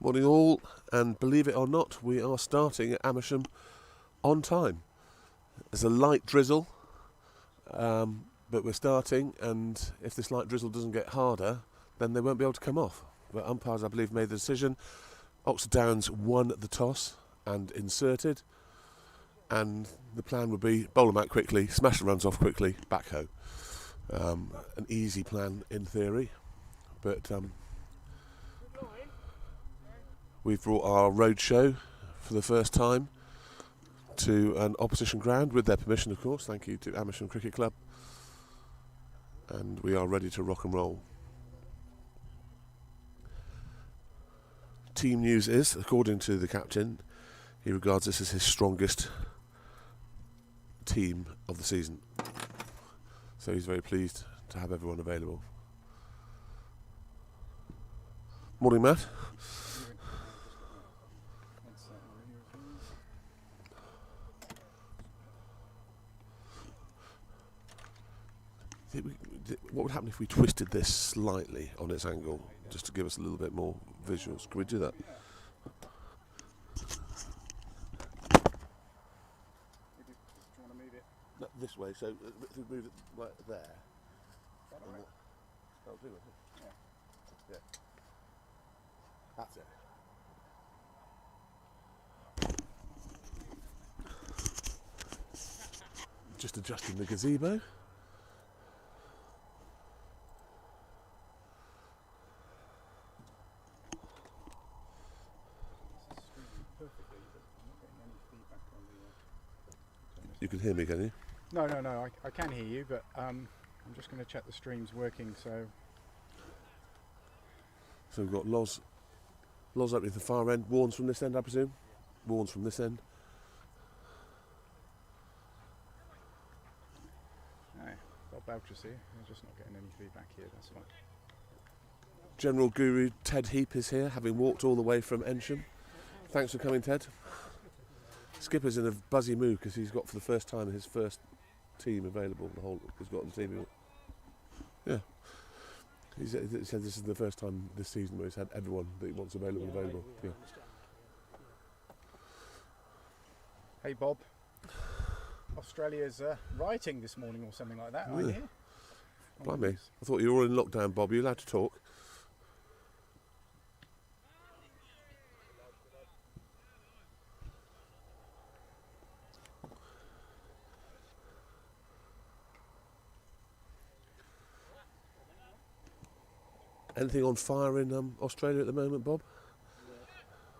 Morning all, and believe it or not, we are starting at Amersham on time. There's a light drizzle, but we're starting, and if this light drizzle doesn't get harder, then they won't be able to come off. But umpires, I believe, made the decision. Oxford Downs won the toss and inserted, and the plan would be bowl them out quickly, smash the runs off quickly, back home. An easy plan in theory, but we've brought our road show for the first time to an opposition ground, with their permission, of course. Thank you to Amersham Cricket Club. And we are ready to rock and roll. Team news is, according to the captain, he regards this as his strongest team of the season. So he's very pleased to have everyone available. Morning, Matt. What would happen if we twisted this slightly on its angle, just to give us a little bit more visuals? Can we do that? No, this way, so if we move it right there. That'll do it. Yeah. That's it. Just adjusting the gazebo. You can hear me, can you? No, I can hear you, but I'm just going to check the stream's working, so... So we've got Loz opening at the far end, Warnes from this end, I presume? Warnes from this end. No, got Boucher's here, we're just not getting any feedback here, that's fine. General Guru Ted Heap is here, having walked all the way from Ensham. Thanks for coming, Ted. Skipper's in a buzzy mood because he's got for the first time his first team available. He's got the team. Yeah, he said this is the first time this season where he's had everyone that he wants available. Yeah. Hey Bob, Australia's rioting this morning or something like that. Yeah. I hear. Blimey, I thought you were all in lockdown, Bob. Are you allowed to talk? Anything on fire in Australia at the moment, Bob?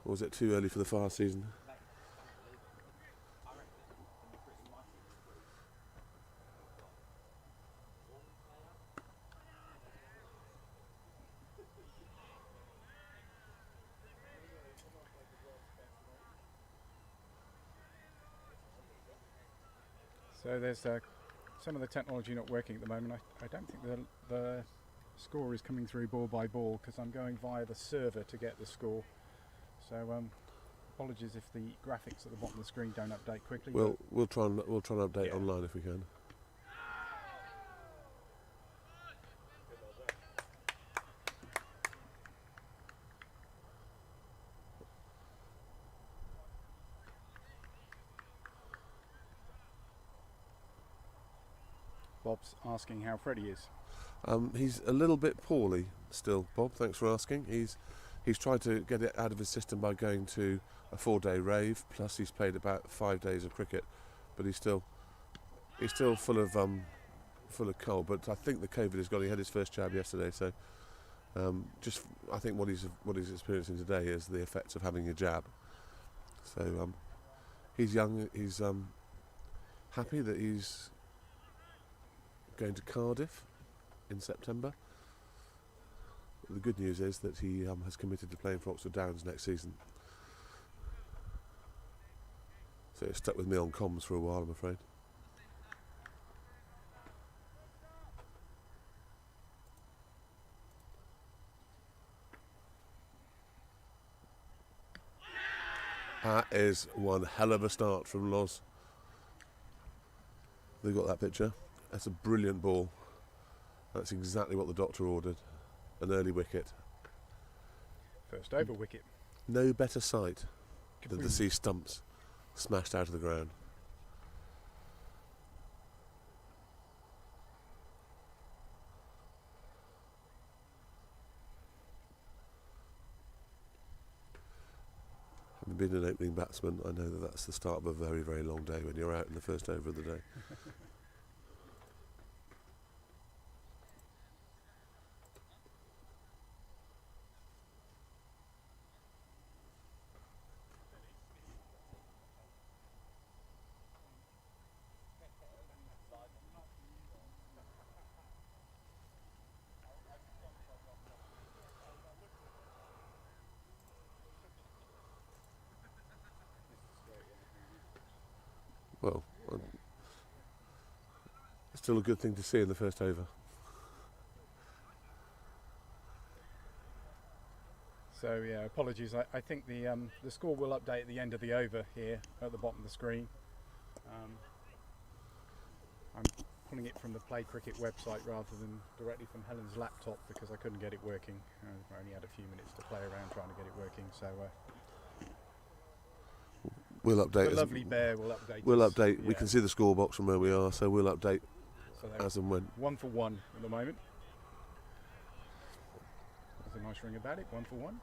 Or is it too early for the fire season? So there's some of the technology not working at the moment. I don't think the score is coming through ball by ball because I'm going via the server to get the score. So apologies if the graphics at the bottom of the screen don't update quickly. Well, we'll try and update online if we can. Bob's asking how Freddie is. He's a little bit poorly still, Bob. Thanks for asking. He's tried to get it out of his system by going to a 4-day rave. Plus, he's played about 5 days of cricket, but he's still full of cold. But I think the COVID has got. He had his first jab yesterday, so I think what he's experiencing today is the effects of having a jab. So he's young. He's happy that he's going to Cardiff in September. The good news is that he has committed to playing for Oxford Downs next season. So it's stuck with me on comms for a while, I'm afraid. That is one hell of a start from Loz. They got that picture. That's a brilliant ball. That's exactly what the doctor ordered. An early wicket. First over wicket. No better sight than to Kaboom. see stumps smashed out of the ground. Having been an opening batsman, I know that that's the start of a very, very long day when you're out in the first over of the day. Well, still a good thing to see in the first over. So yeah, apologies. I think the score will update at the end of the over here at the bottom of the screen. I'm pulling it from the Play Cricket website rather than directly from Helen's laptop because I couldn't get it working. I only had a few minutes to play around trying to get it working. So We'll update. the lovely bear will update. We'll us. update. Yeah. We can see the score box from where we are, so we'll update So as and when. 1 for 1 at the moment. There's a nice ring about it. 1 for 1.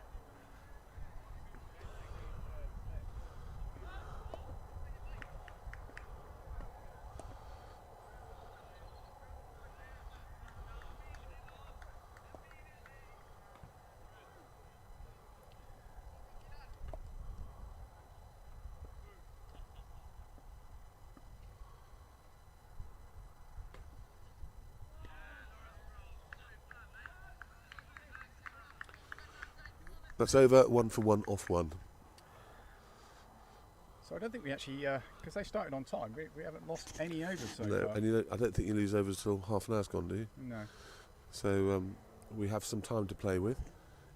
That's over. 1 for 1 off 1. So I don't think we actually, because they started on time, we haven't lost any overs so No, far. and I don't think you lose overs till half an hour's gone, do you? No. So we have some time to play with.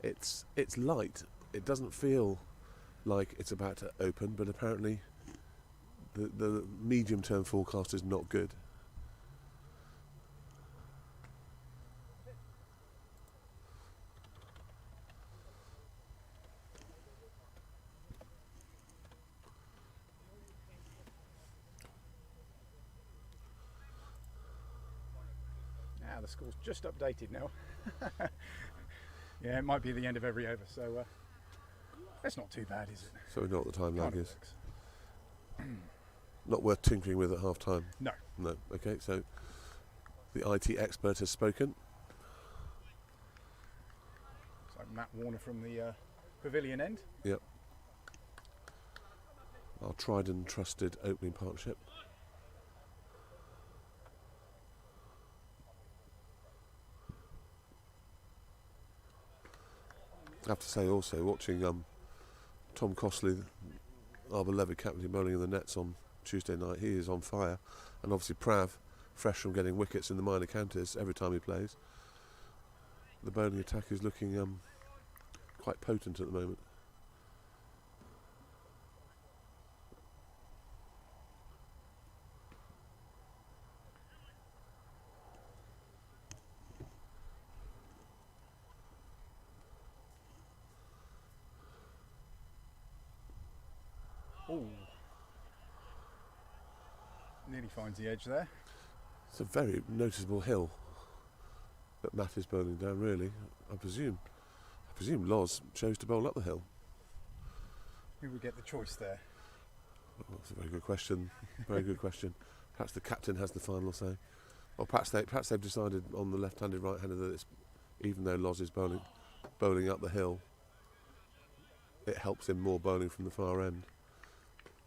It's light. It doesn't feel like it's about to open, but apparently the medium-term forecast is not good. The score's just updated now. Yeah, it might be the end of every over, so that's not too bad, is it? So we know what the time lag Kind of is. works. Not worth tinkering with at half time. No. No. Okay, so the IT expert has spoken. So Matt Warner from the pavilion end. Yep. Our tried and trusted opening partnership. I have to say also, watching Tom Costley, our beloved captain, bowling in the nets on Tuesday night, he is on fire. And obviously Prav, fresh from getting wickets in the minor counties every time he plays. The bowling attack is looking quite potent at the moment. Ooh. Nearly finds the edge there. It's a very noticeable hill that Matt is bowling down, really. I presume Loz chose to bowl up the hill. Who would get the choice there? Well, that's a very good question. Very good question. Perhaps the captain has the final say. Or perhaps they've decided on the left-handed, right-hander that it's, even though Loz is bowling up the hill, it helps him more bowling from the far end.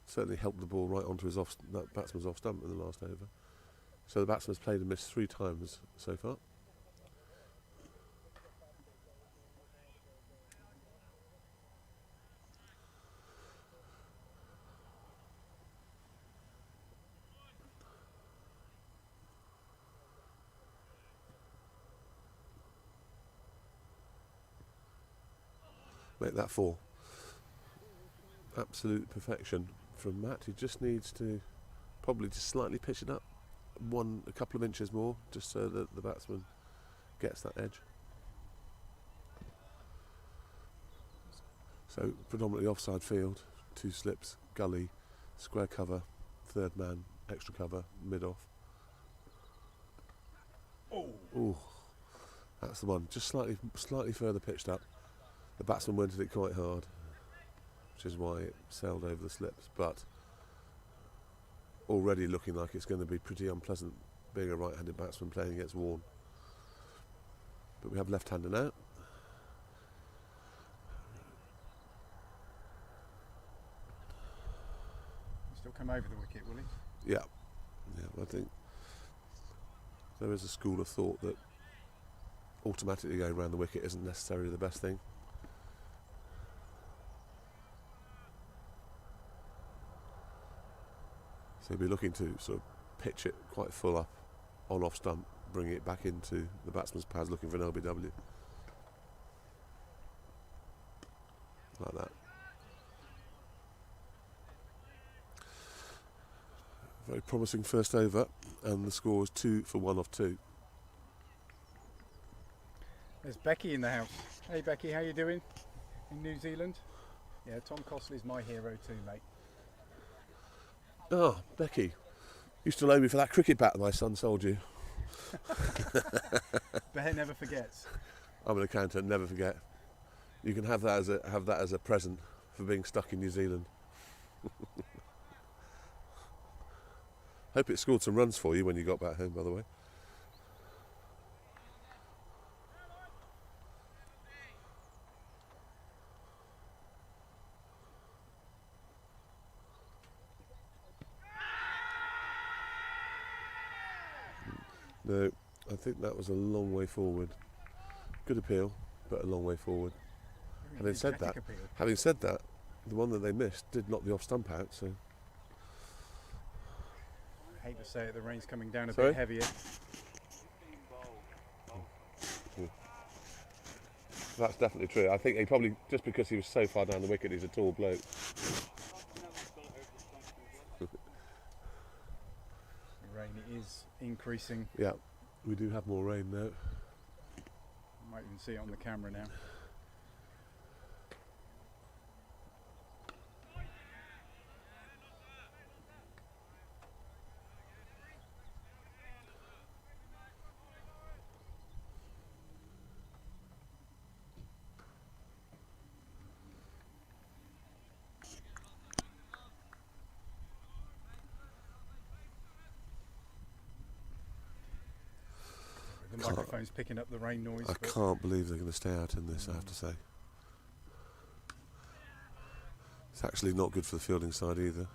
Certainly helped the ball right onto that batsman's off stump in the last over. So the batsman's played and missed 3 times so far. Make that 4. Absolute perfection from Matt. He just needs to probably just slightly pitch it up a couple of inches more, just so that the batsman gets that edge. So predominantly offside field, 2 slips, gully, square cover, third man, extra cover, mid off. Oh, that's the one. Just slightly further pitched up. The batsman went at it quite hard, which is why it sailed over the slips. But already looking like it's going to be pretty unpleasant being a right-handed batsman playing against Warne. But we have left-hander now. Still come over the wicket, will he? Yeah, I think there is a school of thought that automatically going around the wicket isn't necessarily the best thing. So he'll be looking to sort of pitch it quite full up on off stump, bringing it back into the batsman's pads, looking for an LBW. Like that. Very promising first over, and the score is 2 for 1 off 2. There's Becky in the house. Hey Becky, how you doing in New Zealand? Yeah, Tom Costley's my hero too, mate. Oh, Becky, you still owe me for that cricket bat my son sold you. Bear never forgets. I'm an accountant, never forget. You can have that as a present for being stuck in New Zealand. Hope it scored some runs for you when you got back home, by the way. No, I think that was a long way forward. Good appeal, but a long way forward. Having said that, the one that they missed did knock the off stump out, so. I hate to say it, the rain's coming down a Sorry? bit heavier. That's definitely true. I think he probably, just because he was so far down the wicket, he's a tall bloke. The rain is increasing. Yeah, we do have more rain now. Might even see it on the camera now. The microphone's picking up the rain noise. I can't believe they're going to stay out in this, I have to say. It's actually not good for the fielding side either.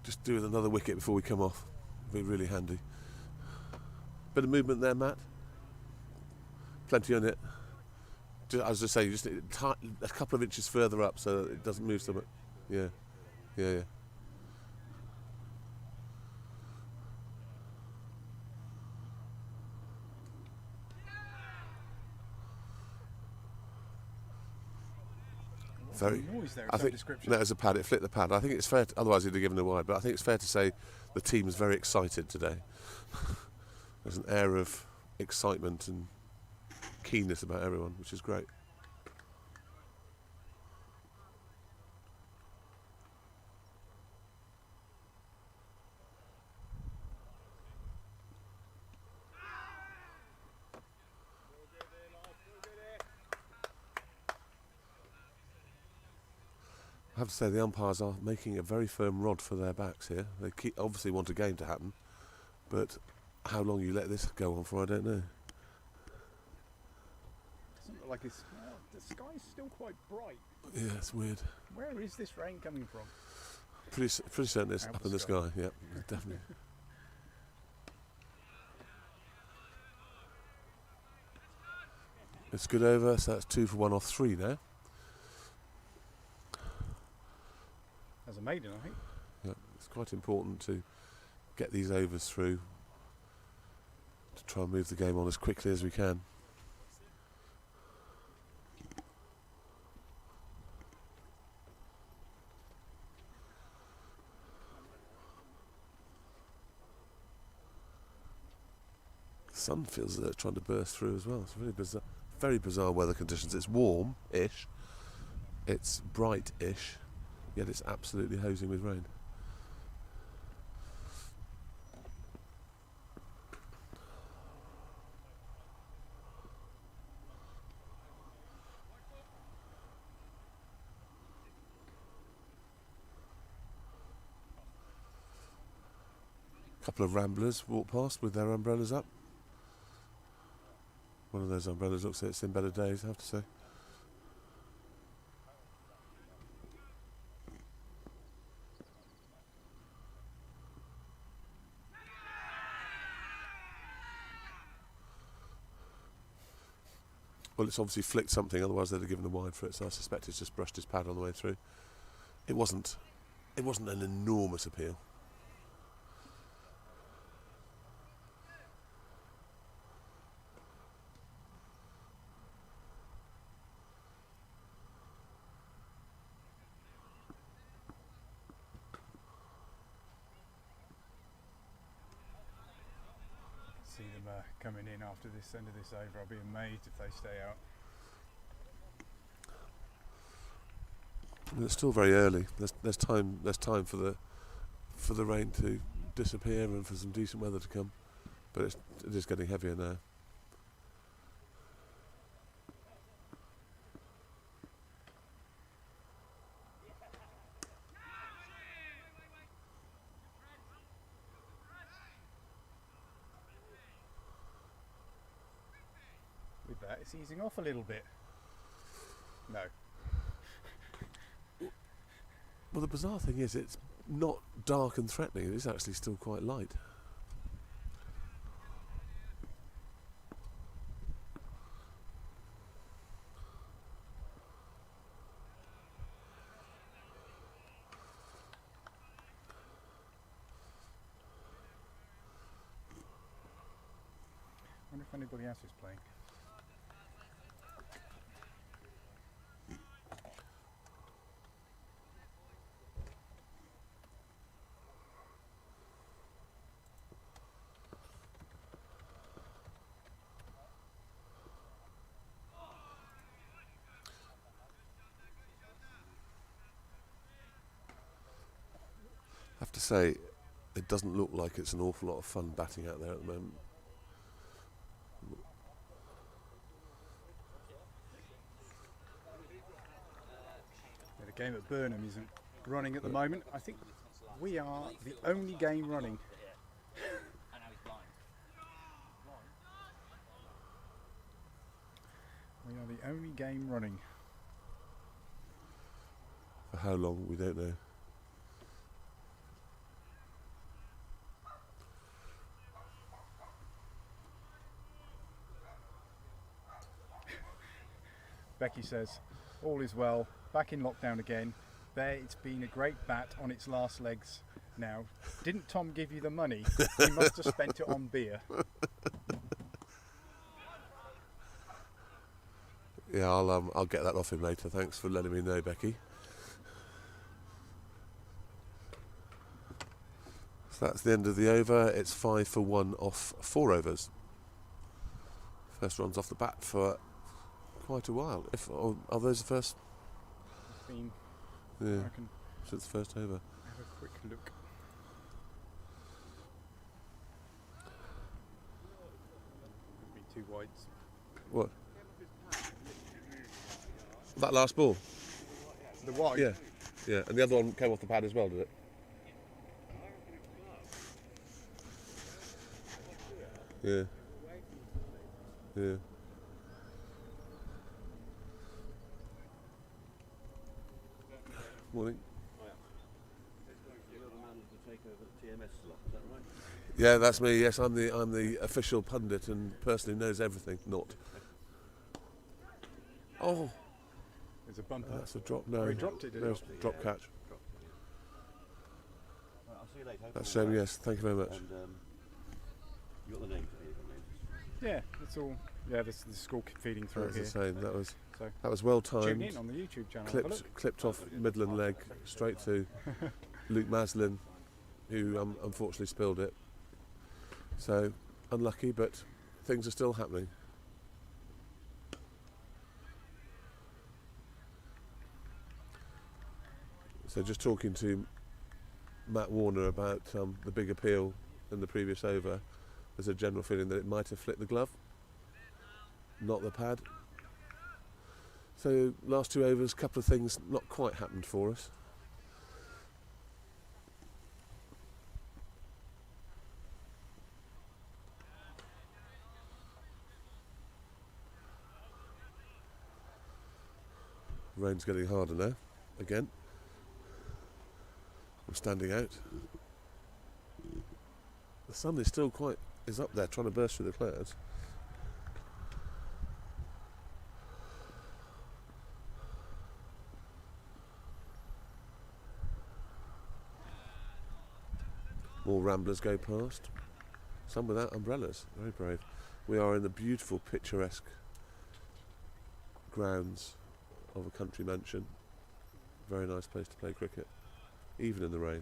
Just do with another wicket before we come off. Be really handy. Bit of movement there, Matt. Plenty on it. Just, I was just saying, just a couple of inches further up so that it doesn't move so much. Yeah. I think that was a pad. It flicked the pad. I think it's fair. Otherwise, he'd have given a wide. But I think it's fair to say the team is very excited today. There's an air of excitement and keenness about everyone, which is great. I have to say the umpires are making a very firm rod for their backs here. They obviously want a game to happen, but how long you let this go on for, I don't know. Doesn't look like it's. Well, the sky's still quite bright. Yeah, it's weird. Where is this rain coming from? Pretty certain it's up in the sky. Yeah, definitely. It's good over, so that's 2 for 1 off 3 now. As a maiden, I think. Yeah, it's quite important to get these overs through to try and move the game on as quickly as we can. The sun feels as though it's trying to burst through as well. It's very bizarre. very bizarre weather conditions. It's warm-ish, it's bright-ish, yet it's absolutely hosing with rain. A couple of ramblers walk past with their umbrellas up. One of those umbrellas looks like it's in better days, I have to say. Well, it's obviously flicked something, otherwise they'd have given a wide for it, so I suspect it's just brushed his pad on the way through. It wasn't an enormous appeal. See them coming in after this end of this over. I'll be amazed if they stay out. And it's still very early. There's time for the rain to disappear and for some decent weather to come, but it is getting heavier now. With that, it's easing off a little bit. No. Well, the bizarre thing is it's not dark and threatening. It is actually still quite light. I wonder if anybody else is playing. I have to say, it doesn't look like it's an awful lot of fun batting out there at the moment. Yeah, the game at Burnham isn't running at the moment. I think we are the only game running. We are the only game running. For how long, we don't know. Becky says, all is well, back in lockdown again. There, it's been a great bat on its last legs now. Didn't Tom give you the money? He must have spent it on beer. Yeah, I'll get that off him later. Thanks for letting me know, Becky. So that's the end of the over. It's 5 for 1 off 4 overs. First runs off the bat for quite a while. Are those the first? It's been, Yeah, I can since the first over. have a quick look. Could be 2 wides. What? That last ball? The wide? Yeah. Yeah, and the other one came off the pad as well, did it? Yeah. Yeah. Morning. Yeah, that's me. Yes, I'm the official pundit and person who knows everything. Not. Oh, There's a bumper. that's a drop. No, Oh, he dropped it, did he? no, drop catch. Right, I'll see you later. That's a shame. Yes, thank you very much. And you got the names for you, Yeah, it's all. Yeah, this is school feeding through That's here. the same. So That was well tune timed. in on the YouTube channel. Have a look. Clipped off Midland leg straight to Luke Maslin, who unfortunately spilled it. So unlucky, but things are still happening. So just talking to Matt Warner about the big appeal in the previous over, there's a general feeling that it might have flicked the glove, not the pad. So last 2 overs, couple of things not quite happened for us. Rain's getting harder now, again. I'm standing out. The sun is still is up there trying to burst through the clouds. More ramblers go past. Some without umbrellas, very brave. We are in the beautiful, picturesque grounds of a country mansion. Very nice place to play cricket, even in the rain.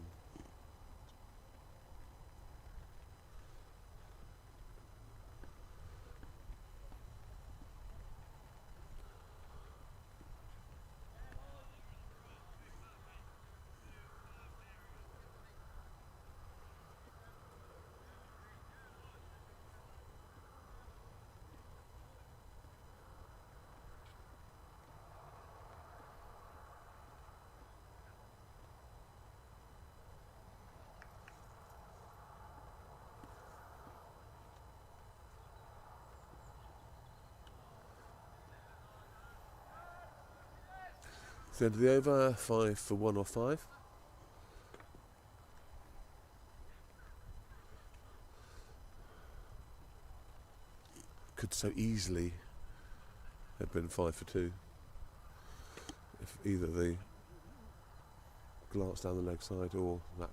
It's the end of the over, 5 for 1 or 5. Could so easily have been 5 for 2 if either the glance down the leg side or that.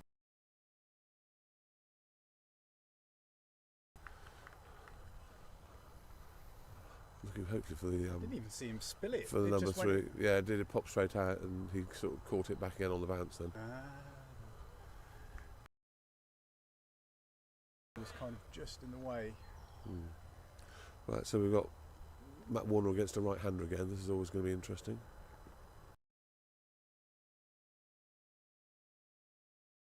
Looking hopefully for the Didn't even see him spill it. for the It number just went- 3. Yeah, did it pop straight out and he sort of caught it back again on the bounce then. It was kind of just in the way. Right, so we've got Matt Warner against a right-hander again. This is always going to be interesting.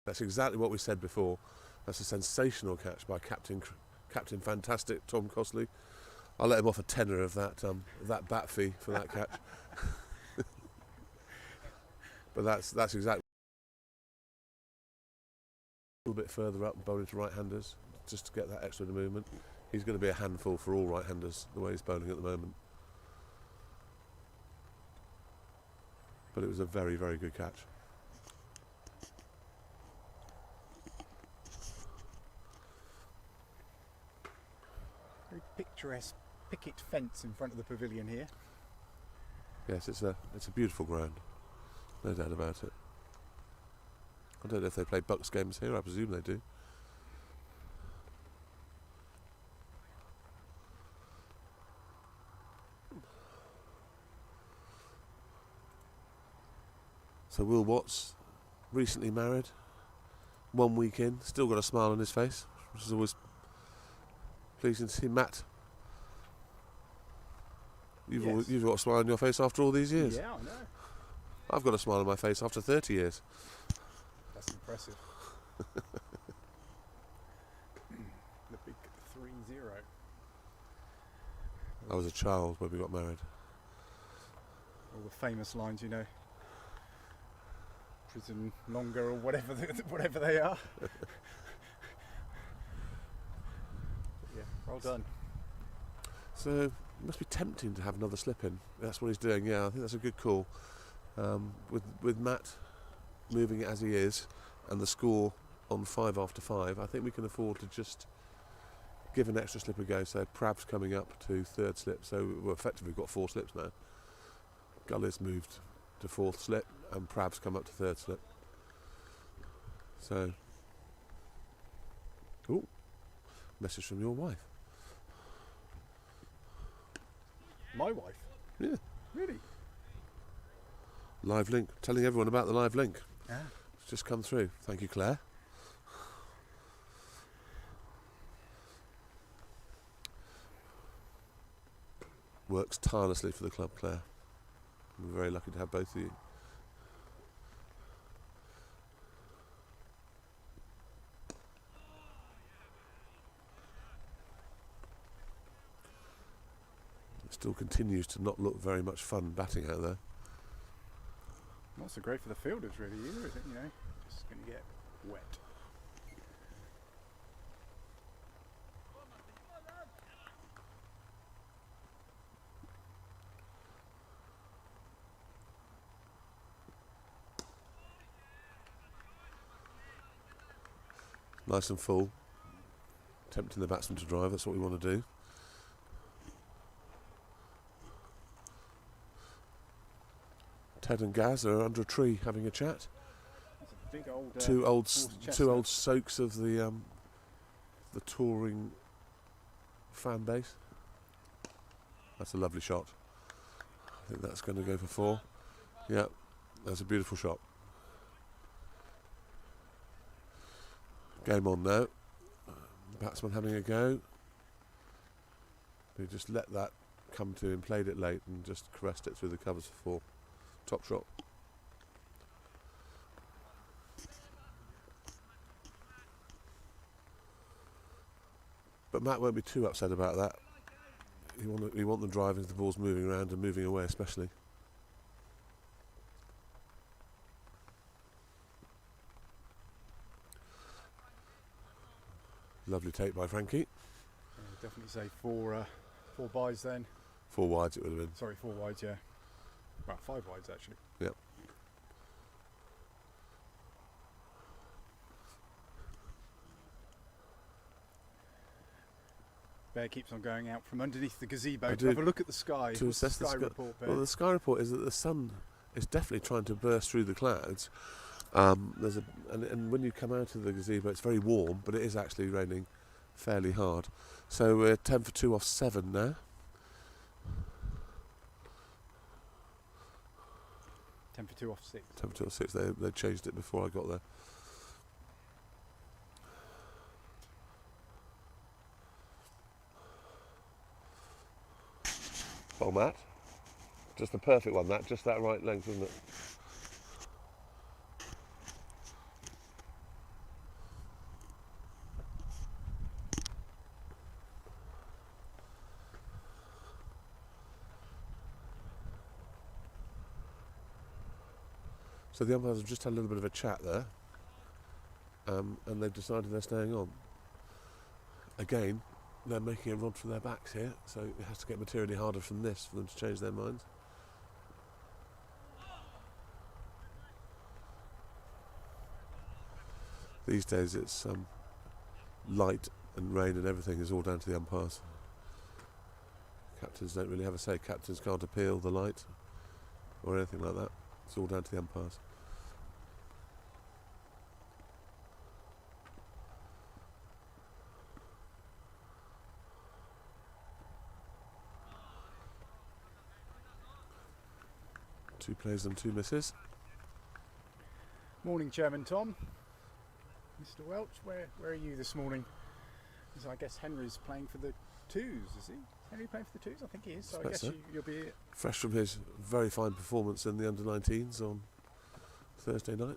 That's exactly what we said before. That's a sensational catch by Captain Fantastic Tom Costley. I'll let him off a tenner of that bat fee for that catch. But that's exactly a little bit further up, bowling to right-handers, just to get that extra bit of movement. He's going to be a handful for all right-handers the way he's bowling at the moment. But it was a very, very good catch. Very picturesque picket fence in front of the pavilion here. Yes, it's a beautiful ground, no doubt about it. I don't know if they play Bucks games here. I presume they do. So Will Watts, recently married, 1 week in, still got a smile on his face, which is always pleasing to see. Matt, you've got a smile on your face after all these years. Yeah, I know. I've got a smile on my face after 30 years. That's impressive. The big 3-0. I was a child when we got married. All the famous lines, you know. Prison longer or whatever they are. Yeah, well done. So it must be tempting to have another slip in. That's what he's doing. Yeah, I think that's a good call. With Matt moving it as he is, and the score on 5 after 5, I think we can afford to just give an extra slip a go. So Prab's coming up to 3rd slip. So we've effectively got 4 slips now. Gully's moved to 4th slip, and Prab's come up to 3rd slip. So, message from your wife. My wife? Yeah. Really? Live link. Telling everyone about the live link. Ah. It's just come through. Thank you, Claire. Works tirelessly for the club, Claire. We're very lucky to have both of you. Still continues to not look very much fun batting out there. Not so great for the fielders really either, is it? You know, just going to get wet. Nice and full. Tempting the batsman to drive, that's what we want to do. Ted and Gaz are under a tree having a chat. That's a big old Two horse old soaks of the touring fan base. That's a lovely shot. I think that's going to go for 4. Yeah, that's a beautiful shot. Game on now. Batsman having a go. He just let that come to him, played it late and just caressed it through the covers for 4. Top shot. But Matt won't be too upset about that. You want them driving as the ball's moving around and moving away especially. Lovely take by Frankie. Definitely say 4 byes then. 4 wides it would have been. Sorry, 4 wides, yeah. Well, 5 wides actually. Yep. Bear keeps on going out from underneath the gazebo to have a look at the sky. To assess the sky report, Bear? Well, the sky report is that the sun is definitely trying to burst through the clouds. And when you come out of the gazebo, it's very warm, but it is actually raining fairly hard. So we're 10 for 2 off 7 now. 10 for 2 off 6. 10 for 2 off 6. They changed it before I got there. Well, Matt, just the perfect one, that, just that right length, isn't it? So the umpires have just had a little bit of a chat there, and they've decided they're staying on. Again, they're making a rod for their backs here, so it has to get materially harder from this for them to change their minds. These days it's light and rain and everything is all down to the umpires. Captains don't really have a say. Captains can't appeal the light or anything like that. It's all down to the umpires. Two plays and 2 misses. Morning, Chairman Tom. Mr. Welch, where are you this morning? So I guess Henry's playing for the 2s, is he? Henry playing for the 2s? I think he is. So I guess you'll be... Fresh from his very fine performance in the under-19s on Thursday night.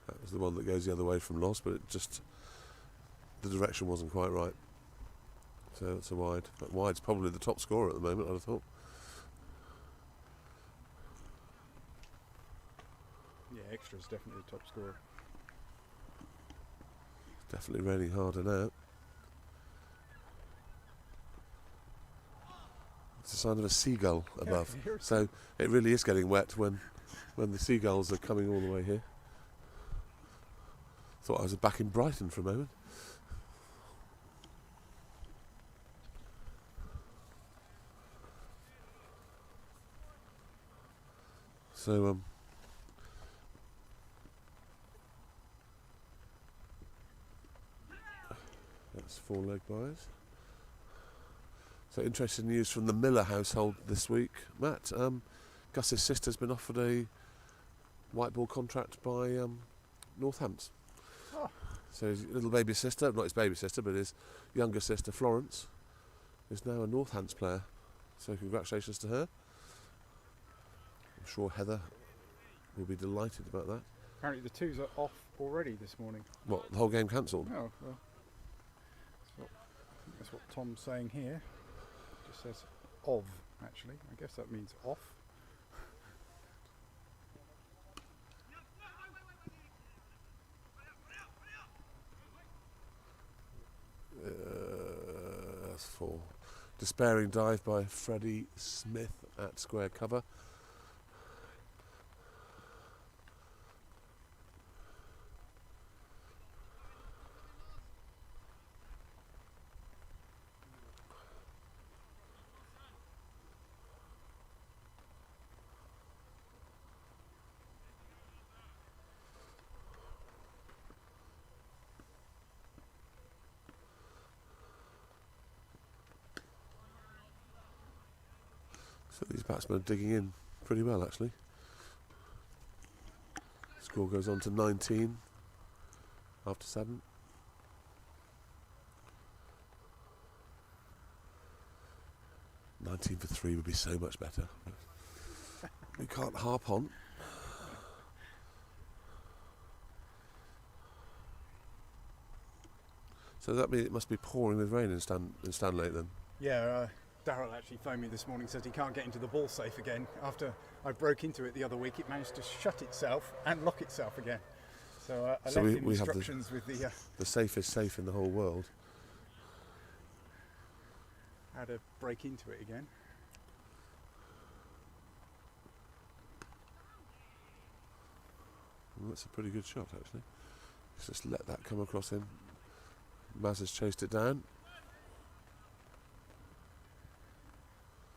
That was the one that goes the other way from loss, but it just... the direction wasn't quite right. So it's a wide. But wide's probably the top scorer at the moment, I'd have thought. Yeah, extra's definitely the top scorer. It's definitely raining harder now. It's a sign of a seagull above. Yeah, so it really is getting wet when the seagulls are coming all the way here. Thought I was back in Brighton for a moment. So that's 4 leg byes. So interesting news from the Miller household this week, Matt. Gus's sister's been offered a white ball contract by Northants. Oh. So his little baby sister, not his baby sister, but his younger sister Florence, is now a Northants player. So congratulations to her. I'm sure Heather will be delighted about that. Apparently the twos are off already this morning. What, the whole game cancelled? Oh, well, I think that's what Tom's saying here. It just says of, actually. I guess that means off. That's 4. Despairing dive by Freddie Smith at square cover. So these batsmen are digging in pretty well, actually. Score goes on to 19 after 7. "19 for 3 would be so much better. We can't harp on. So that means it must be pouring with rain in Stanlake then. Yeah, Darryl actually phoned me this morning, says he can't get into the ball safe again. After I broke into it the other week, it managed to shut itself and lock itself again. So I So left him we have instructions with the safest safe in the whole world. how to break into it again. Well, that's a pretty good shot, actually. Just let that come across him. Maz has chased it down.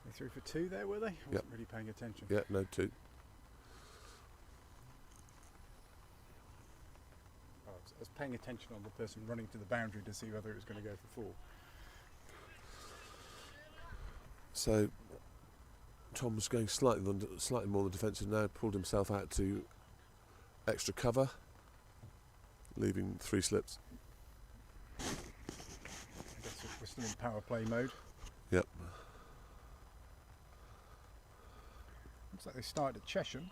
They threw for 2 there, were they? I wasn't really paying attention. Yeah, no 2. I was paying attention on the person running to the boundary to see whether it was going to go for 4. So Tom's going slightly more on the defensive now. Pulled himself out to extra cover, leaving 3 slips. I guess we're still in power play mode. Yep. Looks like they started at Chesham.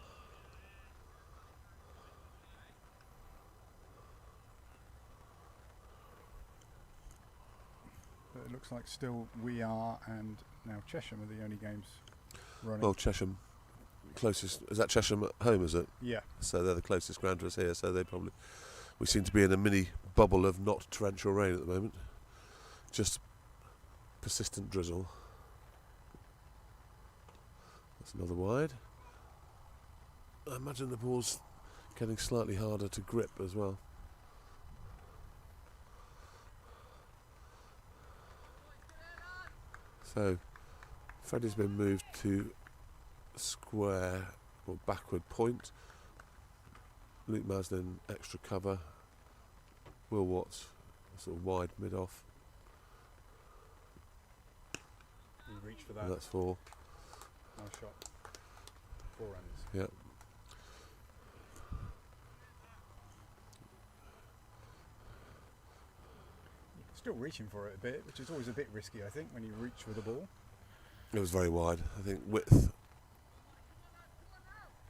But it looks like still we are and now Chesham are the only games running. Well, Chesham, closest. Is that Chesham at home, is it? Yeah. So they're the closest ground to us here, so they probably... We seem to be in a mini bubble of not torrential rain at the moment. Just persistent drizzle. That's another wide. I imagine the ball's getting slightly harder to grip as well. So Freddie's been moved to square or backward point. Luke Maslin extra cover. Will Watts sort of wide mid off. You reach for that. And that's 4. Nice shot. 4 runs. Yeah. Still reaching for it a bit, which is always a bit risky, I think, when you reach for the ball. It was very wide. I think width.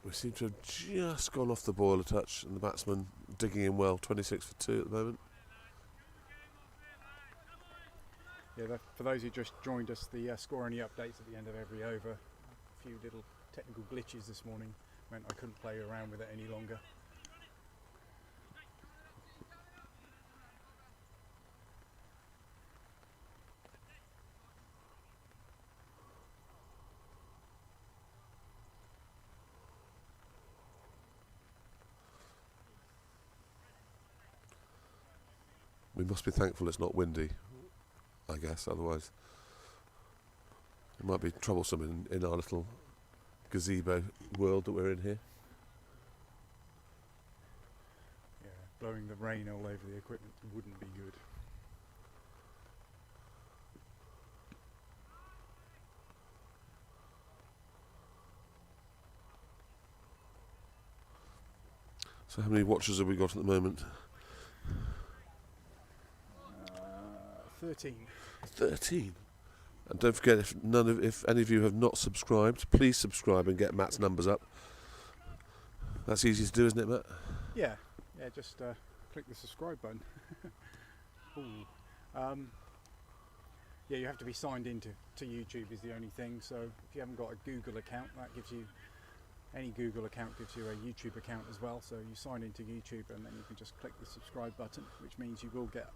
We seem to have just gone off the ball a touch, and the batsman digging in well. 26 for 2 at the moment. Yeah, for those who just joined us, the score only updates at the end of every over. A few little technical glitches this morning meant I couldn't play around with it any longer. We must be thankful it's not windy, I guess, otherwise it might be troublesome in our little gazebo world that we're in here. Yeah, blowing the rain all over the equipment wouldn't be good. So how many watches have we got at the moment? 13. 13. And don't forget, if any of you have not subscribed, please subscribe and get Matt's numbers up. That's easy to do, isn't it, Matt? Yeah, just click the subscribe button. Ooh. Yeah, you have to be signed into YouTube is the only thing. So if you haven't got a Google account, that gives you, any Google account gives you a YouTube account as well. So you sign into YouTube and then you can just click the subscribe button, which means you will get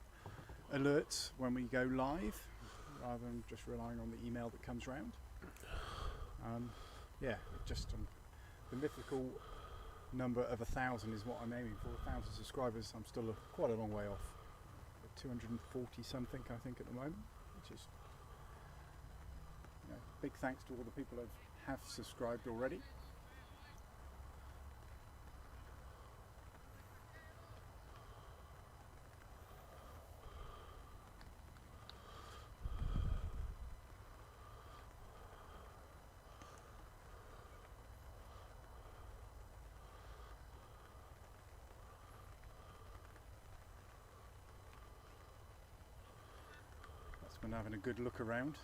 alerts when we go live, rather than just relying on the email that comes round. Yeah, just the mythical number of 1,000 is what I'm aiming for. 1,000 subscribers. I'm still quite a long way off. 240 something, I think, at the moment, which is, big thanks to all the people who have subscribed already. That's been having a good look around.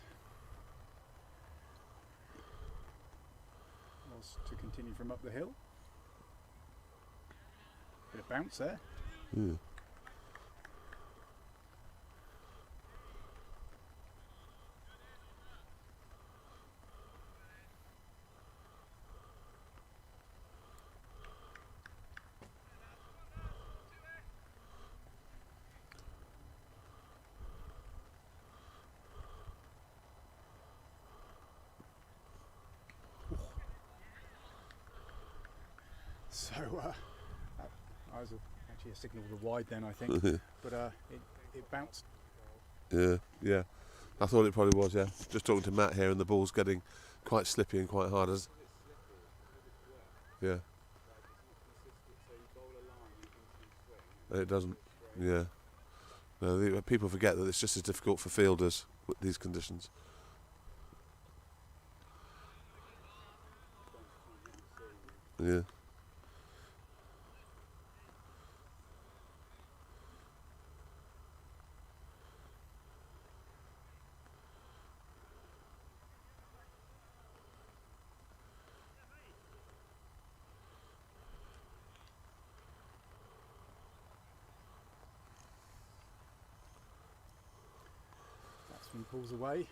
Was to continue from up the hill. Bit of bounce there. Mm. So I was actually a signal to wide then, I think, but it bounced. Yeah. I thought it probably was, yeah. Just talking to Matt here, and the ball's getting quite slippy and quite hard. Yeah. It doesn't. Yeah. No, people forget that it's just as difficult for fielders with these conditions. Yeah. Batsman pulls away.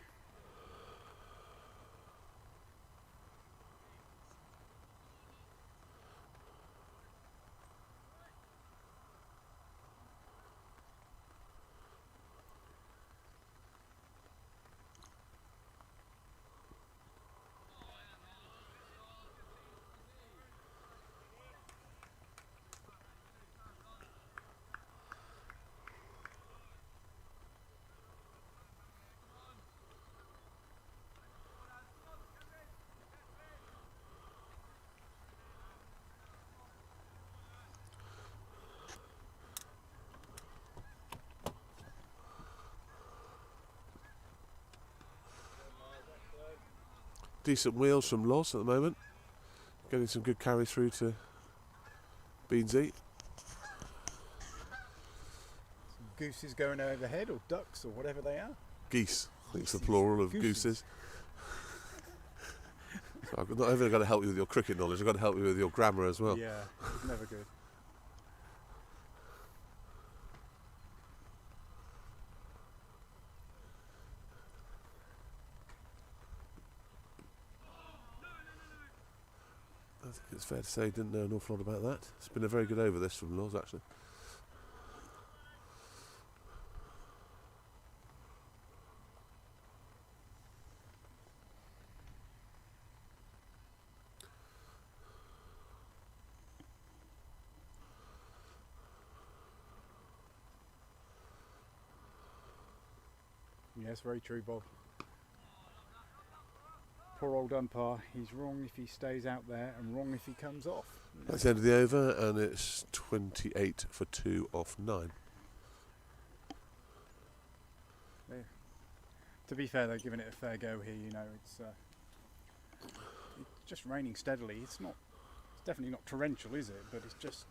Decent wheels from Loss at the moment. Getting some good carry through to Beansy. Some gooses going overhead, or ducks, or whatever they are. Geese. I think it's the plural of gooses. So I've not only got to help you with your cricket knowledge, I've got to help you with your grammar as well. Yeah, it's never good. I think it's fair to say he didn't know an awful lot about that. It's been a very good over this from Laws, actually. Yes, very true, Bob. Poor old umpire, he's wrong if he stays out there and wrong if he comes off. That's the end of the over, and it's 28 for 2 off 9. To be fair, they're giving it a fair go here. It's just raining steadily. It's definitely not torrential, is it? But it's just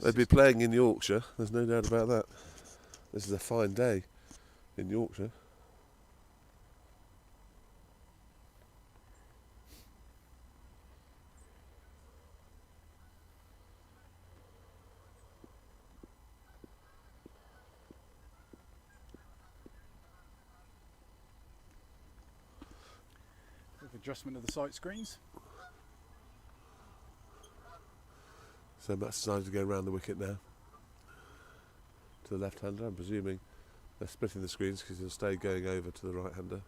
They'd be playing in Yorkshire, there's no doubt about that. This is a fine day in Yorkshire. adjustment of the sight screens. So Matt's decided to go around the wicket now to the left-hander. I'm presuming they're splitting the screens because he'll stay going over to the right-hander.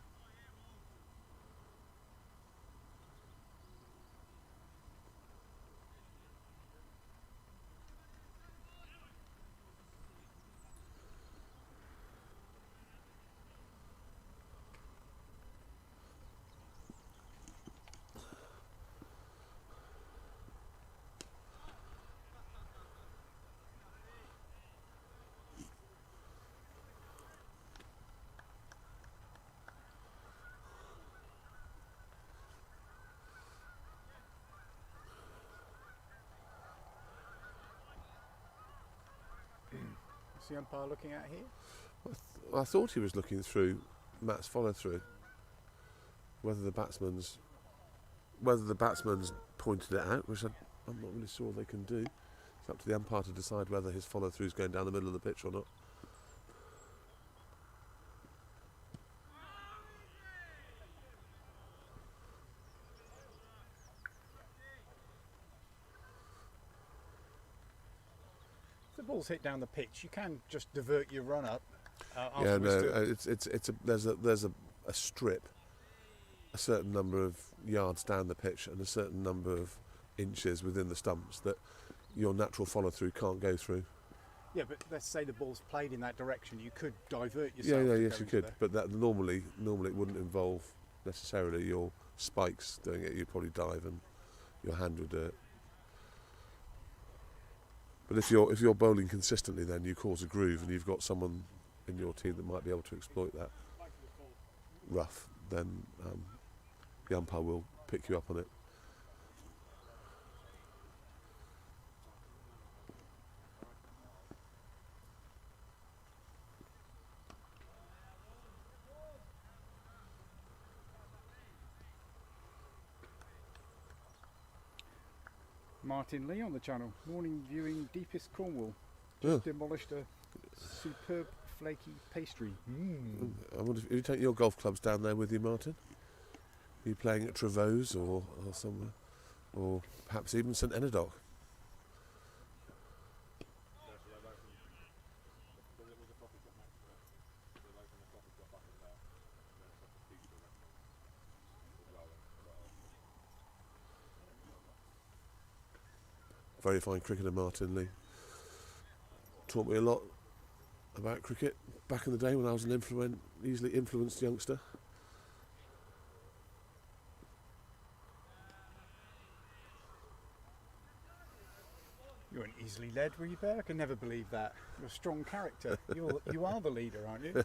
What's the umpire looking at here? I thought he was looking through Matt's follow-through. Whether the batsman's pointed it out, which I'm not really sure they can do. It's up to the umpire to decide whether his follow-through is going down the middle of the pitch or not. If the ball's hit down the pitch, you can just divert your run up. Yeah, no, there's a strip, a certain number of yards down the pitch and a certain number of inches within the stumps that your natural follow-through can't go through. Yeah, but let's say the ball's played in that direction, you could divert yourself. Yes, you could, but that normally it wouldn't involve necessarily your spikes doing it. You'd probably dive and your hand would do it. But if you're bowling consistently, then you cause a groove, and you've got someone in your team that might be able to exploit that rough, then the umpire will pick you up on it. Martin Lee on the channel. Morning viewing deepest Cornwall. Just demolished a superb flaky pastry. I wonder if you take your golf clubs down there with you, Martin. Are you playing at Trevose or somewhere? Or perhaps even St Enedoc? Very fine cricketer, Martin Lee. Taught me a lot about cricket back in the day when I was an easily influenced youngster. You weren't easily led, were you, Bear? I can never believe that. You're a strong character. You are the leader, aren't you?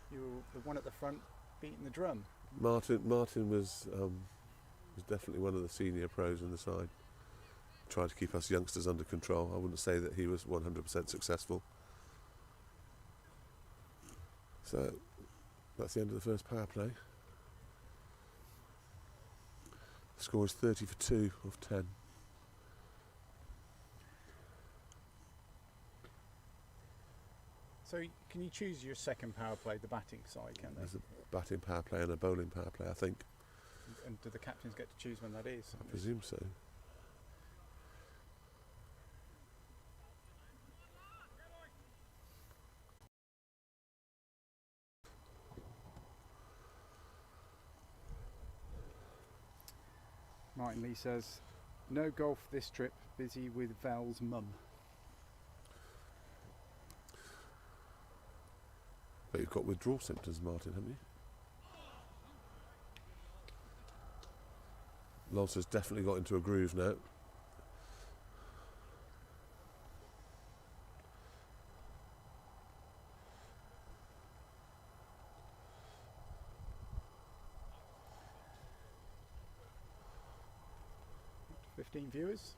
You're the one at the front beating the drum. Martin was definitely one of the senior pros in the side. Tried to keep us youngsters under control. I wouldn't say that he was 100% successful. So that's the end of the first power play. The score is 30 for 2 of 10. So can you choose your second power play, the batting side, can they? There's a batting power play and a bowling power play, I think. And do the captains get to choose when that is? I presume so. Martin Lee says, no golf this trip, busy with Val's mum. But you've got withdrawal symptoms, Martin, haven't you? Lols has definitely got into a groove now. Viewers,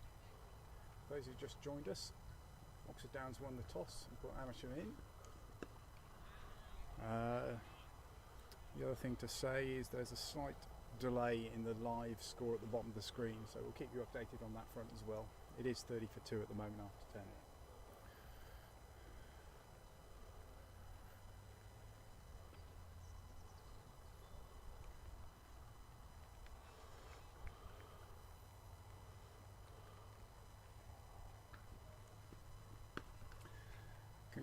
those who just joined us, Oxford Downs won the toss and put Amersham in. The other thing to say is there's a slight delay in the live score at the bottom of the screen, so we'll keep you updated on that front as well. It is 30 for 2 at the moment after 10.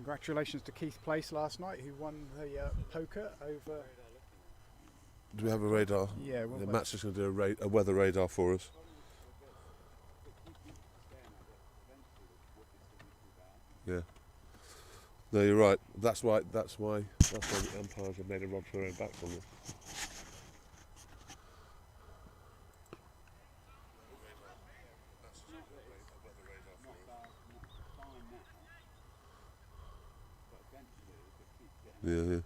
Congratulations to Keith Place last night, who won the poker over. Do we have a radar? Yeah, well, Matt's just going to do a weather radar for us. Yeah. No, you're right. That's why the umpires have made a rod for their own back from them. Yeah.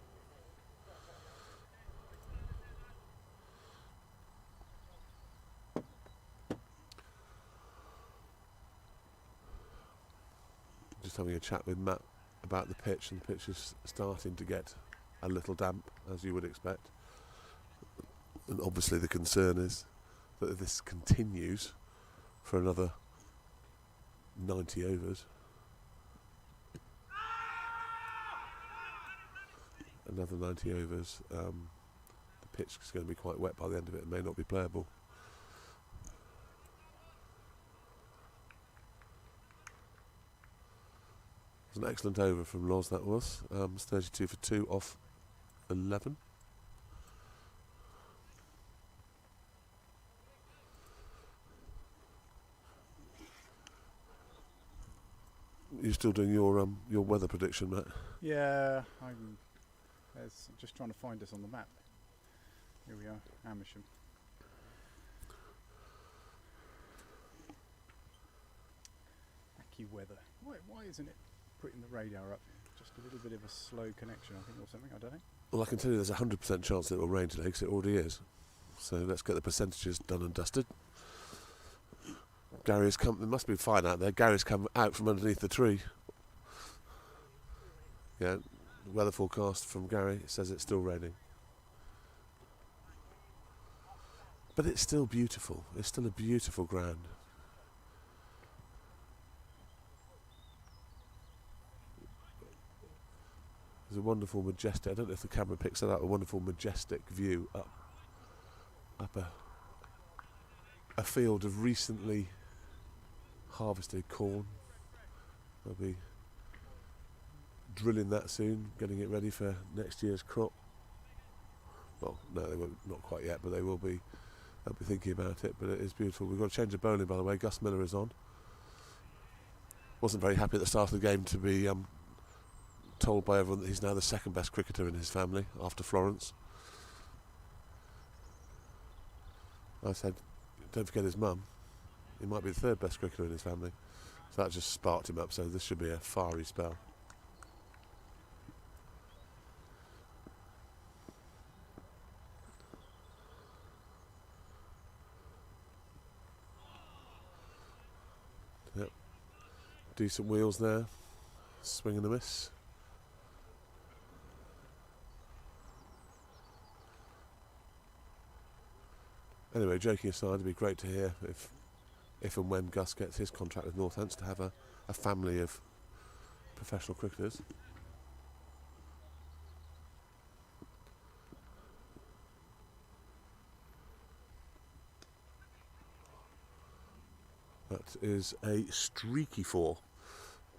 Just having a chat with Matt about the pitch, and the pitch is starting to get a little damp, as you would expect. And obviously the concern is that if this continues for another 90 overs, the pitch is going to be quite wet by the end of it and may not be playable. It was an excellent over from Loz, that was. It's 32 for 2 off 11. You're still doing your weather prediction, Matt? yeah, I'm just trying to find us on the map. Here we are, Amersham. AccuWeather. Why isn't it putting the radar up? Just a little bit of a slow connection, I think, or something. I don't know. Well, I can tell you there's a 100% chance it will rain today, because it already is. So let's get the percentages done and dusted. Gary's come. It must be fine out there. Gary's come out from underneath the tree. Yeah, weather forecast from Gary says it's still raining. But it's still beautiful. It's still a beautiful ground. There's a wonderful majestic, I don't know if the camera picks that up, a wonderful majestic view up a field of recently harvested corn. They'll be drilling that soon, getting it ready for next year's crop. Well, no, they won't, not quite yet, but they will be. They'll be thinking about it. But it is beautiful. We've got a change of bowling, by the way. Gus Miller is on. Wasn't very happy at the start of the game to be told by everyone that he's now the second best cricketer in his family after Florence. I said, don't forget his mum. He might be the third best cricketer in his family. So that just sparked him up. So this should be a fiery spell. Yep. Decent wheels there. Swing and a miss. Anyway, joking aside, it'd be great to hear if and when Gus gets his contract with Northants to have a family of professional cricketers. That is a streaky 4,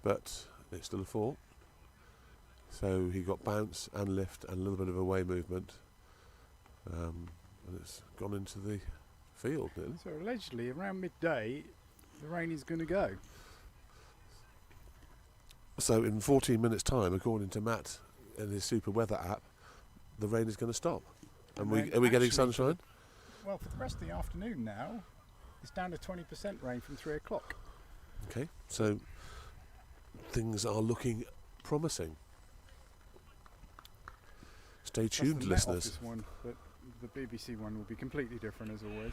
but it's still a 4. So he got bounce and lift and a little bit of away movement. And it's gone into the field nearly. So allegedly, around midday, the rain is going to go. So in 14 minutes' time, according to Matt in his super weather app, the rain is going to stop. And are we getting sunshine? Well, for the rest of the afternoon now, it's down to 20% rain from 3 o'clock. Okay, so things are looking promising. Stay tuned, listeners. That's the Met Office one, but the BBC one will be completely different as always.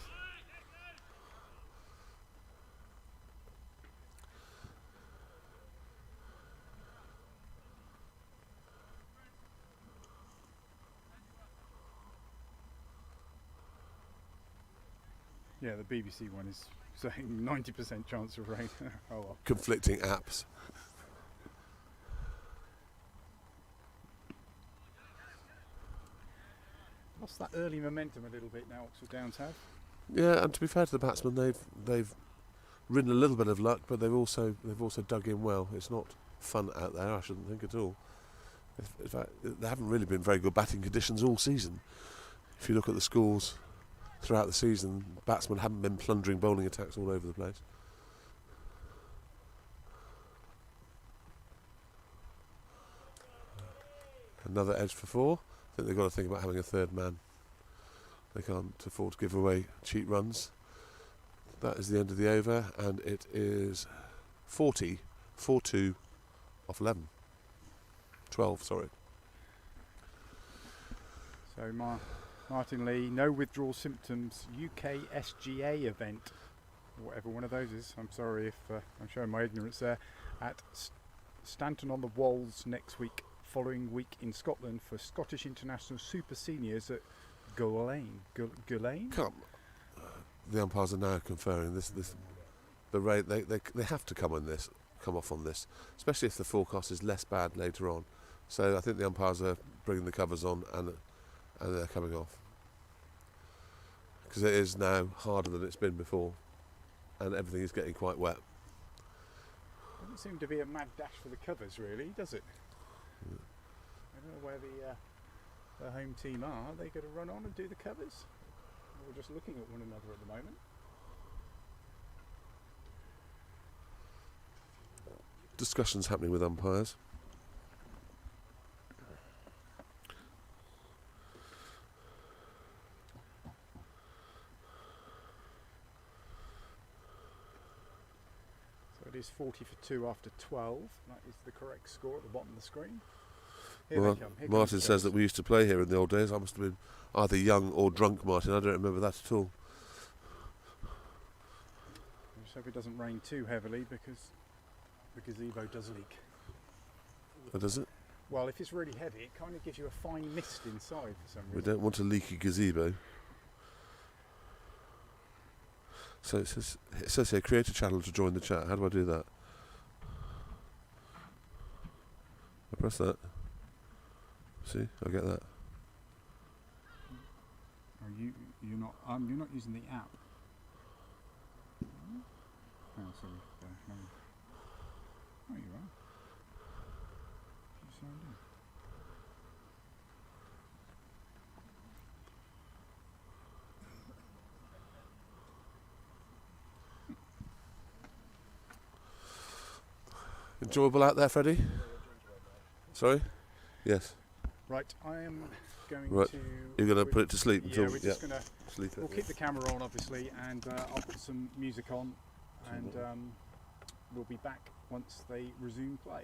Yeah, the BBC one is saying 90% chance of rain. Oh well. Conflicting apps. Lost that early momentum a little bit now, Oxford Downs have. Yeah, and to be fair to the batsmen, they've ridden a little bit of luck, but they've also dug in well. It's not fun out there, I shouldn't think at all. In fact, there haven't really been very good batting conditions all season. If you look at the scores throughout the season, batsmen haven't been plundering bowling attacks all over the place. Another edge for 4. I think they've got to think about having a third man. They can't afford to give away cheap runs. That is the end of the over, and it is 40, 4-2 off 11. 12, sorry. So Martin Lee, no withdrawal symptoms, UK SGA event, whatever one of those is. I'm sorry if I'm showing my ignorance there. At Stanton on the Wolds next week, following week in Scotland for Scottish International Super Seniors at Gullane. Come. The umpires are now conferring this. The rate they have to come off on this, especially if the forecast is less bad later on. So I think the umpires are bringing the covers on and they're coming off, because it is now harder than it's been before, and everything is getting quite wet. Doesn't seem to be a mad dash for the covers, really, does it? I don't know where the home team are. Are they going to run on and do the covers? We're just looking at one another at the moment. Discussions happening with umpires. So it is 40 for 2 after 12. That is the correct score at the bottom of the screen. Here they come. Here Martin comes says that we used to play here in the old days. I must have been either young or drunk, Martin. I don't remember that at all. I just hope it doesn't rain too heavily, because the gazebo does leak. Oh, does it? Well, if it's really heavy, it kind of gives you a fine mist inside for some We reason. don't want a leaky gazebo. So it says here, create a channel to join the chat. How do I do that? I press that. See, I get that. Are you're not using the app. Oh, sorry. Oh, you are. You signed in. Enjoyable out there, Freddie? Sorry? Yes. Right, I am going Right. to... You're going to put it to sleep until... Yeah, we're just going to... sleep it. We'll keep the camera on, obviously, and I'll put some music on, and we'll be back once they resume play.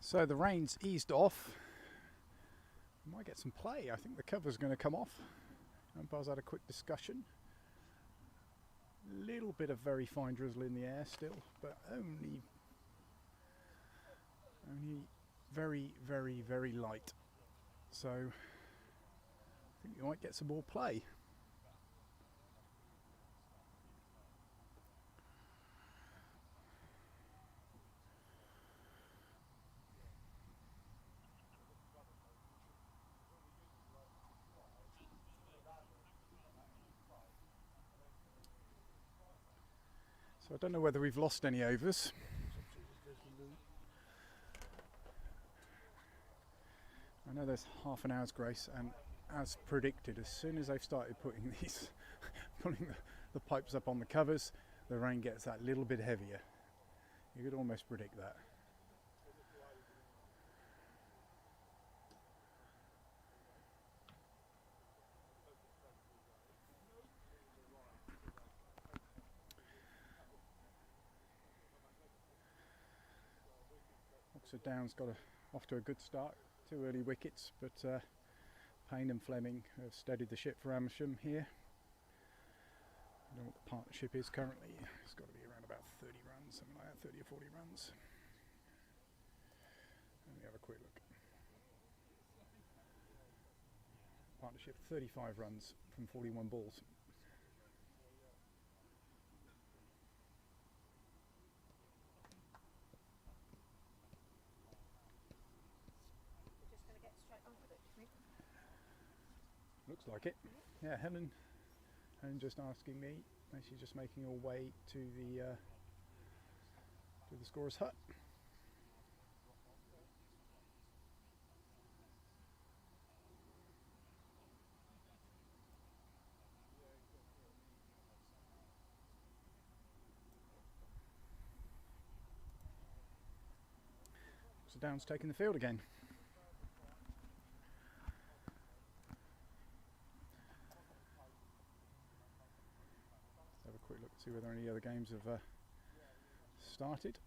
So the rain's eased off. We might get some play. I think the cover's going to come off. Umpires had a quick discussion. Little bit of very fine drizzle in the air still, but only very, very, very light. So I think we might get some more play. So I don't know whether we've lost any overs. I know there's half an hour's grace, and as predicted, as soon as they've started putting these, putting the pipes up on the covers, the rain gets that little bit heavier. You could almost predict that. Oxford Downs got off to a good start. 2 early wickets, but Payne and Fleming have steadied the ship for Amersham here. I don't know what the partnership is currently. It's got to be around about 30 runs, something like that, 30 or 40 runs. Let me have a quick look. Partnership 35 runs from 41 balls. Looks like it. Yeah, Helen just asking me. She's just making her way to the scorer's hut. So Downs taking the field again. Quick look to see whether any other games have started.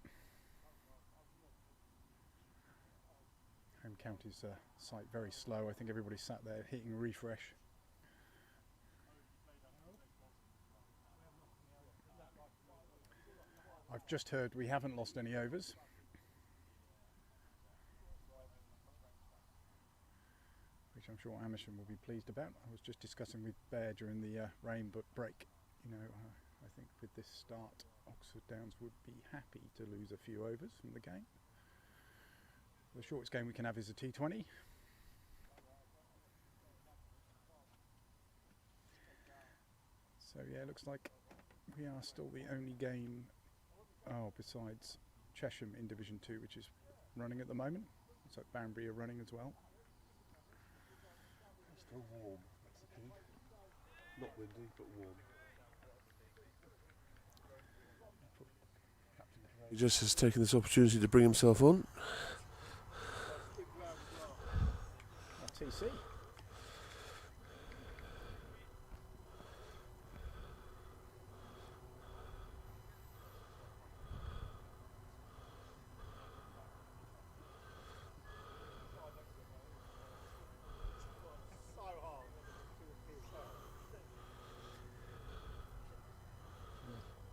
Home County's site very slow. I think everybody's sat there hitting refresh. I've just heard we haven't lost any overs. Which I'm sure Amersham will be pleased about. I was just discussing with Bear during the rain break. You know, I think with this start, Oxford Downs would be happy to lose a few overs from the game. The shortest game we can have is a T20. So yeah, it looks like we are still the only game, besides Chesham in Division 2, which is running at the moment. Looks like Banbury are running as well. It's still warm, that's the key. Not windy, but warm. He just has taken this opportunity to bring himself on. TC.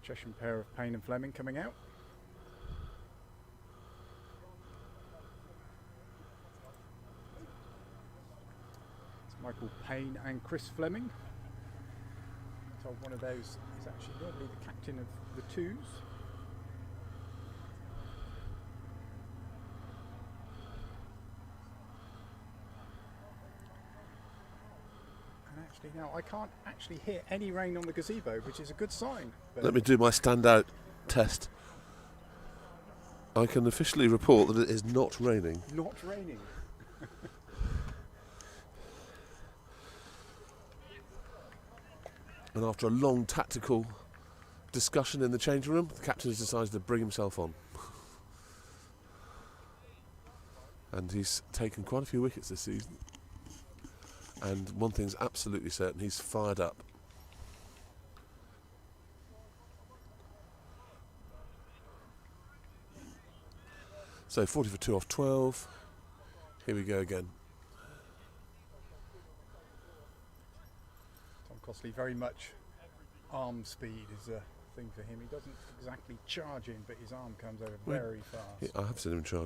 Chesham pair of Payne and Fleming coming out. Michael Payne and Chris Fleming. I told one of those is actually normally the captain of the twos. And actually now I can't actually hear any rain on the gazebo, which is a good sign. Let me do my standout test. I can officially report that it is not raining. Not raining. And after a long tactical discussion in the changing room, the captain has decided to bring himself on. And he's taken quite a few wickets this season. And one thing's absolutely certain, he's fired up. So So 40 for 2 off 12. Here we go again. Tom Costley, very much arm speed is a thing for him. He doesn't exactly charge in, but his arm comes over very fast. Yeah, I have seen him charge.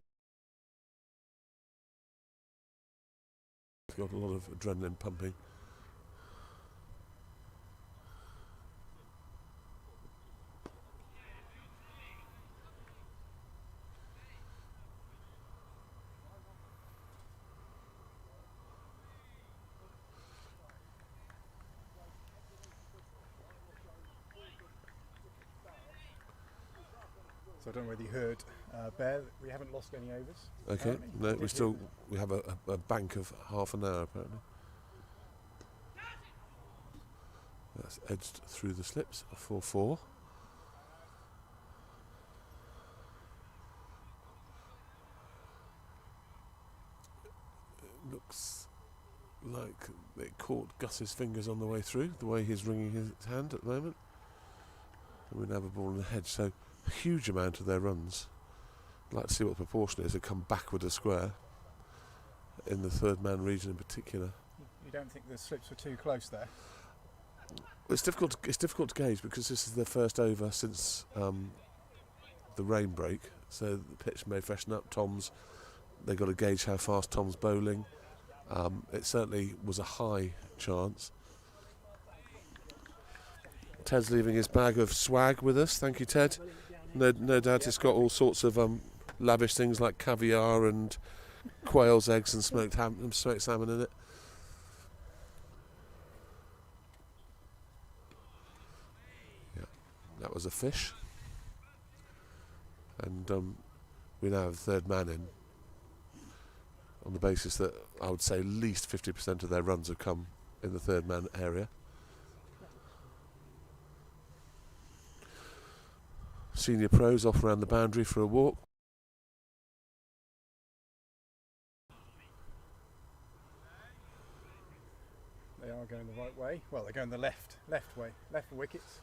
He's got a lot of adrenaline pumping. So I don't know whether you heard, Bear, that we haven't lost any overs. Okay, apparently. no, we have a bank of half an hour apparently. That's edged through the slips, a 4-4. It looks like it caught Gus's fingers on the way through, the way he's wringing his hand at the moment. And we now have a ball in the hedge, so a huge amount of their runs. I'd like to see what the proportion is to come backward a square in the third man region in particular. You don't think the slips were too close there? It's difficult to gauge because this is their first over since the rain break, so the pitch may freshen up. They've got to gauge how fast Tom's bowling. It certainly was a high chance. Ted's leaving his bag of swag with us. Thank you, Ted. No doubt it's got all sorts of lavish things like caviar and quail's eggs and smoked salmon in it. Yeah, that was a fish. And we now have a third man in on the basis that I would say at least 50% of their runs have come in the third man area. Senior pros off around the boundary for a walk. They are going the right way. Well, they're going the left way, left for wickets.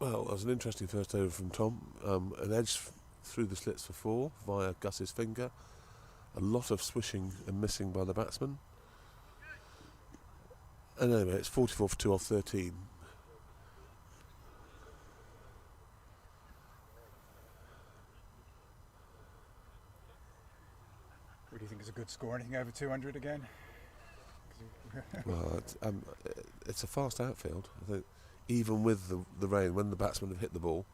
Well, that was an interesting first over from Tom. An edge through the slits for 4 via Gus's finger. A lot of swishing and missing by the batsman. And anyway, it's 44 for 2 off 13. What do you think is a good score? Anything over 200 again? Well, it's a fast outfield. I think even with the rain, when the batsmen have hit the ball.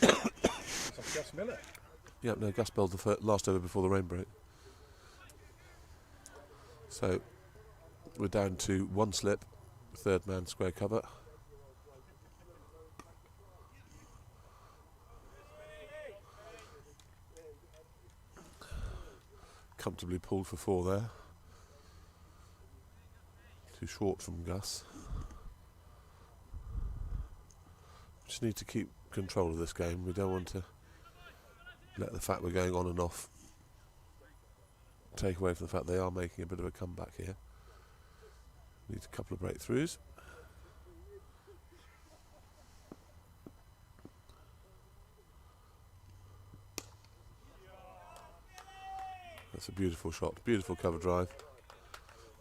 It's like Gus Miller. Yep, no, Gus bowled the last over before the rain break. So we're down to 1 slip, third man square cover. Comfortably pulled for 4 there. Too short from Gus. Just need to keep control of this game. We don't want to let the fact we're going on and off take away from the fact they are making a bit of a comeback here. Need a couple of breakthroughs. That's a beautiful shot, beautiful cover drive.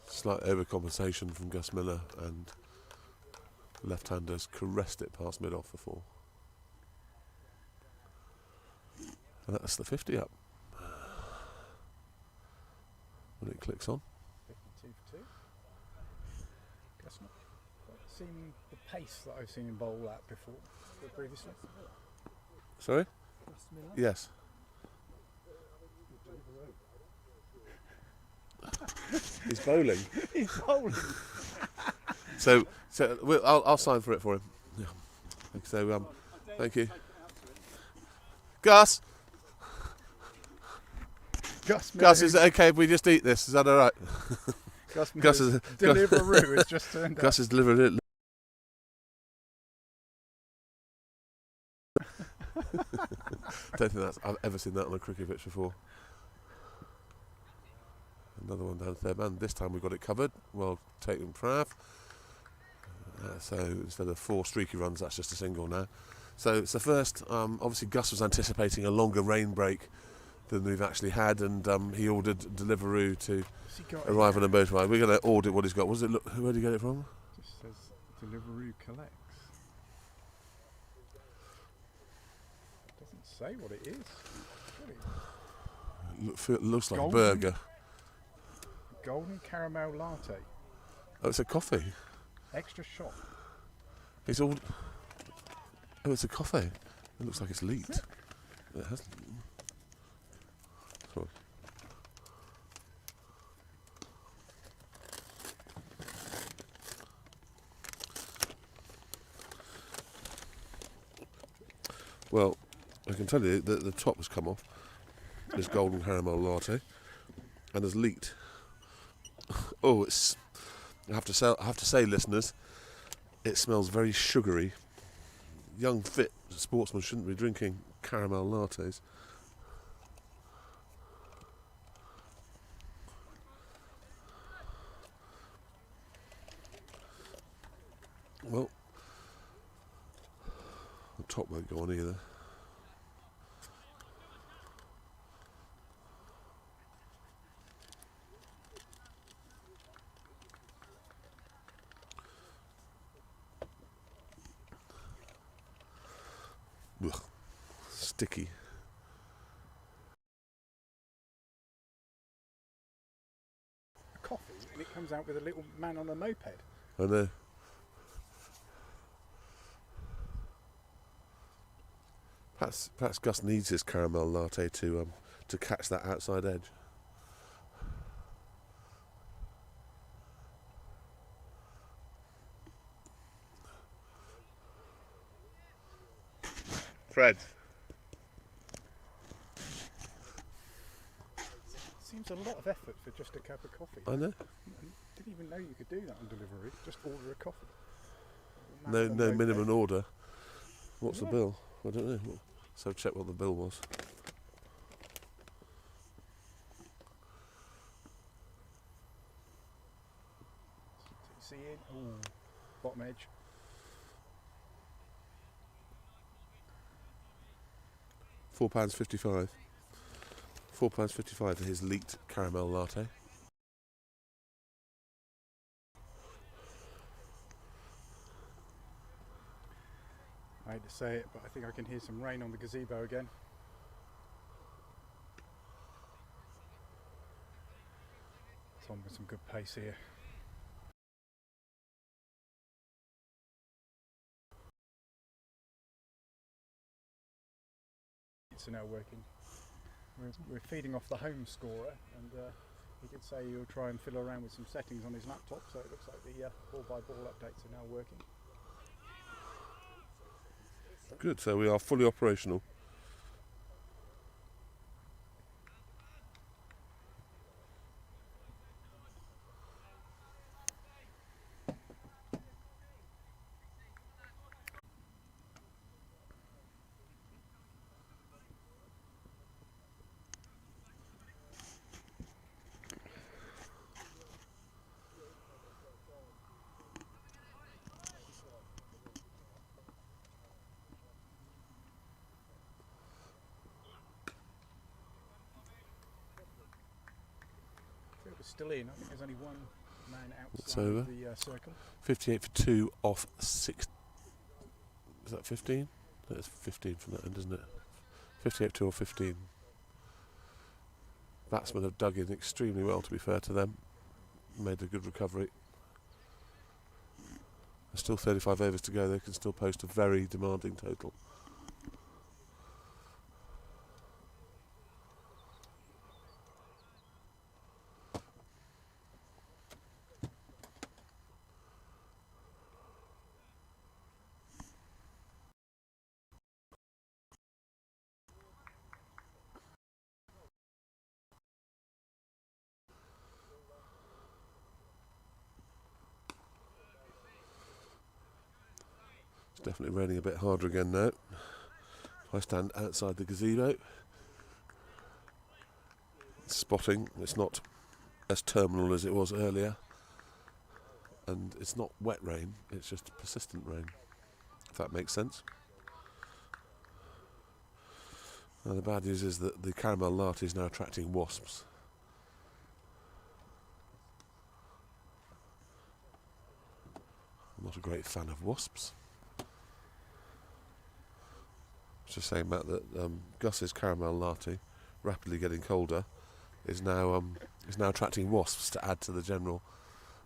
Slight overcompensation from Gus Miller, and left-handers caressed it past mid-off for 4. And that's the 50 up. When it clicks on. 52 for 2. seen the pace that I've seen him bowl at before, previously? Sorry? Yes. He's bowling. He's bowling. So I'll sign for it for him. Yeah. So thank you, Gus. Gus, is it okay if we just eat this? Is that all right? Gus is Deliveroo has just turned up. Gus has delivered it. Don't think I've ever seen that on a cricket pitch before. Another one down there, man. This time we've got it covered. Well taken, Prav. So instead of 4 streaky runs, that's just a single now. So it's the first. Obviously, Gus was anticipating a longer rain break than we've actually had, and he ordered Deliveroo to arrive on a motorway. We're going to audit what he's got. What does it look? Where did he get it from? It just says Deliveroo collects. Doesn't say what it is. It looks like a Golden- burger. Golden caramel latte, Oh, it's a coffee. extra shot. It's all. Oh, it's a coffee. It looks like it's leaked. It has. Sorry. Well, I can tell you that the top has come off. This golden caramel latte, and has leaked. Oh, it's. I have to say, listeners, it smells very sugary. Young, fit sportsmen shouldn't be drinking caramel lattes. Well, the top won't go on either. Ugh, sticky. A coffee, and it comes out with a little man on a moped. I know. Perhaps Gus needs his caramel latte to catch that outside edge. Fred. Seems a lot of effort for just a cup of coffee. I know. Didn't even know you could do that on delivery. Just order a coffee. No minimum order. What's the bill? I don't know. So check what the bill was. See it? Ooh, bottom edge. £4.55. £4.55 for his leaked caramel latte. I hate to say it, but I think I can hear some rain on the gazebo again. Tom with some good pace here. It's now working. We're feeding off the home scorer, and he did say he'll try and fiddle around with some settings on his laptop, so it looks like the ball-by-ball updates are now working. Good, so we are fully operational. We're still in. I think there's only one man It's outside over. of the circle. 58 for 2 off 6. Is that 15? That's 15 from that end, isn't it? 58 for 2 or 15. Batsmen have dug in extremely well, to be fair to them. Made a good recovery. There's still 35 overs to go. They can still post a very demanding total. It's definitely raining a bit harder again now. I stand outside the gazebo, spotting. It's not as terminal as it was earlier, and it's not wet rain, it's just persistent rain, if that makes sense. And the bad news is that the caramel latte is now attracting wasps. I'm not a great fan of wasps. Just saying, Matt, that Gus's caramel latte, rapidly getting colder, is now attracting wasps to add to the general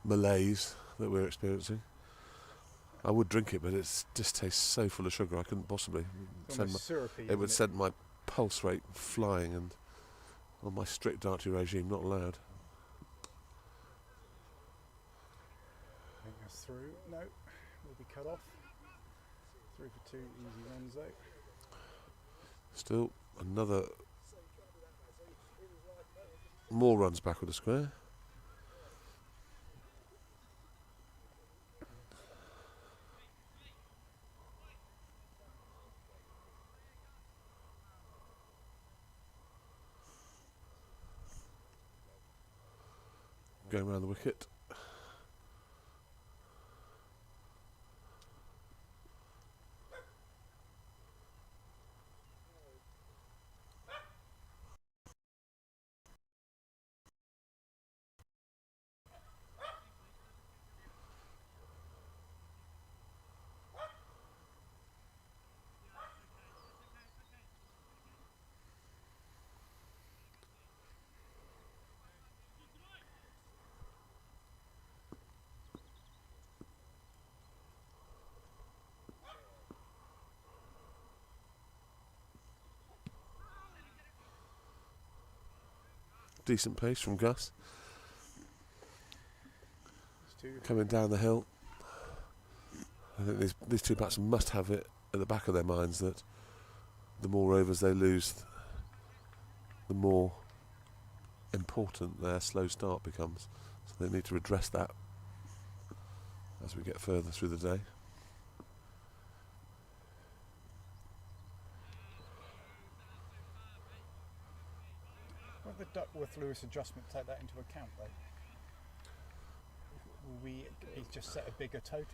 malaise that we're experiencing. I would drink it, but it just tastes so full of sugar. I couldn't possibly. Syrupy, It would send my pulse rate flying, and on my strict dietary regime, not allowed. I think that's through. No, will be cut off. 3 for 2, easy runs though. Still another more runs back with the square. Going around the wicket. Decent pace from Gus. Coming down the hill. I think these two batsmen must have it at the back of their minds that the more overs they lose, the more important their slow start becomes. So they need to address that as we get further through the day. Won't the Duckworth-Lewis adjustment take that into account though? Will we just set a bigger total?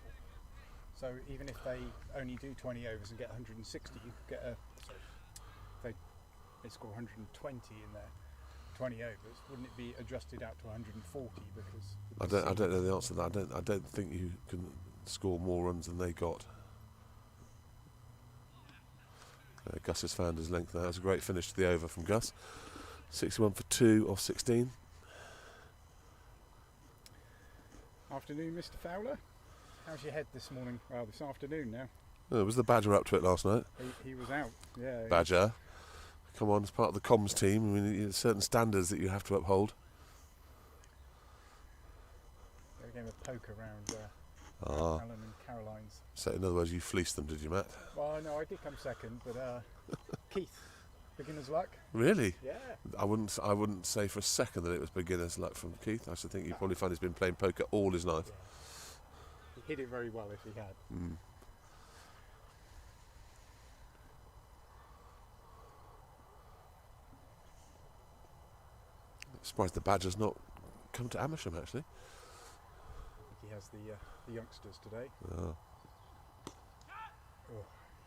So even if they only do 20 overs and get 160, you could get they score 120 in there, 20 overs. Wouldn't it be adjusted out to 140 because? I don't know the answer to that. I don't think you can score more runs than they got. Gus has found his length there. That was a great finish to the over from Gus. 61 for 2 off 16. Afternoon, Mr. Fowler. How's your head this morning? Well, this afternoon now. Oh, was the Badger up to it last night? He was out, yeah. Badger, come on, as part of the comms team. I mean, there's certain standards that you have to uphold. They gave a poke around Alan and Caroline's. So in other words, you fleeced them, did you, Matt? Well, no, I did come second, but Keith, beginner's luck. Really? Yeah. I wouldn't say for a second that it was beginner's luck from Keith. I should think you probably find he's been playing poker all his life. Yeah. He hit it very well if he had. Mm. Surprised the Badger's not come to Amersham actually. I think he has the youngsters today. Oh. Oh.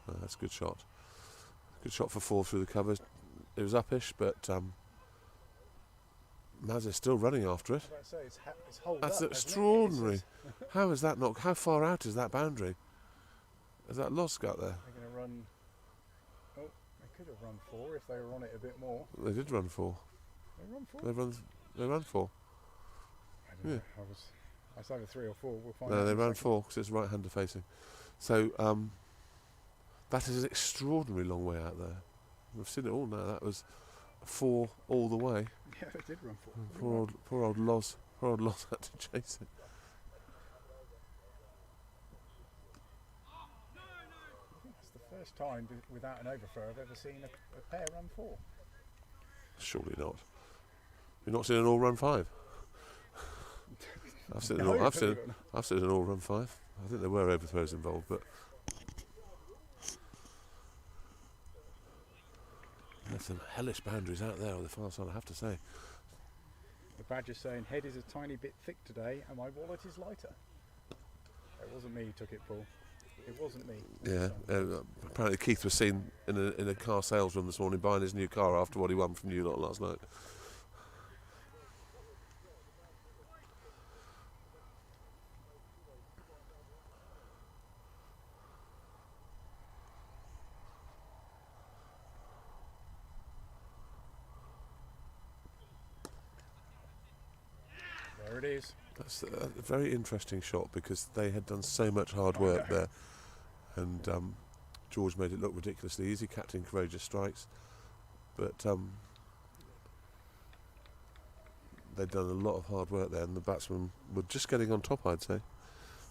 Oh, that's a good shot. Good shot for 4 through the covers. It was uppish, but Maz is still running after it. It's holed That's up, extraordinary. How is that not? How far out is that boundary? Is that Losk out there? They're going to run. Oh, they could have run 4 if they were on it a bit more. They did run 4. They run 4. They run 4. I don't know. It's over 3 or 4. We'll find No, out. they in a ran second. 4 because it's right-hander facing. So that is an extraordinarily long way out there. We've seen it all now. That was 4 all the way. Yeah, they did run 4. Poor old Loz had to chase it. It's the first time without an overthrow I've ever seen a pair run 4. Surely not. You've not seen an all-run 5? I've seen No, I've believe it or not. seen an all-run 5. I think there were overthrows involved, but there's some hellish boundaries out there on the far side, I have to say. The badger's saying, head is a tiny bit thick today and my wallet is lighter. It wasn't me who took it, Paul. It wasn't me. Yeah. Apparently Keith was seen in a car sales room this morning buying his new car after what he won from you lot last night. There it is. That's a very interesting shot because they had done so much hard work there, and George made it look ridiculously easy, captain courageous strikes, but they'd done a lot of hard work there and the batsmen were just getting on top, I'd say.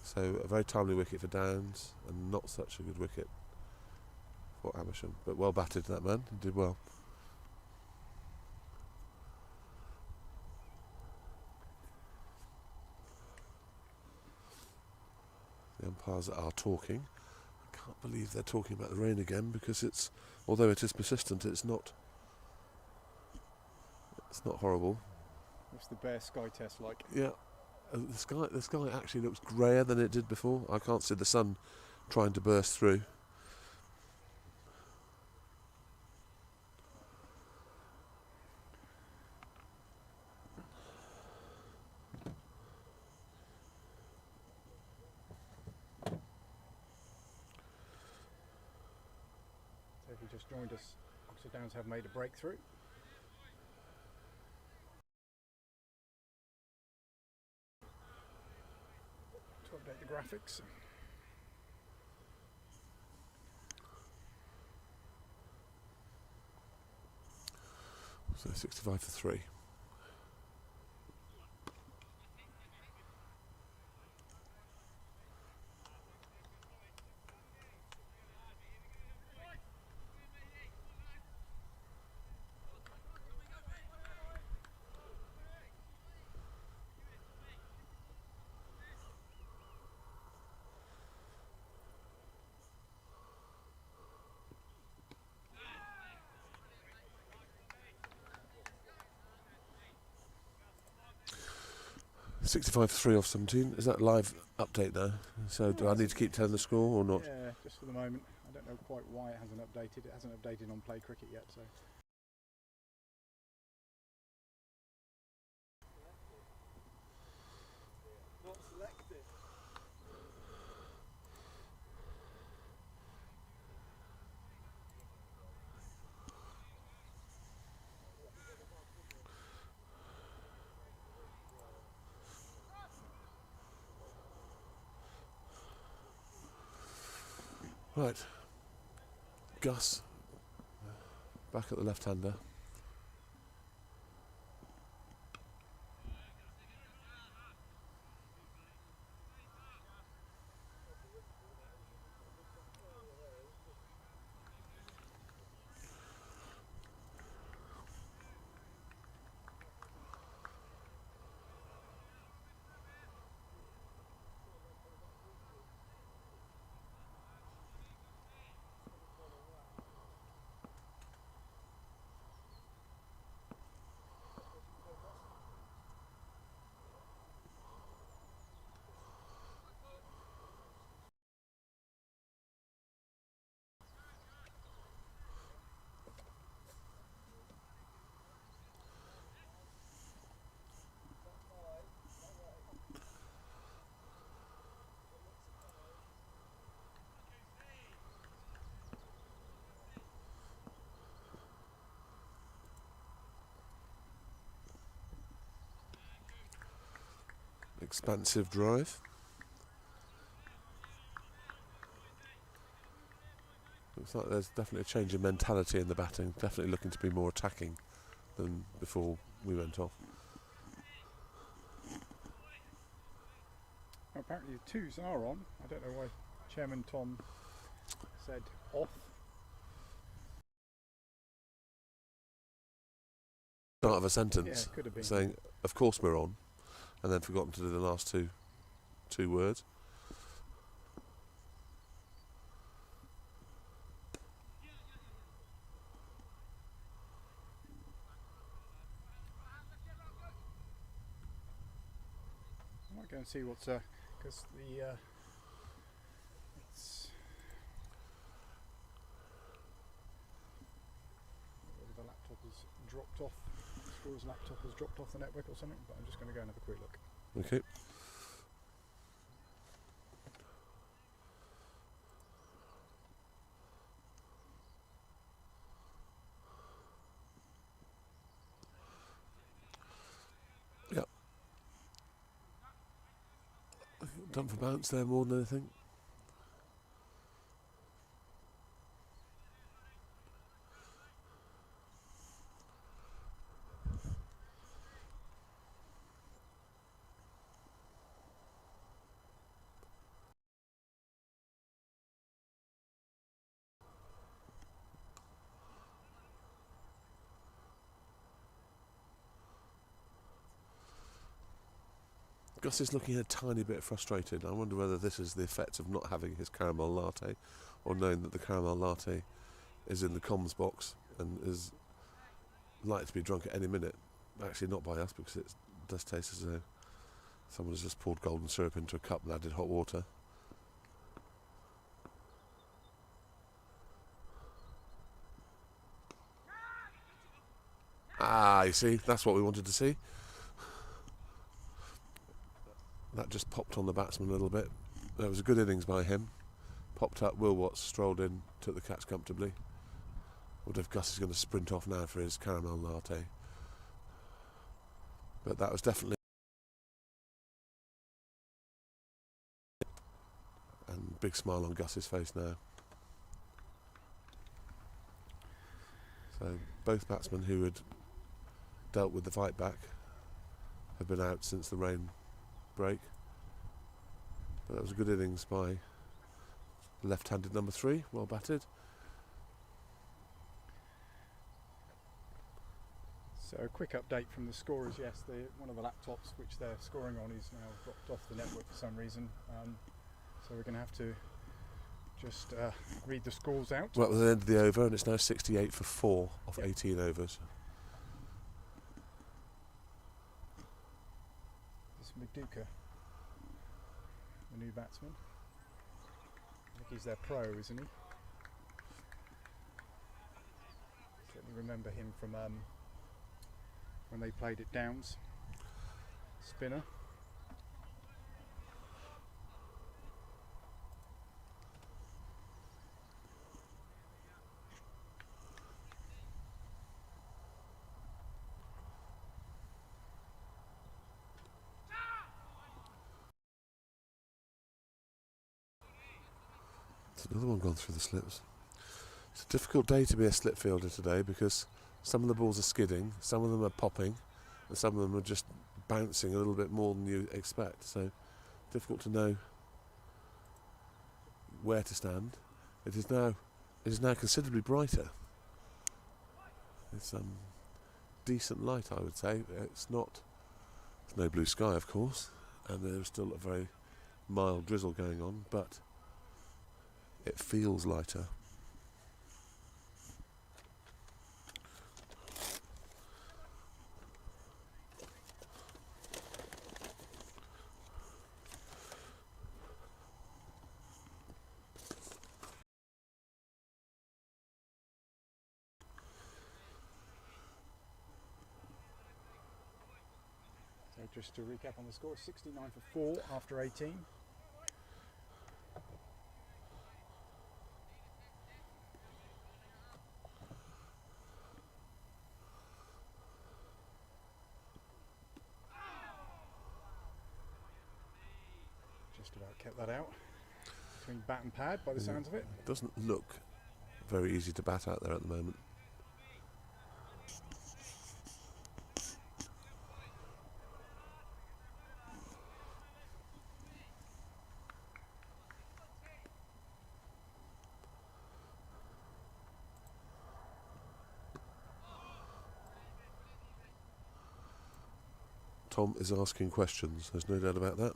So a very timely wicket for Downs and not such a good wicket for Amersham, but well batted that man, he did well. The umpires are talking. I can't believe they're talking about the rain again because although it is persistent, it's not horrible. What's the Bear Sky test like? Yeah, the sky actually looks greyer than it did before. I can't see the sun trying to burst through. So if you just joined us, Oxford Downs have made a breakthrough. To update the graphics. So 65 for 3. $65 for 3 off 17. Is that live update now? So do I need to keep telling the score or not? Yeah, just for the moment. I don't know quite why it hasn't updated. It hasn't updated on Play Cricket yet, so. Not selected. Right. Gus back at the left-hander. expansive drive. Looks like there's definitely a change in mentality in the batting, definitely looking to be more attacking than before we went off. Apparently the twos are on. I don't know why Chairman Tom said off. Start of a sentence Yeah, could have been. saying, of course we're on, and then forgotten to do the last two words. I might go and see what's because it's whether the laptop has dropped off. The school's laptop has dropped off the network or something. But I'm just going to go and have a quick look. Okay. Yep. Done for bounce there more than anything. Gus is looking a tiny bit frustrated. I wonder whether this is the effect of not having his caramel latte, or knowing that the caramel latte is in the comms box and is like to be drunk at any minute. Actually not by us, because it does taste as though someone has just poured golden syrup into a cup and added hot water. Ah, you see, that's what we wanted to see. That just popped on the batsman a little bit. That was a good innings by him. Popped up, Will Watts strolled in, took the catch comfortably. I wonder if Gus is going to sprint off now for his caramel latte. But that was definitely... And big smile on Gus's face now. So both batsmen who had dealt with the fight back have been out since the rain break. But that was a good innings by left-handed number 3, well batted. So a quick update from the scorers. Yes, one of the laptops which they're scoring on is now dropped off the network for some reason. So we're going to have to just read the scores out. Well, at the end of the over, and it's now 68 for 4 off 18 overs. This is Maduka, the new batsman. I think he's their pro, isn't he? Certainly remember him from when they played at Downs. Spinner. Another one gone through the slips. It's a difficult day to be a slip fielder today, because some of the balls are skidding, some of them are popping, and some of them are just bouncing a little bit more than you expect. So difficult to know where to stand. It is now considerably brighter. It's decent light, I would say. It's no blue sky, of course, and there's still a very mild drizzle going on, but it feels lighter. So just to recap on the score, 69 for 4 after 18. Just about kept that out between bat and pad by the sounds of it. Doesn't look very easy to bat out there at the moment. Tom is asking questions, there's no doubt about that.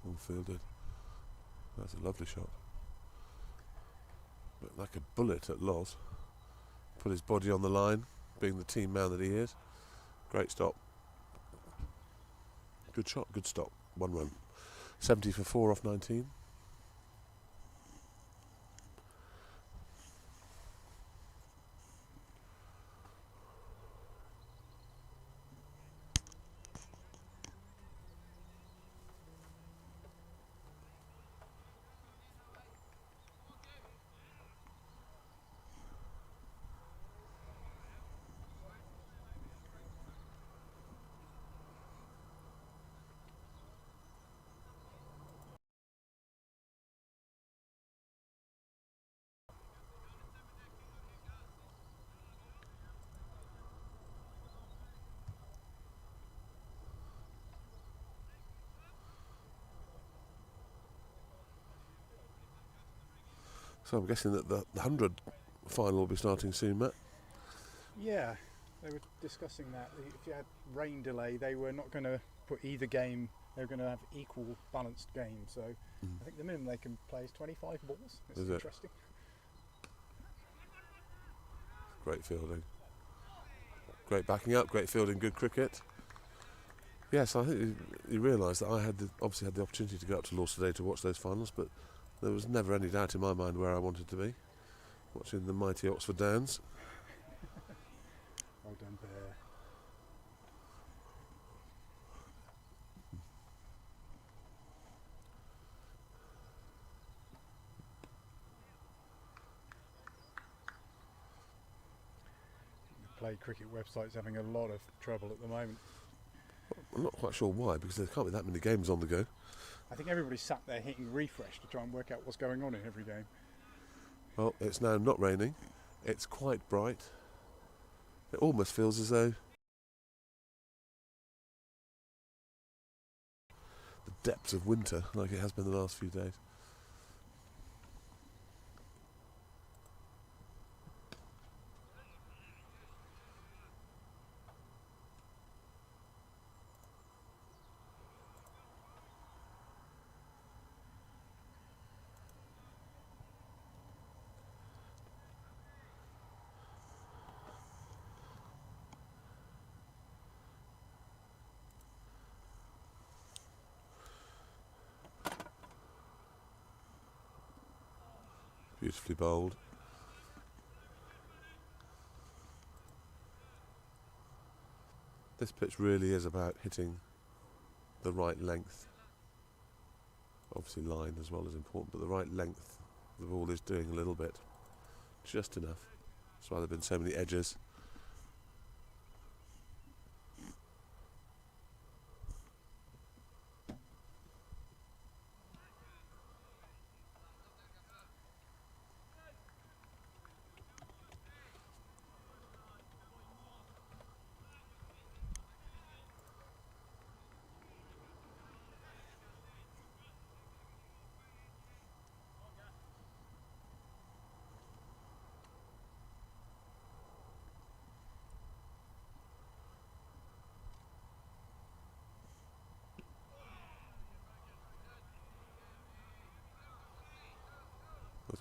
All fielded. That's a lovely shot. But like a bullet at Loz. Put his body on the line, being the team man that he is. Great stop. Good shot, good stop. 1 run. 70 for 4 off 19. So I'm guessing that the 100 final will be starting soon, Matt. Yeah, they were discussing that. If you had rain delay, they were not going to put either game, they were going to have equal balanced games. So I think the minimum they can play is 25 balls. It's Is it? interesting. Great fielding. Great backing up, great fielding, good cricket. Yes, I think you realise that I obviously had the opportunity to go up to Lords today to watch those finals, but there was never any doubt in my mind where I wanted to be, watching the mighty Oxford Downs. Well done, Bear. The Play Cricket website's having a lot of trouble at the moment. I'm not quite sure why, because there can't be that many games on the go. I think everybody's sat there hitting refresh to try and work out what's going on in every game. Well, it's now not raining. It's quite bright. It almost feels as though the depths of winter, like it has been the last few days. Beautifully bowled. This pitch really is about hitting the right length. Obviously line as well is important, but the right length the ball is doing a little bit. Just enough. That's why there have been so many edges.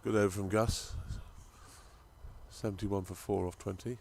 Good over from Gus. 71 for 4 off 20.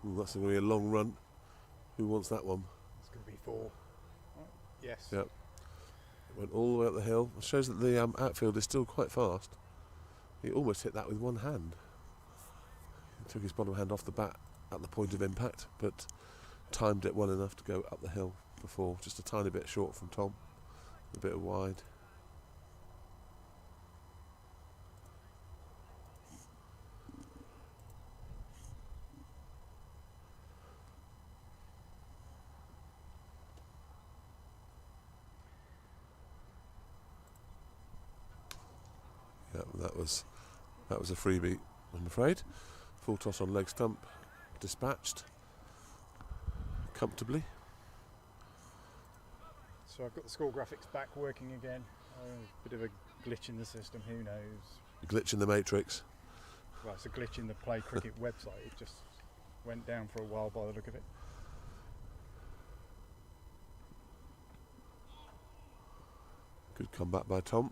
Ooh, that's going to be a long run. Who wants that one? It's going to be 4. Oh, yes. Yep. Went all the way up the hill. It shows that the outfield is still quite fast. He almost hit that with one hand. He took his bottom hand off the bat at the point of impact, but timed it well enough to go up the hill before. Just a tiny bit short from Tom. A bit wide. Yeah, that was a freebie, I'm afraid. Full toss on leg stump, dispatched comfortably. So I've got the score graphics back working again. Bit of a glitch in the system, who knows? Glitch in the matrix. Well, it's a glitch in the Play Cricket website. It just went down for a while by the look of it. Good comeback by Tom.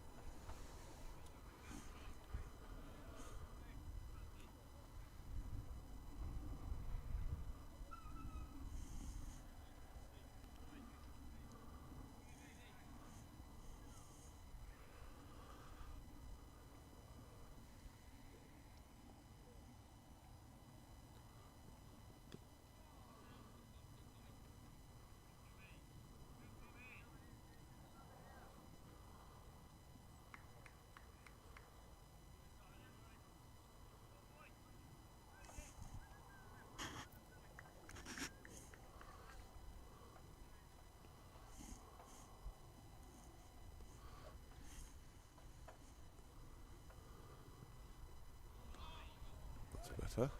That's better.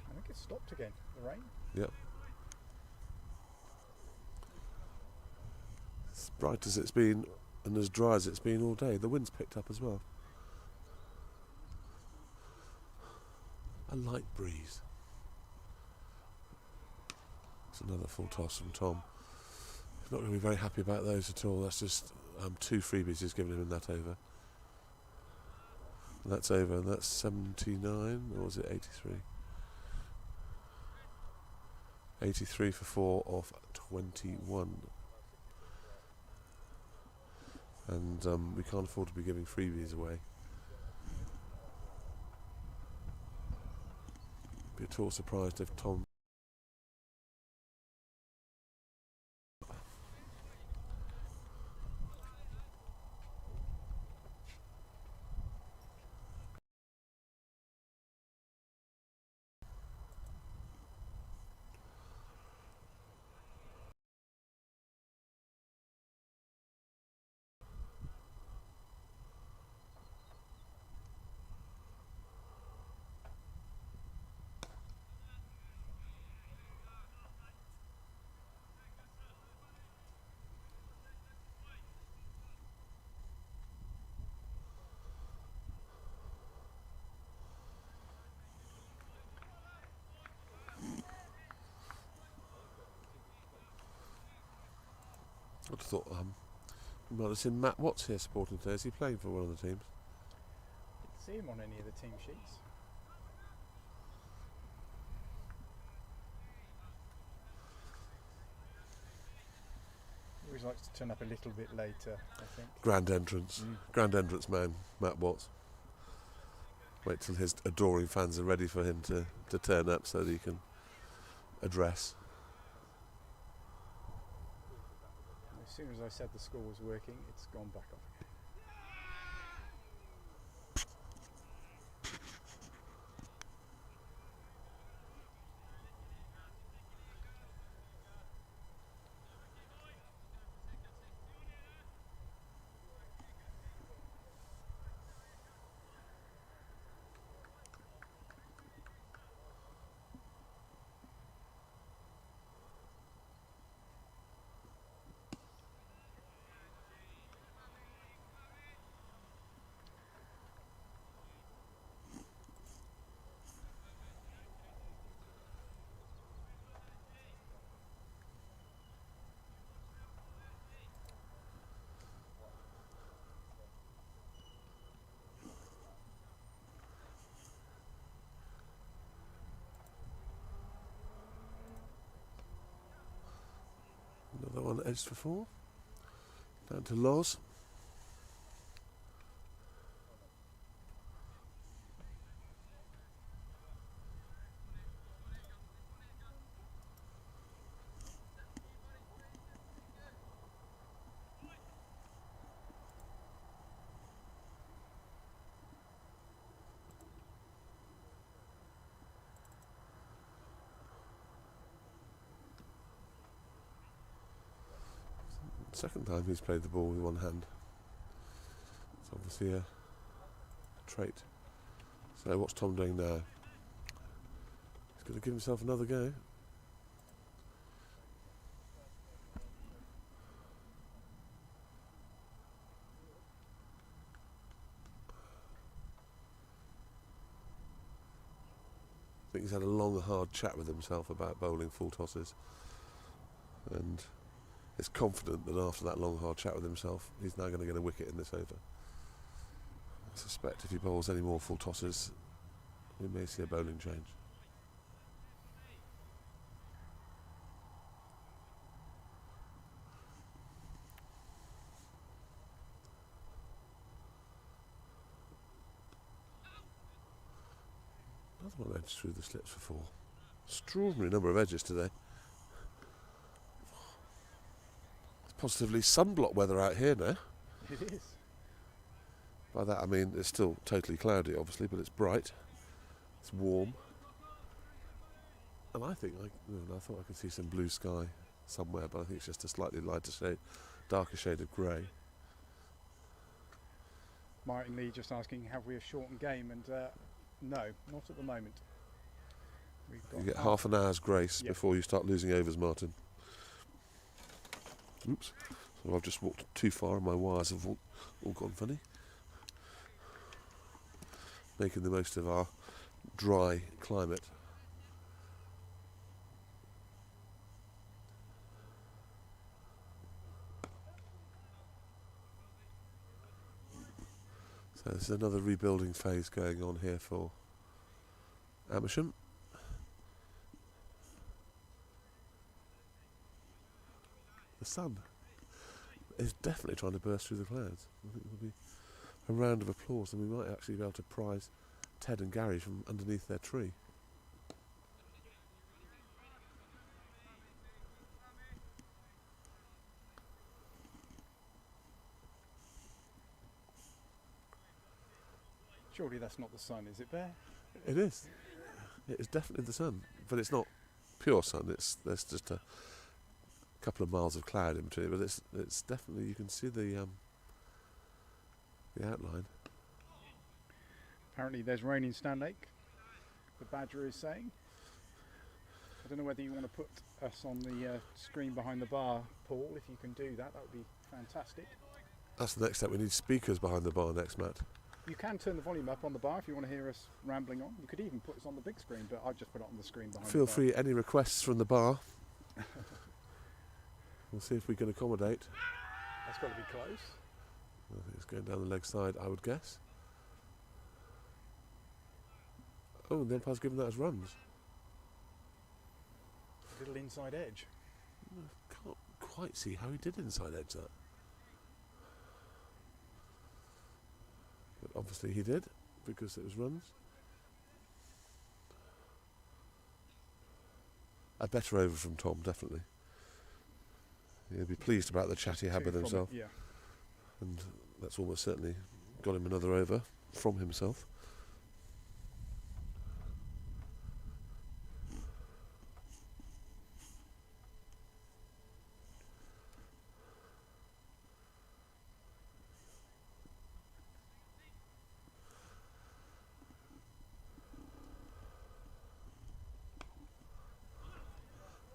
I think it's stopped again, the rain. Yep. As bright as it's been and as dry as it's been all day, the wind's picked up as well. A light breeze. It's another full toss from Tom. He's not going to be very happy about those at all. That's just 2 freebies he's given him in that over. And that's over, and that's 79, or was it 83? 83 for 4 off 21. And we can't afford to be giving freebies away. Be at all surprised if Tom I'd have thought we might have seen Matt Watts here supporting today. Is he playing for one of the teams? Didn't see him on any of the team sheets. He always likes to turn up a little bit later, I think. Grand entrance. Grand entrance man, Matt Watts. Wait till his adoring fans are ready for him to turn up so that he can address. As soon as I said the score was working, it's gone back off again. Another one edged for 4. Down to Loz. Second time he's played the ball with one hand. It's obviously a trait. So what's Tom doing now? He's going to give himself another go. I think he's had a long, hard chat with himself about bowling full tosses, and is confident that after that long, hard chat with himself, he's now going to get a wicket in this over. I suspect if he bowls any more full tosses, we may see a bowling change. Another one edged through the slips for 4. Extraordinary number of edges today. It's positively sunblock weather out here now. It is. By that I mean it's still totally cloudy, obviously, but it's bright. It's warm. And I think, I thought I could see some blue sky somewhere, but I think it's just a slightly lighter shade, darker shade of grey. Martin Lee just asking, have we a shortened game? And no, not at the moment. We've got You get half an hour's grace before you start losing overs, Martin. Oops. So I've just walked too far and my wires have all gone funny. Making the most of our dry climate. So this is another rebuilding phase going on here for Amersham. The sun is definitely trying to burst through the clouds. I think there'll be a round of applause, and we might actually be able to prize Ted and Gary from underneath their tree. Surely that's not the sun, is it, Bear? It is. It is definitely the sun, but it's not pure sun. There's just a couple of miles of cloud in between, but it's definitely, you can see the outline. Apparently there's rain in Stanlake, the Badger is saying. I don't know whether you want to put us on the screen behind the bar, Paul. If you can do that, that would be fantastic. That's the next step. We need speakers behind the bar next, Matt. You can turn the volume up on the bar if you want to hear us rambling on. You could even put us on the big screen, but I've just put it on the screen behind Feel the bar. free, any requests from the bar. We'll see if we can accommodate. That's got to be close. I think it's going down the leg side, I would guess. Oh, and the umpire's given that as runs. A little inside edge. Can't quite see how he did inside edge that. But obviously he did, because it was runs. A better over from Tom, definitely. He'll be pleased about the chat he had with from it, himself. yeah. And that's almost certainly got him another over from himself.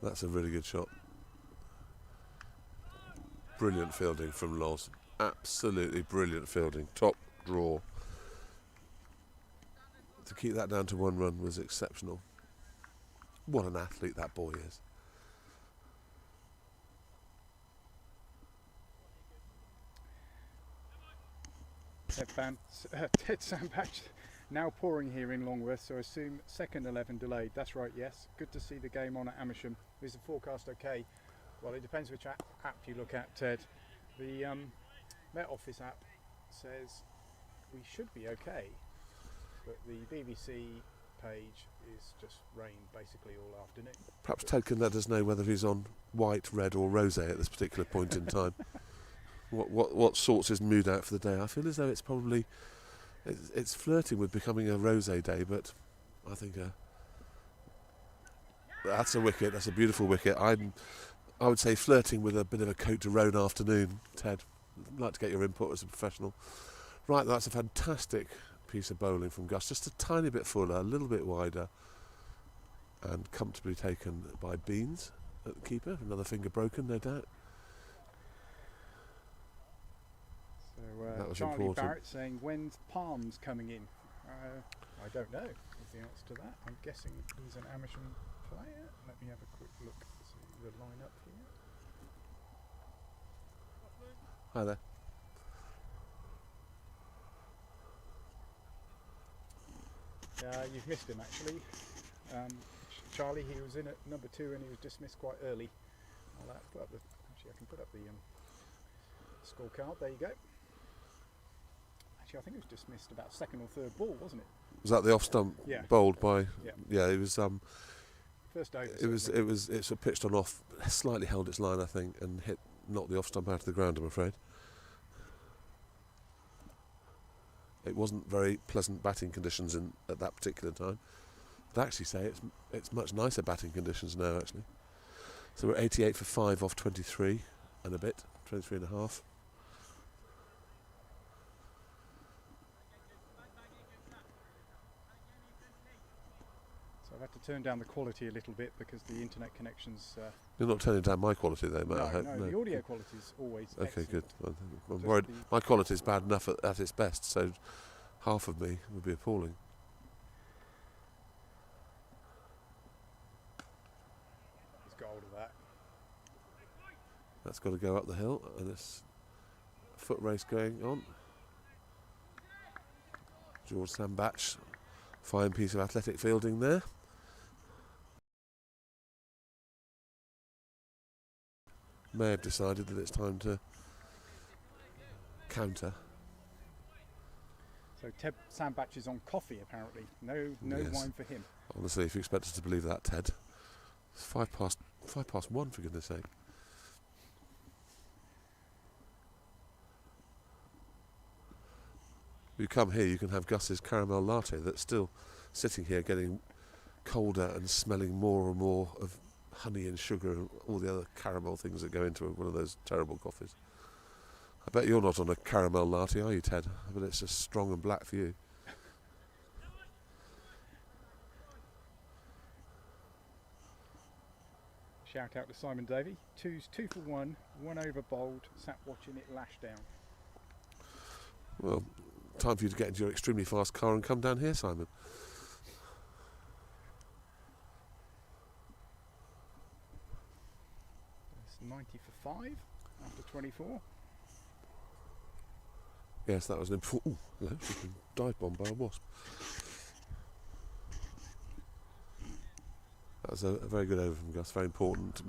That's a really good shot. Brilliant fielding from Loz. Absolutely brilliant fielding. Top draw. To keep that down to 1 run was exceptional. What an athlete that boy is. Ted Sandbach now pouring here in Longworth, so I assume second 11 delayed. That's right, yes. Good to see the game on at Amersham. Is the forecast okay? Well, it depends which app you look at, Ted. The Met Office app says we should be okay, but the BBC page is just rain basically all afternoon. Perhaps Ted can let us know whether he's on white, red or rosé at this particular point in time. What sorts his mood out for the day? I feel as though it's probably it's flirting with becoming a rosé day, but I think that's a wicket. That's a beautiful wicket. I would say flirting with a bit of a Côte de Rhône afternoon, Ted. I'd like to get your input as a professional. Right, that's a fantastic piece of bowling from Gus. Just a tiny bit fuller, a little bit wider, and comfortably taken by Beans at the keeper. Another finger broken, no doubt. So Charlie important. Barrett saying, when's Palms coming in? I don't know is the answer to that. I'm guessing he's an Amersham player. Let me have a quick look to see the lineup here. Hi there. You've missed him actually. Charlie, he was in at number 2 and he was dismissed quite early. I'll have to put up the, actually I can put up the scorecard. There you go. Actually, I think it was dismissed about second or third ball, wasn't it? Was that the off stump bowled by? Yeah, it was. First over. It was pitched on off, slightly held its line, I think, and knocked the off stump out of the ground, I'm afraid. It wasn't very pleasant batting conditions at that particular time. I'd actually say it's much nicer batting conditions now, actually. So we're 88 for 5 off 23 and a bit, 23 and a half. So I've had to turn down the quality a little bit because the internet connections... You're not turning down my quality though, Matt, I hope. No, the audio quality is always okay, excellent. good. I'm worried my quality is bad enough at its best, so half of me would be appalling. He's got hold of that. That's got to go up the hill, and it's a foot race going on. George Sandbach, fine piece of athletic fielding there. May have decided that it's time to counter. So Ted Sandbach is on coffee apparently. No Yes. wine for him. Honestly, if you expect us to believe that, Ted, it's 1:05 for goodness sake. You come here, you can have Gus's caramel latte that's still sitting here getting colder and smelling more and more of honey and sugar and all the other caramel things that go into one of those terrible coffees. I bet you're not on a caramel latte, are you, Ted? I bet it's just strong and black for you. Shout out to Simon Davey. 2 for 1 over bowled, sat watching it lash down. Well, time for you to get into your extremely fast car and come down here, Simon. It's 90 for 5 after 24. Yes, that was an important... Ooh, hello, she's been dive bombed by a wasp. That was a very good over from Gus, very important.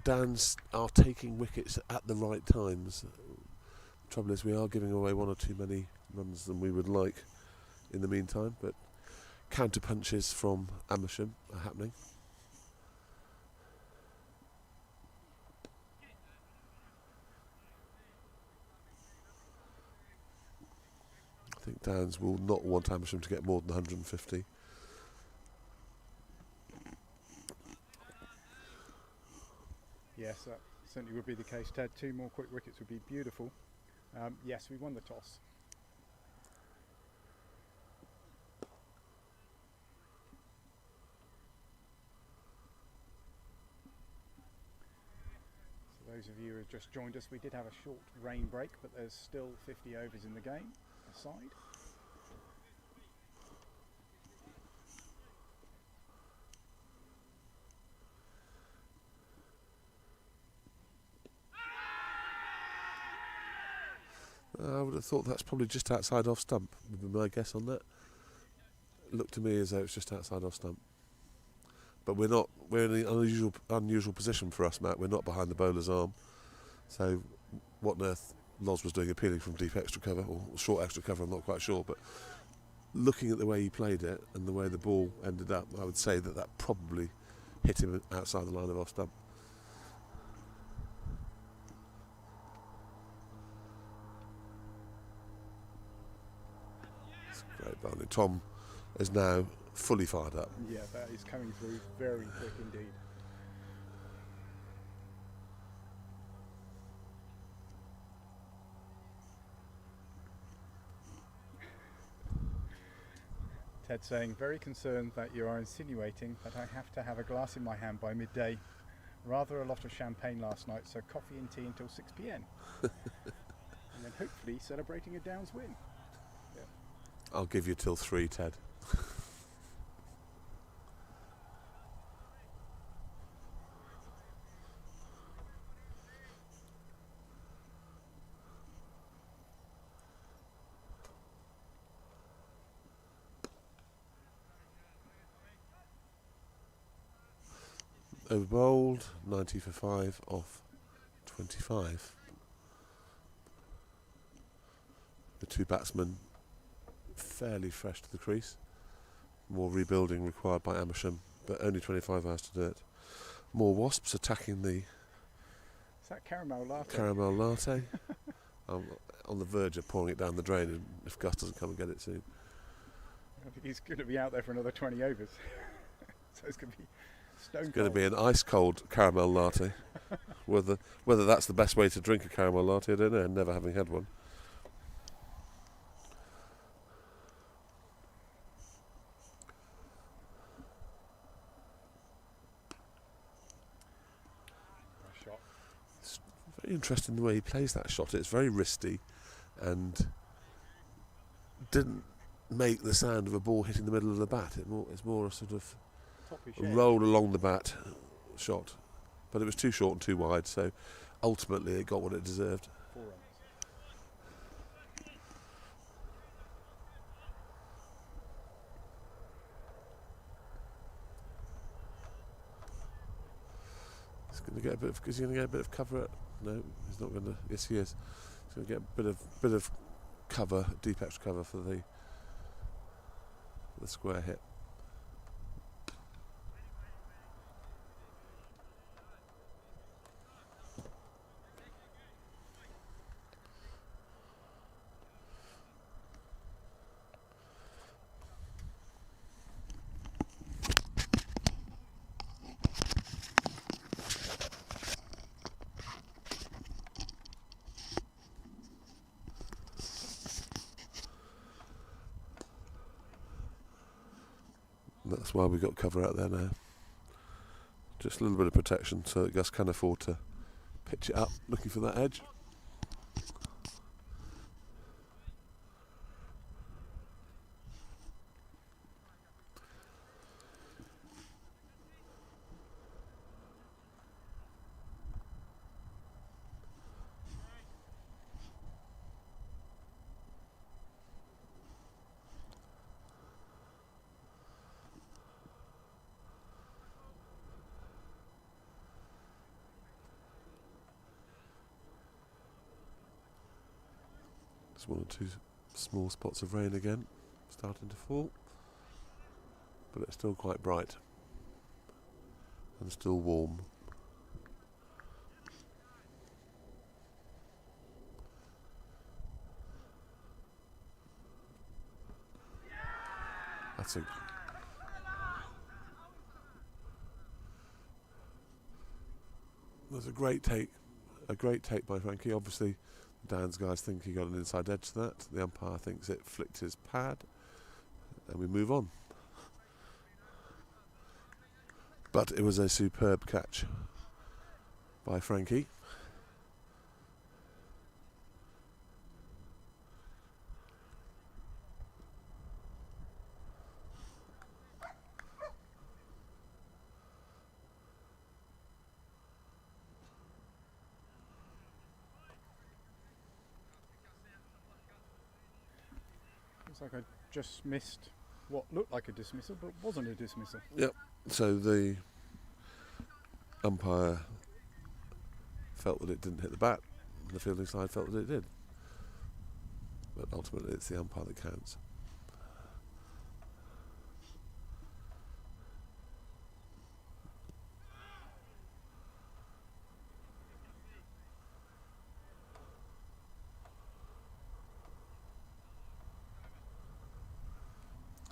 Dans are taking wickets at the right times. The trouble is we are giving away one or too many runs than we would like in the meantime, but counter punches from Amersham are happening. Downs will not want Amersham to get more than 150. Yes, that certainly would be the case, Ted. 2 more quick wickets would be beautiful. Yes, we won the toss. So those of you who have just joined us, we did have a short rain break, but there's still 50 overs in the game aside. I would have thought that's probably just outside off stump, would be my guess on that. It looked to me as though it's just outside off stump. But we're in an unusual position for us, Matt. We're not behind the bowler's arm. So what on earth Loz was doing appealing from deep extra cover, or short extra cover, I'm not quite sure. But looking at the way he played it and the way the ball ended up, I would say that probably hit him outside the line of off stump. Great bowling. Tom is now fully fired up. Yeah, that is coming through very quick indeed. Ted saying, very concerned that you are insinuating that I have to have a glass in my hand by midday. Rather a lot of champagne last night, so coffee and tea until 6 p.m. And then hopefully celebrating a Downs win. I'll give you till 3, Ted. Over bowled, 90 for 5, off 25. The 2 batsmen fairly fresh to the crease. More rebuilding required by Amersham, but only 25 hours to do it. More wasps attacking the Is that caramel latte? caramel latte. I'm on the verge of pouring it down the drain if Gus doesn't come and get it soon. I think he's going to be out there for another 20 overs. So it's going to be stone It's going to cold. be an ice cold caramel latte. Whether that's the best way to drink a caramel latte, I don't know, never having had one. Shot. It's very interesting the way he plays that shot. It's very wristy and didn't make the sound of a ball hitting the middle of the bat. It's more a sort of Toppish a edge. roll along the bat shot. But it was too short and too wide, so ultimately it got what it deserved. 4 runs. He's going to get a bit of. Is he going to get a bit of cover? No, he's not going to. Yes, he is. He's going to get a bit of cover, deep extra cover for the square hit. That's why we've got cover out there now. Just a little bit of protection so that Gus can afford to pitch it up, looking for that edge. There's 1 or 2 small spots of rain again, starting to fall, but it's still quite bright and still warm. That's a great take by Frankie. Obviously, Dan's guys think he got an inside edge to that. The umpire thinks it flicked his pad, and we move on. But it was a superb catch by Frankie. Looks like I just missed what looked like a dismissal, but wasn't a dismissal. Yep. So the umpire felt that it didn't hit the bat, and the fielding side felt that it did. But ultimately, it's the umpire that counts.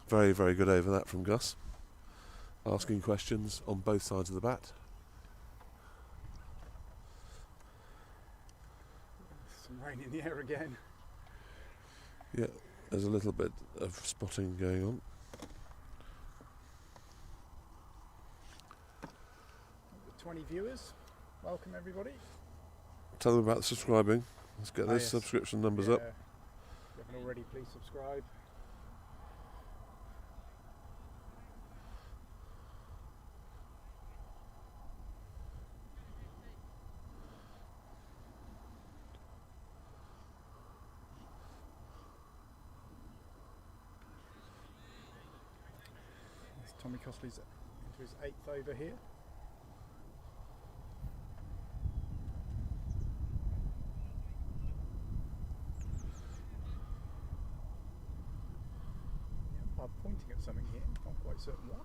Very, very good over that from Gus. Asking questions on both sides of the bat. Some rain in the air again. Yeah, there's a little bit of spotting going on. The 20 viewers, welcome everybody. Tell them about subscribing. Let's get those Yes. subscription numbers up. If you haven't already, please subscribe. Tommy Costley's into his 8th over here. I'm pointing at something here, not quite certain what.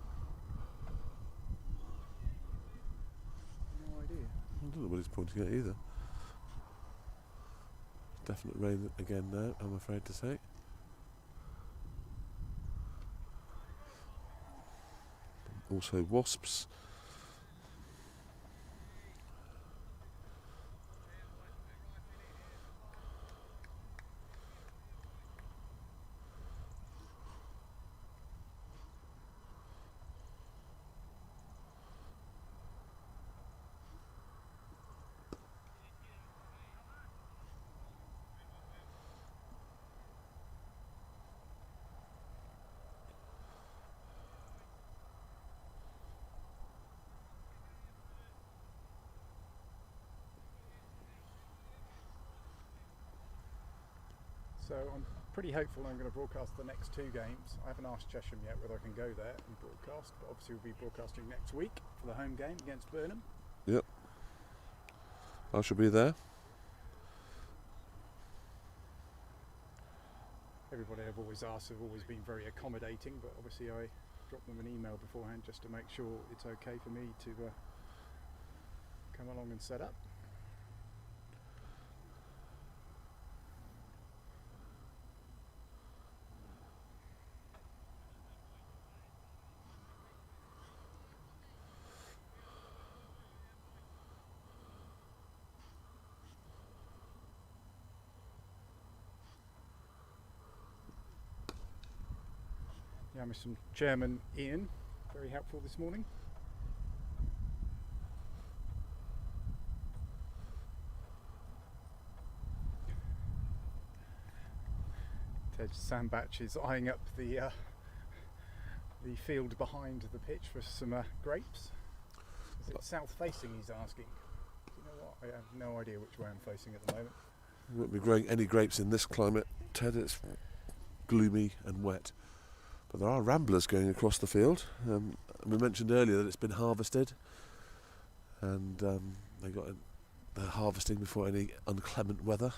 No idea. I don't know what he's pointing at either. Definite rain again now, I'm afraid to say. Also wasps. So I'm pretty hopeful I'm going to broadcast the next 2 games. I haven't asked Chesham yet whether I can go there and broadcast, but obviously we'll be broadcasting next week for the home game against Burnham. Yep. I shall be there. Everybody I've always asked have always been very accommodating, but obviously I dropped them an email beforehand just to make sure it's okay for me to come along and set up. Yeah, Amersham Chairman Ian, very helpful this morning. Ted Sandbatch is eyeing up the field behind the pitch for some grapes. Is it south facing, he's asking? You know what, I have no idea which way I'm facing at the moment. We won't be growing any grapes in this climate, Ted. It's gloomy and wet. But there are ramblers going across the field. We mentioned earlier that it's been harvested, and they're harvesting before any inclement weather.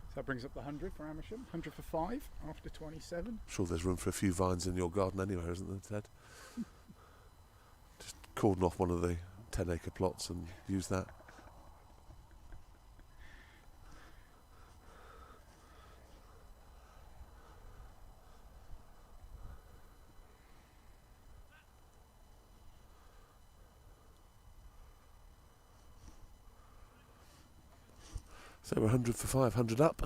So that brings up the 100 for Amersham, 100 for 5 after 27. I'm sure there's room for a few vines in your garden anywhere, isn't there, Ted? Just cordon off one of the 10-acre plots and use that. So we're 100 for 5, 100 up,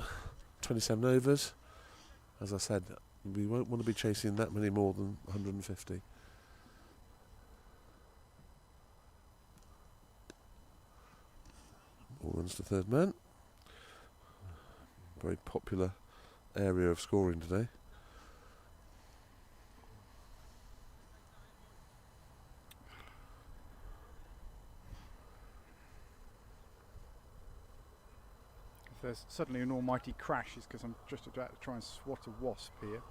27 overs. As I said, we won't want to be chasing that many more than 150. All runs to third man. Very popular area of scoring today. If there's suddenly an almighty crash, it's because I'm just about to try and swat a wasp here.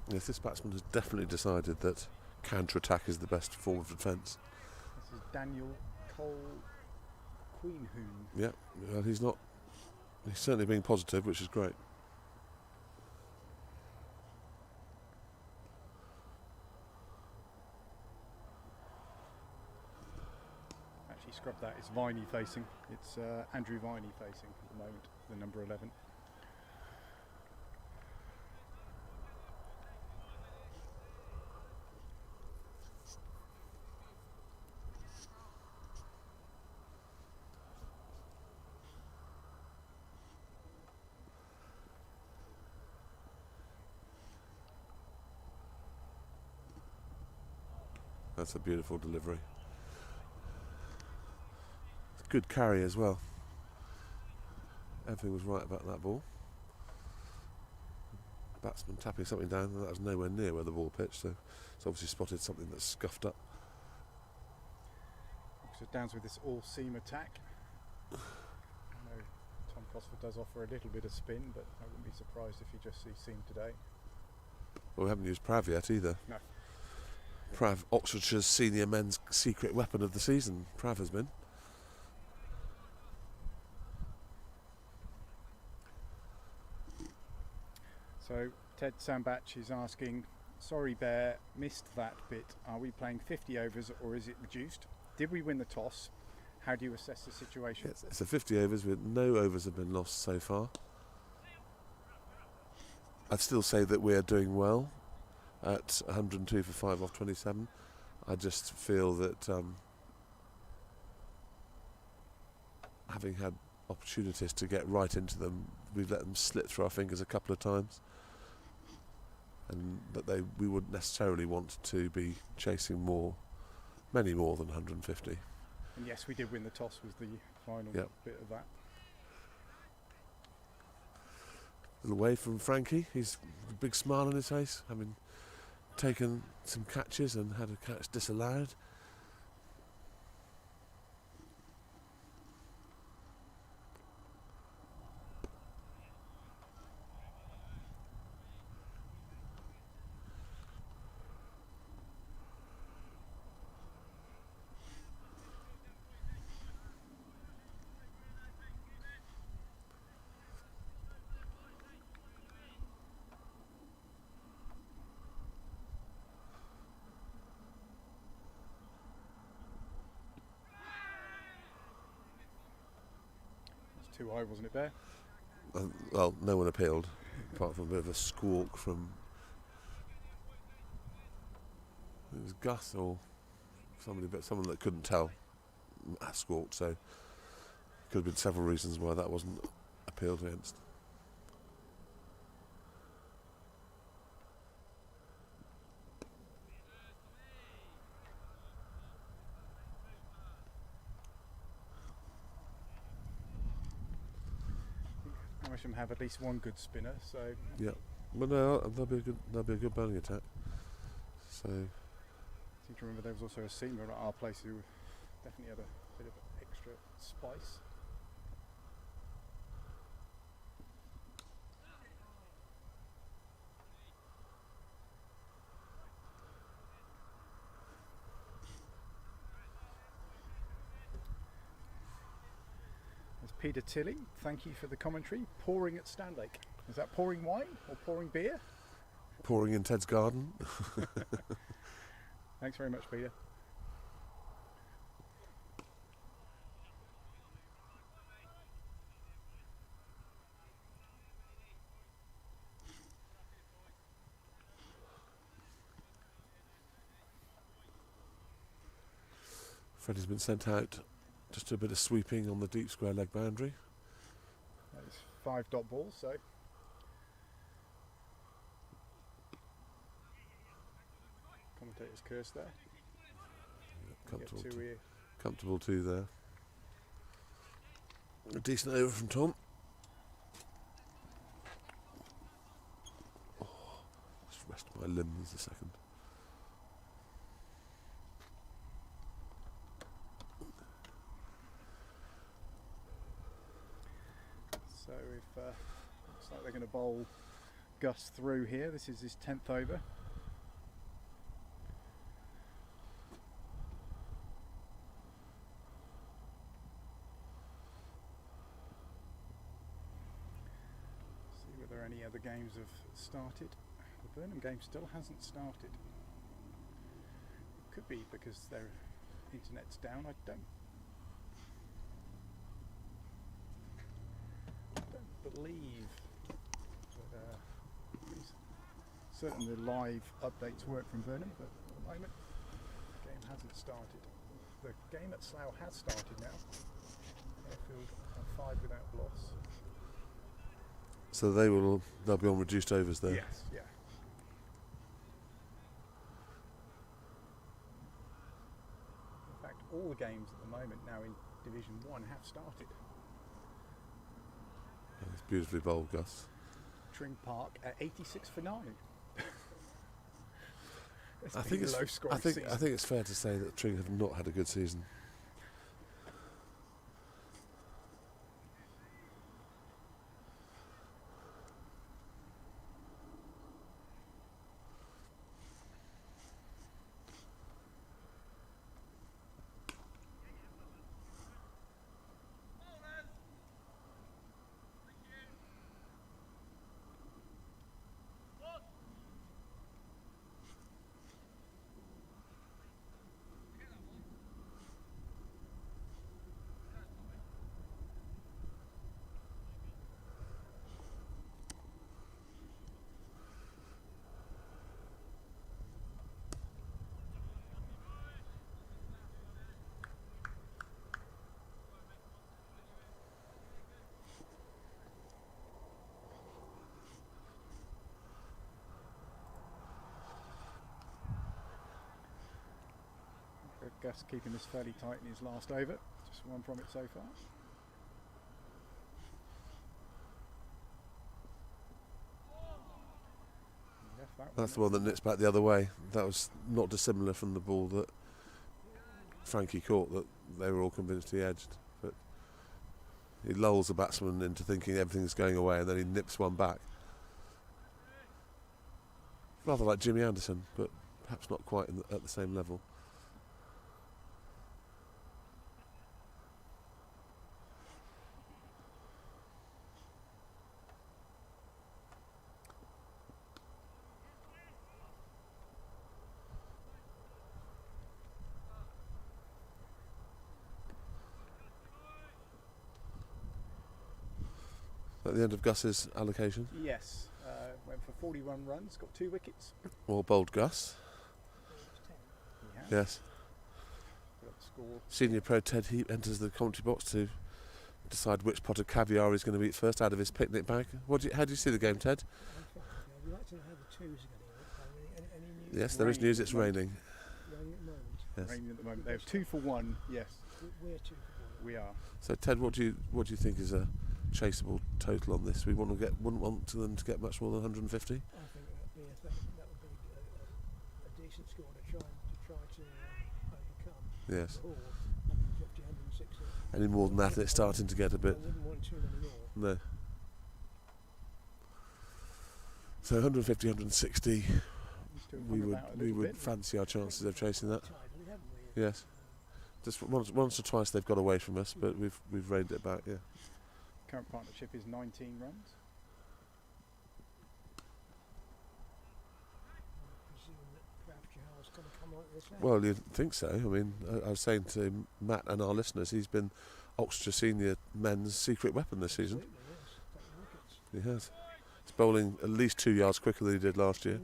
Yes, this batsman has definitely decided that counter-attack is the best form of defence. This is Daniel Cole Queenhoon. Yeah, well, he's certainly being positive, which is great. Actually scrubbed that, it's Viney facing. It's Andrew Viney facing at the moment, the number 11. That's a beautiful delivery. Good carry as well. Everything was right about that ball. Batsman tapping something down, and that was nowhere near where the ball pitched, so it's obviously spotted something that's scuffed up. So Downs with this all-seam attack. I know Tom Cosford does offer a little bit of spin, but I wouldn't be surprised if you just see seam today. Well, we haven't used Prav yet either. No. Prav, Oxfordshire's senior men's secret weapon of the season. Prav has been. So Ted Sambach is asking, sorry Bear, missed that bit. Are we playing 50 overs or is it reduced? Did we win the toss? How do you assess the situation? It's a 50 overs with no overs have been lost so far. I'd still say that we're doing well at 102 for 5 off 27. I just feel that having had opportunities to get right into them, we've let them slip through our fingers a couple of times, and that we wouldn't necessarily want to be chasing many more than 150. And yes, we did win the toss, was the final bit of that. A little wave from Frankie. He's a big smile on his face, having taken some catches and had a catch disallowed. Too high, wasn't it, Bear? Well, no one appealed, apart from a bit of a squawk from it was Gus or somebody, but someone that couldn't tell squawked. So could have been several reasons why that wasn't appealed against. Amersham have at least one good spinner, so Yeah, well, no, that'll be a good bowling attack. So I seem to remember there was also a seamer at our place who definitely had a bit of extra spice. There's Peter Tilley, thank you for the commentary. Pouring at Stanlake. Is that pouring wine or pouring beer? pouring in Ted's garden. Thanks very much, Peter. Freddie's been sent out just a bit of sweeping on the deep square leg boundary. It's 5 dot balls, so commentator's curse there. Comfortable two there. A decent over from Tom. Oh, just rest my limbs a second. So if looks like they're going to bowl Gus through here. This is his 10th over. See whether any other games have started. The Burnham game still hasn't started. Could be because their internet's down. I don't believe that, certainly the live updates work from Burnham, but at the moment the game hasn't started. The game at Slough has started now. Airfield are 5 without loss. So they'll be on reduced overs there. Yes, yeah. In fact, all the games at the moment now in Division 1 have started. It's beautifully bowled, Gus. Tring Park at 86 for 9. I think it's fair to say that Tring have not had a good season. Gus keeping this fairly tight in his last over. Just one from it so far. That's the one that nips back the other way. That was not dissimilar from the ball that Frankie caught, that they were all convinced he edged. But he lulls the batsman into thinking everything's going away, and then he nips one back. Rather like Jimmy Anderson, but perhaps not quite at the same level. At the end of Gus's allocation? Yes, went for 41 runs, got 2 wickets. Well bowled, Gus. Yes. Senior pro Ted Heap enters the commentary box to decide which pot of caviar he's going to eat first out of his picnic bag. How do you see the game, Ted? We'd like to know how the twos are going to look. Yes, there is news, it's raining. Raining at the moment? Yes. Raining at the moment. They're 2 for 1, yes. We're 2 for 1. We are. So Ted, what do you think is a chaseable total on this? We wouldn't want them to get much more than 150. I think that would be a decent score to try to overcome. Yes. Or 150, 160. Any more than that, it's starting to get a bit. I wouldn't want too many more. No. So 150, 160. We would fancy our chances of chasing that. Tidally, haven't we? Yes. Just once or twice they've got away from us, but we've reined it back. Yeah. Current partnership is 19 runs. I presume that perhaps Jahal's going to come on at this end. Well, you'd think so. I mean, I was saying to Matt and our listeners, he's been Oxfordshire Senior men's secret weapon this season. Absolutely, yes. Taking wickets. He has. He's bowling at least 2 yards quicker than he did last year.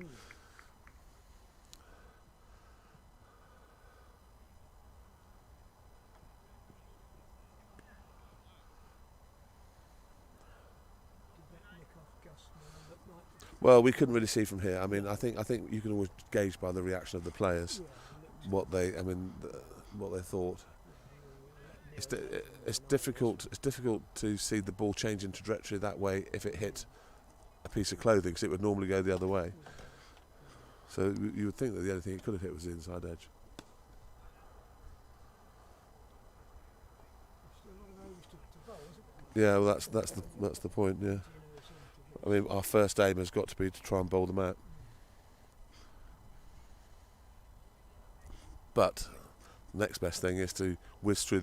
Well, we couldn't really see from here. I mean, I think you can always gauge by the reaction of the players Yeah, what they, I mean, what they thought. It's difficult. It's difficult to see the ball change in trajectory that way if it hit a piece of clothing, because it would normally go the other way. So you would think that the only thing it could have hit was the inside edge. still a lot of overs to bowl, isn't it? Yeah, well, that's the point. Yeah, I mean, our first aim has got to be to try and bowl them out. But the next best thing is to whiz through.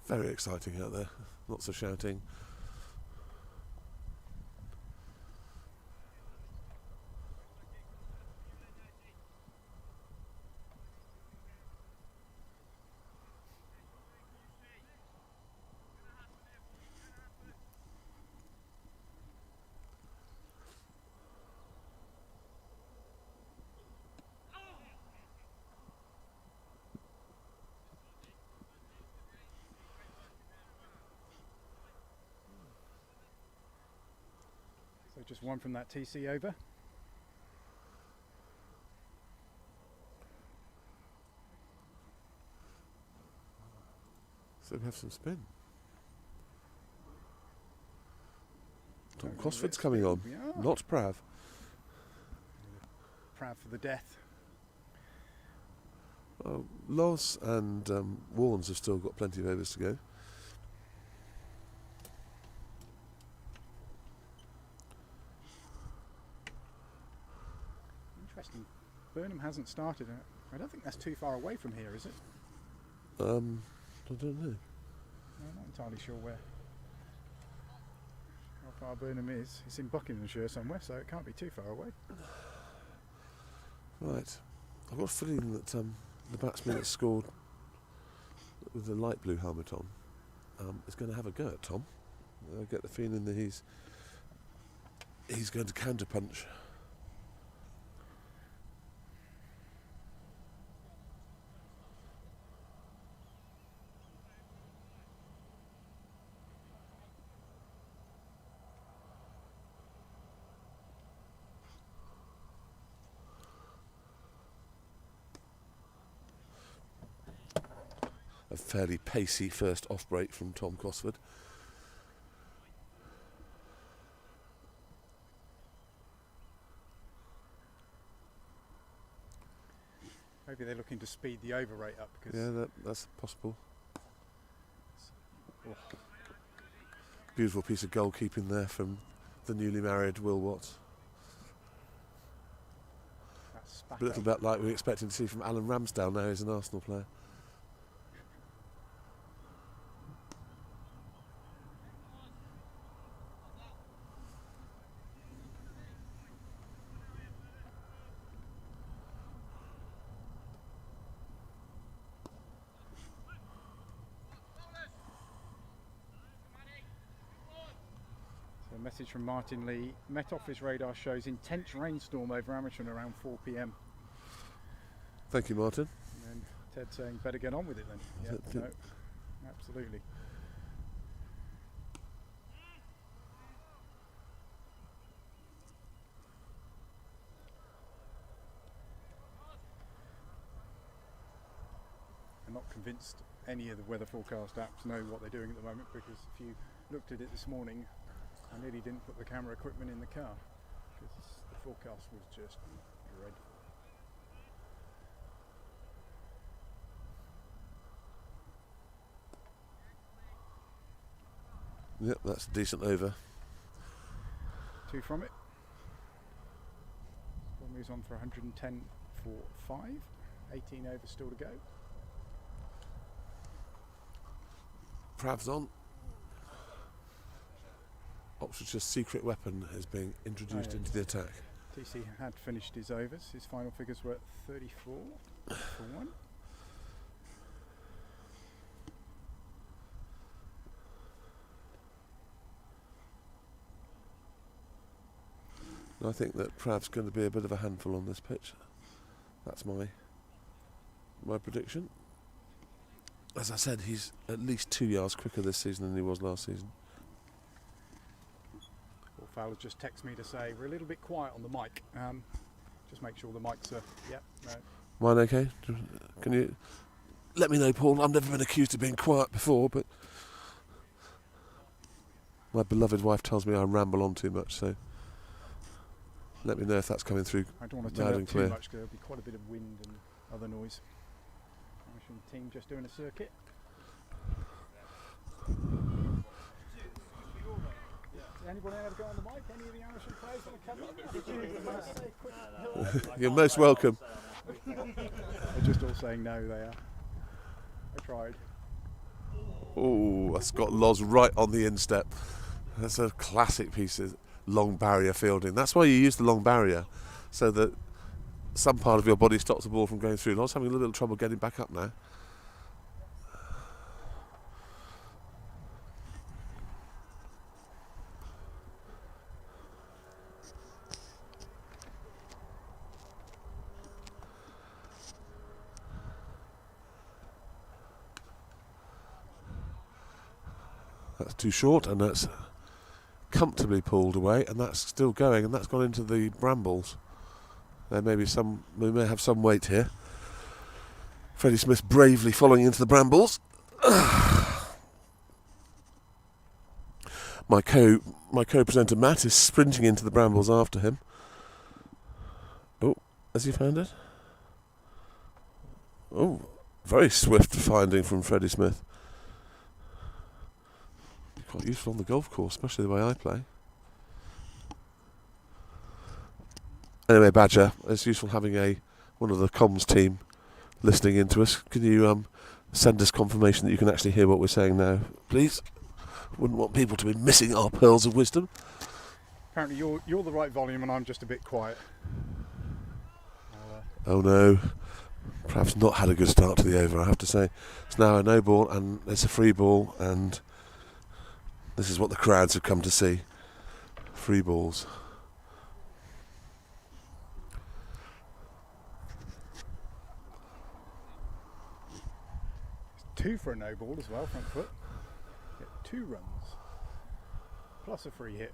Very exciting out there. Lots of shouting. So just one from that TC over. So we have some spin. Tom Don't know Cosford's if coming it's on, been- yeah. not Prav. Proud for the death. Loz and Warnes have still got plenty of overs to go. Interesting. Burnham hasn't started. I don't think that's too far away from here, is it? I don't know. I'm not entirely sure how far Burnham is. It's in Buckinghamshire somewhere, so it can't be too far away. Right, I've got a feeling that the batsman that scored with the light blue helmet on is going to have a go at Tom. I get the feeling that he's going to counter punch. A fairly pacey first off break from Tom Cosford. Maybe they're looking to speed the over rate up because Yeah, that's possible. Oh. Beautiful piece of goalkeeping there from the newly married Will Watts. that spat A little up. bit like we were expecting to see from Alan Ramsdale now he's an Arsenal player. So a message from Martin Lee. Met Office radar shows intense rainstorm over Amersham around 4 p.m. Thank you, Martin. And then Ted saying better get on with it then. Yeah, Is no, it- absolutely. I'm not convinced any of the weather forecast apps know what they're doing at the moment, because if you looked at it this morning, I nearly didn't put the camera equipment in the car because the forecast was just dreadful. Yep, that's a decent over. 2 from it. Ball moves on for 110 for 5. 18 overs still to go. Prav's on. Oxfordshire's secret weapon is being introduced yeah. into the attack. TC had finished his overs. His final figures were 34 for 1. And I think that Prav's going to be a bit of a handful on this pitch. That's my prediction. As I said, he's at least 2 yards quicker this season than he was last season. Paul Fowler just texted me to say we're a little bit quiet on the mic. Just make sure the mics are. Yep. No. Mine okay? Can you let me know, Paul? I've never been accused of being quiet before, but my beloved wife tells me I ramble on too much, so let me know if that's coming through. I don't want to loud turn and up too clear. much because there'll be quite a bit of wind and other noise. Amersham team just doing a circuit. Does anybody have to go on the mic? Any of the Amersham players want to come in? You're most welcome. They're just all saying no, they are. I tried. Oh, that's got Loz right on the instep. That's a classic piece of long barrier fielding. That's why you use the long barrier, so that some part of your body stops the ball from going through. Loz having a little trouble getting back up now. That's too short, and that's comfortably pulled away, and that's still going, and that's gone into the brambles. We may have some weight here. Freddie Smith bravely following into the brambles. My co-presenter Matt is sprinting into the brambles after him. Oh, has he found it? Oh, very swift finding from Freddie Smith. Quite useful on the golf course, especially the way I play. Anyway, Badger, it's useful having one of the comms team listening into us. Can you send us confirmation that you can actually hear what we're saying now, please? Wouldn't want people to be missing our pearls of wisdom. Apparently you're the right volume and I'm just a bit quiet. Oh no, perhaps not had a good start to the over, I have to say. It's now a no ball and it's a free ball, and this is what the crowds have come to see. Free balls. It's 2 for a no ball as well, front foot. Get 2 runs. Plus a free hit.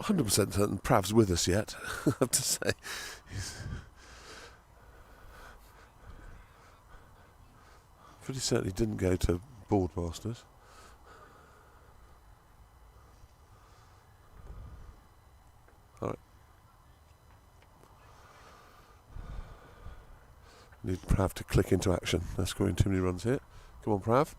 %100% certain Prav's with us yet, I have to say. Pretty certainly didn't go to Boardmasters. Alright. Need Prav to click into action. They're scoring too many runs here. Come on, Prav.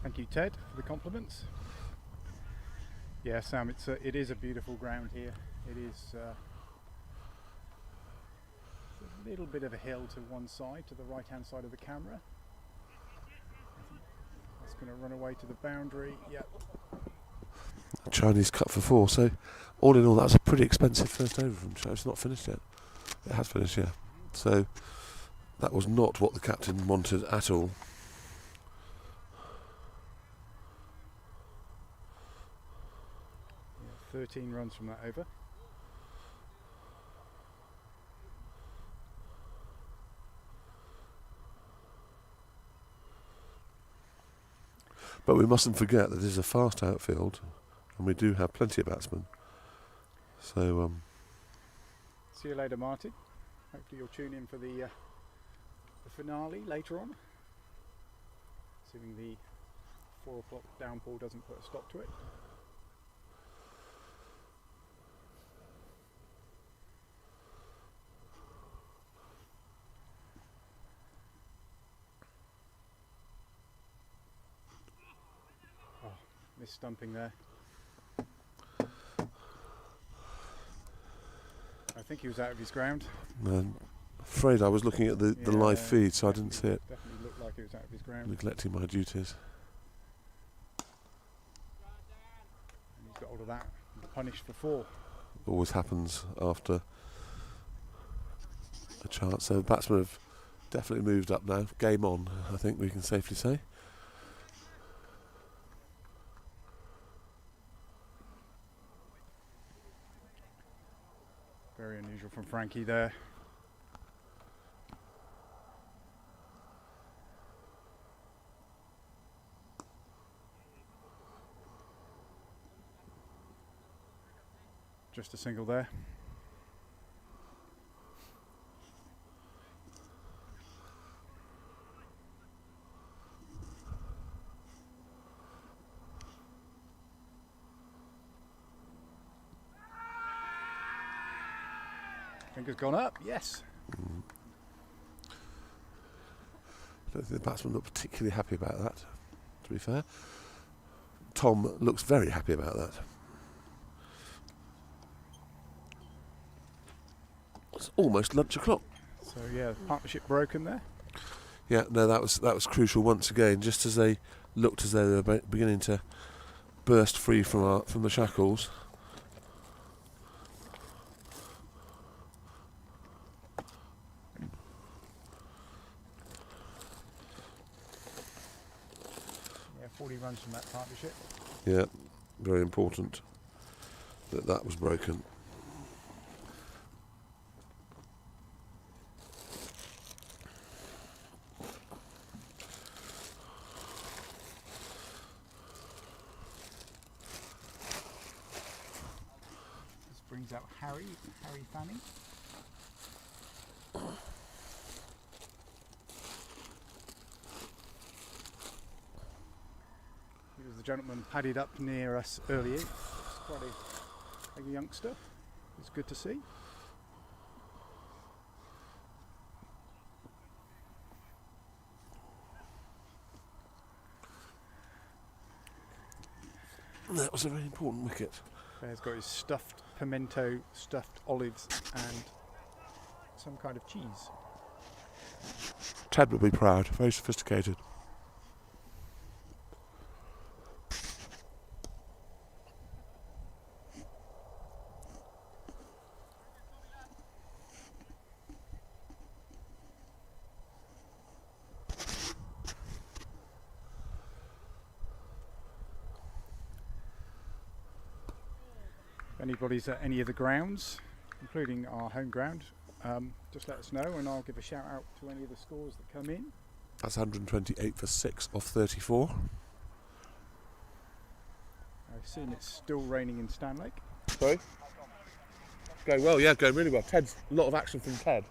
Thank you, Ted, for the compliments. Yeah, Sam, it is a beautiful ground here. It is a little bit of a hill to one side, to the right-hand side of the camera. I think that's going to run away to the boundary. Yep. Chinese cut for 4, so all in all that was a pretty expensive first over from Cho. It's not finished yet. It has finished, yeah. So that was not what the captain wanted at all. Yeah, 13 runs from that over. But we mustn't forget that this is a fast outfield, and we do have plenty of batsmen. So, See you later, Martin. Hopefully you'll tune in for the finale later on. Assuming the 4 o'clock downpour doesn't put a stop to it. Oh, missed stumping there. I think he was out of his ground. I'm afraid I was looking at the live feed, so I didn't see it. Definitely looked like he was out of his ground. Neglecting my duties. And he's got all of that. He's punished for 4. Always happens after a chance. So the batsmen have definitely moved up now. Game on, I think we can safely say. Very unusual from Frankie there. Just a single there. Finger's gone up, yes. I don't think the batsman looked particularly happy about that, to be fair. Tom looks very happy about that. It's almost lunch o'clock. So yeah, partnership broken there. Yeah, no, that was crucial once again. Just as they looked as though they were beginning to burst free from the shackles. Yeah, 40 runs from that partnership. Yeah, very important that was broken. Brings out Harry Fanning. He was the gentleman padded up near us earlier. He's quite a youngster. It's good to see. That was a very important wicket. Bear's got his stuffed pimento, stuffed olives and some kind of cheese. Ted would be proud, very sophisticated. If anybody's at any of the grounds, including our home ground, just let us know and I'll give a shout out to any of the scores that come in. That's 128 for 6 off 34. I assume it's still raining in Stanlake. Sorry? Going well, yeah, going really well. Ted's a lot of action from Ted.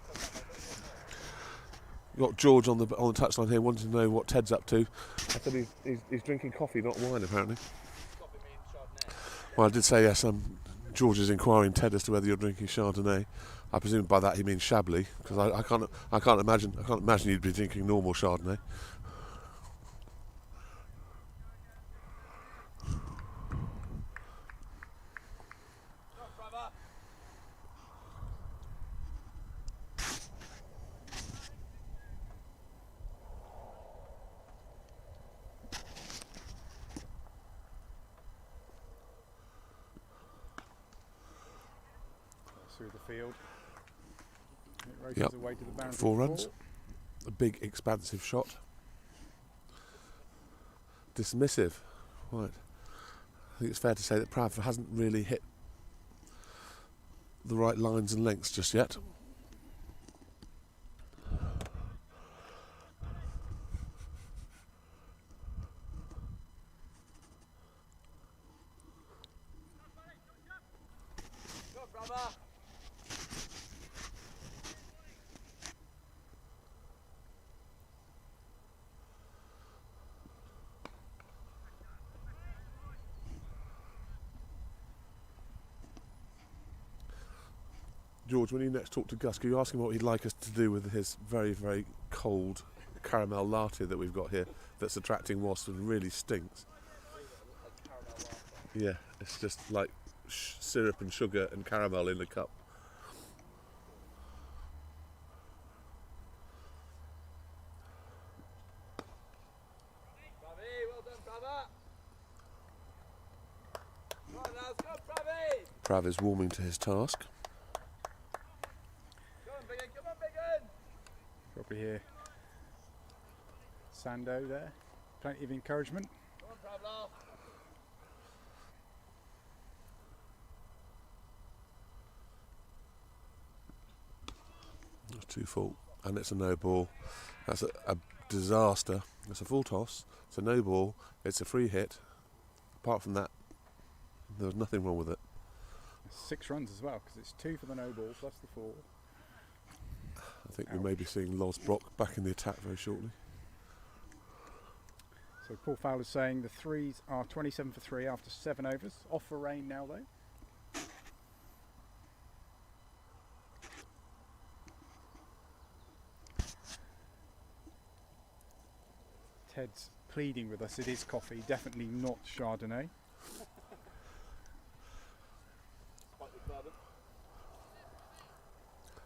Got George on the touchline here wanting to know what Ted's up to. I said he's drinking coffee, not wine, apparently. Well, I did say yes. George is inquiring Ted as to whether you're drinking Chardonnay. I presume by that he means Chablis, because I can't imagine you'd be drinking normal Chardonnay. Through the field. It races Yep. away to the boundary. 4 runs. A big, expansive shot. Dismissive. Right. I think it's fair to say that Bradford hasn't really hit the right lines and lengths just yet. George, when you next talk to Gus, can you ask him what he'd like us to do with his very, very cold caramel latte that we've got here that's attracting wasps and really stinks? Yeah, it's just like syrup and sugar and caramel in a cup. Prav is warming to his task. Probably hear Sando there. Plenty of encouragement. That's 2 full, and it's a no ball. That's a disaster. It's a full toss. It's a no ball. It's a free hit. Apart from that, there's nothing wrong with it. 6 runs as well, because it's 2 for the no ball plus the 4. I think we may be seeing Loz Brock back in the attack very shortly. So Paul Fowler's saying the threes are 27 for 3 after 7 overs. Off for rain now though. Ted's pleading with us, it is coffee, definitely not Chardonnay.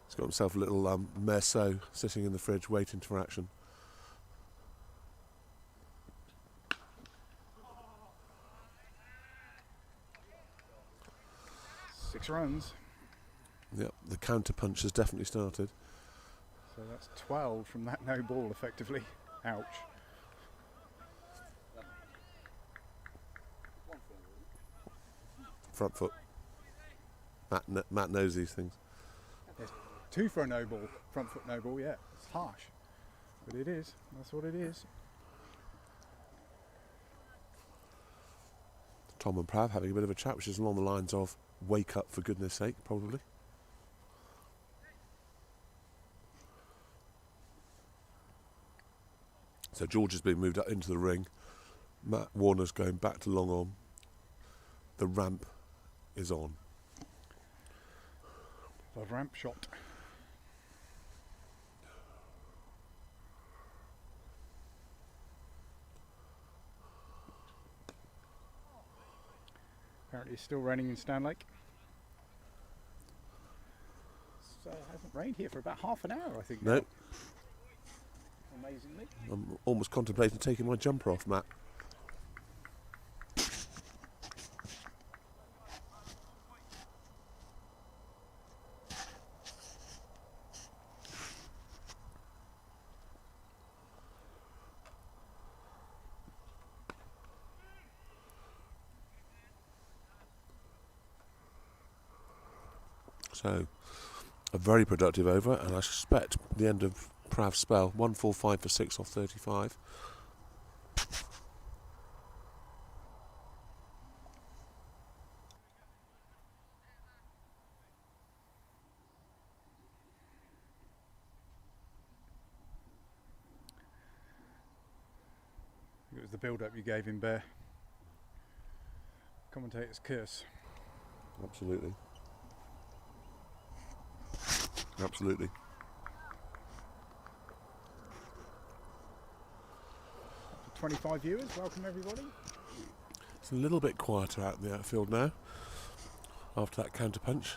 He's got himself a little Merceau sitting in the fridge waiting for action. Six runs. Yep, the counter punch has definitely started. So that's 12 from that no ball effectively. Ouch. Front foot. Matt knows these things. Yes. 2 for a no ball, front foot no ball, yeah. It's harsh. But it is. That's what it is. Tom and Prav having a bit of a chat, which is along the lines of wake up for goodness sake, probably. So George has been moved up into the ring. Matt Warner's going back to long on. The ramp is on. The ramp shot. Apparently it's still raining in Stanlake. So it hasn't rained here for about half an hour, I think. No. Now. Amazingly. I'm almost contemplating taking my jumper off, Matt. So, a very productive over, and I suspect the end of Prav's spell, 145 for 6 off 35. It was the build-up you gave him, Bear. Commentator's curse. Absolutely. Absolutely. 25 viewers, welcome everybody. It's a little bit quieter out in the outfield now after that counter punch.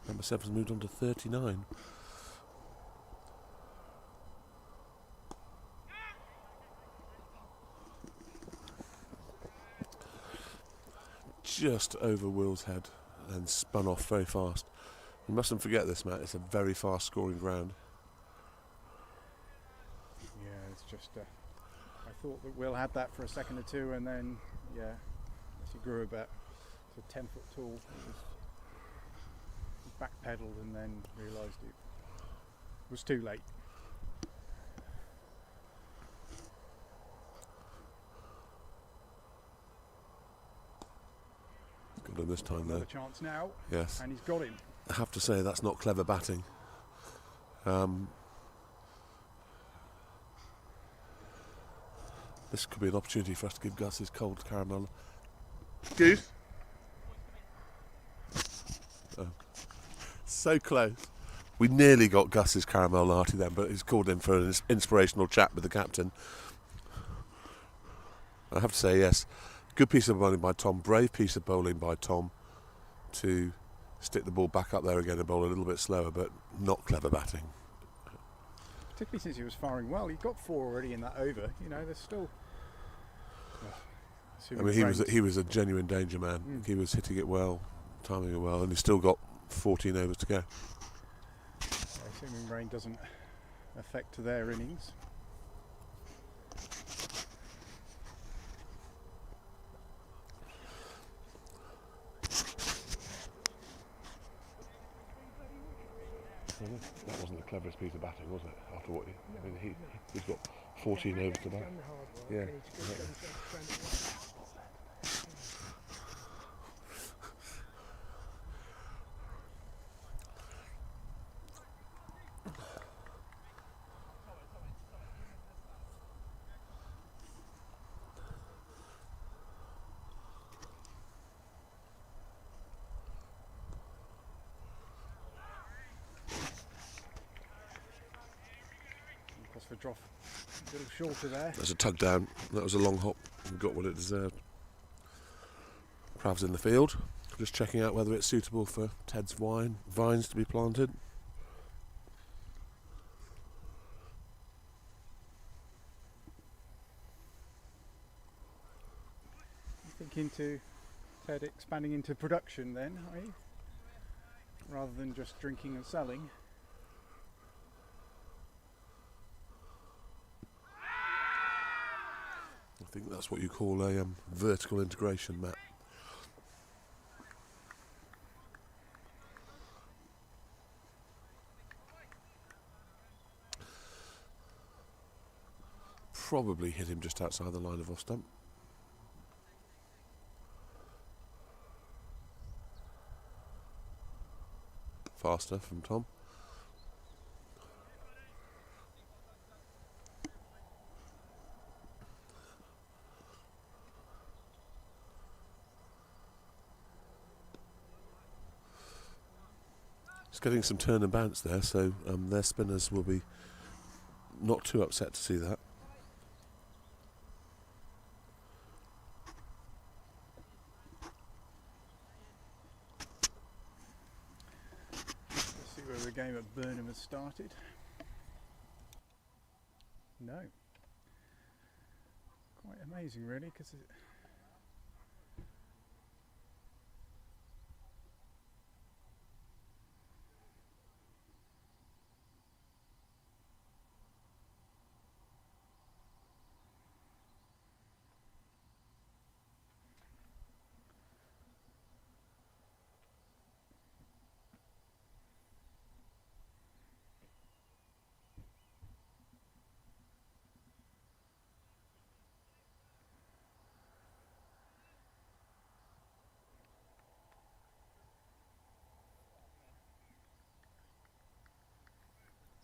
Number 7's moved on to 39. Just over Will's head and spun off very fast. You mustn't forget this, Matt, it's a very fast scoring ground. Yeah, it's just, I thought that Will had that for a second or two, and then, yeah, as he grew a bit, so 10 foot tall, he backpedaled and then realised it was too late. Got him this time Another though. chance now, Yes. and he's got him. I have to say that's not clever batting. This could be an opportunity for us to give Gus his cold caramel. Goose? Oh. So close. We nearly got Gus's caramel latte then, but he's called in for an inspirational chat with the captain. I have to say, yes, good piece of bowling by Tom, brave piece of bowling by Tom to stick the ball back up there again and bowl a little bit slower, but not clever batting. Particularly since he was firing well. He got 4 already in that over. You know, there's still... I mean, he was a genuine danger man. He was hitting it well, timing it well, and he's still got 14 overs to go. Assuming rain doesn't affect their innings. That wasn't the cleverest piece of batting, was it? After what I mean, he's got 14 overs to bat. Yeah. For drop a little shorter there. There's a tug down. That was a long hop. And got what it deserved. Crab's in the field. Just checking out whether it's suitable for Ted's vines to be planted. Thinking to Ted expanding into production then, are you? Rather than just drinking and selling. I think that's what you call a vertical integration, Matt. Probably hit him just outside the line of off stump. Faster from Tom. It's getting some turn and bounce there, so their spinners will be not too upset to see that. Let's see where the game at Burnham has started. No. Quite amazing, really, because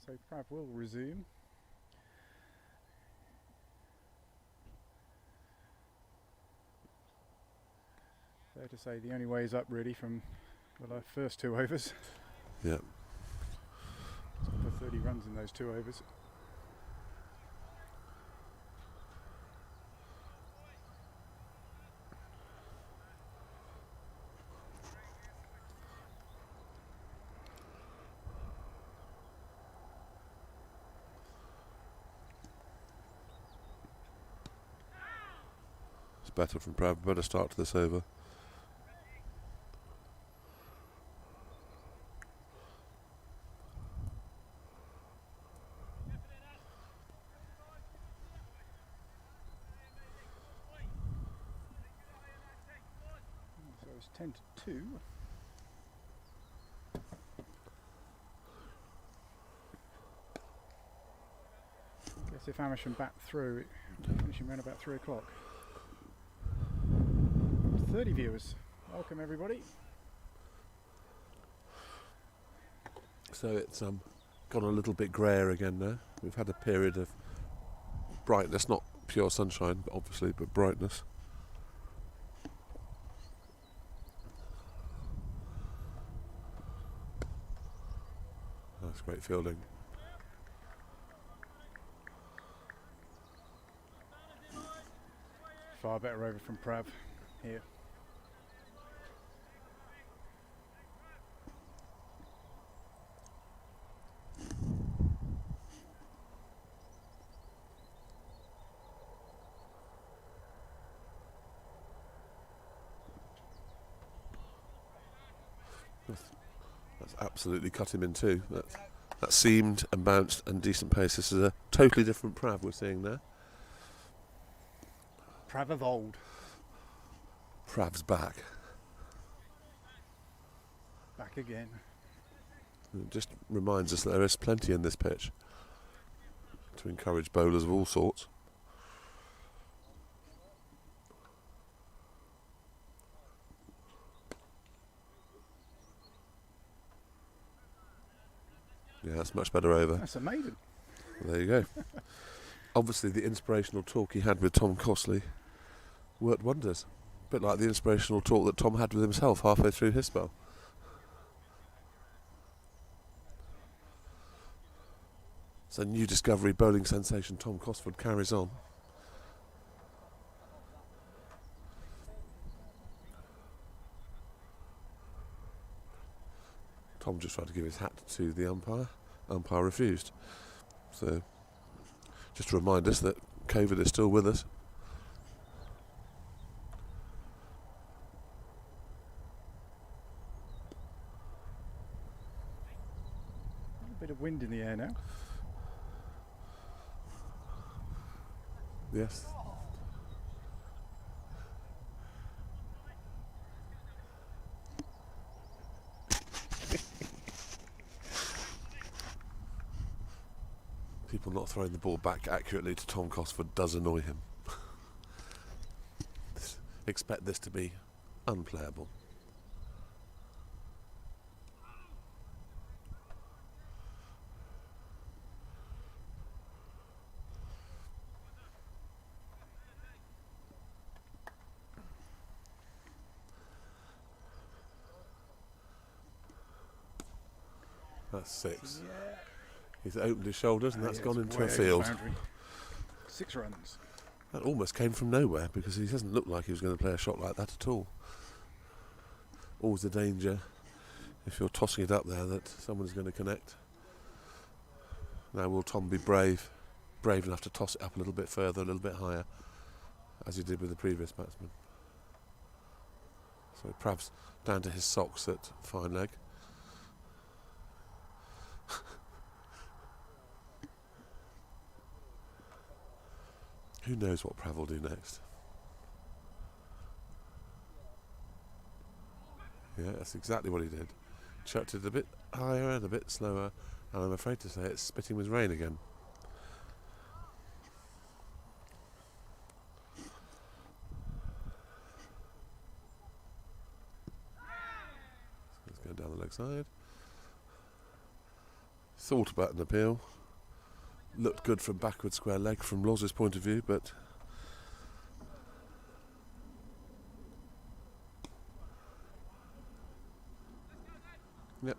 so Prav will resume. Fair to say the only way is up really from the first 2 overs. Yeah. For 30 runs in those 2 overs. It's better from Prav. Better start to this over. So it's 10-2. I guess if Amersham bat through, it finishing around about 3 o'clock. 30 viewers. Welcome everybody. So it's gone a little bit grayer again now. We've had a period of brightness, not pure sunshine, but obviously, but brightness. great fielding. Far better over from Prav here. That's absolutely cut him in two. That seamed and bounced and decent pace. This is a totally different Prav we're seeing there. Prav of old. Prav's back. Back again. It just reminds us that there is plenty in this pitch to encourage bowlers of all sorts. Yeah, that's much better over. That's amazing. There you go. Obviously, the inspirational talk he had with Tom Costley worked wonders. A bit like the inspirational talk that Tom had with himself halfway through his spell. So new discovery bowling sensation Tom Cosford carries on. Tom just tried to give his hat to the umpire. Umpire refused. So, just to remind us that COVID is still with us. A bit of wind in the air now. Yes. People not throwing the ball back accurately to Tom Cosford does annoy him. Expect this to be unplayable. That's six. Yeah. He's opened his shoulders and that's Yeah, gone it's into way a over field. the boundary. 6 runs. That almost came from nowhere because he doesn't look like he was going to play a shot like that at all. Always the danger if you're tossing it up there that someone's going to connect. Now will Tom be brave enough to toss it up a little bit further, a little bit higher, as he did with the previous batsman. So Prav's down to his socks at fine leg. Who knows what Prav will do next? Yeah, that's exactly what he did. Chucked it a bit higher and a bit slower, and I'm afraid to say it's spitting with rain again. So it's going down the leg side. Thought about an appeal. Looked good from backward square leg from Loz's point of view, but yep,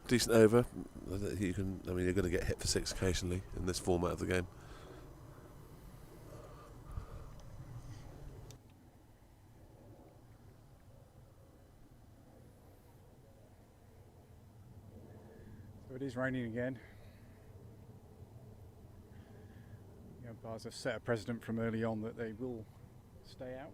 decent over. You're going to get hit for 6 occasionally in this format of the game. So it is raining again. The umpires have set a precedent from early on that they will stay out.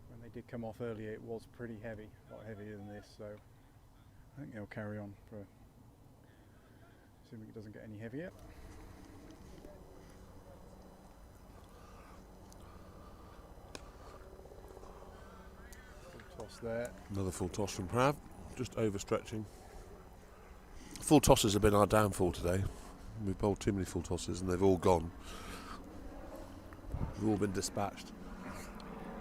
When they did come off earlier, it was pretty heavy, a lot heavier than this, so I think they'll carry on for assuming it doesn't get any heavier. Full toss there. Another full toss from Prav, just overstretching. Full tosses have been our downfall today. We've bowled too many full tosses and they've all gone. They've all been dispatched.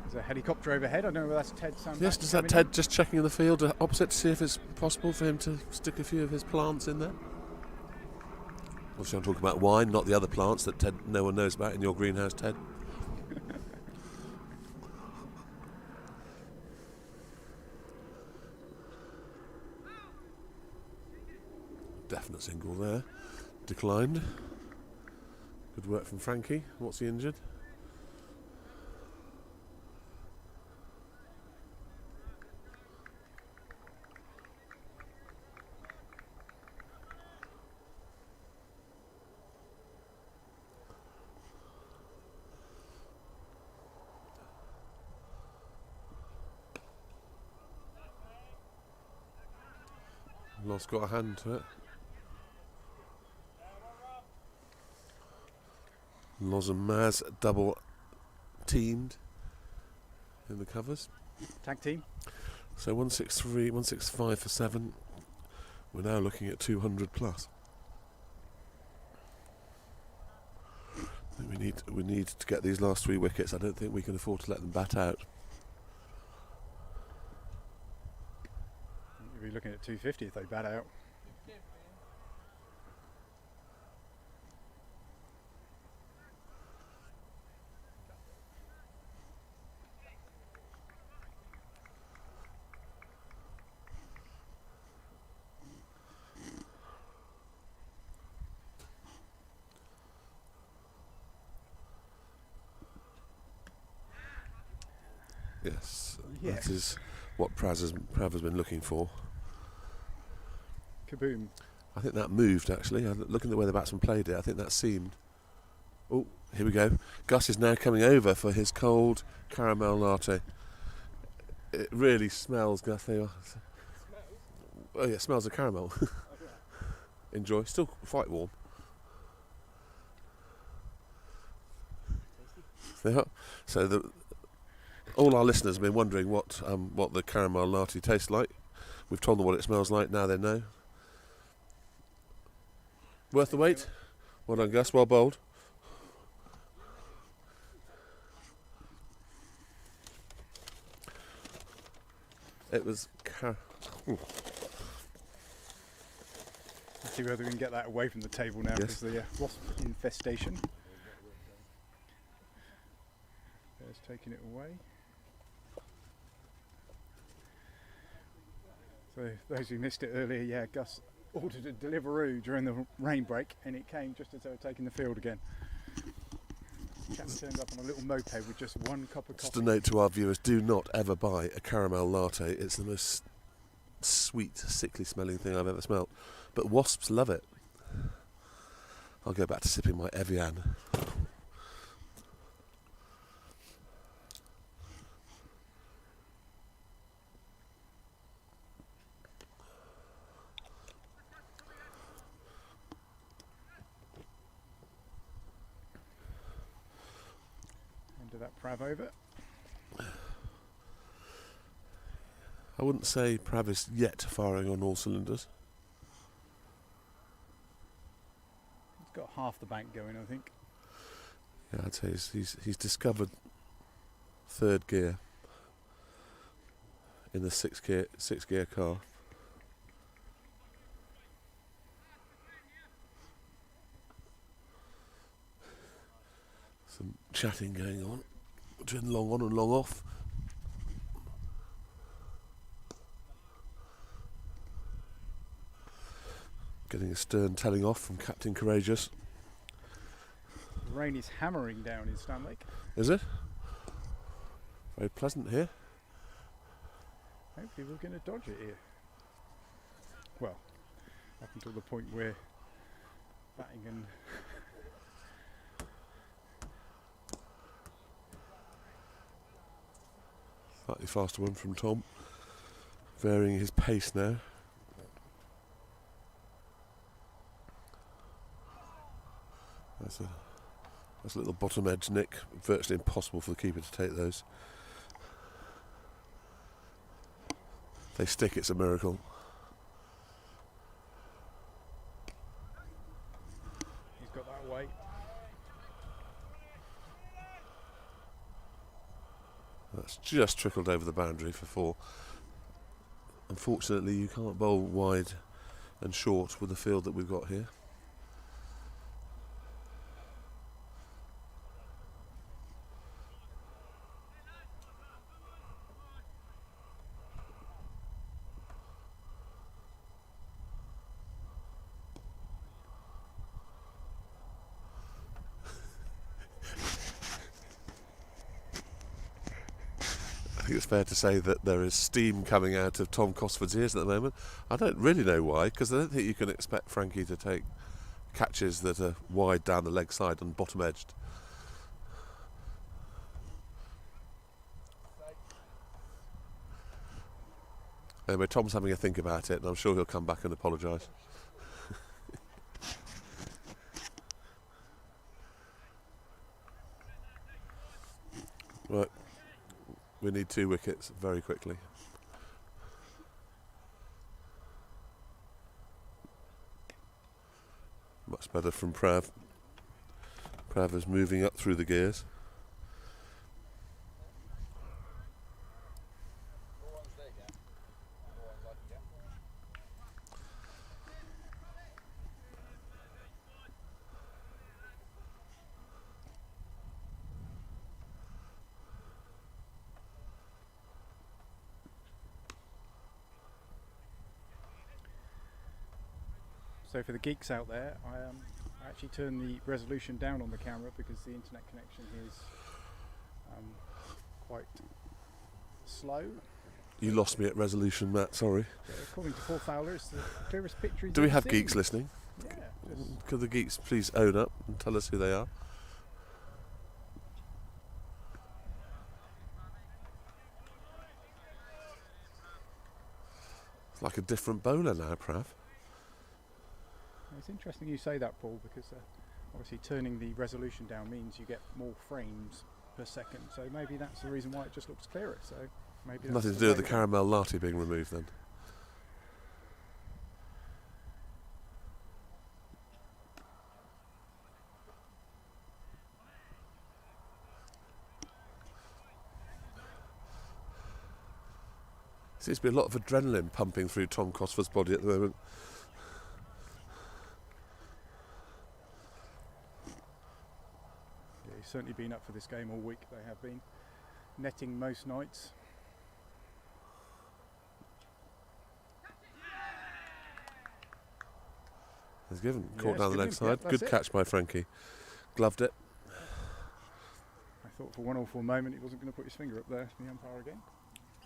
There's a helicopter overhead. I don't know whether that's Ted Sandbach. Yes, is that Ted just checking in the field opposite to see if it's possible for him to stick a few of his plants in there? Obviously I'm talking about wine, not the other plants that Ted no one knows about in your greenhouse, Ted. definite single there. Declined. Good work from Frankie. What's he injured? Loss got a hand to it. Loz and Maz double teamed in the covers. Tag team. So 163, 165 for 7. We're now looking at 200 plus. I think we need to get these last 3 wickets. I don't think we can afford to let them bat out. You'll be looking at 250 if they bat out. Yes, Yes. that is what Prav has been looking for. Kaboom. I think that moved actually. Looking at the way the batsman played it, I think that seemed. Oh, here we go. Gus is now coming over for his cold caramel latte. It really smells, Gus. There you are. Oh yeah, it smells of caramel. Enjoy. Still quite warm. There you are. So all our listeners have been wondering what the caramel latte tastes like. We've told them what it smells like. Now they know. Worth the wait. Well done, Gus. Well bowled. It was. Let's see whether we can get that away from the table now, Yes. because the wasp infestation. There's taking it away. So those who missed it earlier, yeah, Gus ordered a Deliveroo during the rain break, and it came just as they were taking the field again. Captain turned up on a little moped with just 1 cup of Just coffee. a note to our viewers: do not ever buy a caramel latte. It's the most sweet, sickly smelling thing I've ever smelt. But wasps love it. I'll go back to sipping my Evian. Into that Prav over. I wouldn't say Prav is yet firing on all cylinders. He's got half the bank going, I think. Yeah, I'd say he's discovered 3rd gear in the 6 gear car. Some chatting going on between long on and long off. Getting a stern telling off from Captain Courageous. The rain is hammering down in Stanlake. Is it? Very pleasant here. Hopefully we're going to dodge it here. Well, up until the point where batting and Slightly faster one from Tom. Varying his pace now. That's a little bottom edge nick. Virtually impossible for the keeper to take those. If they stick, it's a miracle. he's got that away. That's just trickled over the boundary for 4. Unfortunately, you can't bowl wide and short with the field that we've got here. I think it's fair to say that there is steam coming out of Tom Cosford's ears at the moment. I don't really know why, because I don't think you can expect Frankie to take catches that are wide down the leg side and bottom edged. Anyway, Tom's having a think about it, and I'm sure he'll come back and apologise. Right, we need 2 wickets very quickly. Much better from Prav. Prav is moving up through the gears. So for the geeks out there, I actually turned the resolution down on the camera because the internet connection is quite slow. You lost me at resolution, Matt, sorry. So according to Paul Fowler, it's the clearest picture he's Do we ever have seen. geeks listening? Yeah. Just Could the geeks please own up and tell us who they are? It's like a different bowler now, Prav. it's interesting you say that, Paul, because obviously turning the resolution down means you get more frames per second. So maybe that's the reason why it just looks clearer. So maybe that's Nothing to the do with the way- caramel latte being removed then. Seems to be a lot of adrenaline pumping through Tom Cosford's body at the moment. Yeah, he's certainly been up for this game all week. They have been netting most nights. He's given, Yeah, caught it's down the given leg him. Yeah, side. that's Good it. catch by Frankie. Gloved it. I thought for one awful moment he wasn't going to put his finger up there, the umpire again.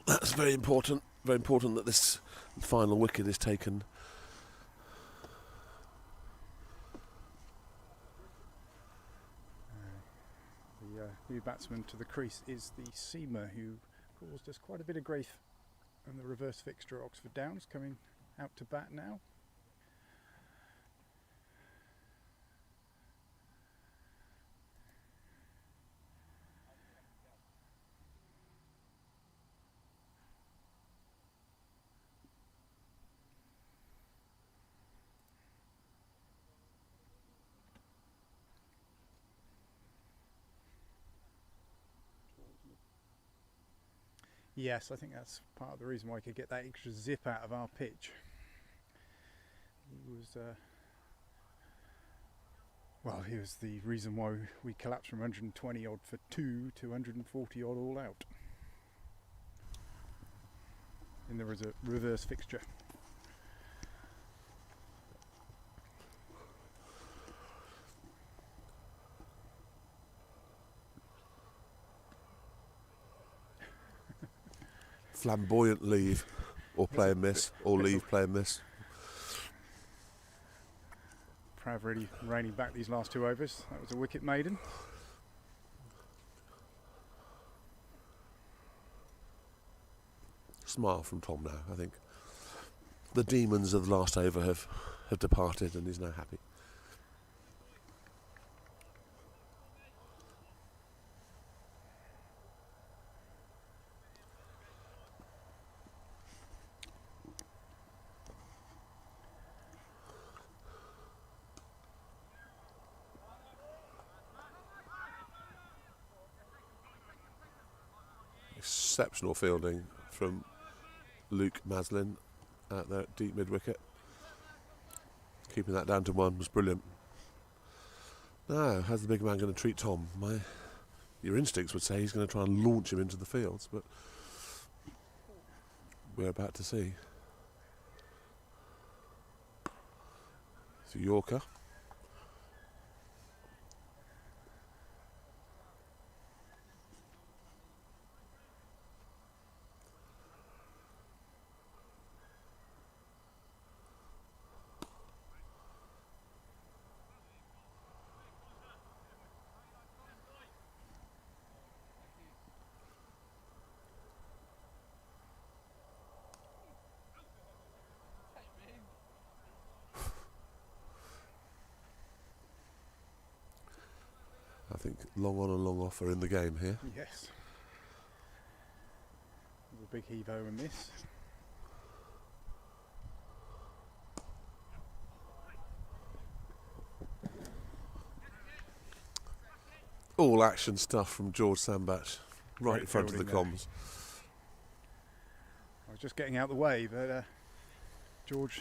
That's very important. Very important that this final wicket is taken. The new batsman to the crease is the seamer who caused us quite a bit of grief in the reverse fixture at Oxford Downs, coming out to bat now. Yes, I think that's part of the reason why he could get that extra zip out of our pitch. He was, he was the reason why we collapsed from 120 odd for 2 to 140 odd all out in the reverse fixture. Flamboyant leave, or play and miss, or leave, play and miss. Prav really reining back these last 2 overs. That was a wicket maiden. Smile from Tom now, I think. The demons of the last over have departed and he's now happy. Exceptional fielding from Luke Maslin out there at deep mid-wicket. Keeping that down to 1 was brilliant. Now, how's the big man going to treat Tom? Your instincts would say he's going to try and launch him into the fields, but we're about to see. It's a Yorker. I think long on and long off are in the game here. Yes. There's a big heave-ho in this. All action stuff from George Sambach, right Great in front of the fielding comms. I was just getting out of the way, but George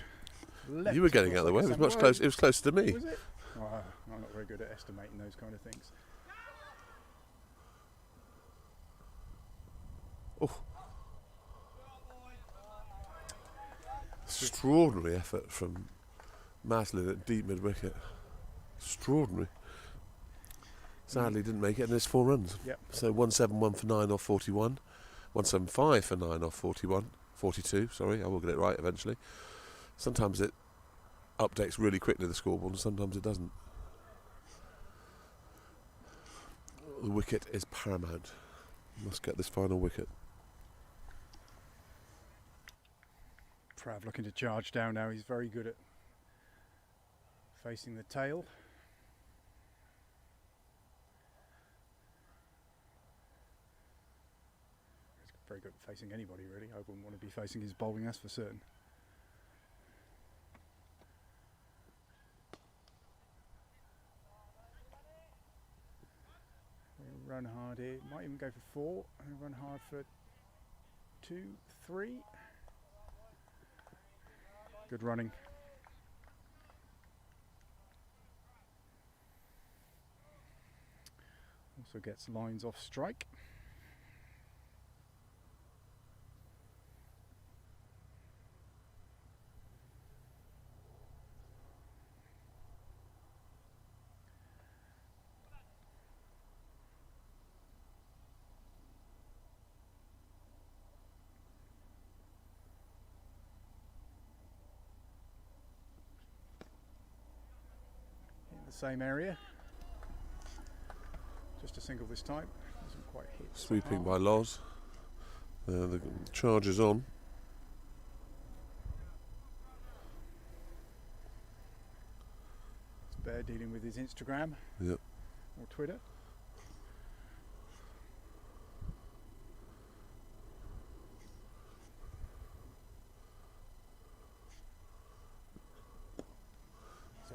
leapt You were getting across out of the way. like It a was much samurai. closer. It was closer to me. Was it? Oh, I'm not very good at estimating those kind of things. Oh. Extraordinary effort from Maslin at deep mid-wicket. Extraordinary. Sadly didn't make it, and it's 4 runs. Yep. So 171 for 9 off 41. 175 for 9 off 41. 42, sorry, I will get it right eventually. Sometimes it updates really quickly, the scoreboard, and sometimes it doesn't. The wicket is paramount. Must get this final wicket. Prav looking to charge down now. He's very good at facing the tail. He's very good at facing anybody, really. I wouldn't want to be facing his bowling, that's for certain. We'll run hard here. Might even go for 4. And run hard for 2, 3. Good running. Also gets lines off strike. Same area. Just a single this time. Doesn't quite hit. Sweeping by Loz. The charge is on. It's Bear dealing with his Instagram. Yep. Or Twitter.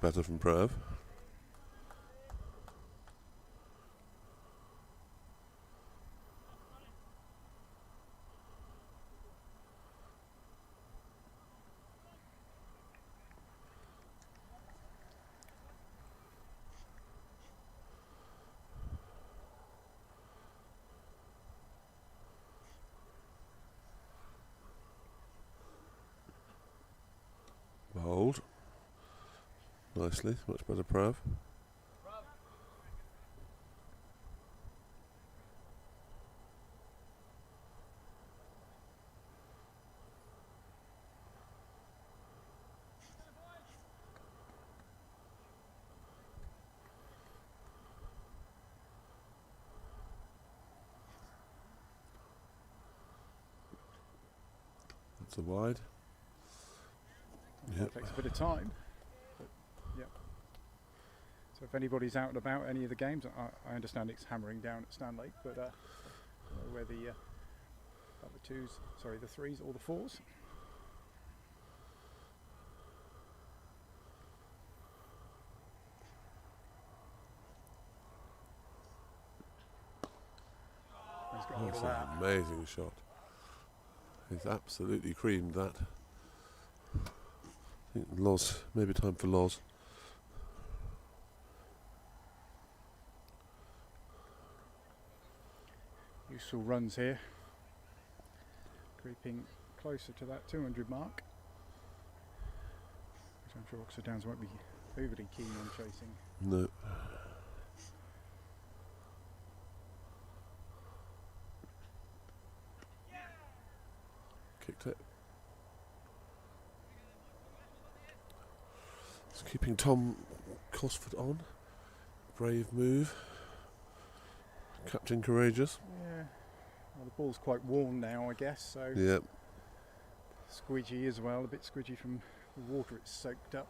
Better from Prav. Bowled. Nicely, much better Prav. That's a wide. That takes a bit of time. But, yeah. So if anybody's out and about any of the games, I understand it's hammering down at Stanley, but I don't know where the the 3s or the 4s. He's got all That's of an that. amazing shot. He's absolutely creamed that. I think Loz, maybe time for Loz. Useful runs here. Creeping closer to that 200 mark. Which I'm sure Oxford Downs won't be overly keen on chasing. No. Kicked it. It's keeping Tom Cosford on. Brave move. Captain courageous. Yeah. Well, the ball's quite worn now, I guess, so Yep. squidgy as well, a bit squidgy from the water it's soaked up.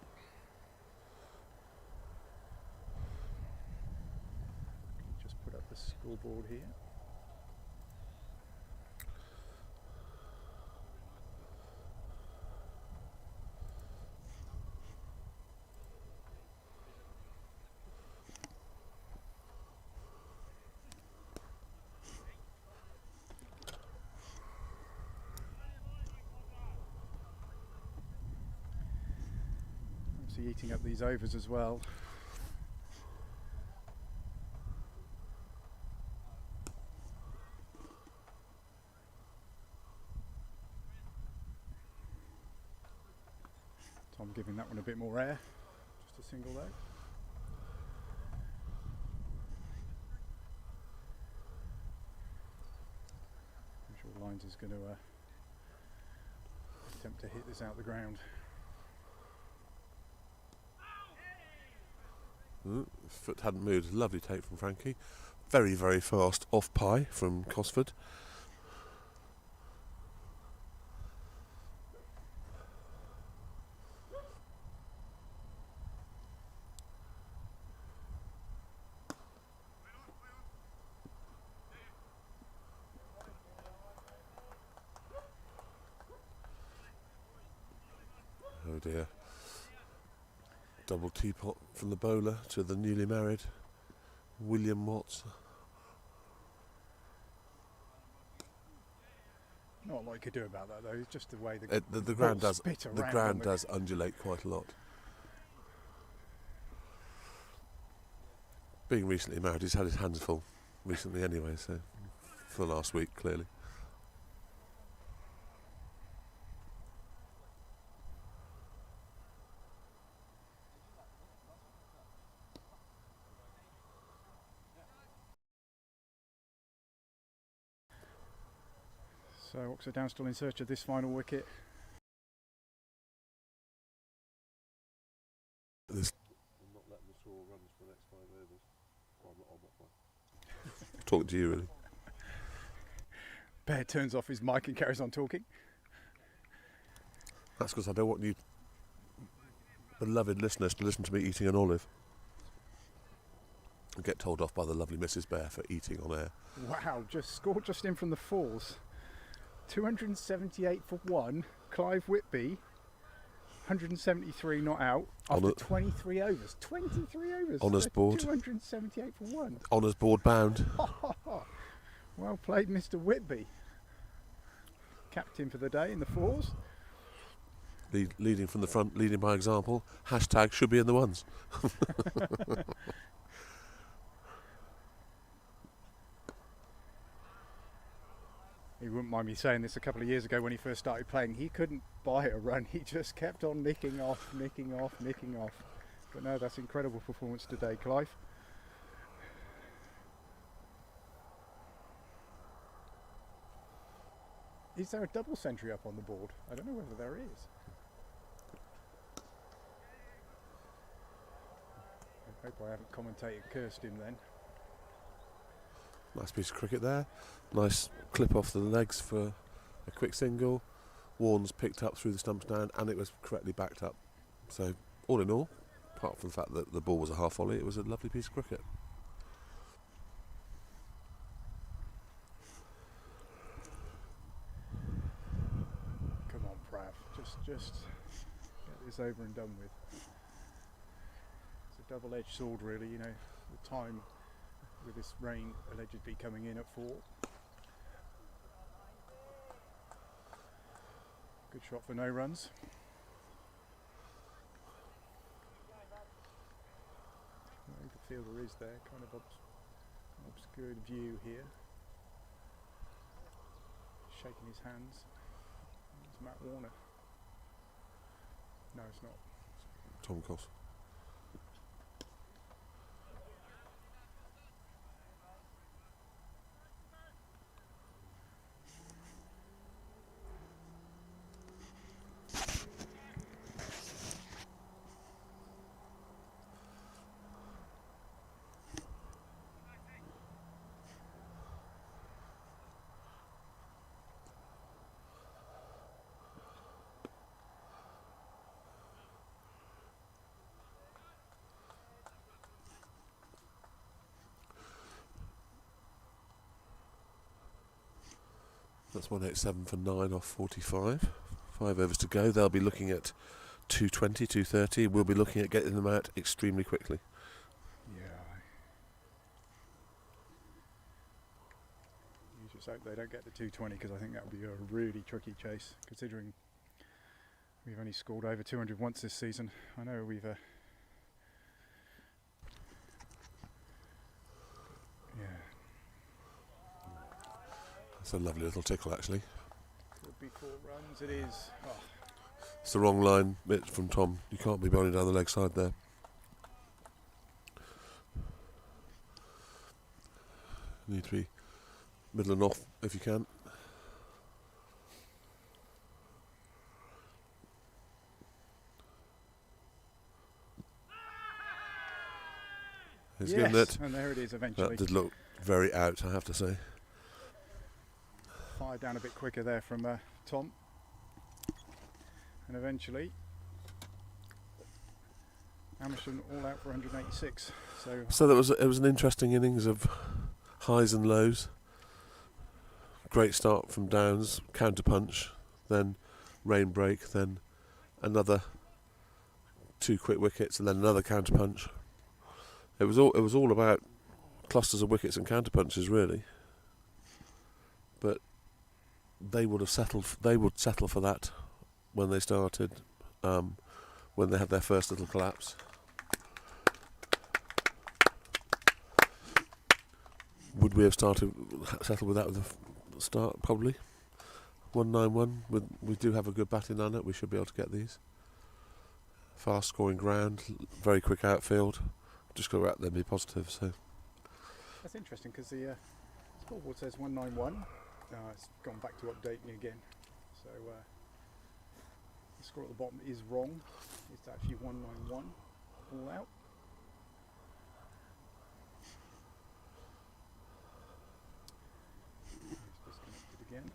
Scoreboard here. Obviously eating up these overs as well. Tom giving that one a bit more air. Just a single though. I'm sure Lines is going to attempt to hit this out the ground. Foot hadn't moved. Lovely take from Frankie. Very, very fast off pie from Cosford. Oh dear. Double teapot from the bowler to the newly married William Watts. Not a lot you could do about that though. It's just the way the The ball ground does spit the around ground on the- does undulate quite a lot. Being recently married, he's had his hands full recently anyway, so for last week clearly. So Oxford Down still in search of this final wicket. This I'm not letting the score run for the next 5 overs. Well, I'm not on that one. talking to you really. Bear turns off his mic and carries on talking. That's because I don't want you beloved listeners to listen to me eating an olive and get told off by the lovely Mrs. Bear for eating on air. Wow, just scored just in from the falls. 278 for 1. Clive Whitby, 173 not out after 23 overs. 23 overs. Honours board. 278 for 1. Honours board bound. Well played, Mr. Whitby. Captain for the day in the fours. Leading from the front, leading by example. Hashtag should be in the ones. He wouldn't mind me saying this, a couple of years ago when he first started playing, he couldn't buy a run. He just kept on nicking off. But no, that's incredible performance today, Clive. Is there a double century up on the board? I don't know whether there is. I hope I haven't commentated cursed him then. Nice piece of cricket there. Nice clip off the legs for a quick single. Warnes picked up through the stump stand and it was correctly backed up. So all in all, apart from the fact that the ball was a half volley, it was a lovely piece of cricket. Come on, Prav. Just get this over and done with. It's a double-edged sword, really. You know, the time with this rain allegedly coming in at 4. Good shot for no runs. The fielder is there, kind of obscured view here. Shaking his hands. It's Matt Warner. No, it's not. Tom Coss. That's 187 for 9 off 45. 5 overs to go. They'll be looking at 220, 230. We'll be looking at getting them out extremely quickly. Yeah. You just hope they don't get to 220, because I think that would be a really tricky chase, considering we've only scored over 200 once this season. I know we've yeah. That's a lovely little tickle, actually. Could be 4 runs. It is. Oh. It's the wrong line bit from Tom. You can't be bowling down the leg side there. Need to be middle and off if you can. He's given it. And there it is eventually. That did look very out, I have to say. Fired down a bit quicker there from Tom. And eventually, Amersham all out for 186. So it was an interesting innings of highs and lows. Great start from Downs, counter punch, then rain break, then another 2 quick wickets, and then another counter punch. It was all about clusters of wickets and counter punches, really. But they would settle for that when they started, when they had their first little collapse. Would we have settled with that with the start? Probably. 191. We do have a good batting lineup. We should be able to get these. Fast scoring ground, very quick outfield. Just got to wrap them, be positive. So that's interesting, because the scoreboard says 191. It's gone back to updating again. So the score at the bottom is wrong. It's actually 191 all out. It's disconnected again.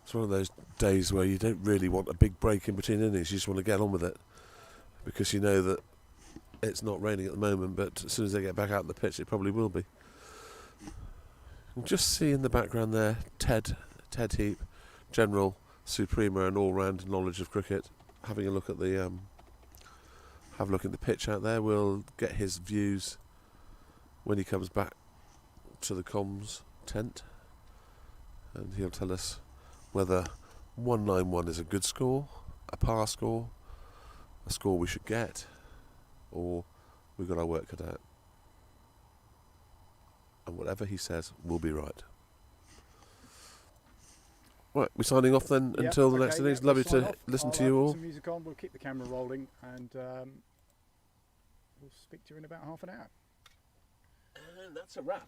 it's one of those days where you don't really want a big break in between innings. You just want to get on with it, because you know that it's not raining at the moment, but as soon as they get back out on the pitch, it probably will be. You can just see in the background there Ted Heap, general Suprema and all-round knowledge of cricket, having a look at the have a look at the pitch out there. We'll get his views when he comes back to the comms tent, and he'll tell us whether 191 is a good score, a par score, a score we should get, or we've got our work cut out. And whatever he says will be right. Right, we're signing off then until the next innings. Lovely to listen to you all. Put some music on. We'll keep the camera rolling, and we'll speak to you in about half an hour. And that's a wrap.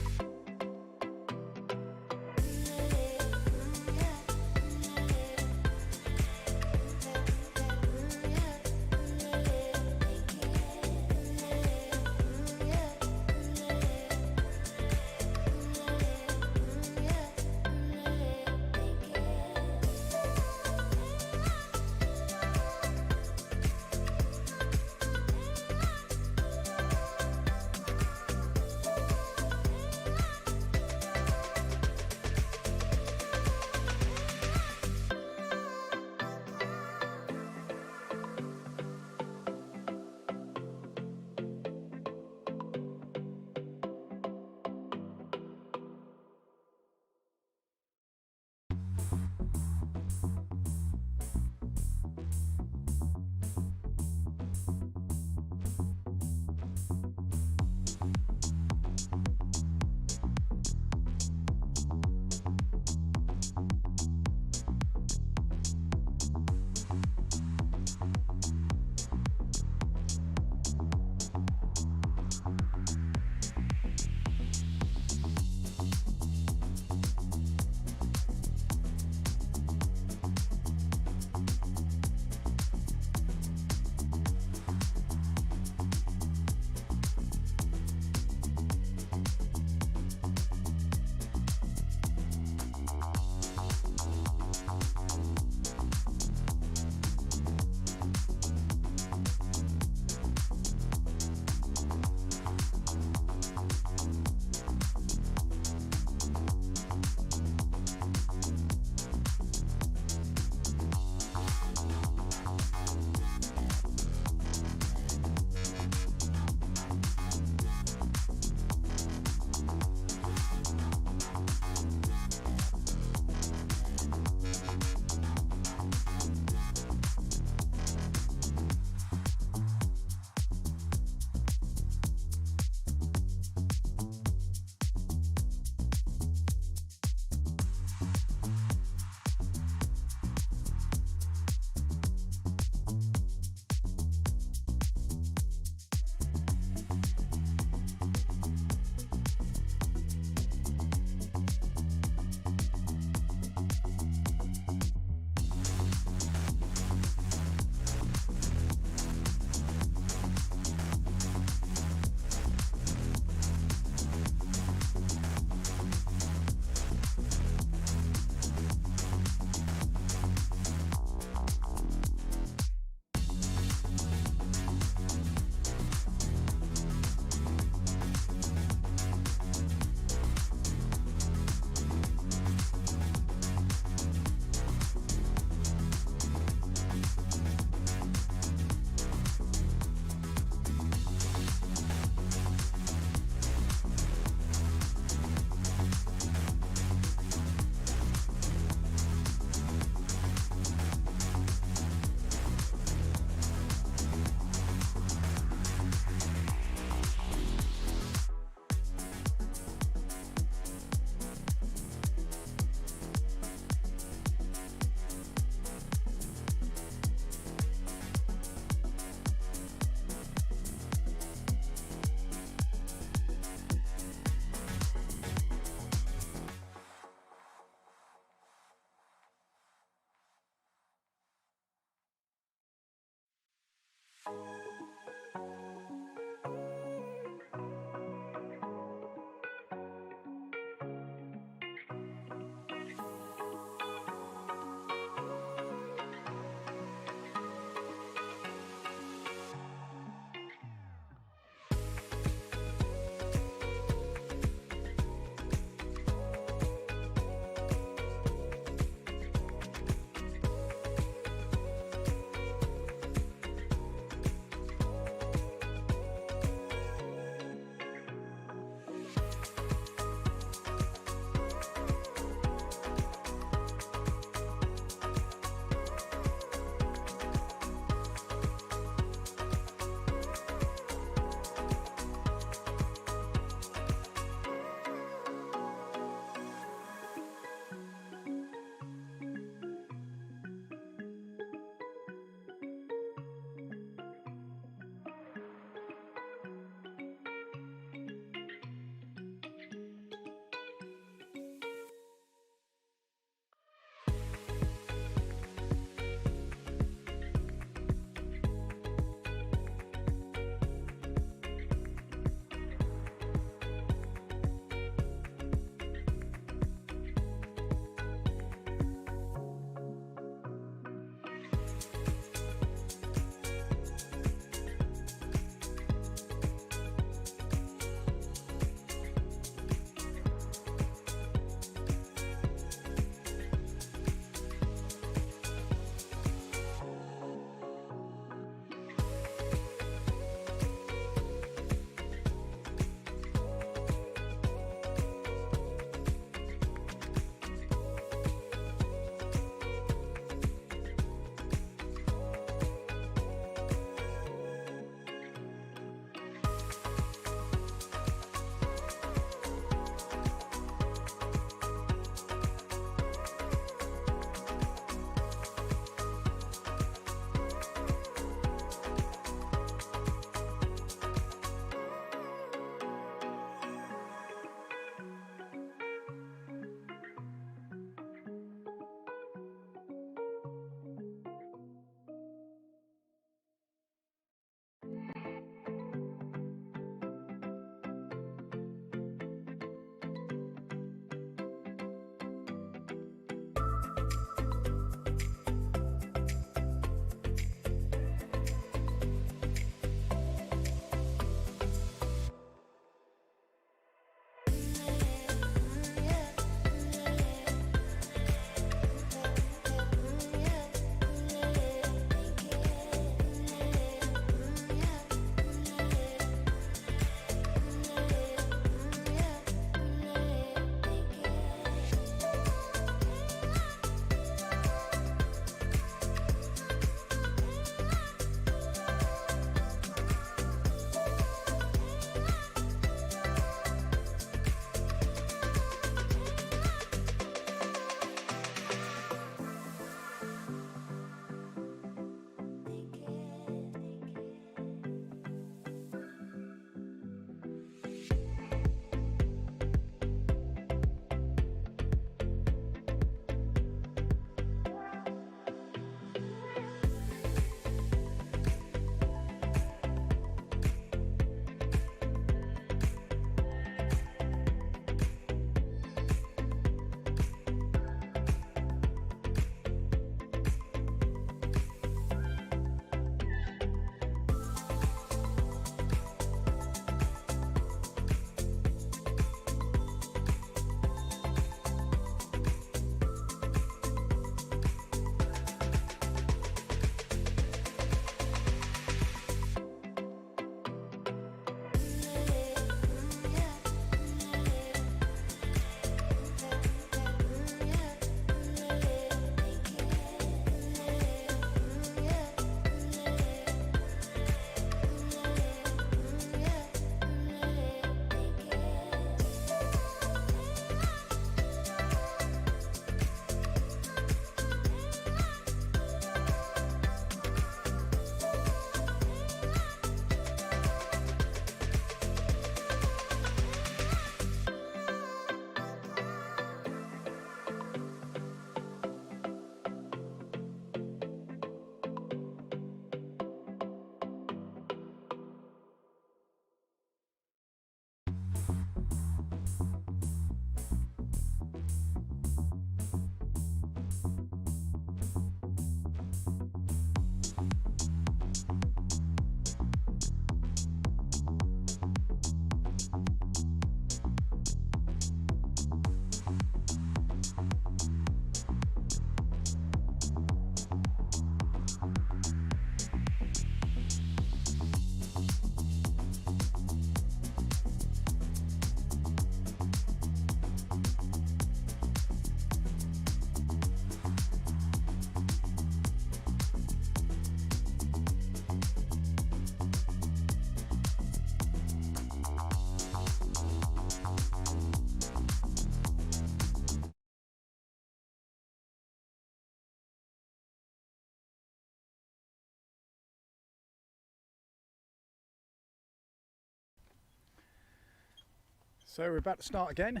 So we're about to start again.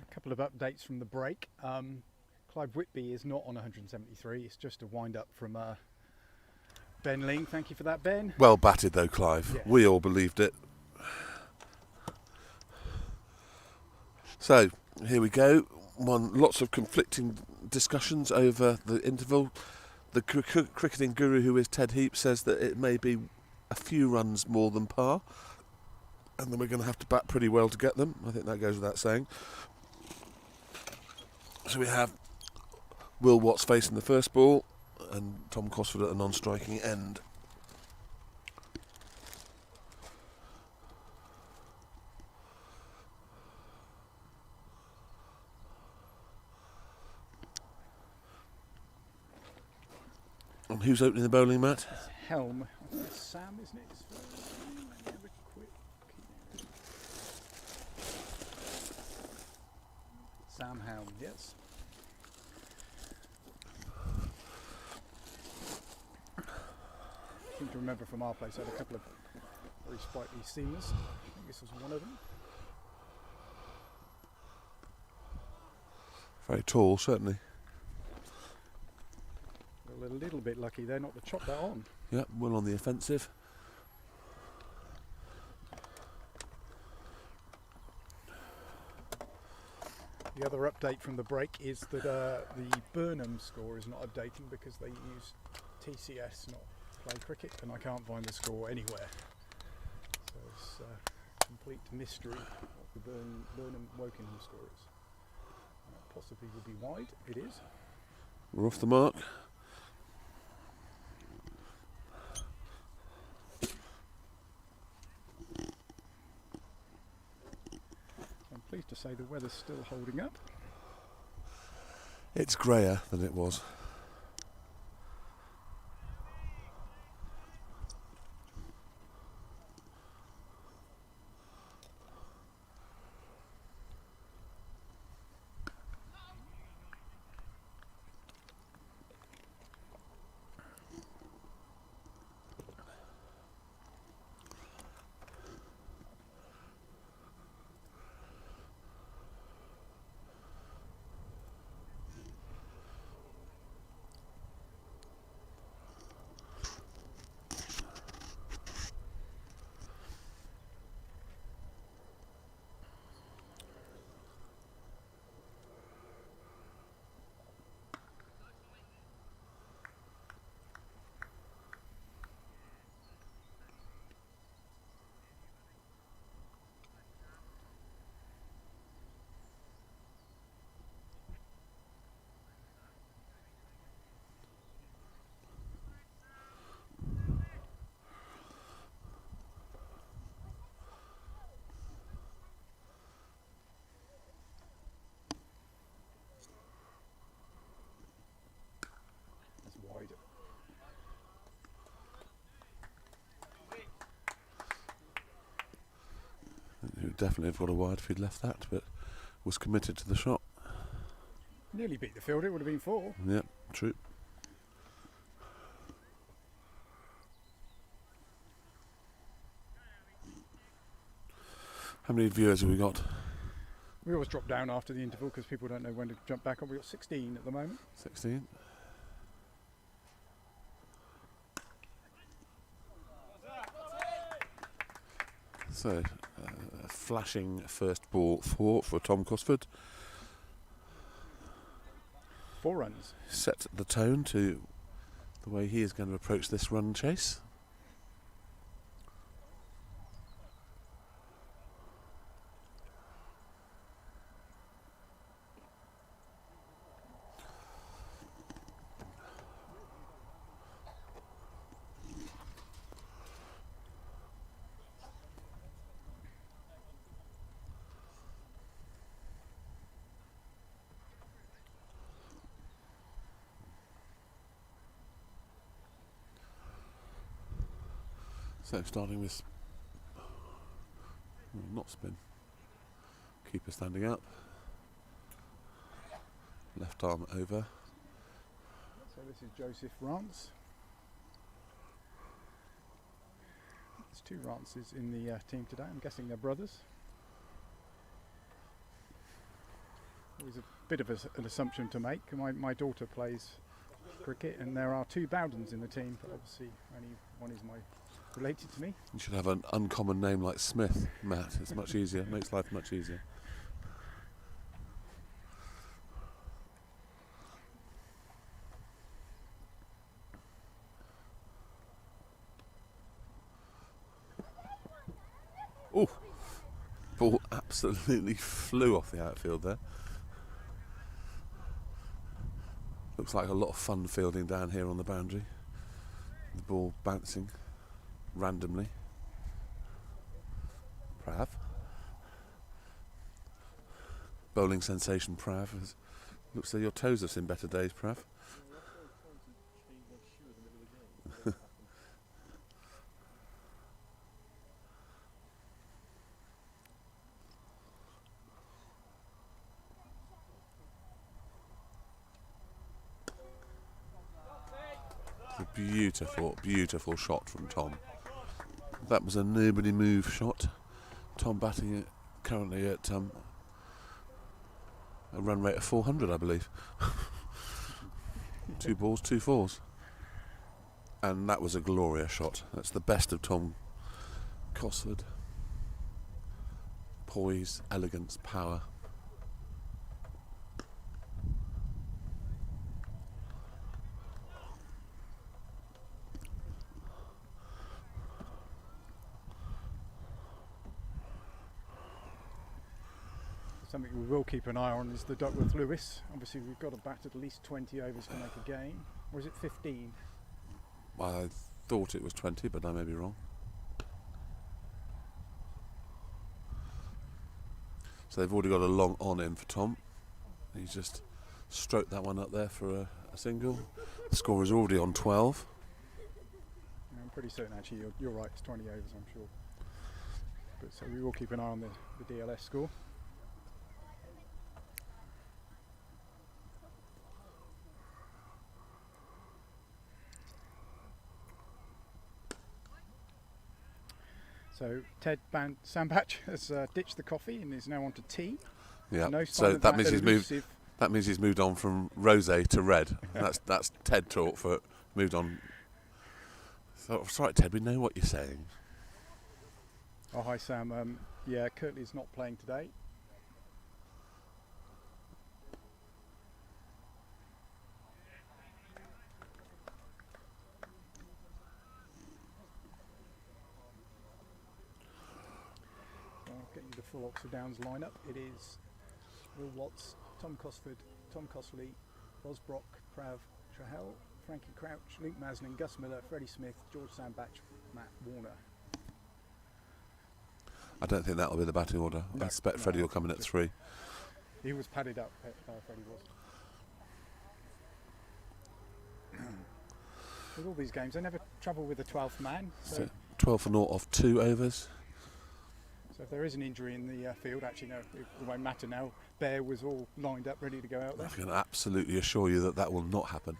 A couple of updates from the break. Clive Whitby is not on 173, it's just a wind up from Ben Ling. Thank you for that, Ben. Well batted though, Clive. Yeah. We all believed it. So here we go. Lots of conflicting discussions over the interval. The cricketing guru, who is Ted Heap, says that it may be a few runs more than par, and then we're going to have to bat pretty well to get them. I think that goes without saying. So we have Will Watts facing the first ball and Tom Cosford at a non-striking end. And who's opening the bowling mat? It's Helm. I think it's Sam, isn't it? Let me have a quick. Sam Helm, yes. I seem to remember from our place, I had a couple of very sprightly seamers. I think this was one of them. Very tall, certainly. A little bit lucky there not to chop that on. Yep, Will on the offensive. The other update from the break is that the Burnham score is not updating because they use TCS, not Play Cricket, and I can't find the score anywhere. So it's a complete mystery what the Burnham Wokingham score is. Possibly will be wide. It is. We're off the mark. I'm pleased to say the weather's still holding up. It's greyer than it was. It's wide. He would definitely have got a wide if he'd left that, but was committed to the shot. Nearly beat the field. It would have been 4. Yep, true. How many viewers have we got? We always drop down after the interval because people don't know when to jump back on. We've got 16 at the moment. 16. So, flashing first ball for Tom Cosford. 4 runs. Set the tone to the way he is going to approach this run chase. So starting with, not spin, keeper standing up, left arm over. So this is Joseph Rance. There's two Rances in the team today. I'm guessing they're brothers. Always a bit of an assumption to make. My daughter plays cricket, and there are two Bowdens in the team, but obviously only one is related to me. You should have an uncommon name like Smith, Matt. It's much easier, makes life much easier. Oh, ball absolutely flew off the outfield there. Looks like a lot of fun fielding down here on the boundary. The ball bouncing randomly. Prav. Bowling sensation Prav. Looks like your toes have seen better days, Prav. It's a beautiful, beautiful shot from Tom. That was a nobody move shot. Tom batting it currently at a run rate of 400, I believe. 2 balls, 2 fours. And that was a glorious shot. That's the best of Tom Cosford. Poise, elegance, power. Something we will keep an eye on is the Duckworth Lewis. Obviously we've got to bat at least 20 overs to make a game. Or is it 15? I thought it was 20, but I may be wrong. So they've already got a long on in for Tom. He's just stroked that one up there for a single. The score is already on 12. I'm pretty certain actually you're right, it's 20 overs I'm sure. But so we will keep an eye on the DLS score. So Ted Sambach has ditched the coffee and is now on to tea. Yeah. No So that means he's moved. elusive- That means he's moved on from rosé to red. That's Ted talk for moved on. So it's right, Ted. We know what you're saying. Oh hi Sam. Yeah, Kirtley's not playing today. I'll get you the full Oxford Downs lineup. It is Will Watts, Tom Cosford, Tom Cosley, Ros Brock, Prav Trahell, Frankie Crouch, Luke Maslin, Gus Miller, Freddie Smith, George Sambach, Matt Warner. I don't think that'll be the batting order. No, I expect no, Freddie will come in at 3. He was padded up, Freddie was. With all these games, they never trouble with the 12th man. So 12 for naught off 2 overs. So if there is an injury in the field, actually no, it won't matter now. Bear was all lined up, ready to go out there. I can absolutely assure you that that will not happen.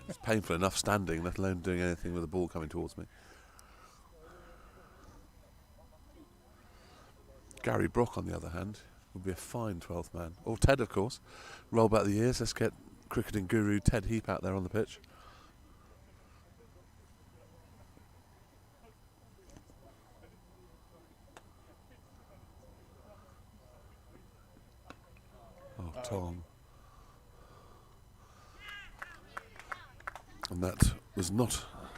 It's painful enough standing, let alone doing anything with the ball coming towards me. Gary Brock, on the other hand, would be a fine 12th man. Or Ted, of course. Roll back the years. Let's get cricketing guru Ted Heap out there on the pitch. Oh, Tom. And that was not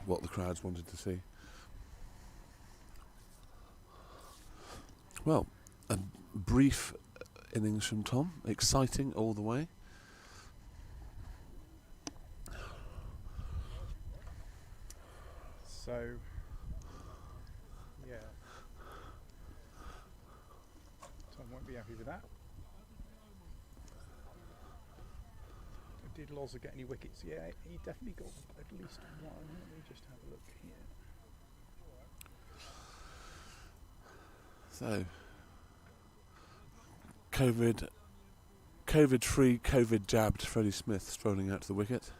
what the crowds wanted to see. Well, a brief innings from Tom, exciting all the way. So, yeah. Tom won't be happy with that. Did Loza get any wickets? Yeah, he definitely got at least one. Let me just have a look here. So, COVID-free, COVID-jabbed Freddie Smith strolling out to the wicket.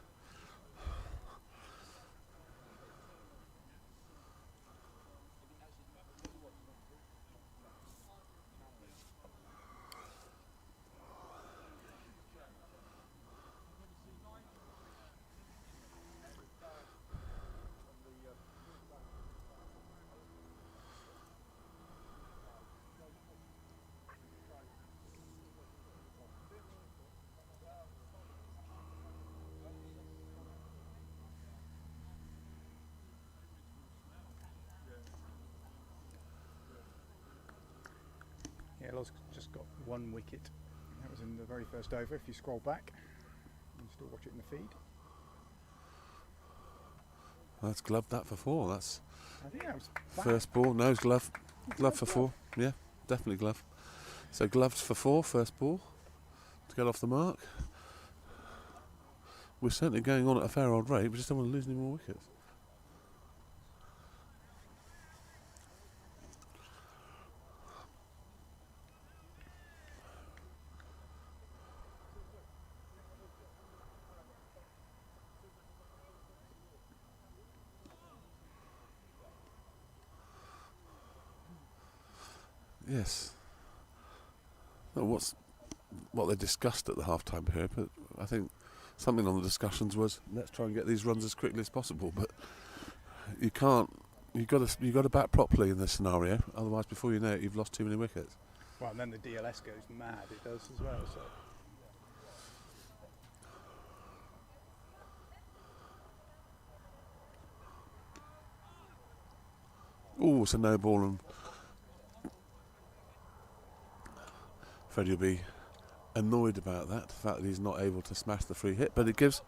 Yeah, Loz just got one wicket. That was in the very first over. If you scroll back, you can still watch it in the feed. That's gloved that for 4. That's I think that was back. first ball. No, it's glove for 4. Yeah, definitely glove. So gloved for 4, first ball to get off the mark. We're certainly going on at a fair old rate. We just don't want to lose any more wickets. Yes. Well, what they discussed at the half-time period, but I think something on the discussions was let's try and get these runs as quickly as possible. But you can't. You've got to bat properly in this scenario. Otherwise, before you know it, you've lost too many wickets. Well, and then the DLS goes mad. It does as well. So. Oh, it's a no ball, and Freddie will be annoyed about that, the fact that he's not able to smash the free hit, but it gives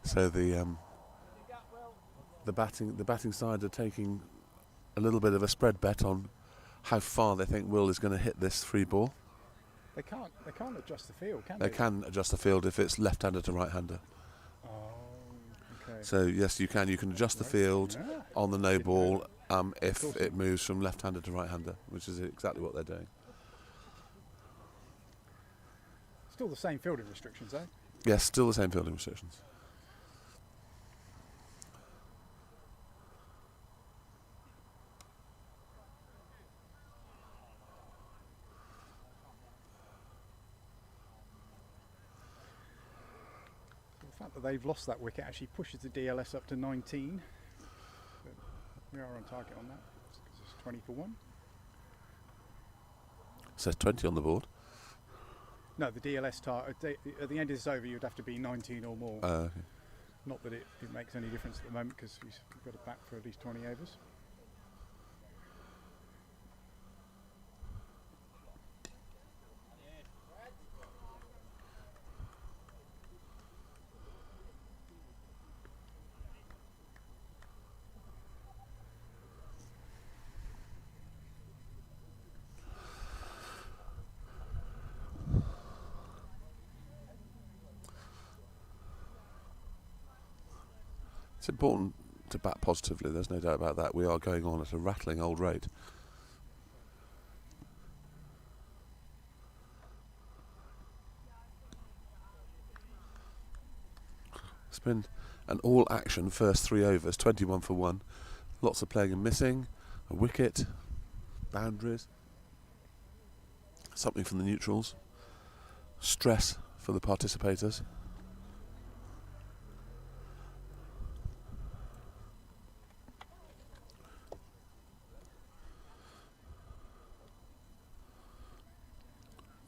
so the batting side are taking a little bit of a spread bet on how far they think Will is going to hit this free ball. They can't adjust the field, can they? They can adjust the field if it's left-hander to right-hander. Oh, okay. So yes, you can adjust the field on the no ball if it moves from left-hander to right-hander, which is exactly what they're doing. Still the same fielding restrictions, though? Yes, still the same fielding restrictions. The fact that they've lost that wicket actually pushes the DLS up to 19. But we are on target on that. It's 20 for 1. Says 20 on the board. No, the DLS target at the end of this over, you'd have to be 19 or more. Okay. Not that it makes any difference at the moment because we've got to bat for at least 20 overs. It's important to bat positively, there's no doubt about that. We are going on at a rattling old rate. It's been an all-action first 3 overs, 21 for 1. Lots of playing and missing, a wicket, boundaries, something from the neutrals, stress for the participators.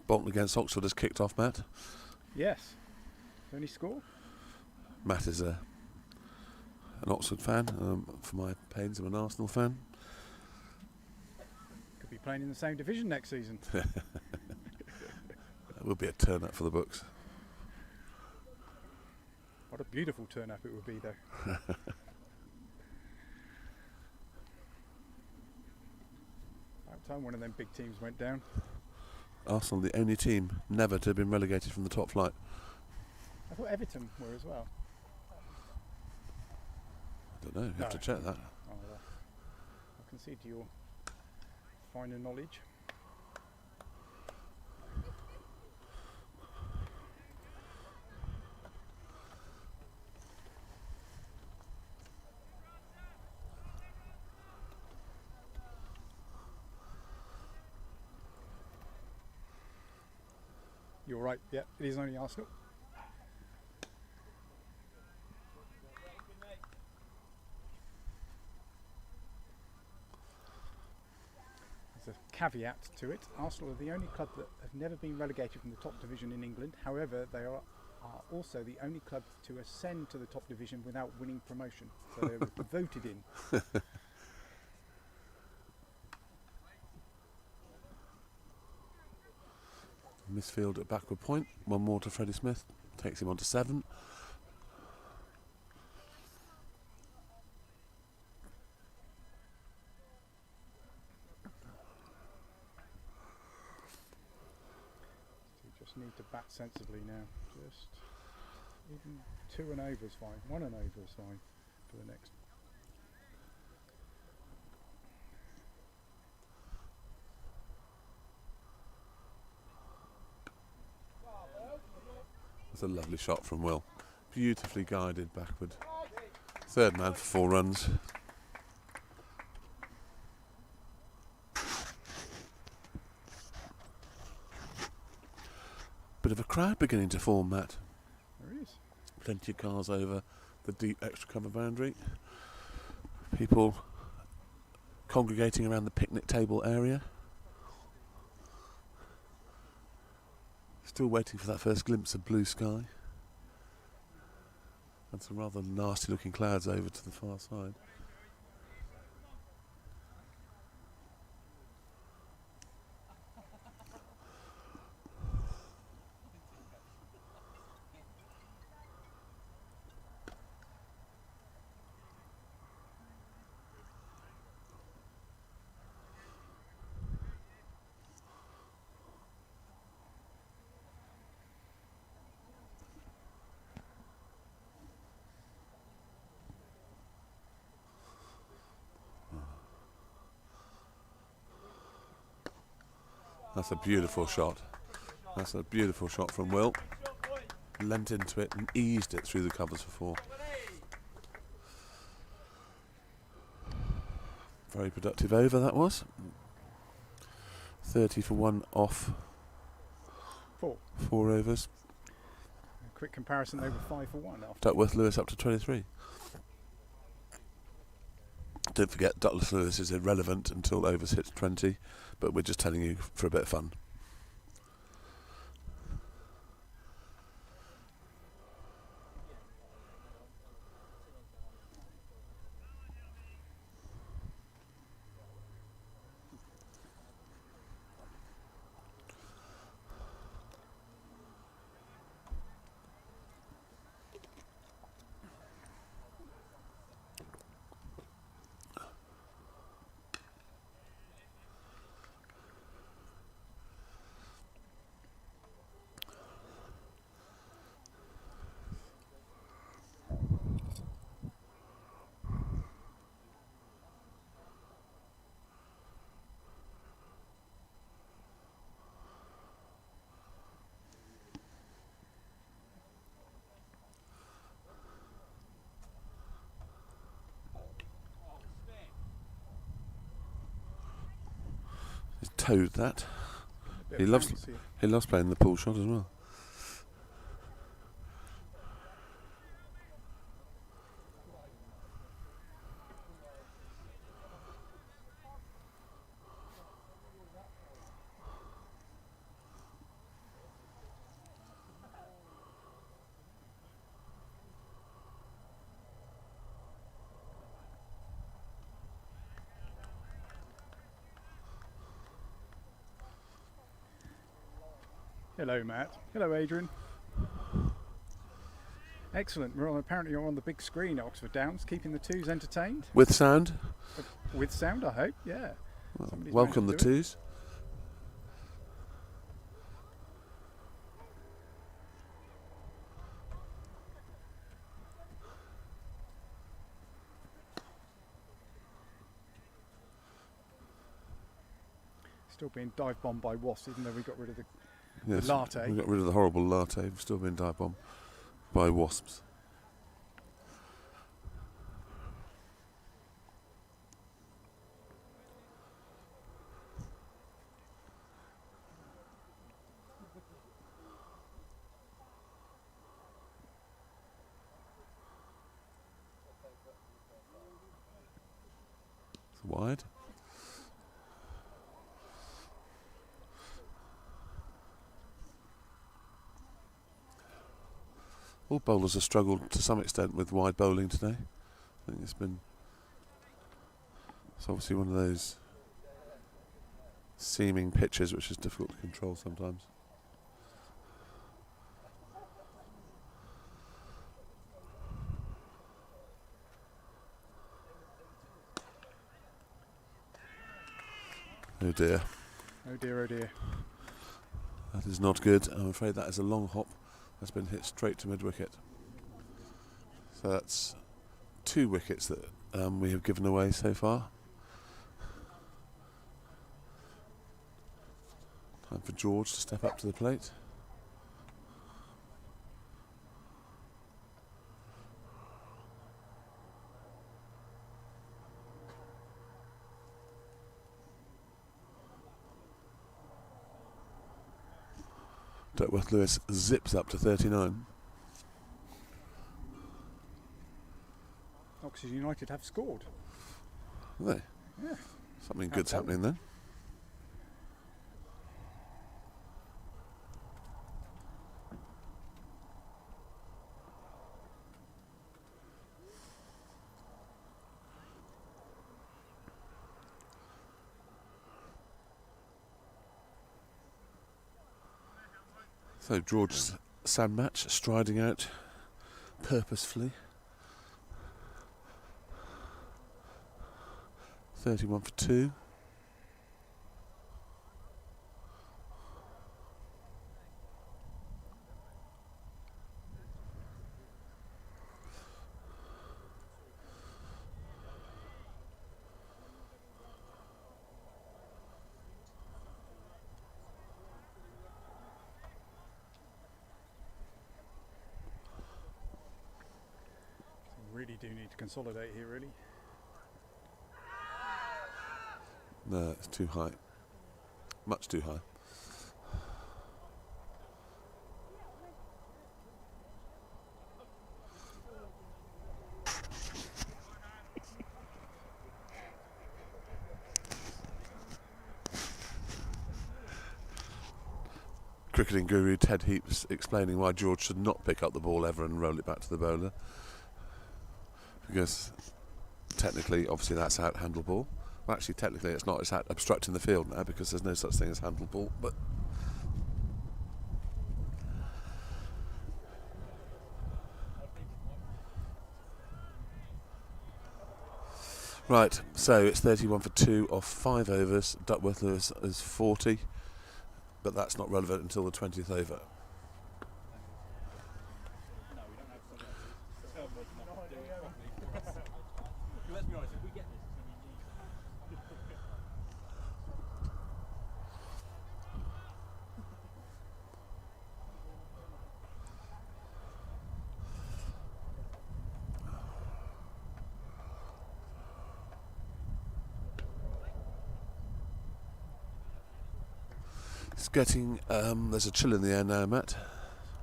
Bolton against Oxford has kicked off, Matt. Yes. Any score? Matt is an Oxford fan. For my pains, I'm an Arsenal fan. Could be playing in the same division next season. That will be a turn up for the books. What a beautiful turn up it would be, though. About time one of them big teams went down. Arsenal, the only team never to have been relegated from the top flight. I thought Everton were as well. I don't know, you have to check that. I'll concede to your finer knowledge. You're right, yeah, it is only Arsenal. There's a caveat to it. Arsenal are the only club that have never been relegated from the top division in England. However, they are also the only club to ascend to the top division without winning promotion. So they were voted in. Misfield at backward point. One more to Freddie Smith. Takes him on to 7. You just need to bat sensibly now. Just even 2 and over is fine. 1 and over is fine for the next. That's a lovely shot from Will. Beautifully guided backward. Third man for 4 runs. Bit of a crowd beginning to form, Matt. There is. Plenty of cars over the deep extra cover boundary. People congregating around the picnic table area. Still waiting for that first glimpse of blue sky. And some rather nasty looking clouds over to the far side. That's a beautiful shot. That's a beautiful shot from Will. Leant into it and eased it through the covers for 4. Very productive over that was. 30 for 1 off 4 overs. A quick comparison, they were 5 for 1 after. Duckworth Lewis up to 23. Don't forget, Duckworth Lewis is irrelevant until overs hits 20, but we're just telling you for a bit of fun. He's towed that. He loves playing the pull shot as well. Hello, Matt. Hello, Adrian. Excellent. Apparently you're on the big screen at Oxford Downs, keeping the twos entertained. With sound. With sound, I hope. Yeah. Well, Somebody's welcome the managed to do it. twos. Still being dive bombed by wasps, even though we got rid of the Yes, latte. we got rid of the horrible latte. We've still been dive bombed by wasps. It's wide. All bowlers have struggled to some extent with wide bowling today. I think it's obviously one of those seaming pitches which is difficult to control sometimes. Oh dear. Oh dear, oh dear. That is not good. I'm afraid that is a long hop. That's been hit straight to mid-wicket. So that's 2 wickets that we have given away so far. Time for George to step up to the plate. Duckworth Lewis zips up to 39. Oxford United have scored. Are they? Yeah. Something good's happening then. So George's sand match striding out purposefully. 31 for 2. We really do need to consolidate here, really. No, it's too high. Much too high. Cricketing guru Ted Heaps explaining why George should not pick up the ball ever and roll it back to the bowler. Because technically, obviously that's out handle ball. Well, actually, technically it's not. It's out obstructing the field now because there's no such thing as handle ball. But right, so it's 31 for 2 off 5 overs. Duckworth Lewis is 40, but that's not relevant until the 20th over. It's getting, there's a chill in the air now, Matt.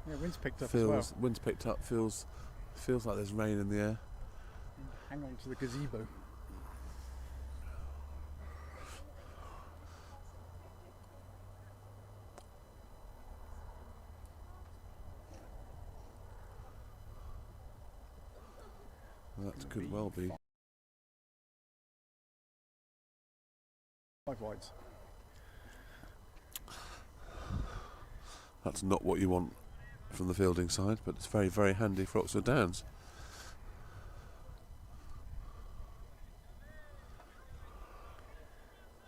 Yeah, wind's picked up as well. Wind's picked up, feels like there's rain in the air. Hang on to the gazebo. That could well be. 5 wides. That's not what you want from the fielding side, but it's very, very handy for Oxford Downs.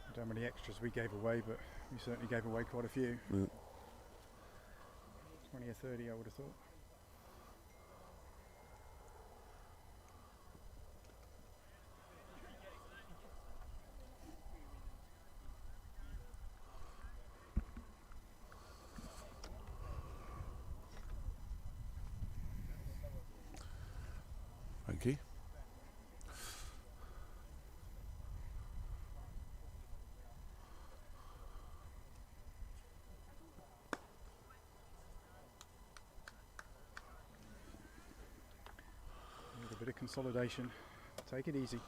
I don't know how many extras we gave away, but we certainly gave away quite a few. Yeah. 20 or 30, I would have thought. Frankie. Need a bit of consolidation. Take it easy.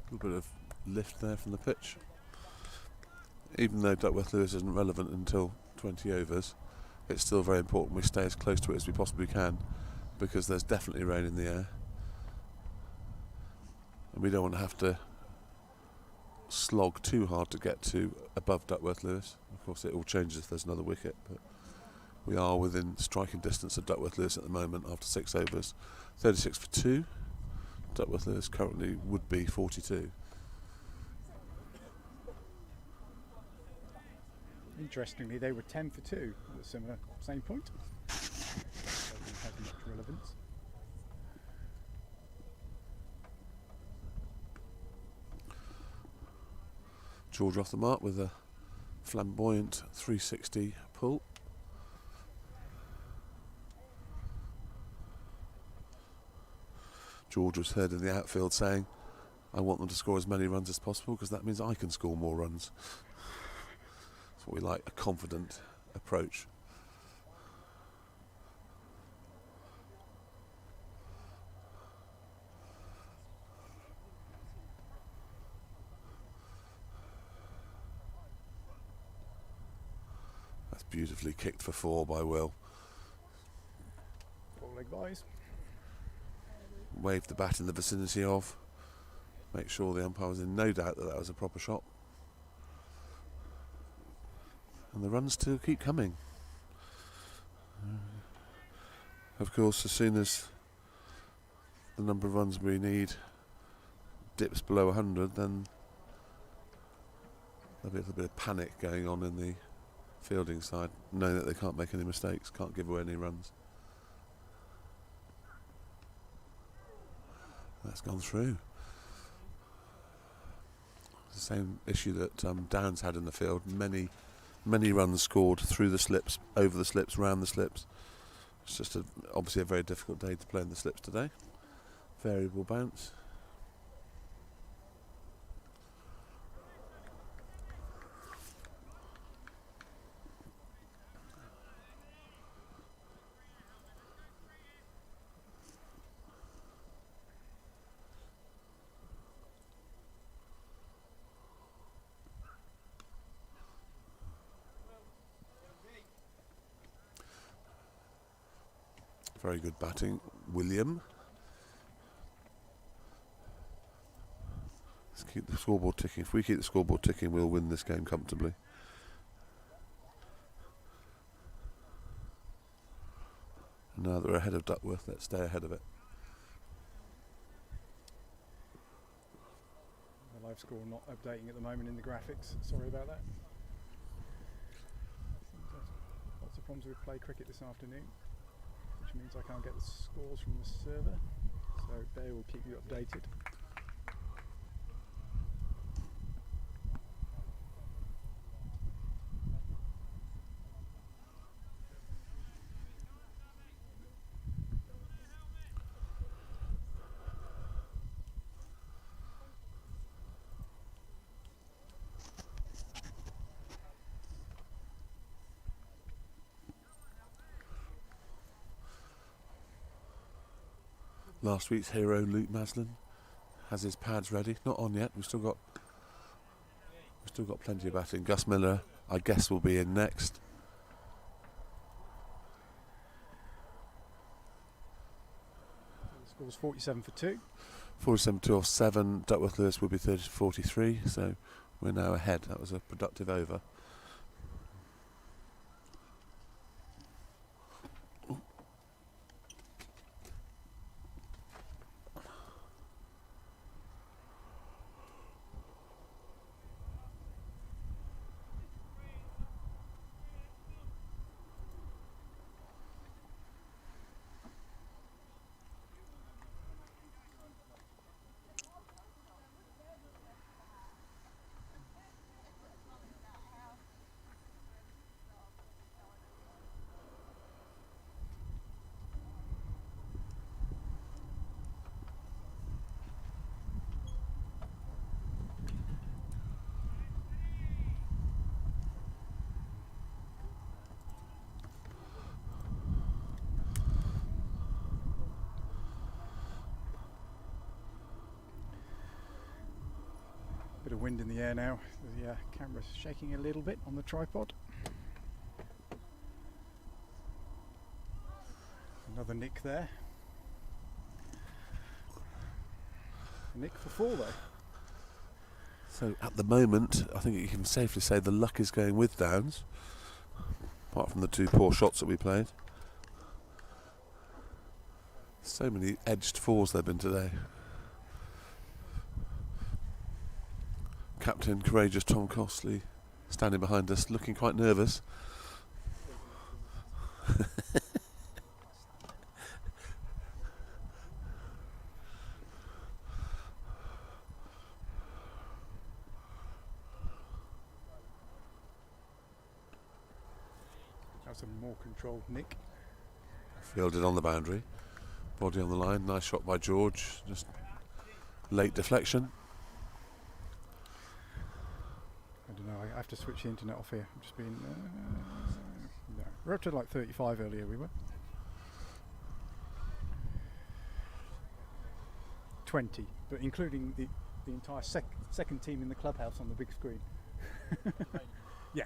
A little bit of lift there from the pitch. Even though Duckworth Lewis isn't relevant until 20 overs, it's still very important we stay as close to it as we possibly can, because there's definitely rain in the air. And we don't want to have to slog too hard to get to above Duckworth Lewis. Of course it all changes if there's another wicket, but we are within striking distance of Duckworth Lewis at the moment after 6 overs. 36 for 2. Duckworth Lewis currently would be 42. Interestingly, they were 10 for 2 at the same point. Doesn't have much relevance. George off the mark with a flamboyant 360 pull. George was heard in the outfield saying, I want them to score as many runs as possible because that means I can score more runs. That's what we like, a confident approach. That's beautifully kicked for 4 by Will. 4 leg byes. Waved the bat in the vicinity of. Make sure the umpire was in no doubt that that was a proper shot. And the runs still keep coming. Of course, as soon as the number of runs we need dips below 100, then there'll be a little bit of panic going on in the fielding side, knowing that they can't make any mistakes, can't give away any runs. That's gone through. It's the same issue that Downs had in the field. Many runs scored through the slips, over the slips, round the slips. It's just obviously a very difficult day to play in the slips today. Variable bounce. Very good batting, William. Let's keep the scoreboard ticking. If we keep the scoreboard ticking, we'll win this game comfortably. And now that we're ahead of Duckworth, let's stay ahead of it. The live score not updating at the moment in the graphics. Sorry about that. Lots of problems with play cricket this afternoon, which means I can't get the scores from the server. So they will keep you updated. Last week's hero Luke Maslin has his pads ready. Not on yet. We've still got plenty of batting. Gus Miller, I guess, will be in next. The score's 47 for 2. 47 2 off 7. Duckworth Lewis will be 30 to 43. So we're now ahead. That was a productive over. Bit of wind in the air now. The camera's shaking a little bit on the tripod. Another nick there. Nick for 4 though. So at the moment, I think you can safely say the luck is going with Downs, apart from the 2 poor shots that we played. So many edged 4s there have been today. Captain courageous Tom Costley standing behind us, looking quite nervous. That's a more controlled nick. Fielded on the boundary, body on the line. Nice shot by George. Just late deflection. I don't know, I have to switch the internet off here. I'm just being... no. We're up to like 35 earlier, we were. 20, but including the entire second team in the clubhouse on the big screen. Yeah.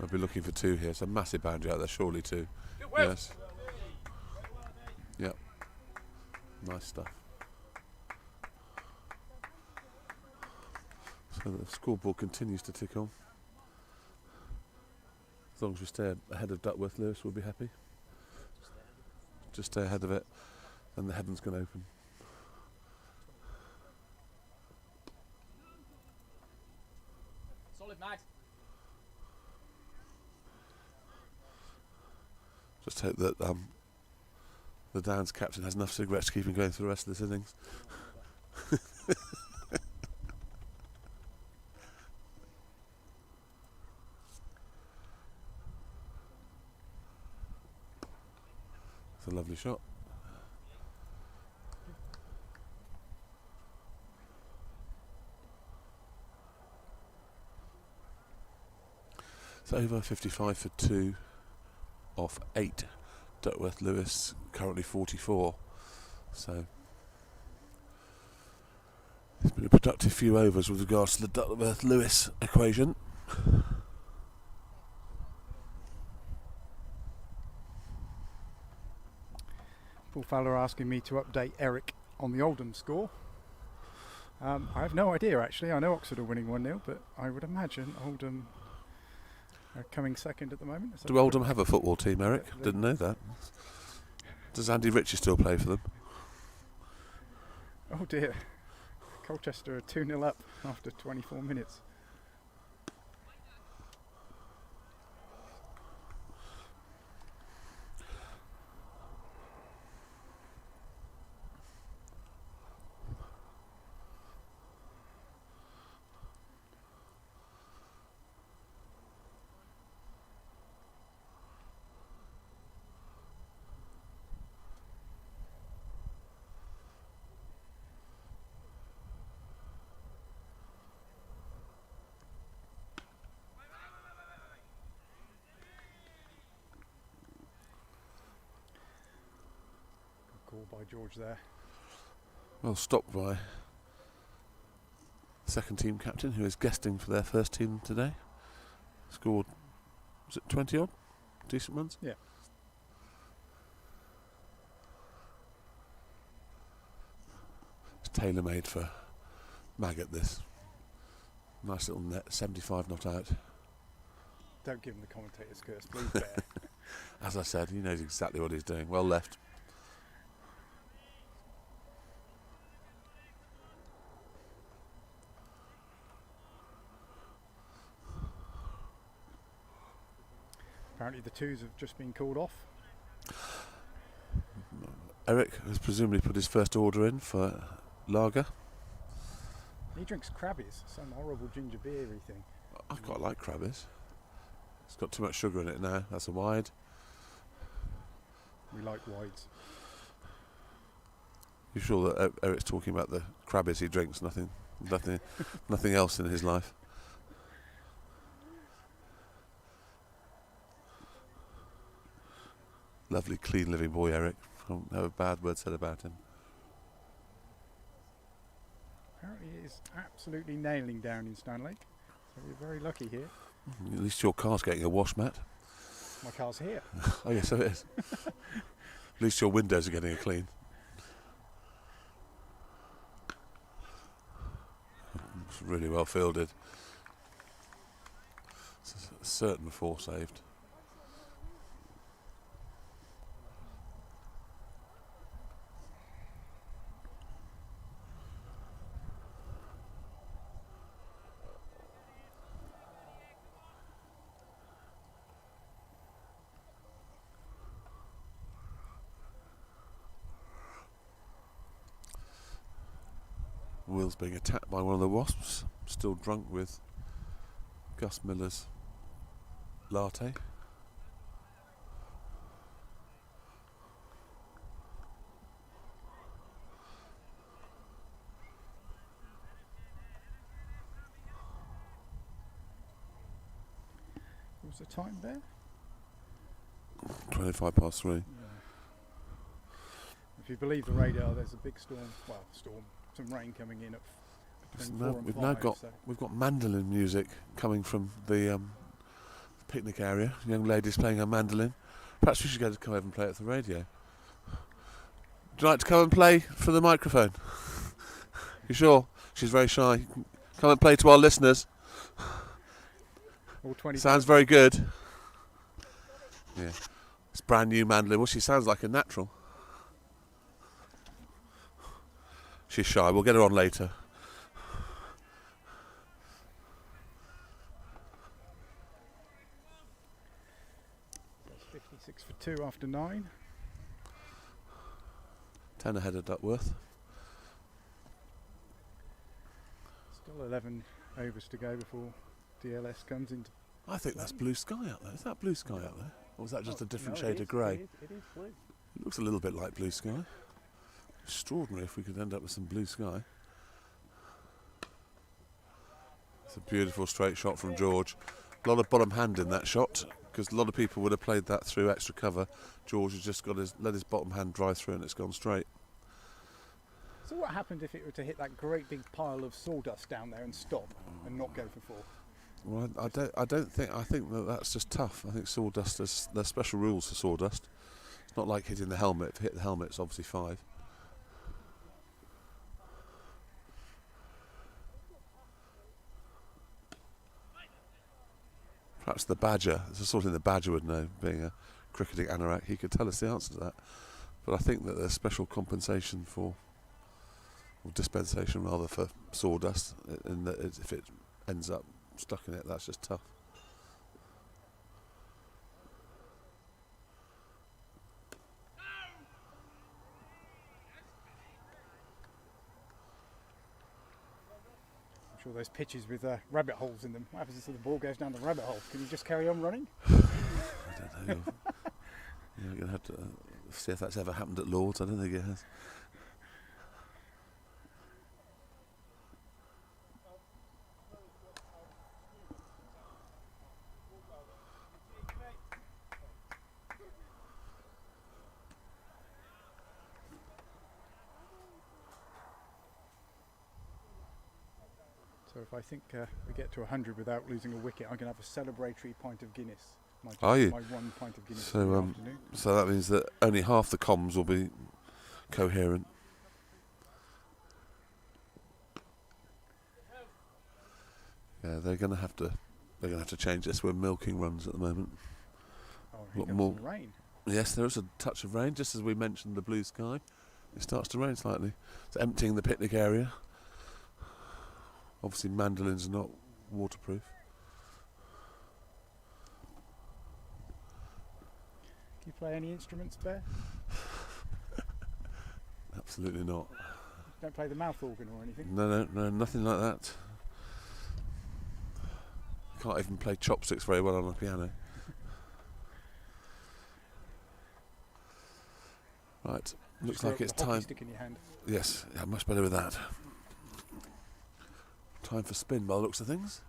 I'll be looking for 2 here. It's a massive boundary out there, surely 2. Yes. Yep. Nice stuff. So the scoreboard continues to tick on. As long as we stay ahead of Duckworth Lewis, we'll be happy. Just stay ahead of it, and the heaven's going to open. Solid, Max. Just hope that the Downs captain has enough cigarettes to keep him going through the rest of this innings. It's a lovely shot. It's over 55 for 2 off 8. Duckworth Lewis currently 44. So it's been a productive few overs with regards to the Duckworth Lewis equation. Paul Fowler asking me to update Eric on the Oldham score. I have no idea actually. I know Oxford are winning 1-0, but I would imagine Oldham are coming second at the moment. Do Oldham have a football team, Eric? Didn't know that. Does Andy Ritchie still play for them? Oh dear. Colchester are 2-0 up after 24 minutes. call by George there. Well stopped by second team captain, who is guesting for their first team today. Scored, was it 20 odd? Decent runs? Yeah. It's tailor made for Maggot, this. Nice little net, 75 not out. Don't give him the commentator's curse, please, Bear. As I said, he knows exactly what he's doing. Well left. Apparently the twos have just been called off. Eric has presumably put his first order in for lager. He drinks Crabbies, some horrible ginger beery thing. I quite like Crabbies. It's got too much sugar in it now. That's a wide. We like wides. You sure that Eric's talking about the Crabbies he drinks? Nothing else in his life. Lovely, clean living boy, Eric. Don't have a bad word said about him. Apparently it is absolutely nailing down in Stanlake. So we're very lucky here. At least your car's getting a wash, Matt. My car's here. Oh yes, so it is. At least your windows are getting a clean. It's really well fielded. It's a certain four saved. Will's being attacked by one of the wasps, still drunk with Gus Miller's latte. What was the time there? 25 past 3. Yeah. If you believe the radar, there's a big storm. Well, some rain coming in at between 4 and 5. We've got mandolin music coming from the picnic area. Young ladies playing a mandolin. Perhaps we should go to come over and play it for the radio. Would you like to come and play for the microphone? You sure? She's very shy. Come and play to our listeners. All 20. Sounds very good. Yeah, it's brand new mandolin. Well, she sounds like a natural. She's shy. We'll get her on later. That's 56 for 2 after 9. 10 ahead of Duckworth. Still 11 overs to go before DLS comes into. I think that's blue sky out there. Is that blue sky out there? Or is that just a different shade of grey? It is blue. It looks a little bit like blue sky. Extraordinary if we could end up with some blue sky. It's a beautiful straight shot from George. A lot of bottom hand in that shot because a lot of people would have played that through extra cover. George has just let his bottom hand drive through and it's gone straight. So what happened if it were to hit that great big pile of sawdust down there and stop and not go for 4? Well, I think that's just tough. I think sawdust, there's special rules for sawdust. It's not like hitting the helmet. If you hit the helmet, it's obviously 5. Perhaps the Badger, it's the sort of thing the Badger would know, being a cricketing anorak. He could tell us the answer to that. But I think that there's special compensation or dispensation rather, for sawdust, in that if it ends up stuck in it, that's just tough. I'm sure those pitches with rabbit holes in them. What happens if the ball goes down the rabbit hole? Can you just carry on running? I don't know. You're going to have to see if that's ever happened at Lord's. I don't think it has. So if I think we get to 100 without losing a wicket, I'm going to have a celebratory pint of Guinness. Are you? My 1 pint of Guinness So, in the afternoon. So that means that only half the comms will be coherent. Yeah, they're going to have to change this. We're milking runs at the moment. Oh, here Lot comes more. some rain. Yes, there is a touch of rain, just as we mentioned the blue sky. It starts to rain slightly. It's emptying the picnic area. Obviously, mandolins are not waterproof. Do you play any instruments, Bear? Absolutely not. Don't play the mouth organ or anything? No, nothing like that. Can't even play chopsticks very well on a piano. Right, looks Just like throw it's the hockey time. stick in your hand. Yes, yeah, much better with that. Time for spin by the looks of things.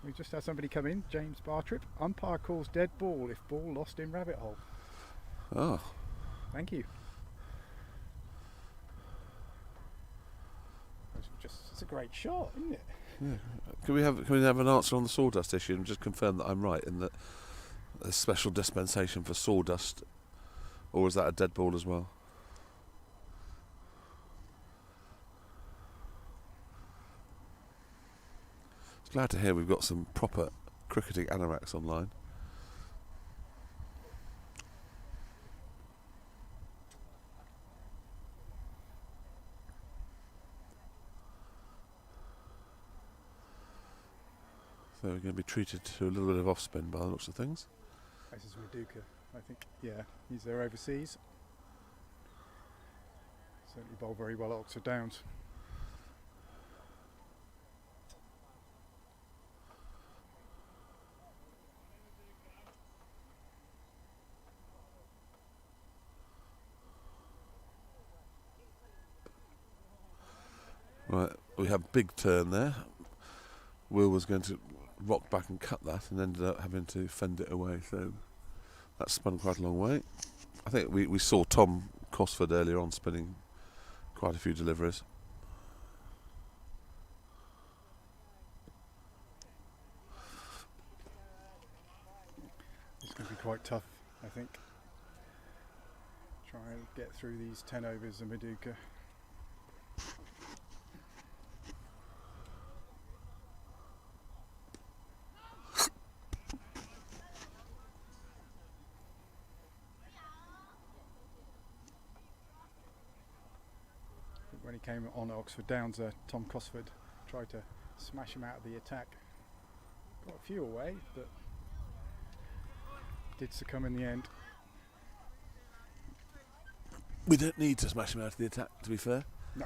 We just had somebody come in, James Bartrip. Umpire calls dead ball if ball lost in rabbit hole. Oh, Thank you. It's a great shot, isn't it? yeah. Can we have an answer on the sawdust issue and just confirm that I'm right in that a special dispensation for sawdust, or is that a dead ball as well? Glad to hear we've got some proper cricketing anoraks online. So we're going to be treated to a little bit of off spin by the looks of things. This is Maduka, I think. Yeah, he's there overseas. Certainly bowled very well at Oxford Downs. Right, we have a big turn there. Will was going to rock back and cut that and ended up having to fend it away, so that spun quite a long way. I think we saw Tom Cosford earlier on spinning quite a few deliveries. It's going to be quite tough, I think. Try and get through these 10 overs of Maduka. When he came on at Oxford Downs, Tom Cosford tried to smash him out of the attack. Got a few away, but did succumb in the end. We don't need to smash him out of the attack, to be fair. No.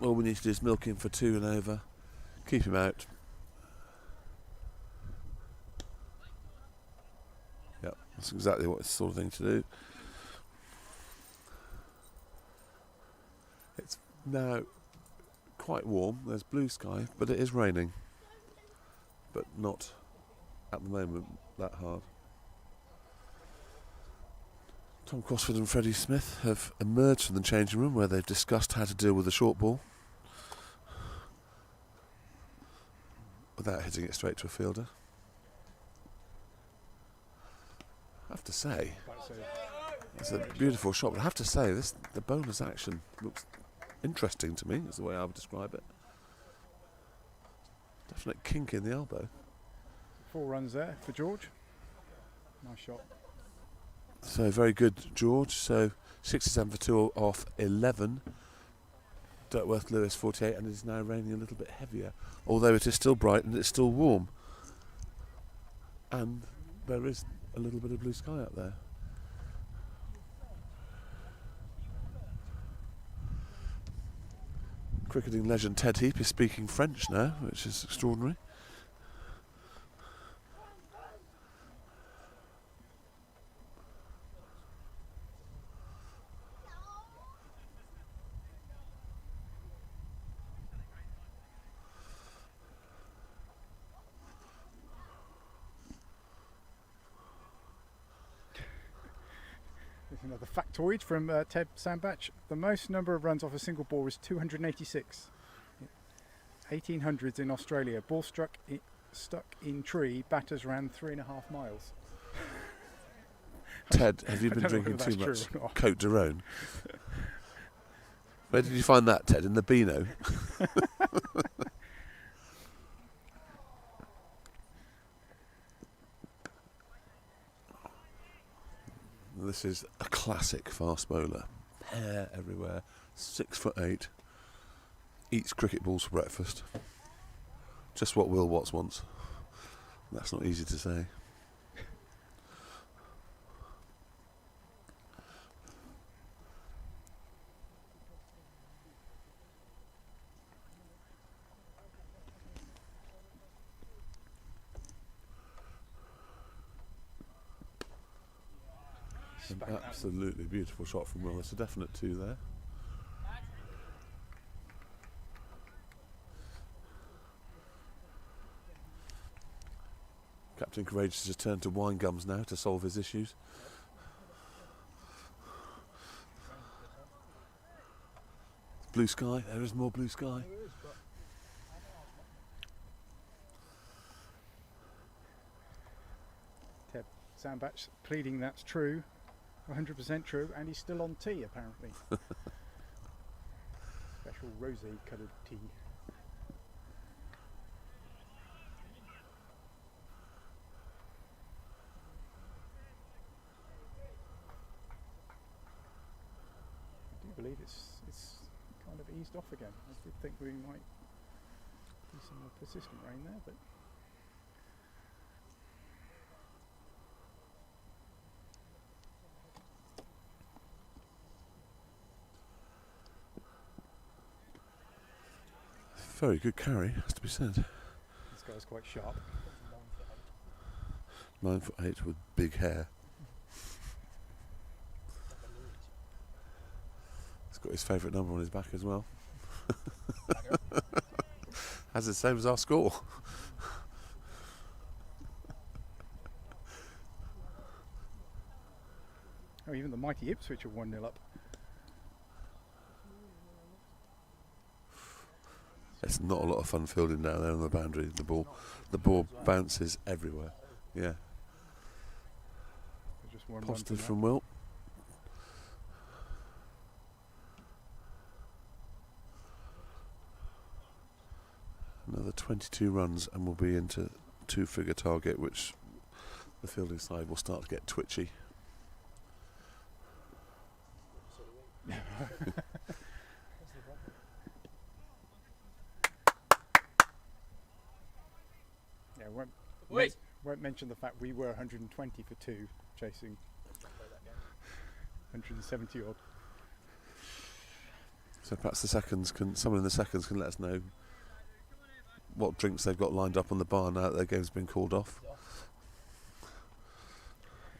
All we need to do is milk him for 2 and over, keep him out. Yep, that's exactly what it's the sort of thing to do. It's now quite warm, there's blue sky, but it is raining. But not at the moment that hard. Tom Cosford and Freddie Smith have emerged from the changing room where they've discussed how to deal with the short ball without hitting it straight to a fielder. I have to say, it's a beautiful shot, but I have to say, the bowler's action looks interesting to me, is the way I would describe it. Definite kink in the elbow. 4 runs there for George. Nice shot. So very good, George. So 67 for 2 off 11. Dirtworth Lewis 48, and it is now raining a little bit heavier, although it is still bright and it's still warm. And there is a little bit of blue sky out there. Cricketing legend Ted Heap is speaking French now, which is extraordinary. Another factoid from Ted Sandbach. The most number of runs off a single ball is 286. 1800s in Australia. Ball stuck in tree, batters ran 3.5 miles. Ted, have you I been don't know drinking whether too that's much true or not. Cote de Rhone? Where did you find that, Ted? In the Beano? This is a classic fast bowler. Hair everywhere, 6'8", eats cricket balls for breakfast. Just what Will Watts wants. That's not easy to say. An absolutely beautiful shot from Will. It's a definite 2 there. Captain Courageous has turned to wine gums now to solve his issues. Blue sky, there is more blue sky. Ted Sandbach pleading that's true, 100% true, and he's still on tea apparently. Special rosé coloured tea. I do believe it's kind of eased off again. I did think we might do some more persistent rain there, but Very good carry, has to be said. this guy's quite sharp. 9'8" with big hair. He's got his favourite number on his back as well. As the same as our score. Oh, even the mighty Ipswich are 1-0 up. It's not a lot of fun fielding down there on the boundary. The ball bounces everywhere. Yeah. Just one Positive run from Will. Another 22 runs and we'll be into 2-figure target, which the fielding side will start to get twitchy. Yeah, won't mention the fact we were 120 for 2, chasing 170 odd. So perhaps someone in the seconds can let us know what drinks they've got lined up on the bar now that their game's been called off.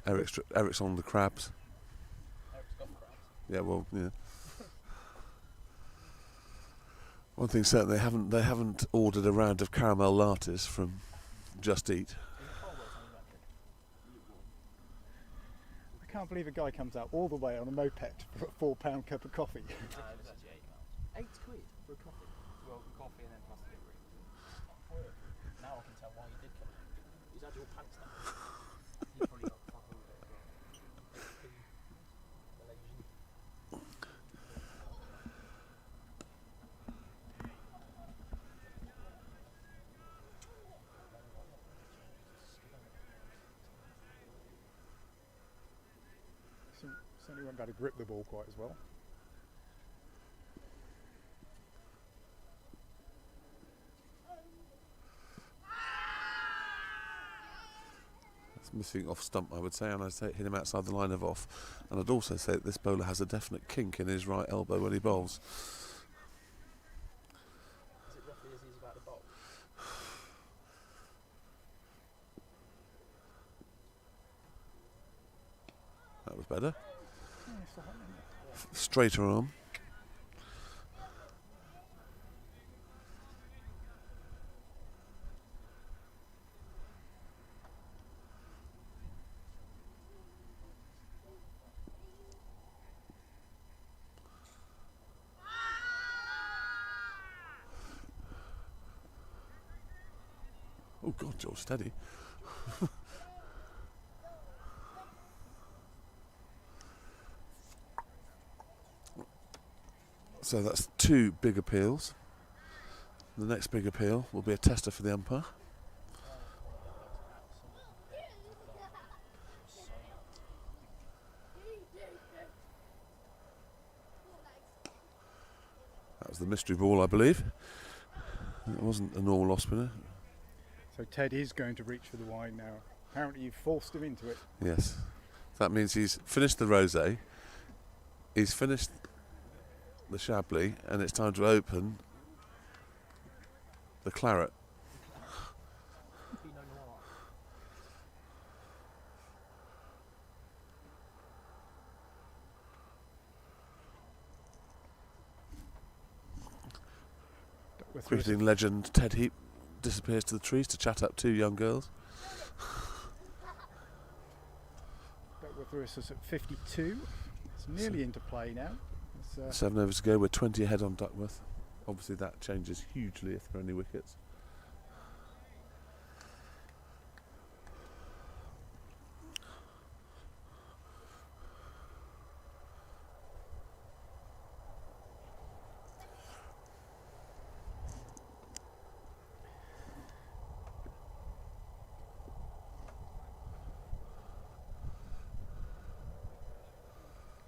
Eric's on the crabs. Yeah, well, yeah. One thing certain, they haven't ordered a round of caramel lattes from Just Eat. I can't believe a guy comes out all the way on a moped for a £4 cup of coffee. It was actually £8 for a coffee. Well, coffee and then plus delivery. Now I can tell why he did come out. He's had your pants down. He probably got fuck all day as well. 8p Malaysian. Certainly won't be able to grip the ball quite as well. It's missing off stump, I would say, and I'd say hit him outside the line of off. And I'd also say that this bowler has a definite kink in his right elbow when he bowls. Is it roughly as he's about to bowl? That was better. Yeah, it's the hot one. Straighter arm. George, steady. So that's 2 big appeals. The next big appeal will be a tester for the umpire. That was the mystery ball, I believe. It wasn't a normal off spinner. So Ted is going to reach for the wine now. Apparently you've forced him into it. Yes. That means he's finished the rosé, he's finished the Chablis, and it's time to open the claret. Cricketing legend Ted Heap disappears to the trees to chat up 2 young girls. Duckworth Lewis is at 52. It's nearly into play now. It's, 7 overs to go, we're 20 ahead on Duckworth. Obviously that changes hugely if there are any wickets.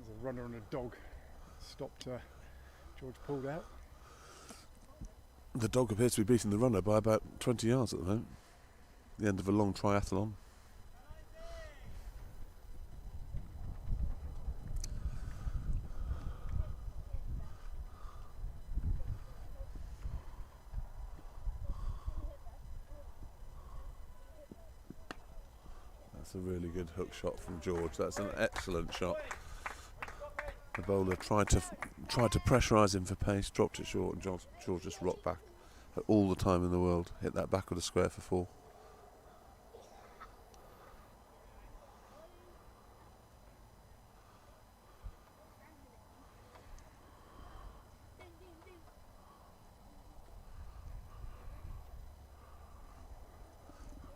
There's a runner and a dog. Stopped. George pulled out. The dog appears to be beating the runner by about 20 yards at the moment. The end of a long triathlon. That's a really good hook shot from George. That's an excellent shot. The bowler tried to pressurise him for pace, dropped it short, and George just rocked back at all the time in the world. Hit that back of the square for 4.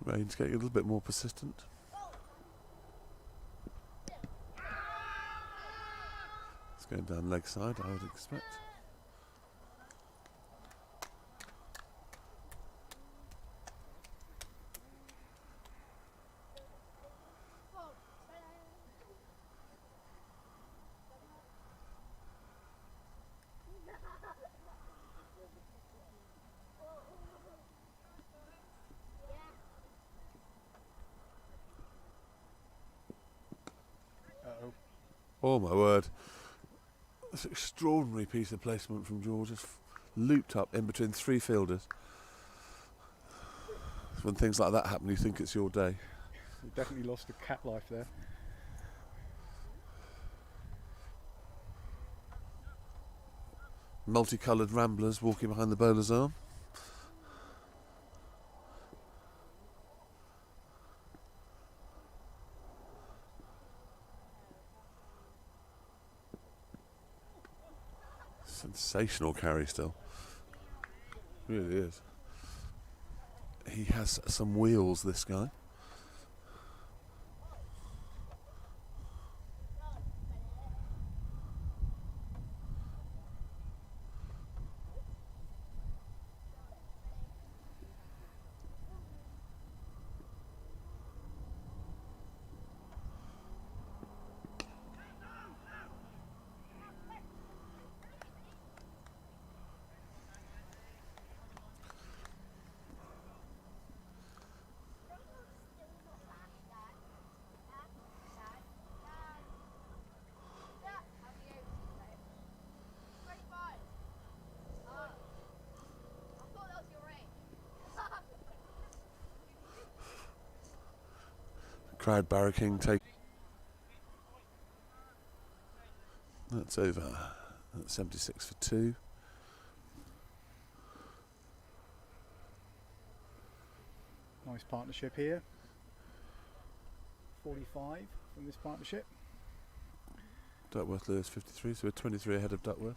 Rain's getting a little bit more persistent. Going down leg side, I would expect. Uh-oh. Oh my word. That's an extraordinary piece of placement from George. Just looped up in between 3 fielders. When things like that happen, you think it's your day. You definitely lost a cat life there. Multicoloured ramblers walking behind the bowler's arm. Sensational carry still. Really is. He has some wheels, this guy. Crowd barracking, take. That's over. That's 76 for 2. Nice partnership here. 45 from this partnership. Duckworth Lewis 53, so we're 23 ahead of Duckworth.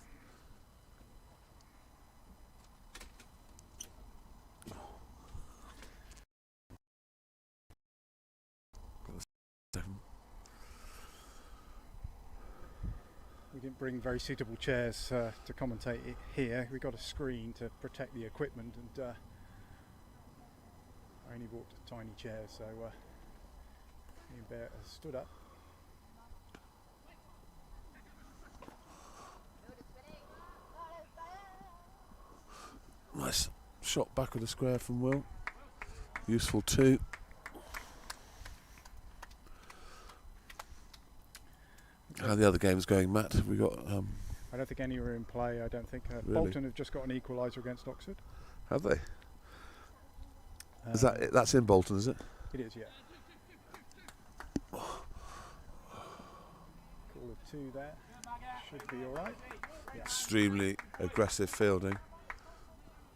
we didn't bring very suitable chairs to commentate it here. We got a screen to protect the equipment, and I only bought a tiny chair, so Ian Bear has stood up. Nice shot back of the square from Will. Useful too. How are the other games going, Matt? Have we got? I don't think any were in play. I don't think Really? Bolton have just got an equaliser against Oxford. Have they? Is that it? That's in Bolton, is it? It is, yeah. Call of 2 there. Should be all right. Yeah. Extremely aggressive fielding.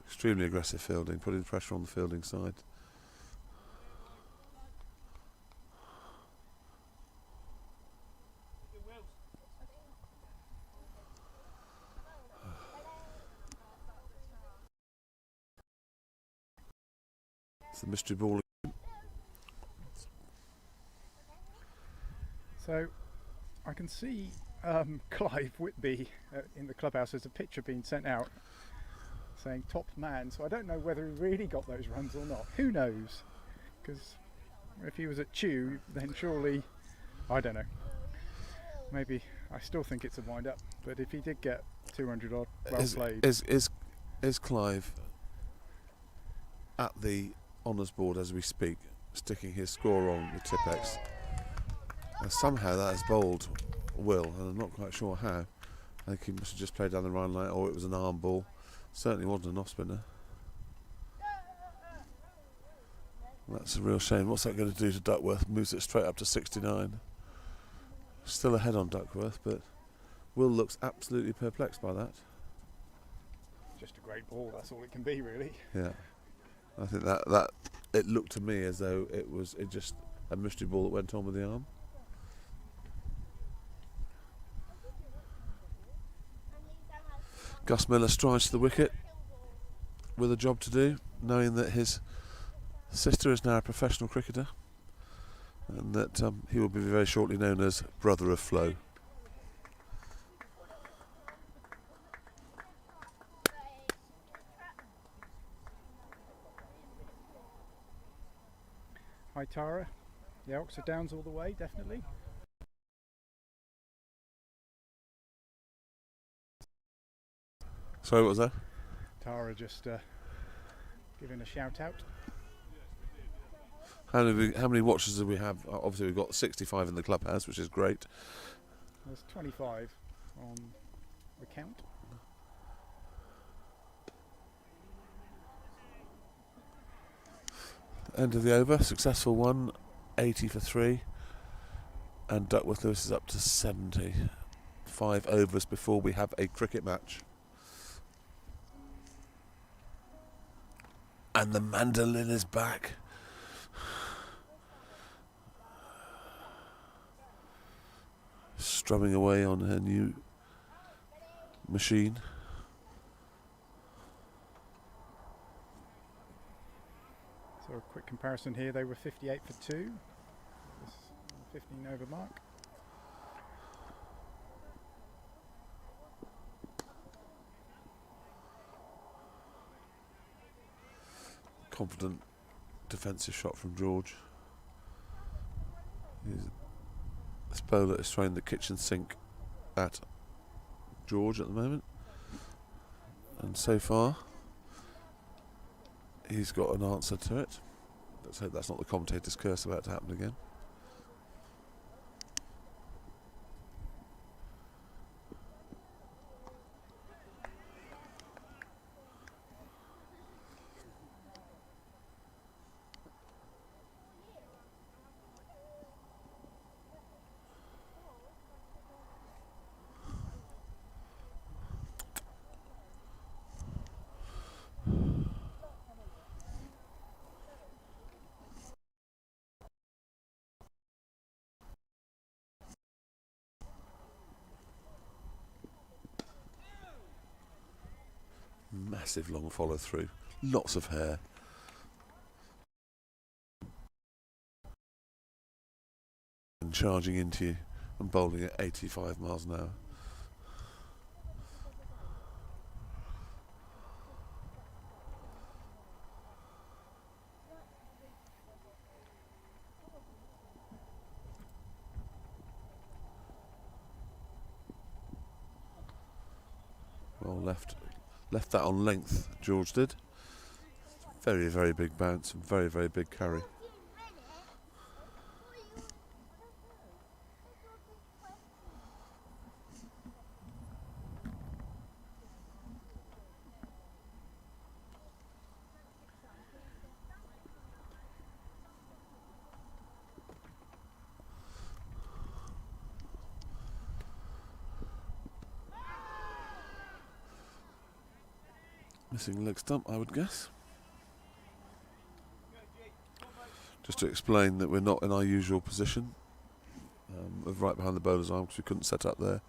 Extremely aggressive fielding, putting pressure on the fielding side. It's the mystery ball. So I can see Clive Whitby in the clubhouse. There's a picture being sent out saying top man, so I don't know whether he really got those runs or not. Who knows? Because if he was at Chew, then surely, I don't know. Maybe, I still think it's a wind up, but if he did get 200 odd, well played. Is Clive at the honours board as we speak, sticking his score on the Tipex? And somehow that has bowled Will, and I'm not quite sure how. I think he must have just played down the run line, or it was an arm ball. Certainly wasn't an off spinner. That's a real shame. What's that going to do to Duckworth? Moves it straight up to 69. Still ahead on Duckworth, but Will looks absolutely perplexed by that. Just a great ball, that's all it can be, really. Yeah, I think that it looked to me as though it just a mystery ball that went on with the arm. Gus Miller strides to the wicket with a job to do, knowing that his sister is now a professional cricketer, and that he will be very shortly known as Brother of Flo. Hi Tara. Yeah, Oxford Downs all the way, definitely. Sorry, what was that? Tara just giving a shout out. How many watchers do we have? Obviously we've got 65 in the clubhouse, which is great. There's 25 on the count. End of the over, successful one, 80 for 3, and Duckworth Lewis is up to 70. 5 overs before we have a cricket match. And the mandolin is back. Strumming away on her new machine. So a quick comparison here, they were 58 for 2. This 15 over mark. Confident defensive shot from George. This bowler is throwing the kitchen sink at George at the moment, and so far he's got an answer to it. Let's hope that's not the commentator's curse about to happen again. Massive long follow through, lots of hair. And charging into you and bowling at 85 miles an hour. left that on length. George did. Very, very big bounce and very, very big carry. Missing leg stump, I would guess. Just to explain that we're not in our usual position of right behind the bowler's arm, because we couldn't set up there,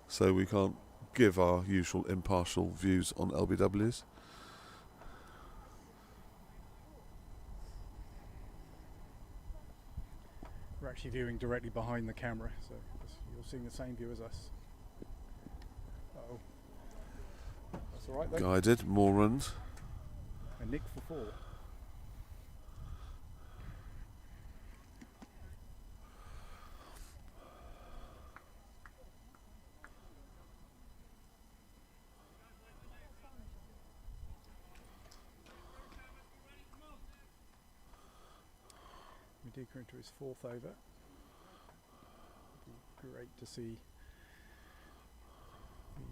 so we can't give our usual impartial views on LBWs. We're actually viewing directly behind the camera, so you're seeing the same view as us. Uh-oh. That's all right though. Guided, more runs. A nick for 4. Medika into his 4th over. It'd be great to see.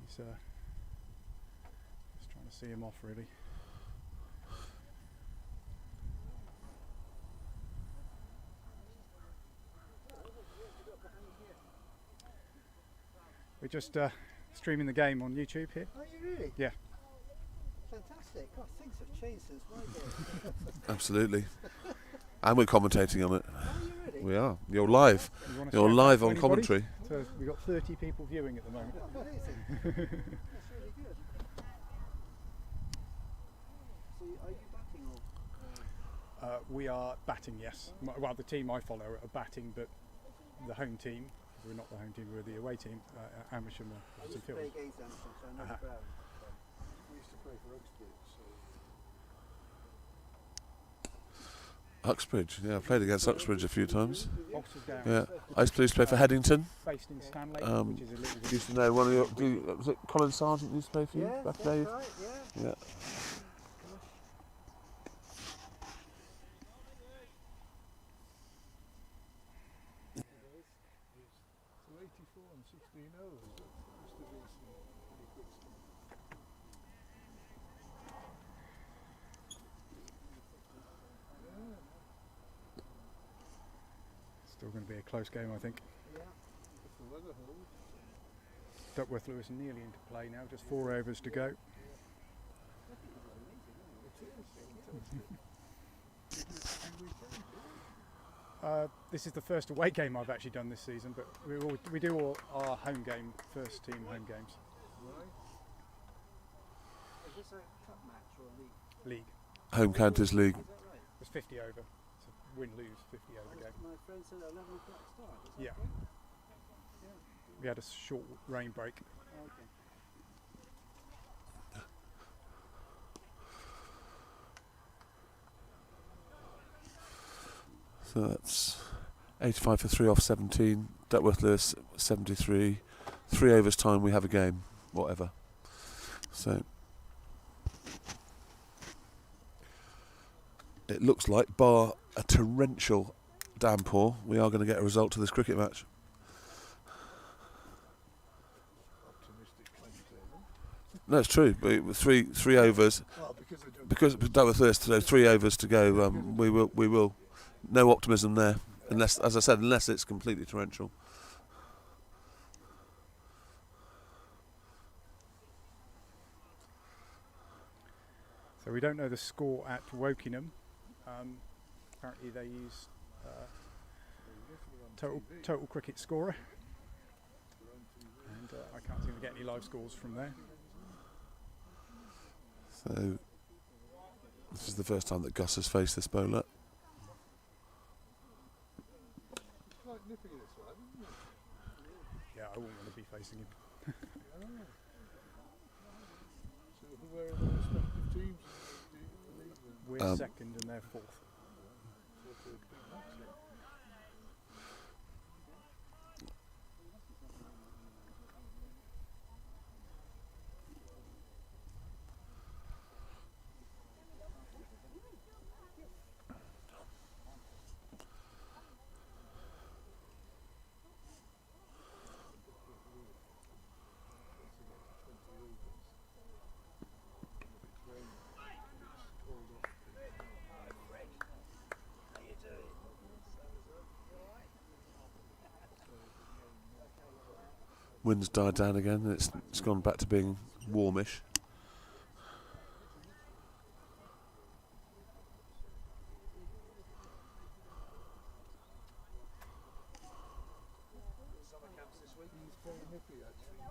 He's just trying to see him off really. We're just streaming the game on YouTube here. Are you really? Yeah. Fantastic. God, things have changed since my day. Absolutely. And we're commentating on it. Are you really? We are. You're live. You wanna You're shout live out on to commentary. anybody? So we've got 30 people viewing at the moment. Oh, amazing. That's really good. So, are you batting or? We are batting, yes. Well, the team I follow are batting, but the home team, we're not the home team, we're the away team, Amersham I used CC to play Field. against Amersham, so I know Uh-huh. the ground. We used to play for Uxbridge, so Uxbridge, yeah, I played against Uxbridge a few times. Oxford down, Yeah, I used to play for Headington. based in Stanley, Um, which is a little bit. Used to know one of your. Was it Colin Sargent used to play for you Yeah, back that's then? right, yeah. Yeah. so 84 and 16 overs. That used to be some pretty quick stuff. Still going to be a close game, I think. Yeah. If the weather holds. Duckworth Lewis nearly into play now, just 4 overs to go. This is the first away game I've actually done this season, but we do all our home game, first team home games. Right. Is this a cup match or a league? League. Home Counties League. Is that right? It was 50 over. It's a win-lose 50 over game. My friend said 11 o'clock start. Is that Yeah. correct? We had a short rain break. Yeah. Okay. So that's 85 for 3 off 17. Duckworth Lewis 73. 3 overs time we have a game, whatever. So it looks like, bar a torrential downpour, we are going to get a result to this cricket match. Optimistic claim to them. No, it's true. But with three overs, Well, because they don't. because Duckworth Lewis today, 3 overs to go. We will. No optimism there, unless, as I said, unless it's completely torrential. So we don't know the score at Wokingham. Apparently they use total cricket scorer, and I can't seem to get any live scores from there. So this is the first time that Gus has faced this bowler. Quite nipping this one, isn't it? Yeah, I wouldn't want to be facing him. So who are the respective teams in the league then? We're Um, second and they're 4th. So it's a big match then. Wind's died down again. It's gone back to being warmish. Summer camps this week. He's very nippy actually. Very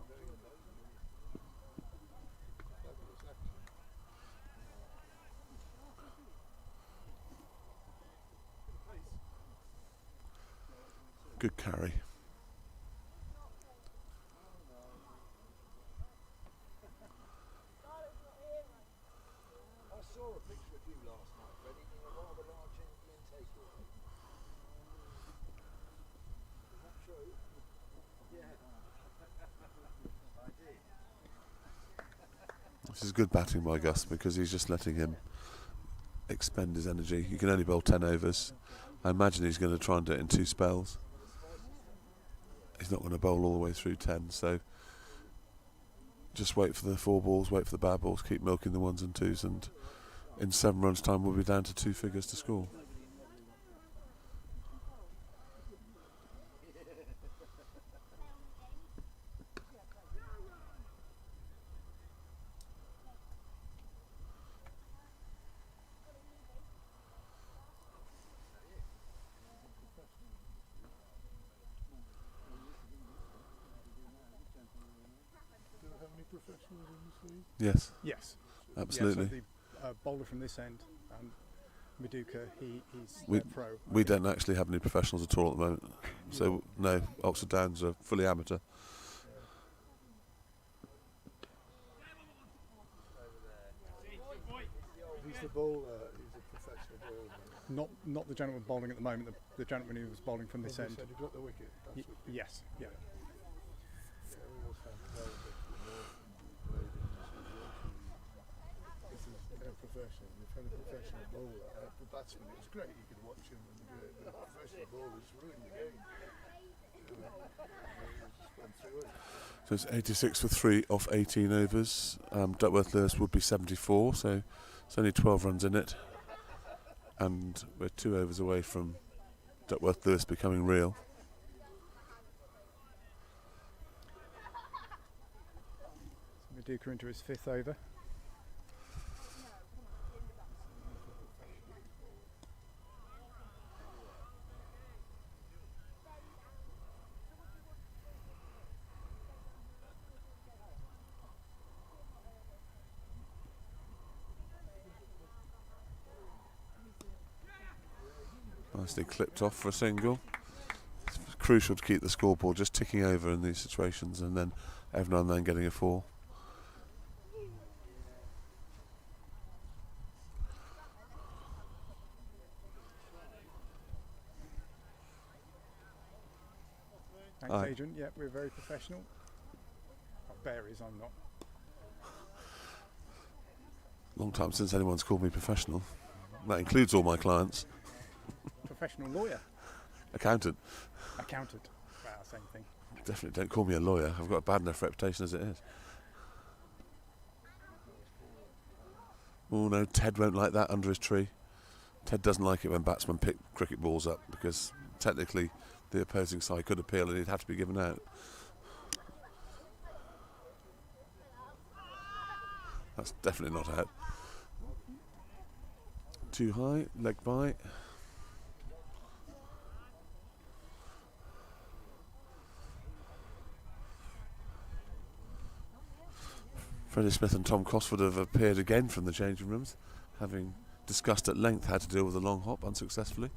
fabulous actually. Good carry. I saw a picture of you last night, Freddie, in a rather large Indian takeaway. Is that true? Yeah. I did. This is good batting by Gus because he's just letting him expend his energy. You can only bowl 10 overs. I imagine he's going to try and do it in 2 spells. He's not going to bowl all the way through 10, so just wait for the 4 balls, wait for the bad balls, keep milking the 1s and 2s, and in 7 runs' time we'll be down to 2 figures to score. Do we have any professionals in this league? Yes, Yes. absolutely. Yeah, so the bowler from this end, Maduka, he's We- a pro. We don't actually have any professionals at all at the moment. So, no, Oxford Downs are fully amateur. He's the bowler, he's a professional bowler. Not the gentleman bowling at the moment, the gentleman who was bowling from this end. He got the wicket. That's what Yes, yeah. we always found players actually more played in this is a professional. We've had a professional bowler. The batsman, it was great, you could watch him and the professional bowlers ruined the game. Just went through it. So it's 86 for 3 off 18 overs. Duckworth Lewis would be 74, so it's only 12 runs in it. And we're 2 overs away from Duckworth Lewis becoming real. Maduka into his 5th over. Nicely clipped off for a single. It's crucial to keep the scoreboard just ticking over in these situations, and then every now and then getting a 4. Thanks, Aye. Adrian. Yeah, we're very professional. Oh, Bear is, I'm not. Long time since anyone's called me professional. That includes all my clients. Professional lawyer, Accountant. accountant. Well, same thing. Definitely don't call me a lawyer. I've got a bad enough reputation as it is. Oh no, Ted won't like that under his tree. Ted doesn't like it when batsmen pick cricket balls up because technically the opposing side could appeal and he'd have to be given out. That's definitely not out. Too high, leg bite. Freddie Smith and Tom Cosford have appeared again from the changing rooms, having discussed at length how to deal with a long hop unsuccessfully.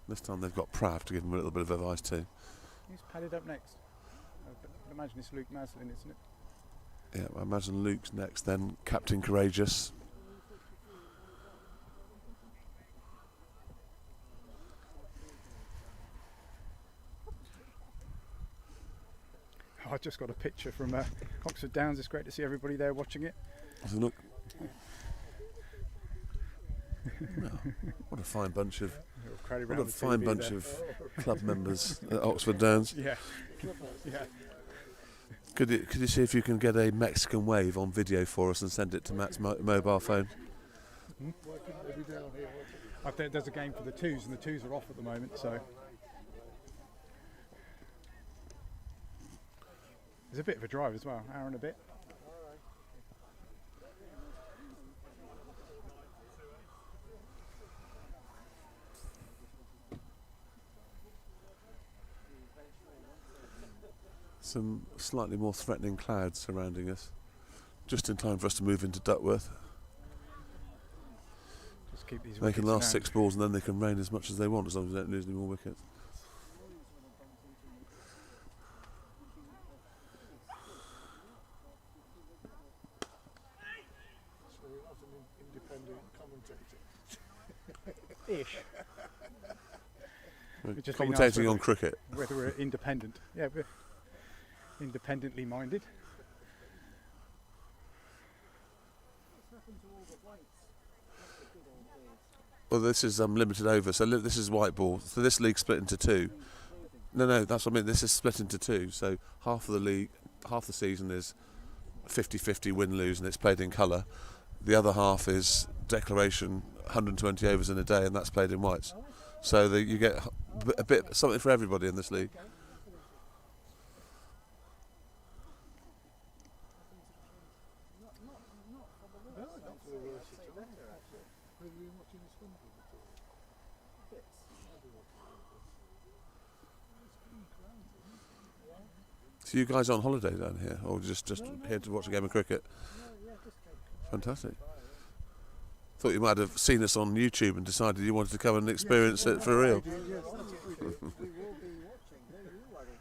This time they've got Prav to give him a little bit of advice too. Who's padded up next? I imagine it's Luke Maslin, isn't it? Yeah, I imagine Luke's next, then Captain Courageous. I just got a picture from Oxford Downs. It's great to see everybody there watching it. Have a look. Oh, what a fine bunch of Crowded what round a the fine TV bunch there. of club members at Oxford Downs. Yeah, yeah. Could you see if you can get a Mexican wave on video for us and send it to Matt's mobile phone? Why couldn't they be down here? There's a game for the 2s, and the 2s are off at the moment. So It's a bit of a drive as well, hour and a bit. Some slightly more threatening clouds surrounding us, just in time for us to move into Duckworth. Just keep these They can wickets last down. 6 balls and then they can rain as much as they want, as long as they don't lose any more wickets. So you're not an independent commentator. Ish. It'd just be nice Commentating whether- on cricket. Whether we're independent. Yeah, we're independently minded. Well, this is limited over, so this is white ball. So this league's split into 2. No, that's what I mean. This is split into 2. So half of the league, half the season is 50-50 win-lose, and it's played in colour. The other half is declaration, 120 overs in a day, and that's played in whites. So you get a bit something for everybody in this league. No, not for the worse at all. Have you been watching this one at all? So you guys on holiday down here, or just here to watch a game of cricket? Fantastic. Thought you might have seen us on YouTube and decided you wanted to come and experience it for real. We will be watching, don't you worry.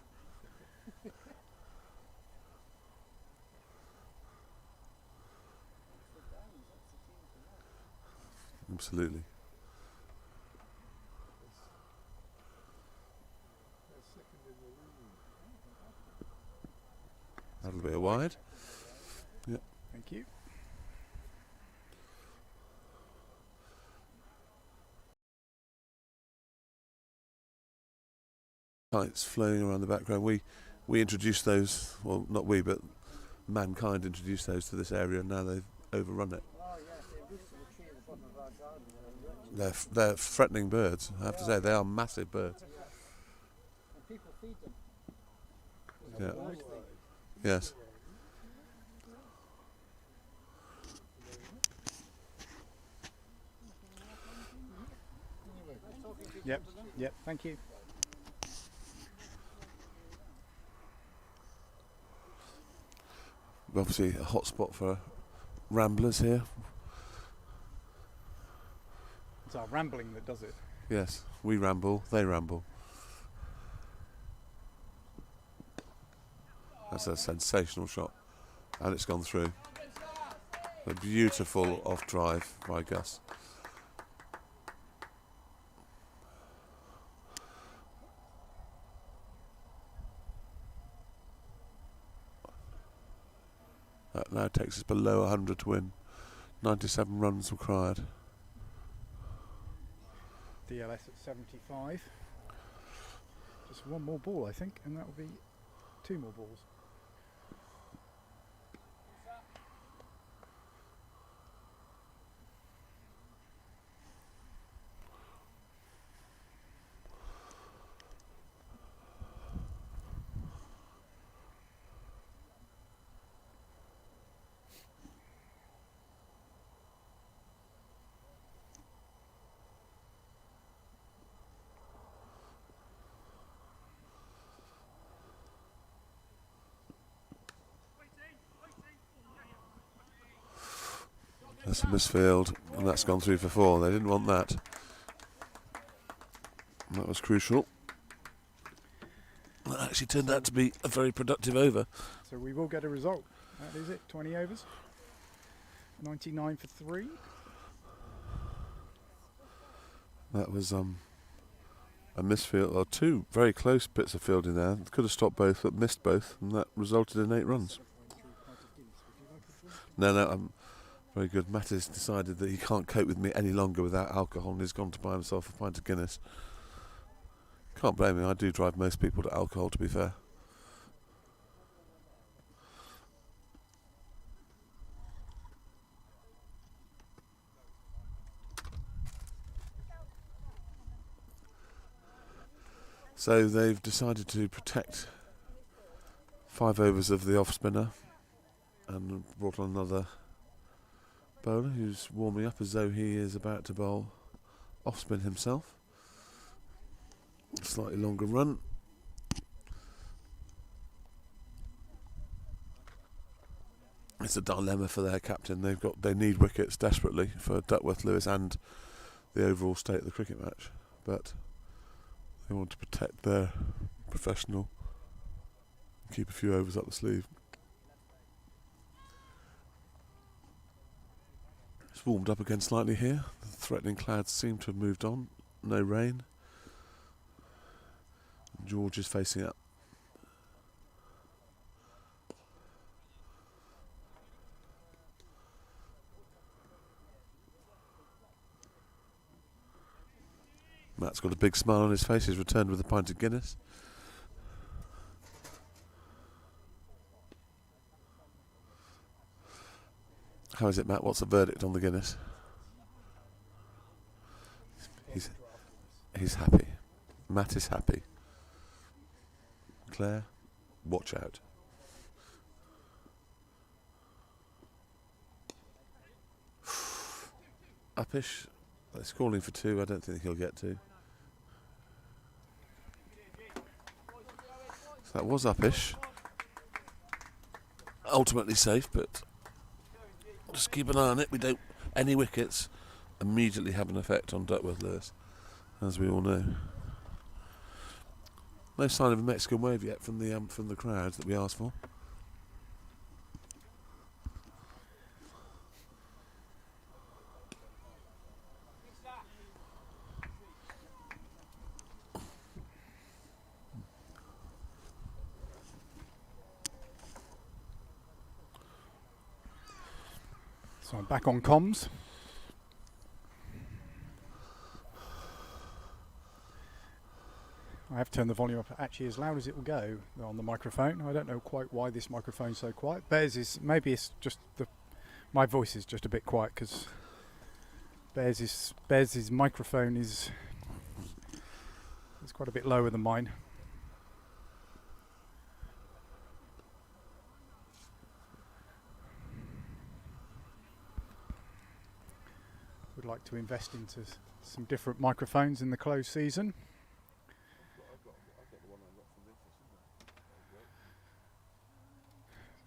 Absolutely. They're second in the league. That'll be a wide. Thank you. Kites flowing around the background. We introduced those, well, not we, but mankind introduced those to this area, and now they've overrun it. Oh yes, they roost to the tree at the bottom of our garden. They're threatening birds, I have to say. They are massive birds. And people feed them. Yeah. Yes. Yep, thank you. Obviously a hot spot for ramblers here. It's our rambling that does it. Yes, we ramble, they ramble. That's a sensational shot, and it's gone through. A beautiful off drive by Gus. That now takes us below 100 to win. 97 runs required. DLS at 75. Just one more ball, I think, and that will be 2 more balls. That's a misfield, and that's gone through for 4. They didn't want that. And that was crucial. That actually turned out to be a very productive over. So we will get a result. That is it, 20 overs. 99 for 3. That was a misfield, or 2 very close bits of fielding there. Could have stopped both, but missed both, and that resulted in 8 runs. No, very good. Matt has decided that he can't cope with me any longer without alcohol, and he's gone to buy himself a pint of Guinness. Can't blame him. I do drive most people to alcohol, to be fair. So they've decided to protect 5 overs of the off spinner, and brought on another bowler who's warming up as though he is about to bowl off spin himself. Slightly longer run. It's a dilemma for their captain. They need wickets desperately for Duckworth Lewis and the overall state of the cricket match, but they want to protect their professional, keep a few overs up the sleeve. It's warmed up again slightly here. The threatening clouds seem to have moved on. No rain. George is facing up. Matt's got a big smile on his face. He's returned with a pint of Guinness. How is it, Matt? What's the verdict on the Guinness? He's happy. Matt is happy. Claire, watch out. Uppish. It's calling for 2. I don't think he'll get 2. So that was uppish. Ultimately safe, but just keep an eye on it. Any wickets immediately have an effect on Duckworth Lewis, as we all know. No sign of a Mexican wave yet from the crowds that we asked for. So I'm back on comms. I have turned the volume up actually as loud as it will go on the microphone. I don't know quite why this microphone's so quiet. Maybe it's just my voice is just a bit quiet because Bez's microphone is quite a bit lower than mine. Would like to invest into some different microphones in the close season.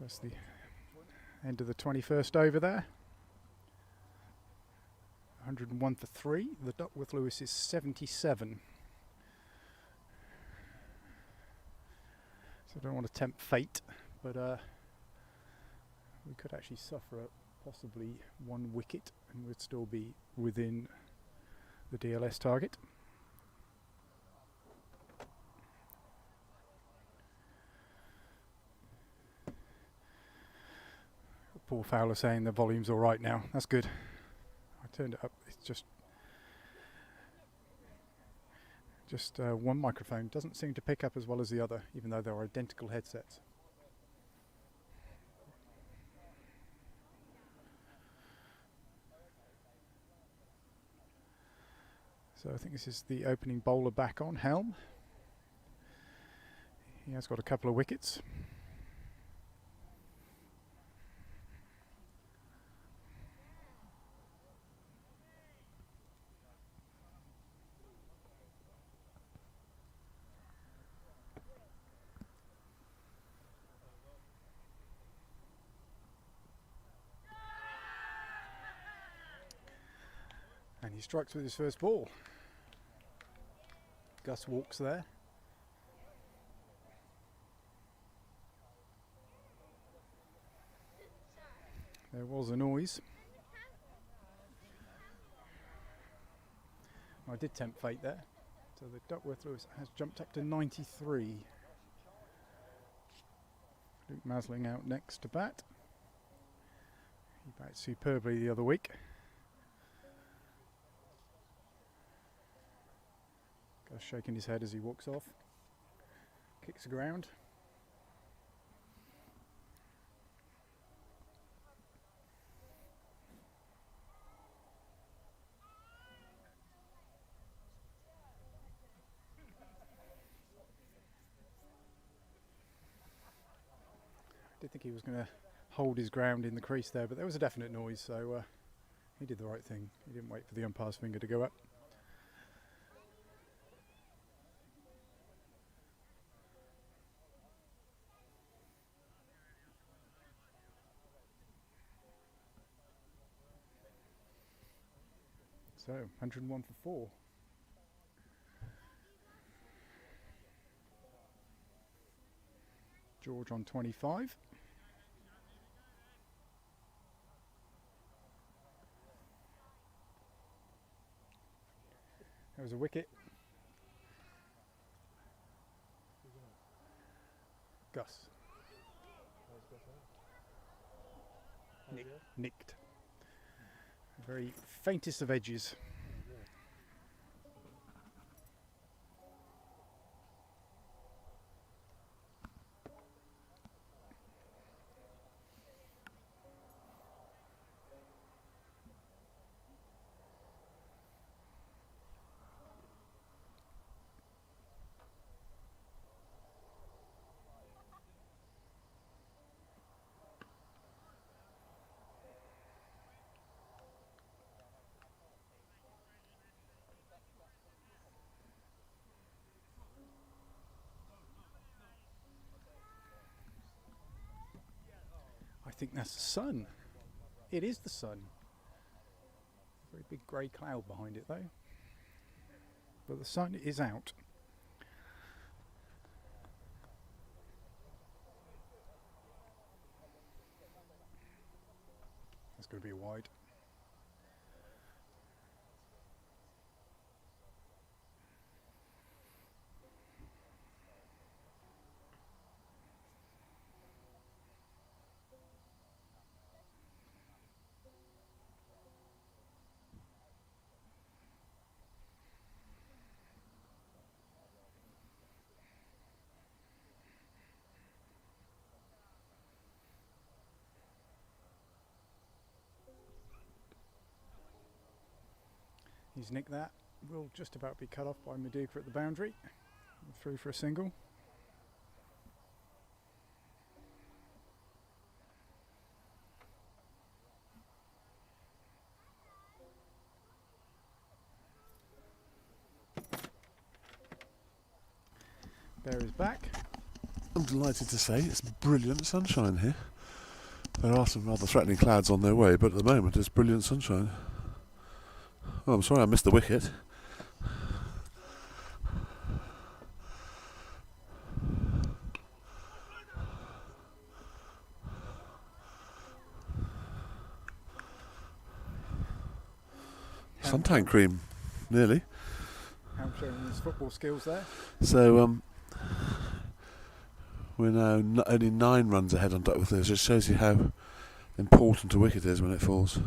That's the end of the 21st over there. 101 for 3. The Duckworth Lewis is 77. So I don't want to tempt fate, but we could actually suffer possibly 1 wicket and we'd still be within the DLS target. Paul Fowler saying the volume's all right now. That's good. I turned it up. It's just one microphone doesn't seem to pick up as well as the other, even though they're identical headsets. So I think this is the opening bowler back on, Helm. He has got a couple of wickets. And he strikes with his first ball. Gus walks there. There was a noise. I did tempt fate there. So the Duckworth Lewis has jumped up to 93. Luke Masling out next to bat. He batted superbly the other week. Gus shaking his head as he walks off. Kicks the ground. Didn't think he was going to hold his ground in the crease there, but there was a definite noise, so he did the right thing. He didn't wait for the umpire's finger to go up. So 101 for 4. George on 25. There was a wicket. Gus. Nicked. Very faintest of edges. I think that's the sun. It is the sun. Very big grey cloud behind it though. But the sun is out. That's going to be a wide. He's nicked that. Will just about be cut off by Maduka at the boundary. Through for a single. Bear is back. I'm delighted to say it's brilliant sunshine here. There are some rather threatening clouds on their way, but at the moment it's brilliant sunshine. Oh, I'm sorry I missed the wicket. Suntan cream, nearly. Ham showing his football skills there. So we're now only 9 runs ahead on Duckworth Lewis. It shows you how important a wicket is when it falls.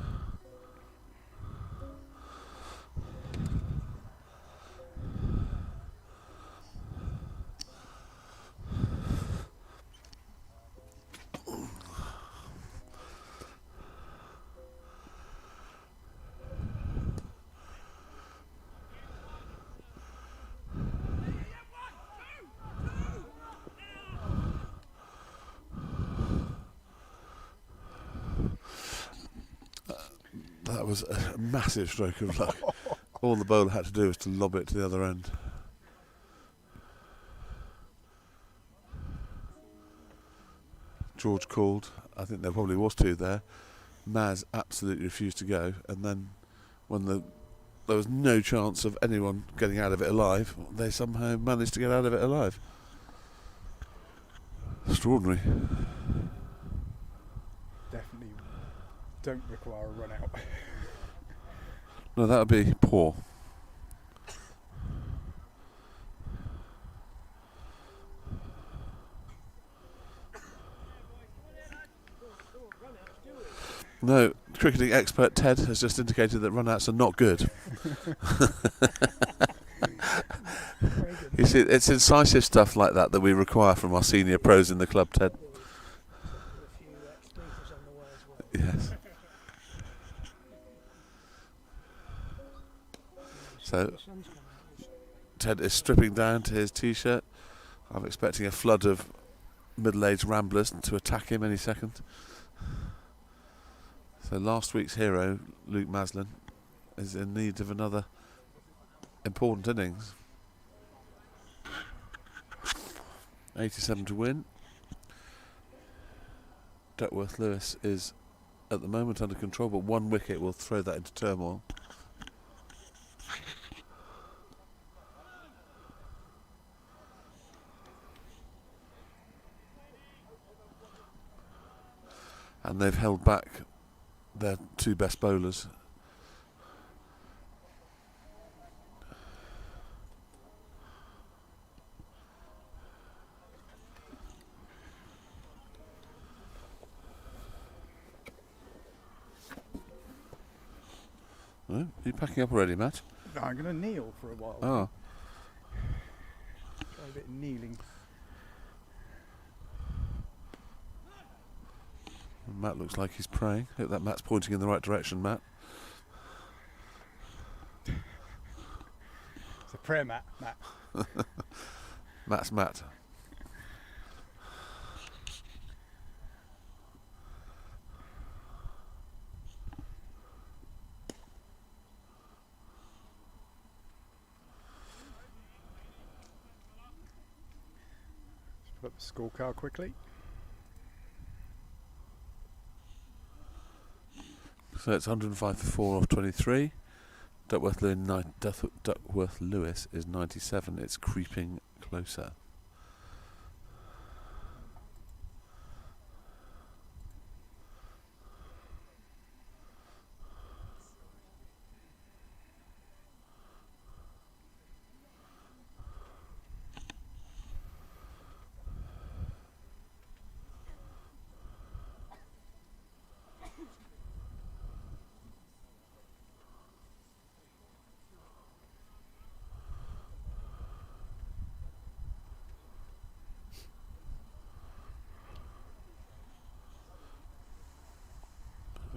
That was a massive stroke of luck. All the bowler had to do was to lob it to the other end. George called. I think there probably was 2 there. Maz absolutely refused to go, and then when there was no chance of anyone getting out of it alive, they somehow managed to get out of it alive. Extraordinary. Definitely don't require a run out. No, that would be poor. No, cricketing expert Ted has just indicated that run-outs are not good. You see, it's incisive stuff like that that we require from our senior pros in the club, Ted. Yes. So, Ted is stripping down to his t-shirt. I'm expecting a flood of middle-aged ramblers to attack him any second. So last week's hero, Luke Maslin, is in need of another important innings. 87 to win. Duckworth Lewis is at the moment under control, but one wicket will throw that into turmoil. And they've held back their two best bowlers. Oh, are you packing up already, Matt? No, I'm going to kneel for a while. Oh. Try a bit of kneeling. Matt looks like he's praying. Hope that Matt's pointing in the right direction, Matt. It's a prayer mat, Matt. Matt's Matt. Let's put up the scorecard quickly. So it's 105 for 4 off 23. Duckworth Lewis is 97. It's creeping closer.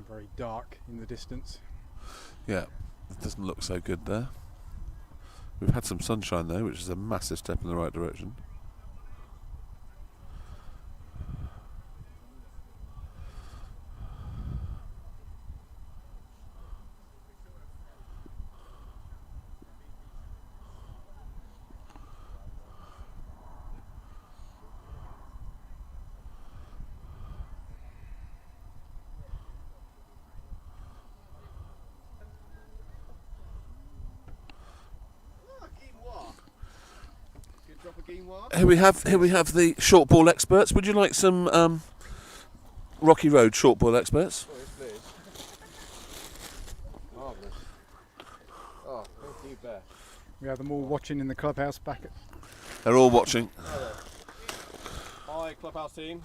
Very dark in the distance. Yeah, it doesn't look so good there. We've had some sunshine though, which is a massive step in the right direction. Here we have the short ball experts. Would you like some Rocky Road short ball experts? Oh, yes, please. Marvellous. Oh, thank you, Bear. We have them all watching in the clubhouse back at... They're all watching. Hi, clubhouse team.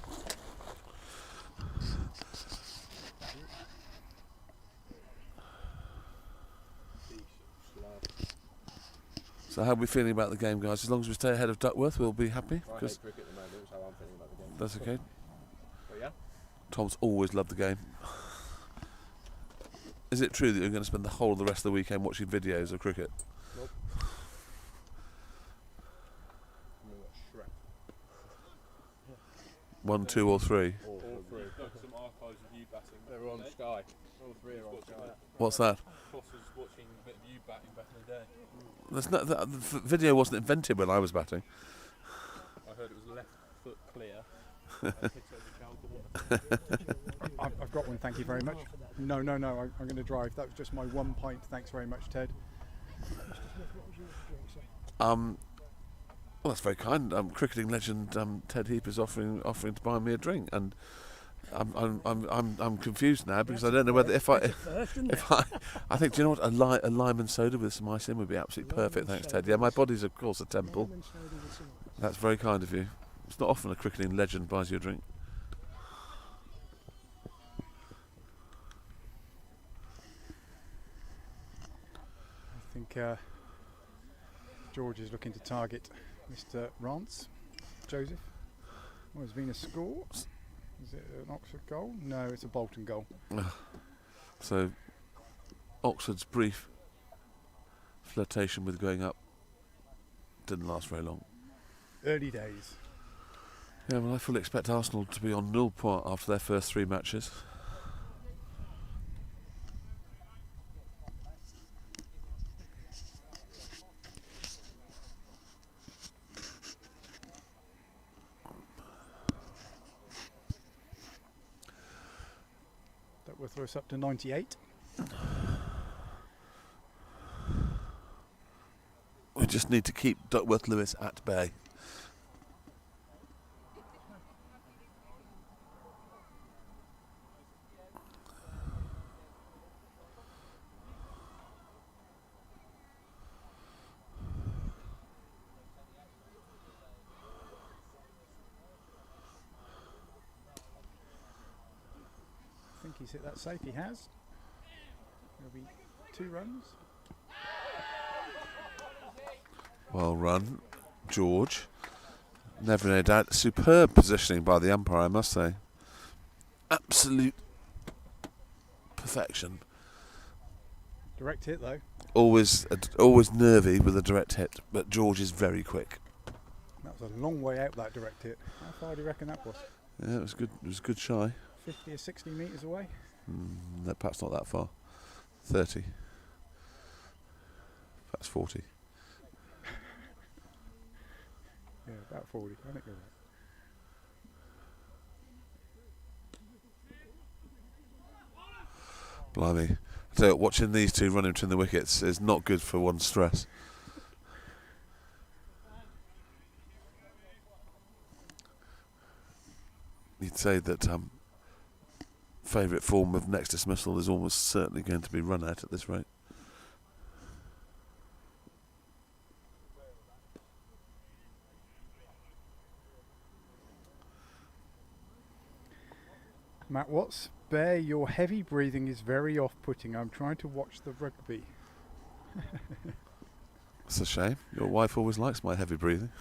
So how are we feeling about the game, guys? As long as we stay ahead of Duckworth, we'll be happy. I hate cricket at the moment, that's how I'm feeling about the game. That's okay. But yeah? Tom's always loved the game. Is it true that you're going to spend the whole of the rest of the weekend watching videos of cricket? Nope. I'm going to watch Shrek. 1, 2 or 3? All three. Some archives of you batting. They're on Sky. All three are on Sky. What's that? Foss was watching a bit of you batting back in the day. The video wasn't invented when I was batting. I heard it was left foot clear. I've got one, thank you very much. No, I'm going to drive. That was just my 1 pint. Thanks very much, Ted. Well, that's very kind. Cricketing legend Ted Heap is offering to buy me a drink, and I'm confused now because I don't know whether I think, do you know what, a lime and soda with some ice in would be absolutely perfect. Thanks, Ted. Yeah, my body's of course a temple. That's very kind of you. It's not often a cricketing legend buys you a drink. I think George is looking to target Mr. Rance. Joseph. Well, there's been a score. Is it an Oxford goal? No, it's a Bolton goal. So Oxford's brief flirtation with going up didn't last very long. Early days. Yeah, well, I fully expect Arsenal to be on 0 point after their first 3 matches. That will throw us up to 98. We just need to keep Duckworth Lewis at bay. I think he's hit that safe. He has. There'll be 2 runs. Well run, George. Never no doubt. Superb positioning by the umpire, I must say. Absolute perfection. Direct hit though. Always nervy with a direct hit, but George is very quick. That was a long way out, that direct hit. How far do you reckon that was? Yeah, it was good. It was good shy. 50 or 60 metres away? No, perhaps not that far. 30. Perhaps 40. Yeah, about 40. I think you're right. Blimey. I tell you what, watching these two running between the wickets is not good for one's stress. You'd say that favourite form of next dismissal is almost certainly going to be run out at this rate. Matt Watts, Bear, your heavy breathing is very off-putting. I'm trying to watch the rugby. It's a shame. Your wife always likes my heavy breathing.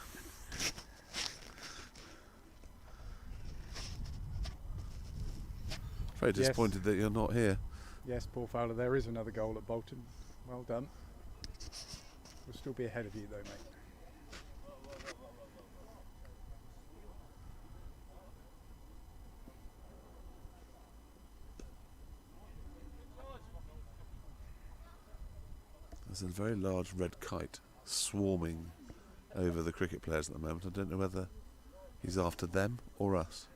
Very disappointed that you're not here. Yes, Paul Fowler, there is another goal at Bolton. Well done. We'll still be ahead of you though, mate. There's a very large red kite swarming over the cricket players at the moment. I don't know whether he's after them or us.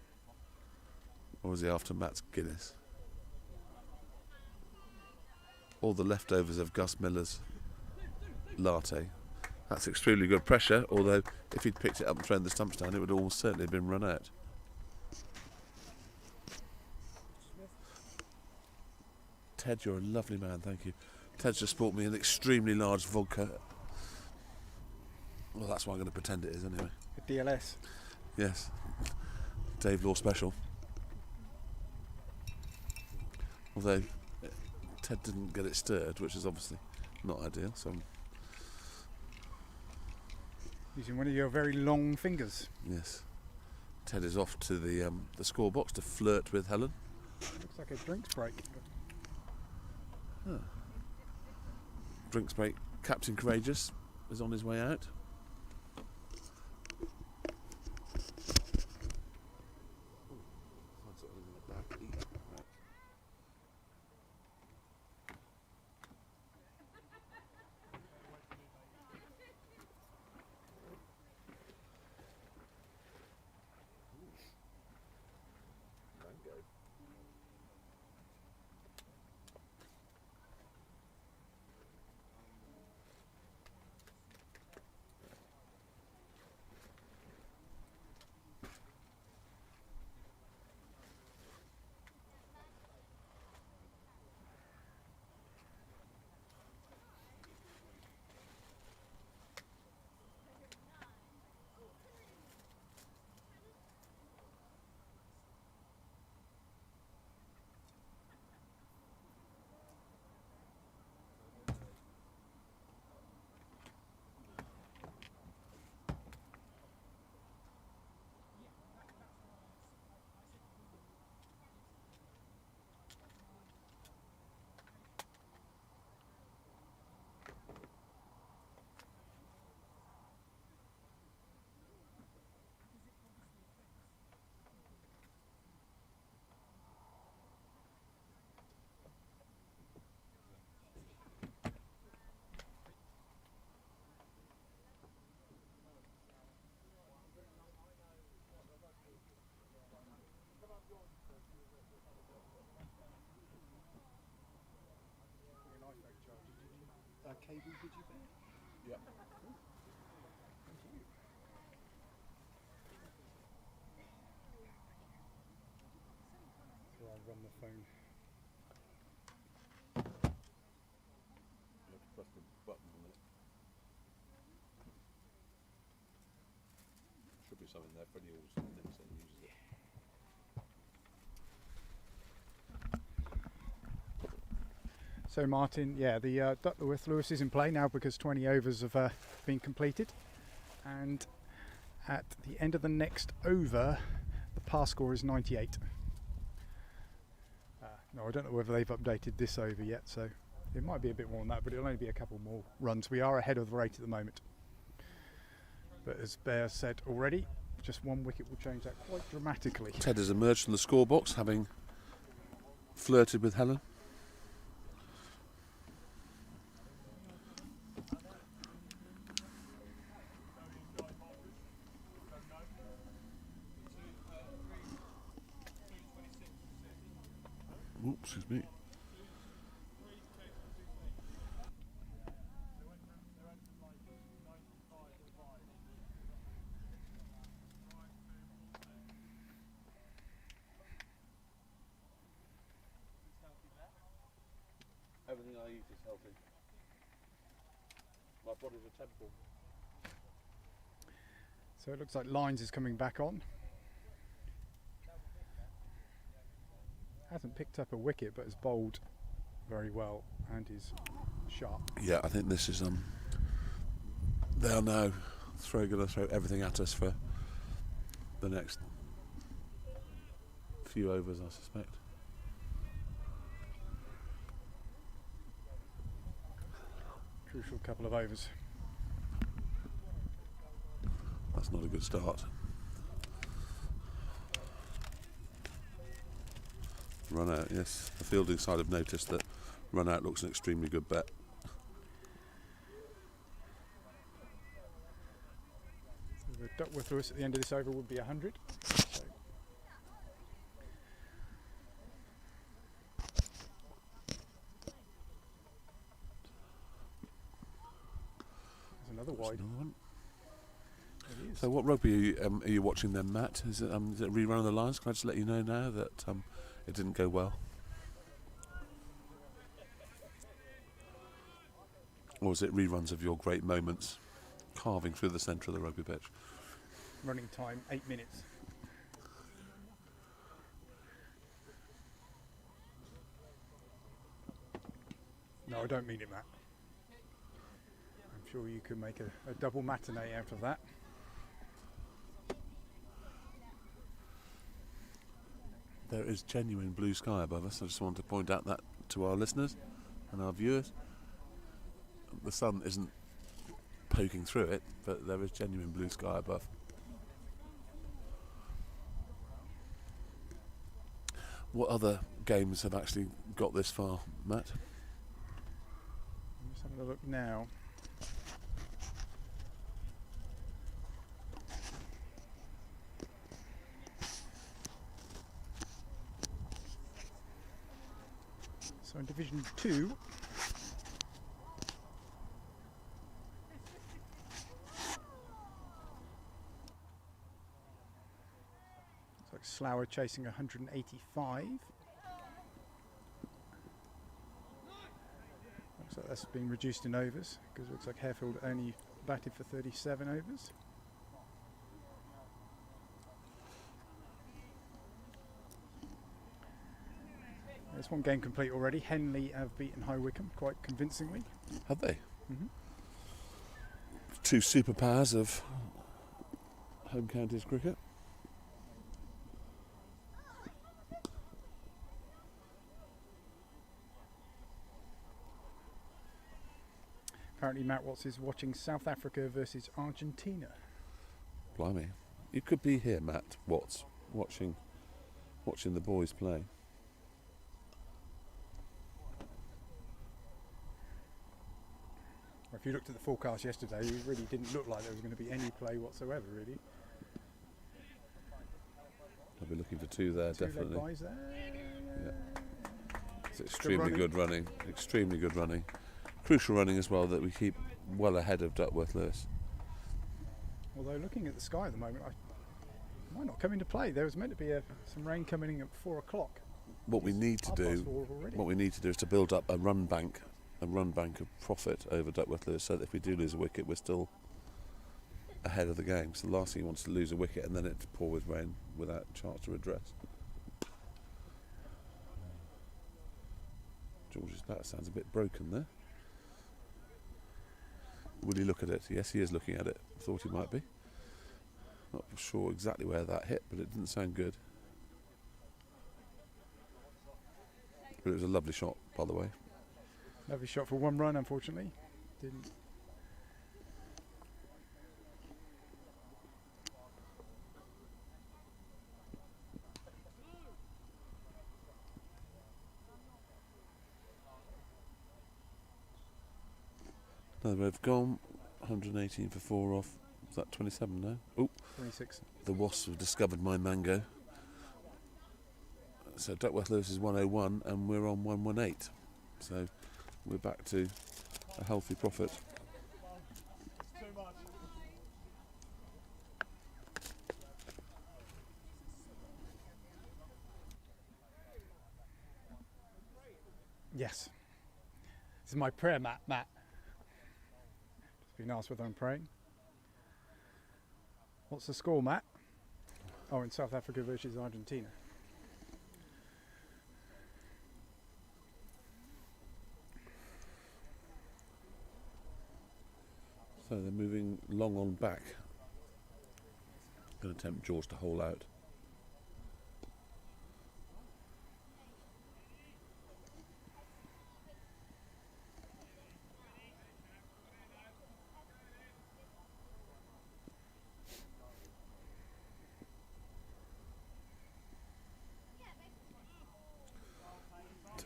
Or is he after Matt Guinness? Or the leftovers of Gus Miller's latte. That's extremely good pressure, although if he'd picked it up and thrown the stumps down, it would almost certainly have been run out. Ted, you're a lovely man, thank you. Ted's just bought me an extremely large vodka. Well, that's what I'm going to pretend it is anyway. A DLS. Yes. Dave Law special. Although Ted didn't get it stirred, which is obviously not ideal. So Using one of your very long fingers. yes, Ted is off to the score box to flirt with Helen. Looks like a drinks break. Huh. Drinks break. Captain Courageous is on his way out. label did you bear? Yep. Cool. Thank you. So I'll run the phone. You have to press the button on it. Should be something there. Freddie always thinks and uses it. So Martin, yeah, the Duckworth Lewis is in play now because 20 overs have been completed, and at the end of the next over, the par score is 98. No, I don't know whether they've updated this over yet, so it might be a bit more than that, but it'll only be a couple more runs. We are ahead of the rate at the moment. But as Bear said already, just one wicket will change that quite dramatically. Ted has emerged from the scorebox, having flirted with Helen. Oops, excuse me. Everything I eat is healthy. My body's a temple. So it looks like Lines is coming back on. Hasn't picked up a wicket, but has bowled very well and is sharp. Yeah, I think this is they are now going to throw everything at us for the next few overs, I suspect. Crucial couple of overs. That's not a good start. Run out, yes. The fielding side have noticed that run out looks an extremely good bet. So the Duckworth Lewis at the end of this over would be 100. So there's another wide. Another one. It is. So what rugby are you watching then, Matt? Is it a rerun of the Lions? Can I just let you know now that it didn't go well? Or is it reruns of your great moments carving through the centre of the rugby pitch? Running time 8 minutes. No, I don't mean it, Matt. I'm sure you could make a double matinee out of that. There is genuine blue sky above us. I just want to point out that to our listeners and our viewers. The sun isn't poking through it, but there is genuine blue sky above. What other games have actually got this far, Matt? I'm just having a look now. So in Division 2, looks like Slough chasing 185. Looks like that's been reduced in overs because it looks like Harefield only batted for 37 overs. There's one game complete already. Henley have beaten High Wycombe quite convincingly. Have they? Mm-hmm. Two superpowers of home counties cricket. Apparently Matt Watts is watching South Africa versus Argentina. Blimey. You could be here, Matt Watts, watching the boys play. If you looked at the forecast yesterday, it really didn't look like there was going to be any play whatsoever, really. I'll be looking for two there, Two definitely. leg byes there. Yeah. It's extremely good running. Extremely good running. crucial running as well that we keep well ahead of Duckworth Lewis. Although looking at the sky at the moment, I might not come into play. There was meant to be some rain coming in at 4 o'clock. What we need to do, is to build up a run bank of profit over Duckworth Lewis, so that if we do lose a wicket, we're still ahead of the game. So the last thing you want is to lose a wicket and then it to pour with rain without a chance to redress. George's bat sounds a bit broken there. Will he look at it? Yes, he is looking at it. Thought he might be. Not sure exactly where that hit, but it didn't sound good. But it was a lovely shot, by the way. Lovely shot for 1 run, unfortunately. Didn't. No, they've gone 118 for 4 off. Was that 27 now? Oh, 26. The Wasps have discovered my mango. So Duckworth Lewis is 101 and we're on 118. So we're back to a healthy profit. Yes. This is my prayer mat, Matt. Just been asked whether I'm praying. What's the score, Matt? Oh, in South Africa versus Argentina. So they're moving long on back. Going to tempt George to hole out.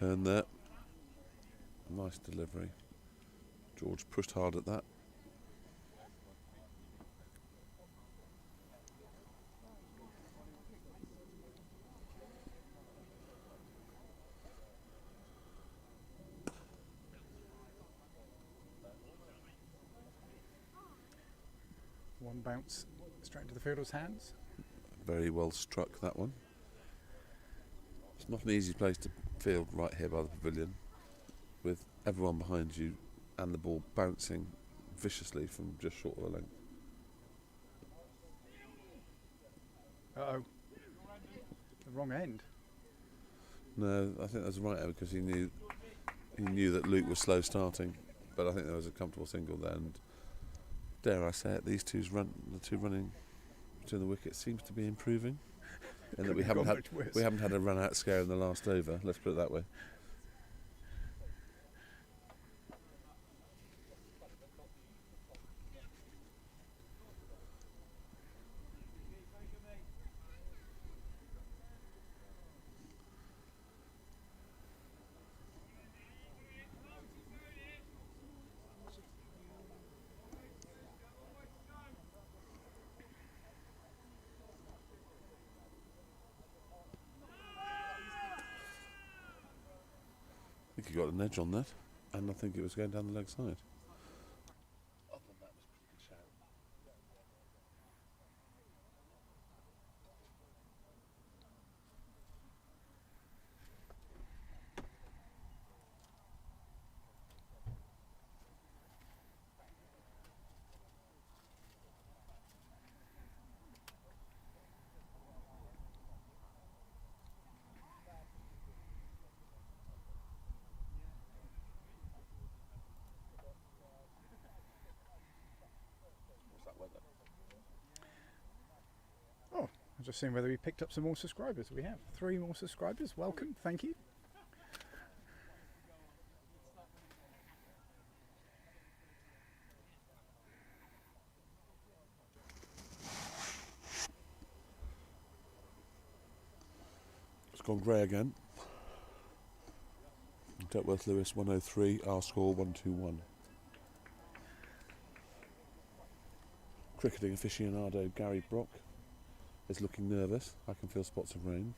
Turn there. Nice delivery. George pushed hard at that. One bounce straight into the fielder's hands. Very well struck, that one. It's not an easy place to field right here by the pavilion, with everyone behind you and the ball bouncing viciously from just short of the length. Uh-oh. The wrong end. No, I think that's right because he knew that Luke was slow starting, but I think there was a comfortable single there, and dare I say it, the two running between the wickets seems to be improving. And that we haven't had a run out scare in the last over, let's put it that way. I think he got an edge on that, and I think it was going down the leg side. Other than that, was a pretty good shout. I'm just seeing whether we picked up some more subscribers. We have 3 more subscribers. Welcome, thank you. It's gone grey again. Duckworth Lewis 103, our score 121. Cricketing aficionado Gary Brock is looking nervous. I can feel spots of rain.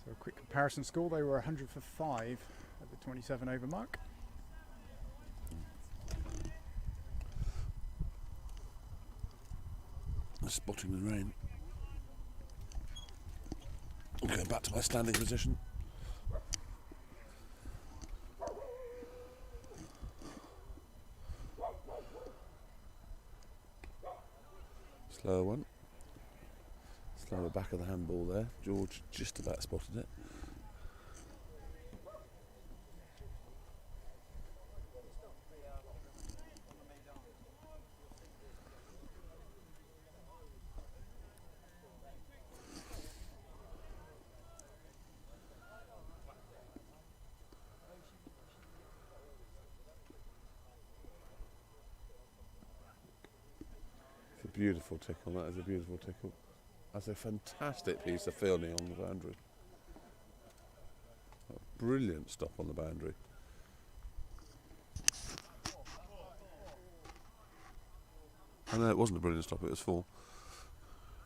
So a quick comparison score, they were 100 for 5 at the 27 over mark. Spotting the rain. Going back to my standing position. Slower one. Slower back of the handball there. George just about spotted it. Beautiful tickle, that is a beautiful tickle. That's a fantastic piece of fielding on the boundary. A brilliant stop on the boundary. I know it wasn't a brilliant stop, it was full.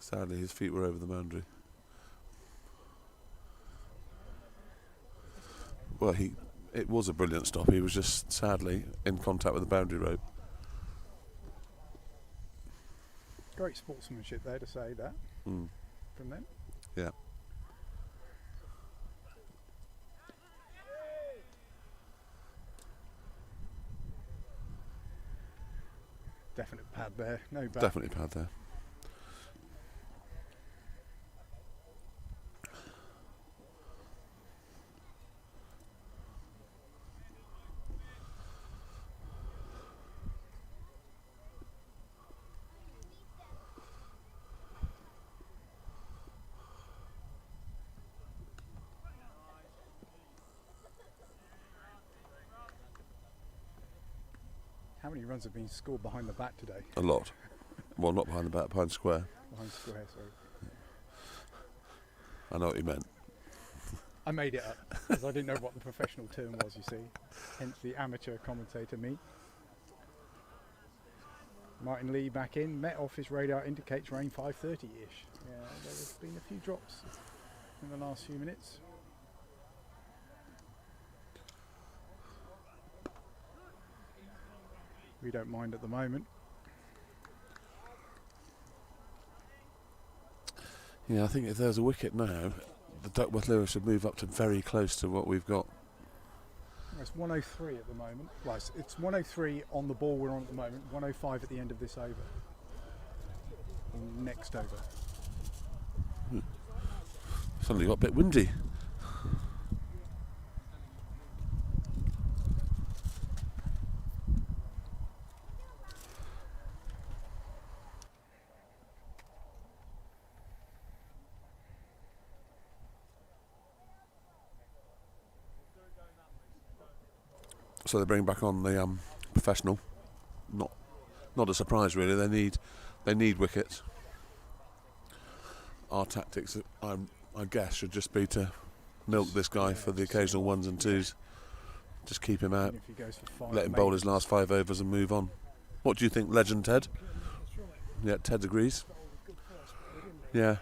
Sadly his feet were over the boundary. Well, it was a brilliant stop, he was just sadly in contact with the boundary rope. Great sportsmanship there to say that from them. Yeah. Definite pad there, no back. Definitely pad there. How many runs have been scored behind the bat today? A lot. Well, not behind the bat, behind square. Behind square, sorry. I know what you meant. I made it up because I didn't know what the professional term was, you see. Hence the amateur commentator me. Martin Lee back in. Met Office radar indicates rain 5:30-ish. Yeah, there's been a few drops in the last few minutes. We don't mind at the moment. Yeah, I think if there's a wicket now, the Duckworth Lewis should move up to very close to what we've got. It's 103 at the moment. Well, it's 103 on the ball we're on at the moment. 105 at the end of this over. Or next over. Suddenly got a bit windy. So they bring back on the professional. Not a surprise really. They need wickets. Our tactics, I guess, should just be to milk this guy for the occasional ones and twos. Just keep him out. If he goes for 5, Let him bowl his last 5 overs and move on. What do you think, Legend Ted? Yeah, Ted agrees. Yeah.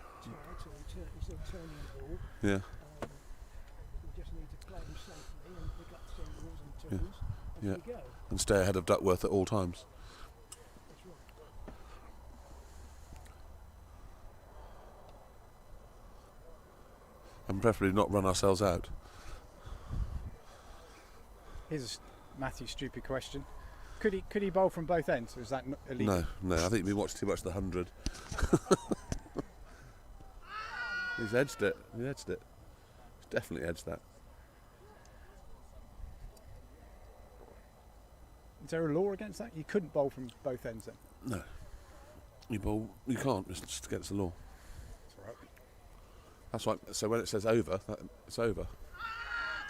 Yeah. Yeah. And stay ahead of Duckworth at all times. And preferably not run ourselves out. Here's Matthew's stupid question. Could he bowl from both ends? Or is that illegal? No. I think we watched too much of the 100. He's edged it. He's definitely edged that. Is there a law against that? You couldn't bowl from both ends then? No. You can't. It's just against the law. That's all right. That's right. So when it says over, it's over.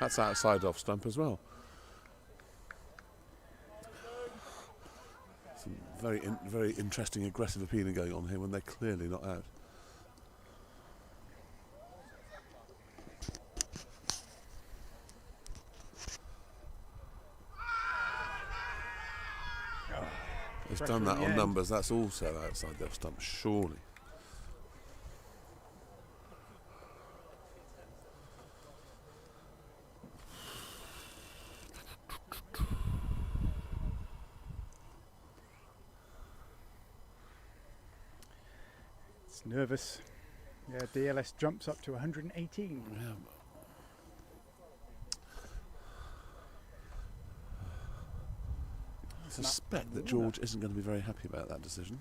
That's outside off stump as well. Some very interesting aggressive appealing going on here when they're clearly not out. It's done that on numbers. That's also outside the off stump, surely. It's nervous. Yeah, DLS jumps up to 118. Yeah. I suspect that George isn't going to be very happy about that decision.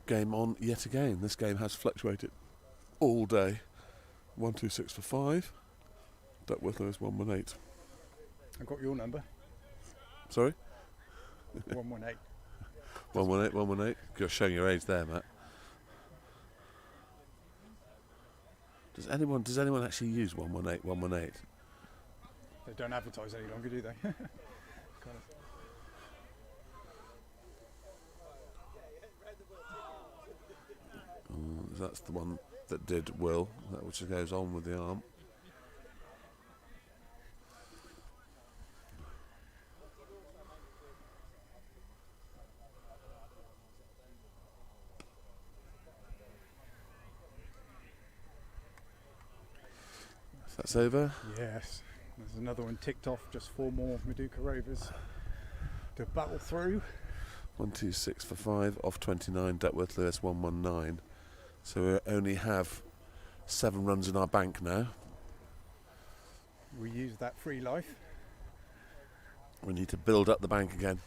Game on yet again. This game has fluctuated all day. 126 for 5. Duckworth Lewis 118. I got your number. Sorry? 118. 118, 118. You're showing your age there, Matt. Does anyone actually use 118, 118? They don't advertise any longer, do they? Kind of. That's the one that did Will, that which goes on with the arm. That's over. Yes. There's another one ticked off. Just 4 more Maduka Rovers to battle through. 126 for 5 off 29. Duckworth Lewis 119. So we only have 7 runs in our bank now. We use that free life. We need to build up the bank again.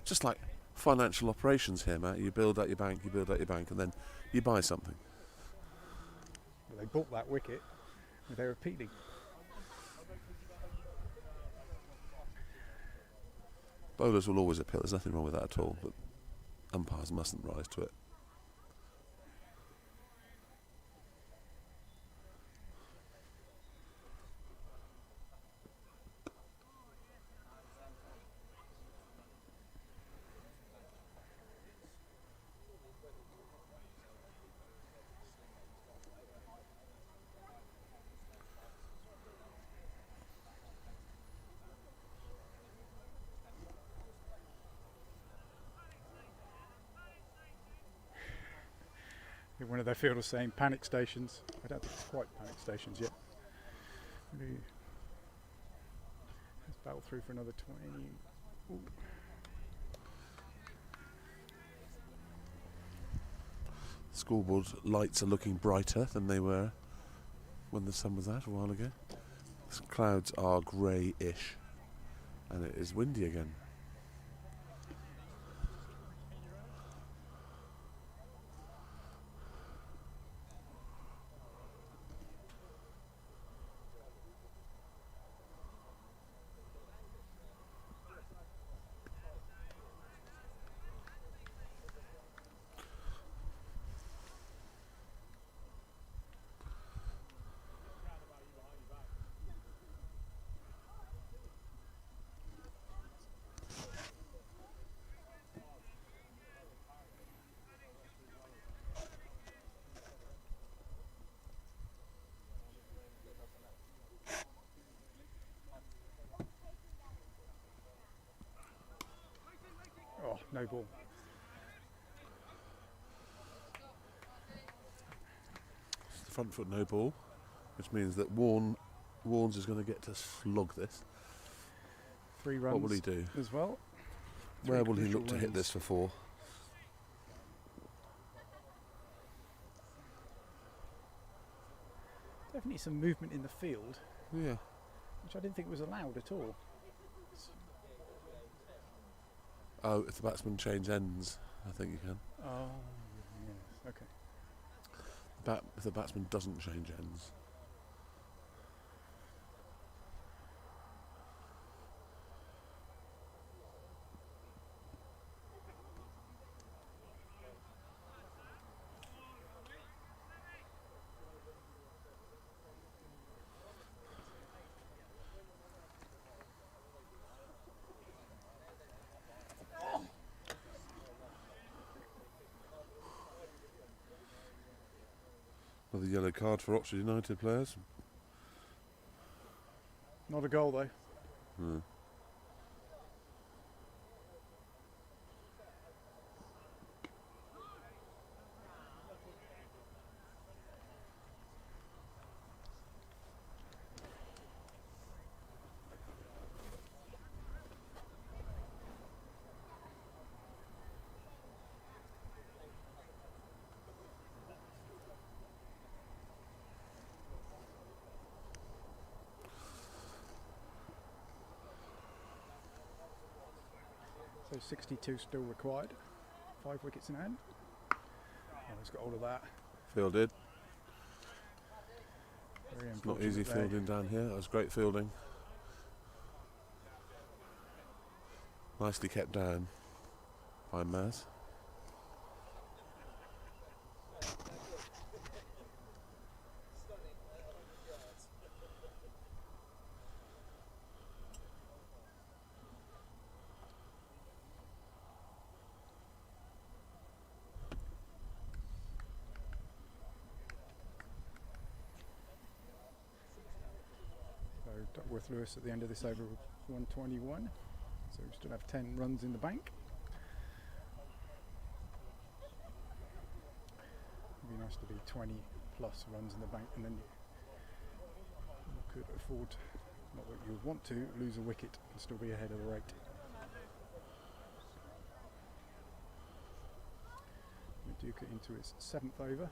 Just like financial operations here, Matt. You build up your bank, and then you buy something. Well, they bought that wicket. They're appealing. Bowlers will always appeal. There's nothing wrong with that at all. But umpires mustn't rise to it. One of their fielders saying panic stations. I don't think it's quite panic stations yet. Maybe let's battle through for another 20. Ooh. Scoreboard lights are looking brighter than they were when the sun was out a while ago. The clouds are grey-ish, and it is windy again. Oh, no ball. It's the front foot no ball, which means that Warnes is going to get to slog this. 3 runs. What will he do? As well. Where will he crucial look to hit runs. this for 4? Definitely some movement in the field, Yeah. which I didn't think was allowed at all. Oh, if the batsman change ends, I think you can. Oh, yes, okay. If the batsman doesn't change ends. Another yellow card for Oxford United players. Not a goal though. Hmm. So 62 still required. 5 wickets in hand. Oh, he's got all of that. Fielded. Very It's not unfortunate easy there. fielding down here. That was great fielding. Nicely kept down by Maz. So Duckworth Lewis at the end of this over was 121. So we still have 10 runs in the bank. It'd be nice to be 20 plus runs in the bank, and then you could afford, not that you would want to, lose a wicket and still be ahead of the rate. Maduka into his 7th over.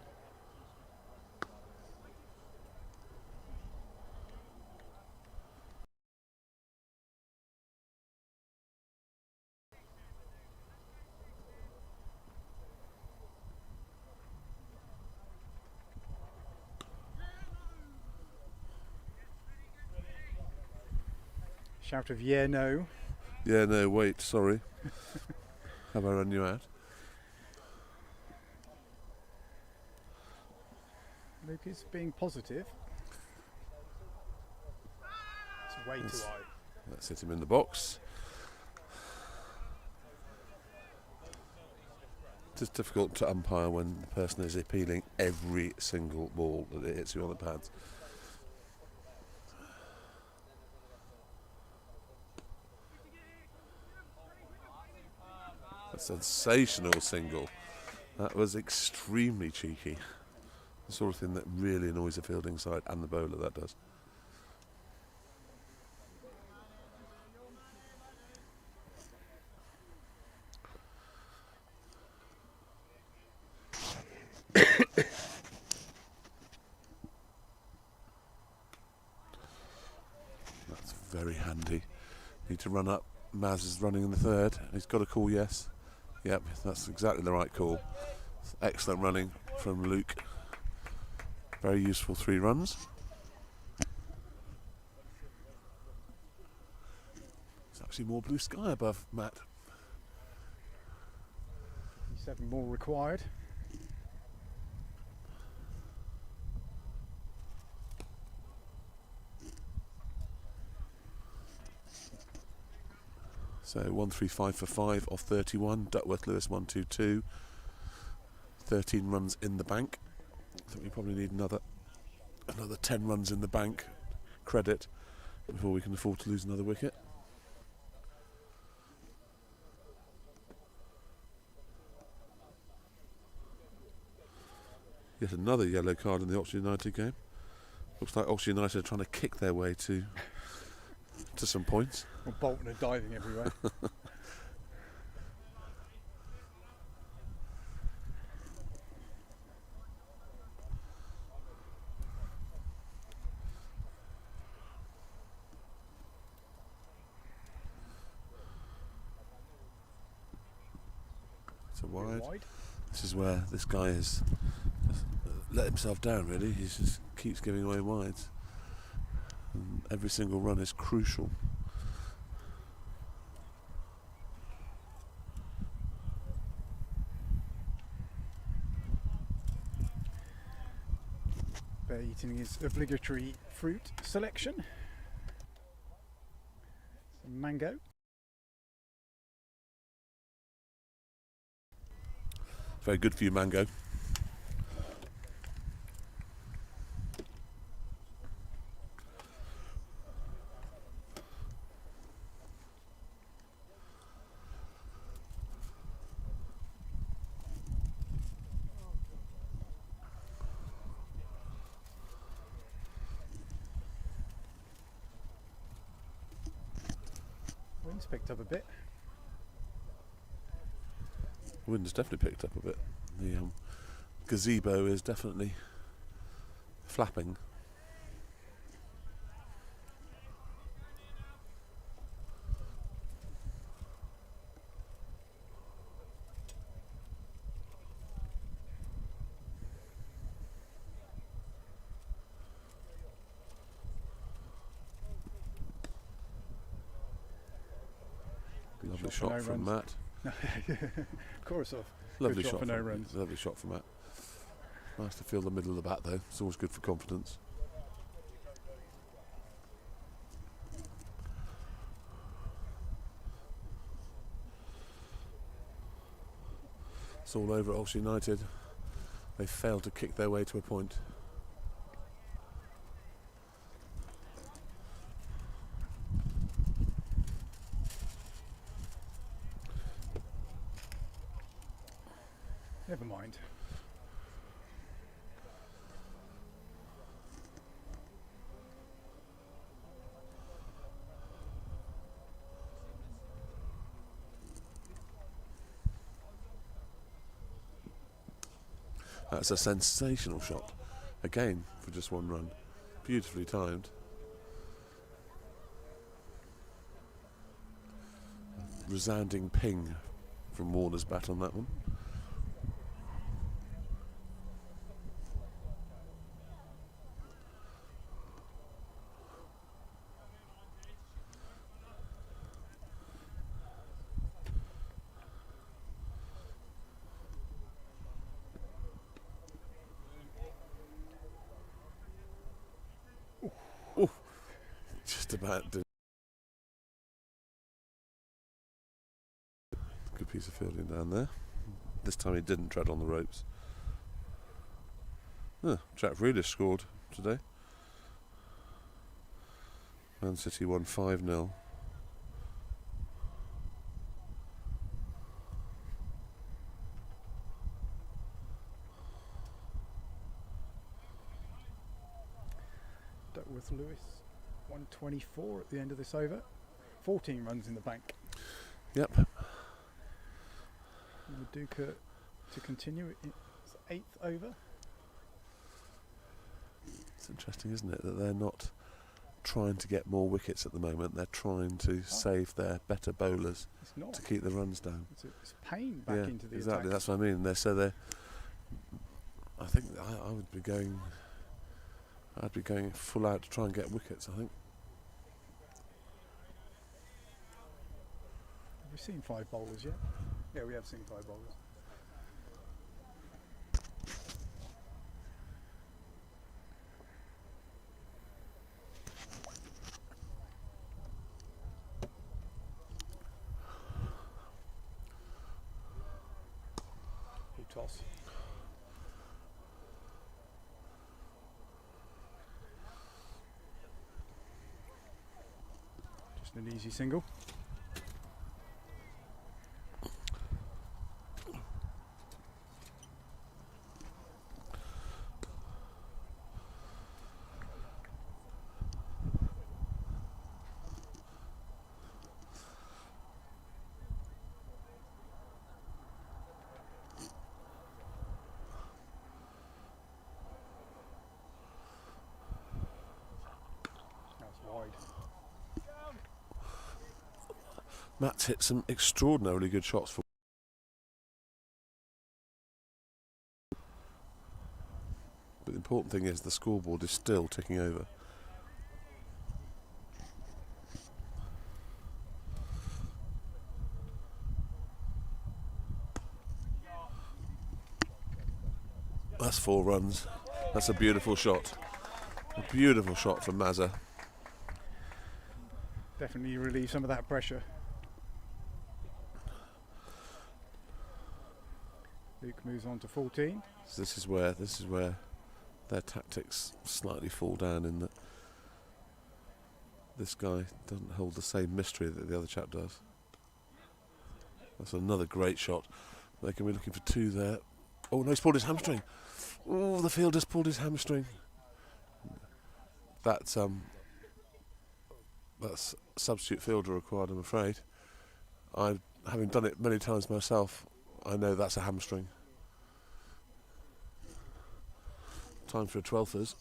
Shout of yeah, no. Yeah, no, wait, sorry. Have I run you out? Luke is being positive. It's way Yes. too high. Let's hit him in the box. It's difficult to umpire when the person is appealing every single ball that it hits you on the pads. A sensational single. That was extremely cheeky. The sort of thing that really annoys the fielding side and the bowler, that does. That's very handy. Need to run up. Maz is running in the 3rd. He's got a call, yes. Yep, that's exactly the right call. Excellent running from Luke. Very useful 3 runs. There's actually more blue sky above Matt. 7 more required. So 135 for 5 off 31. Duckworth Lewis 122. 13 runs in the bank. I think we probably need another 10 runs in the bank credit before we can afford to lose another wicket. Yet another yellow card in the Oxford United game. Looks like Oxford United are trying to kick their way to some points. Well, Bolton are diving everywhere. It's a wide. Wide. This is where this guy has let himself down, really. He just keeps giving away wides. And every single run is crucial. Bear eating his obligatory fruit selection. Some mango. Very good for you, Mango. Wind's picked up a bit. Wind's definitely picked up a bit. The gazebo is definitely flapping. Lovely shot for shot no from runs. Matt. Korosov. Lovely Good shot for no from runs. Lovely shot from Matt. Nice to feel the middle of the bat though. It's always good for confidence. It's all over at Ulster United. They failed to kick their way to a point. Never mind. That's a sensational shot. Again, for just one run. Beautifully timed. Resounding ping from Warner's bat on that one. Just about did. Good piece of fielding down there. This time he didn't tread on the ropes. Jack Reedish scored today. Man City won 5-0. Duckworth Lewis, 124 at the end of this over. 14 runs in the bank. Yep. Maduka to continue. It's 8th over. It's interesting, isn't it, that they're not trying to get more wickets at the moment. They're trying to save their better bowlers It's not. to keep the runs down. It's pain back Yeah, into the exactly. attack. That's what I mean. I think I would be going. I'd be going full out to try and get wickets. I think. Have we seen 5 bowlers yet? Yeah, we have seen 5 bowlers. Good toss. Just an easy single. Matt's hit some extraordinarily good shots for. But the important thing is the scoreboard is still ticking over. That's 4 runs. That's a beautiful shot. A beautiful shot from Mazza. Definitely relieve some of that pressure. Luke moves on to 14. So this is where their tactics slightly fall down in that this guy doesn't hold the same mystery that the other chap does. That's another great shot. They can be looking for 2 there. Oh no, he's pulled his hamstring. Oh, the fielder's pulled his hamstring. That's substitute fielder required, I'm afraid. Having done it many times myself, I know that's a hamstring. Time for a 12ers.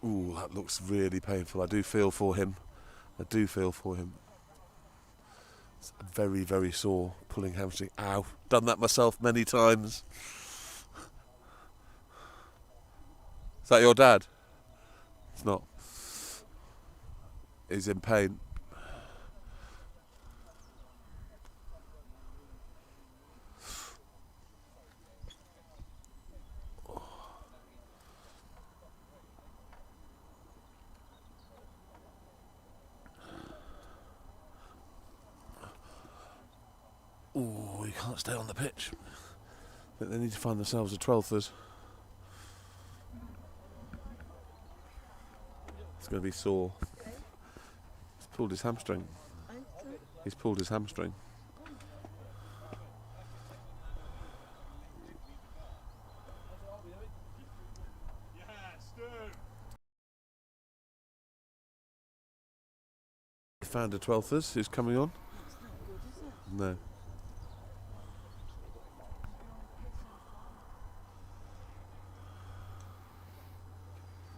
Ooh, that looks really painful. I do feel for him. It's very, very sore, pulling hamstring. Ow, done that myself many times. Is that your dad? It's not. He's in pain. Ooh, he can't stay on the pitch. But they need to find themselves a 12thers. It's going to be sore. He's pulled his hamstring. He's pulled his hamstring. Found a 12thers who's coming on. No.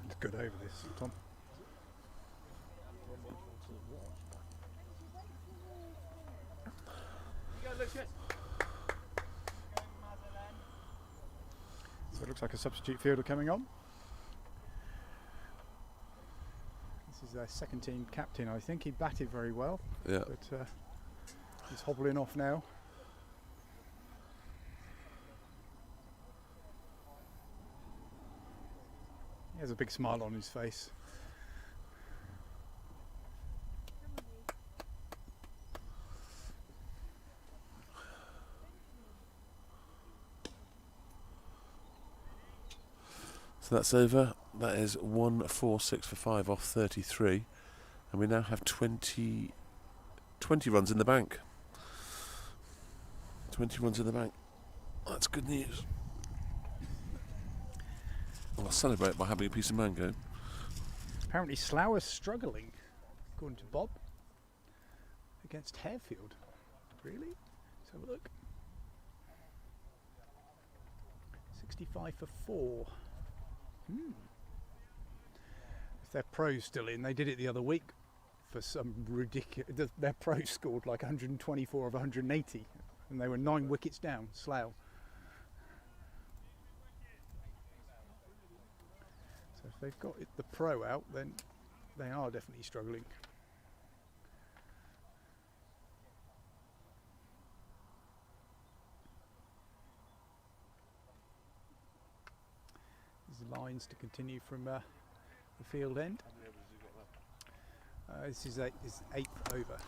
It's good over this, Tom. So it looks like a substitute fielder coming on. This is their second team captain, I think. He batted very well, Yeah. but he's hobbling off now. He has a big smile on his face. So that's over. That is 1, 4, 6 for 5 off 33. And we now have 20 runs in the bank. 20 runs in the bank. That's good news. I'll celebrate by having a piece of mango. Apparently Slough is struggling, according to Bob, against Harefield. Really? Let's have a look. 65 for 4. If their pro's still in, they did it the other week for some ridiculous... Their pro scored like 124 of 180 and they were 9 wickets down, Slough. So if they've got the pro out, then they are definitely struggling. There's lines to continue from the field end. This is 8th over.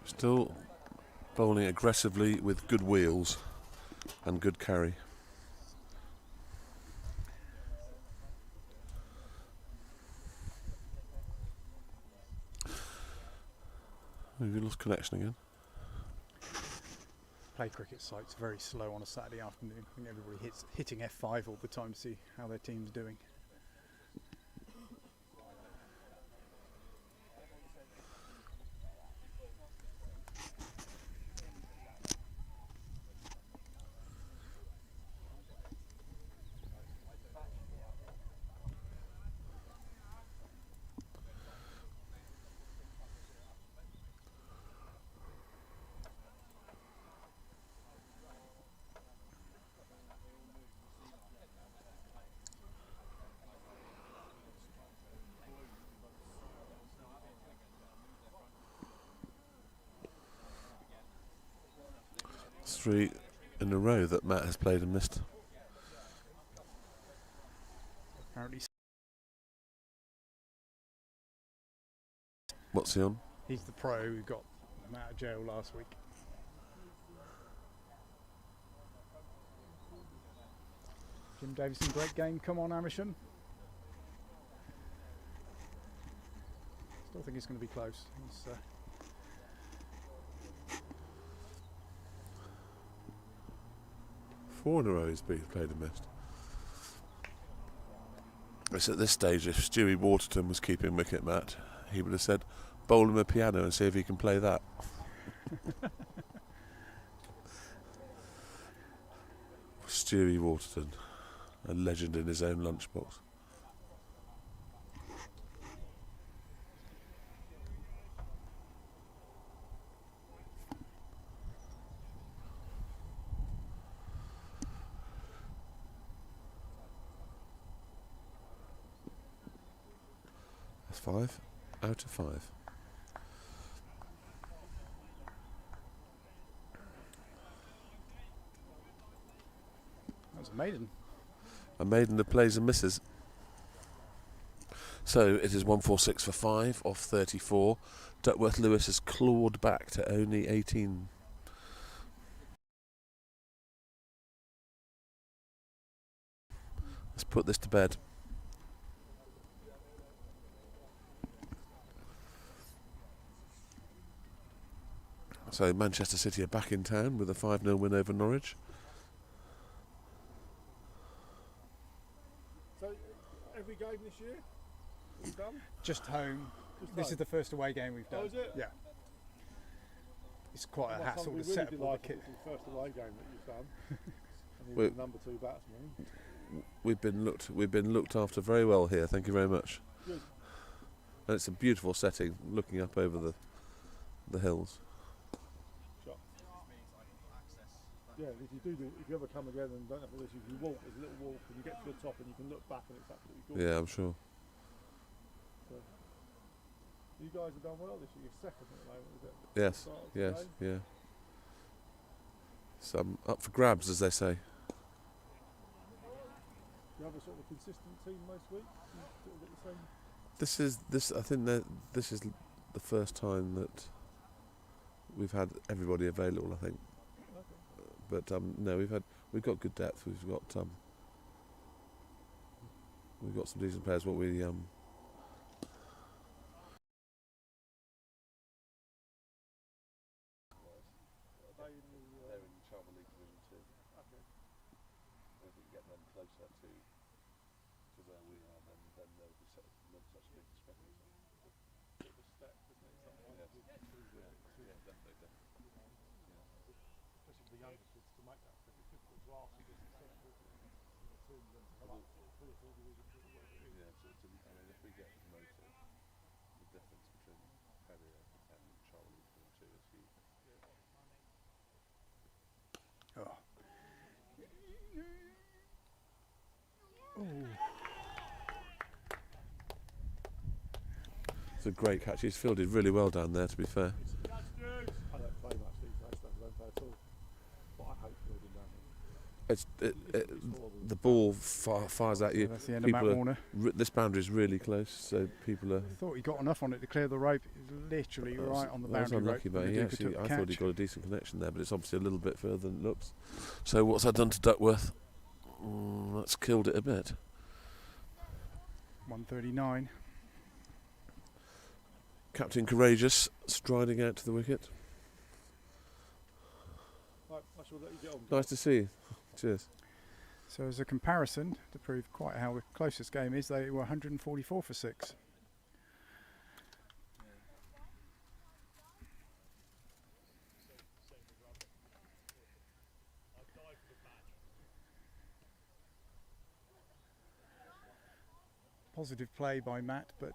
Still bowling aggressively with good wheels and good carry. We lost connection again. Play cricket site's very slow on a Saturday afternoon. I think everybody hitting F5 all the time to see how their team's doing. It's 3 in a row that Matt has played and missed. Apparently What's he on? he's the pro who got him out of jail last week. Jim Davison, great game. Come on, Amersham. Still think it's going to be close. He's 4 in a row he's played and missed. It's at this stage, if Stewie Waterton was keeping wicket, Matt, he would have said, bowl him a piano and see if he can play that. Stewie Waterton, a legend in his own lunchbox. That's 5 out of 5. That was a maiden. A maiden that plays and misses. So it is 146 for 5 off 34. Duckworth Lewis has clawed back to only 18. Let's put this to bed. So Manchester City are back in town with a 5-0 win over Norwich. So, every game this year? We've done? Just home. Just This home. is the first away game we've done. Oh, is it? Yeah. It's quite a Well, hassle we're to really set up all the delighted kit. It's the first away game that you've done. And We're- you're the number 2 batsman. We've been looked after very well here. Thank you very much. Good. And it's a beautiful setting, looking up over the hills. Yeah, if you ever come again and don't have all this, if you walk, there's a little walk and you get to the top and you can look back and it's absolutely gorgeous. Yeah, I'm sure. So, you guys have done well this year. You're second at the moment, is it? Yes, Start of yes, today. yeah. Some up for grabs, as they say. You have a sort of a consistent team most weeks. You sort of get the same. I think that this is the first time that we've had everybody available. I think. But no, we've got good depth. We've got some decent players. What we They're in Charter League Division 2. Okay. if we can get them closer to where we are, then there'll be such a big discrepancy. Bit of a step, isn't it? Something like Yeah, definitely. especially for the youngsters to make that step. It's difficult to ask them to step in the team and come up to 3 or 4 divisions or whatever it is. Yeah, I mean, if we get promoted, the difference between Premier and Charter League Division 2 is huge. Oh. It's a great catch. He's fielded really well down there, to be fair. I don't play much these days, I don't play at all. But I hate fielding down here. The ball fires at you. So that's the end of Matt People are Warner. This boundary is really close, so people are. I thought he got enough on it to clear the rope. It was literally right on the I was boundary rope. unlucky, but The Duke took the I thought he catch. got a decent connection there, but it's obviously a little bit further than it looks. So what's that done to Duckworth? That's killed it a bit. 139. Captain Courageous striding out to the wicket. Right, I shall let you get on. Nice to see you. Cheers. So as a comparison, to prove quite how close this game is, they were 144 for 6. Positive play by Matt, but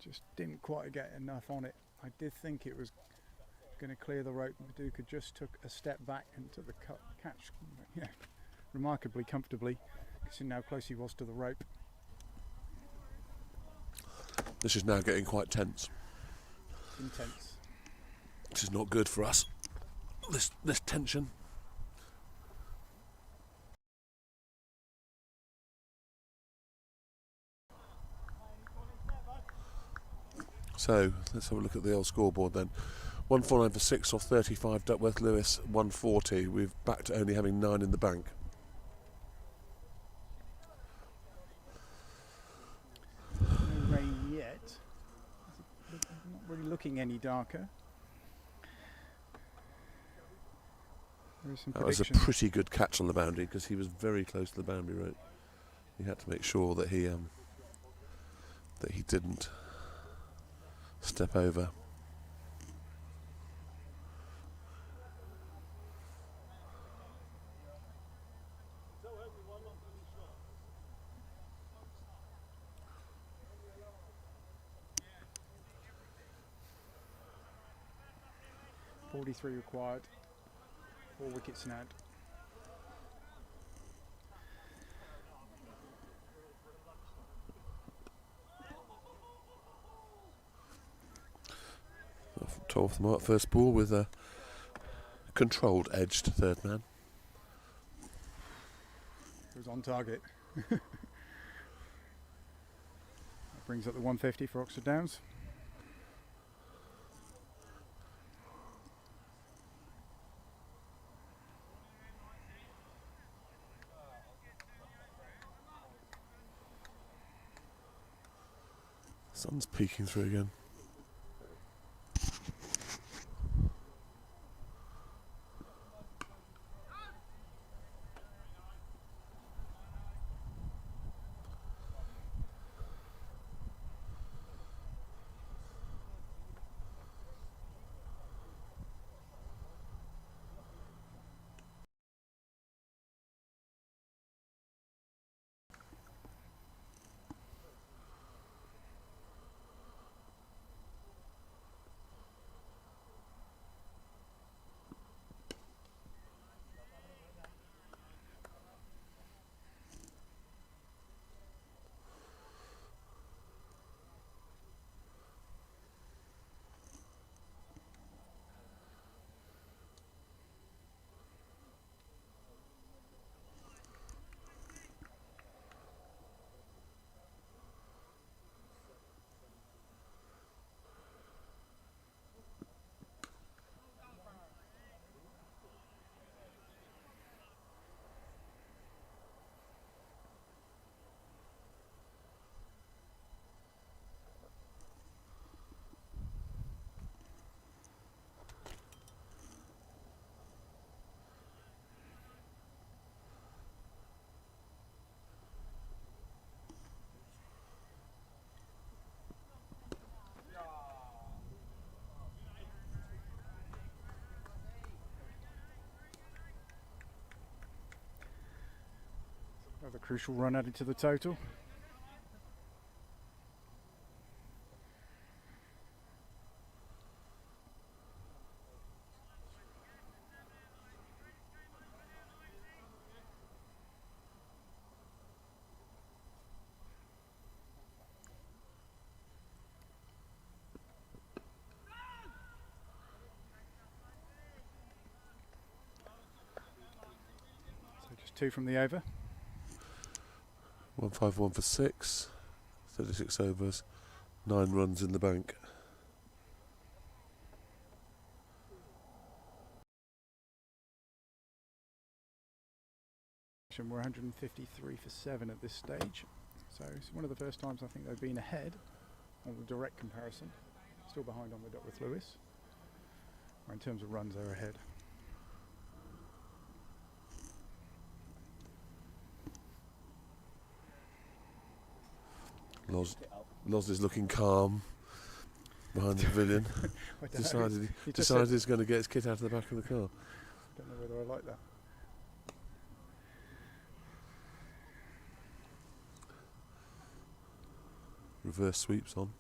just didn't quite get enough on it. I did think it was going to clear the rope. Maduka just took a step back and took the catch, yeah, remarkably comfortably, considering how close he was to the rope. This is now getting quite tense. Intense. This is not good for us. This tension. So let's have a look at the old scoreboard then. 149 for 6 off 35. Duckworth Lewis 140. We've back to only having 9 in the bank. No rain yet. Not really looking any darker. There is some That was a prediction. pretty good catch on the boundary because he was very close to the boundary rope. He had to make sure that he didn't step over. .43 required. 4 wickets snagged. Off the mark, first ball with a controlled edged third man. It was on target. That brings up the 150 for Oxford Downs. Sun's peeking through again. Another crucial run added to the total. So just 2 from the over. 151 for 6, 36 overs, 9 runs in the bank. We're 153 for 7 at this stage. So it's one of the first times I think they've been ahead on the direct comparison. Still behind on the dot with Lewis. Or in terms of runs, they're ahead. Loz is looking calm behind the pavilion. Decided he's going to get his kit out of the back of the car. I don't know whether I like that. Reverse sweeps on.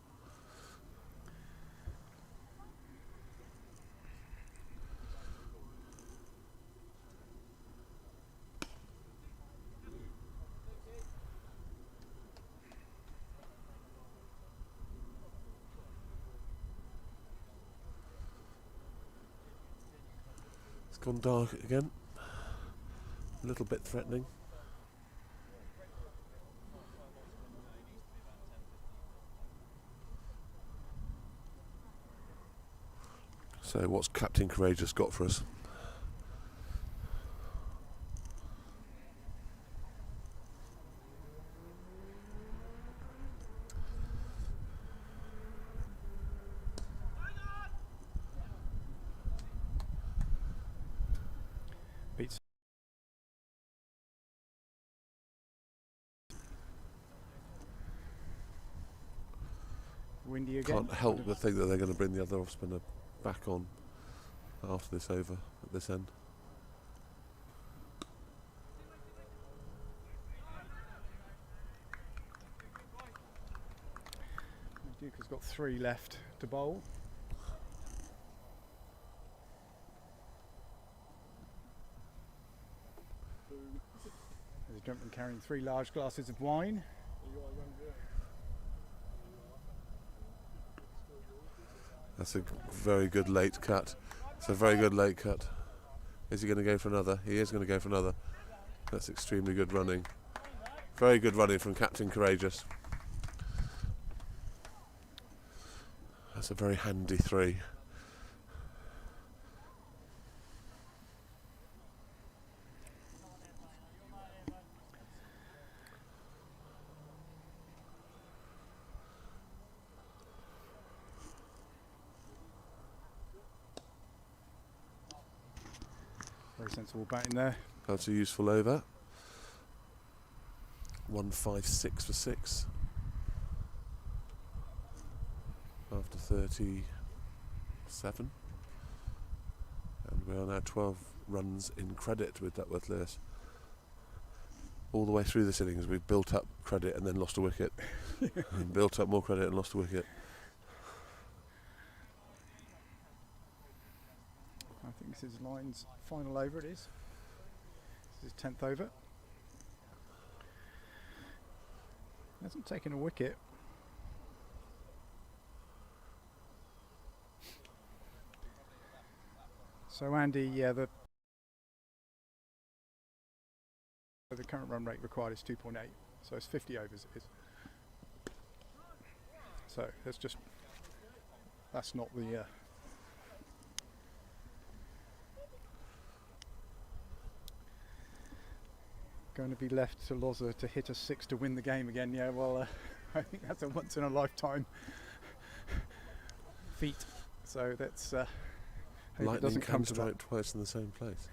It's gone dark again. A little bit threatening. So what's Captain Courageous got for us? windy again. Can't help but think that they're going to bring the other off spinner back on after this over at this end. Duke has got 3 left to bowl. There's a gentleman carrying 3 large glasses of wine. That's a very good late cut. It's a very good late cut. Is he going to go for another? He is going to go for another. That's extremely good running. Very good running from Captain Courageous. That's a very handy 3. Very sensible batting there. That's a useful over. 156 for 6. After 37. And we are now 12 runs in credit with Duckworth Lewis. All the way through this innings we've built up credit and then lost a wicket. And built up more credit and lost a wicket. I think this is Lyon's final over, it is. This is 10th over. Hasn't taken a wicket. So Andy, yeah, the current run rate required is 2.8, so it's 50 overs it is. So that's not the going to be left to Loza to hit a 6 to win the game again. Yeah, well, I think that's a once in a lifetime feat. So that's hope it Lightning doesn't come can to strike that. twice in the same place.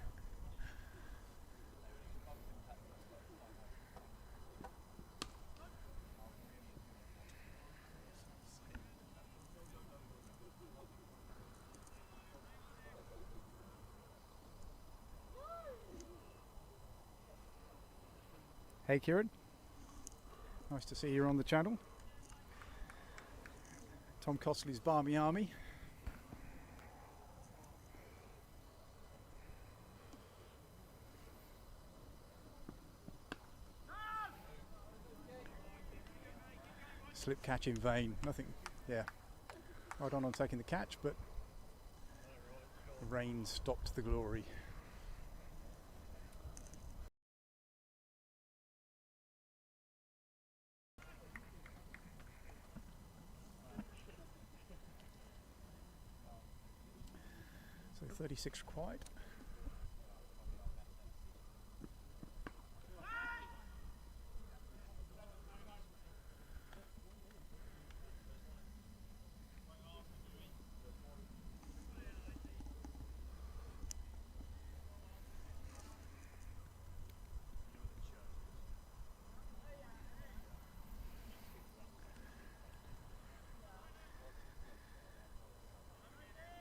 Hey Kieran, nice to see you on the channel. Tom Costley's Barmy Army. Slip catch in vain, nothing, yeah. Right on taking the catch, but the rain stopped the glory. So 36 required.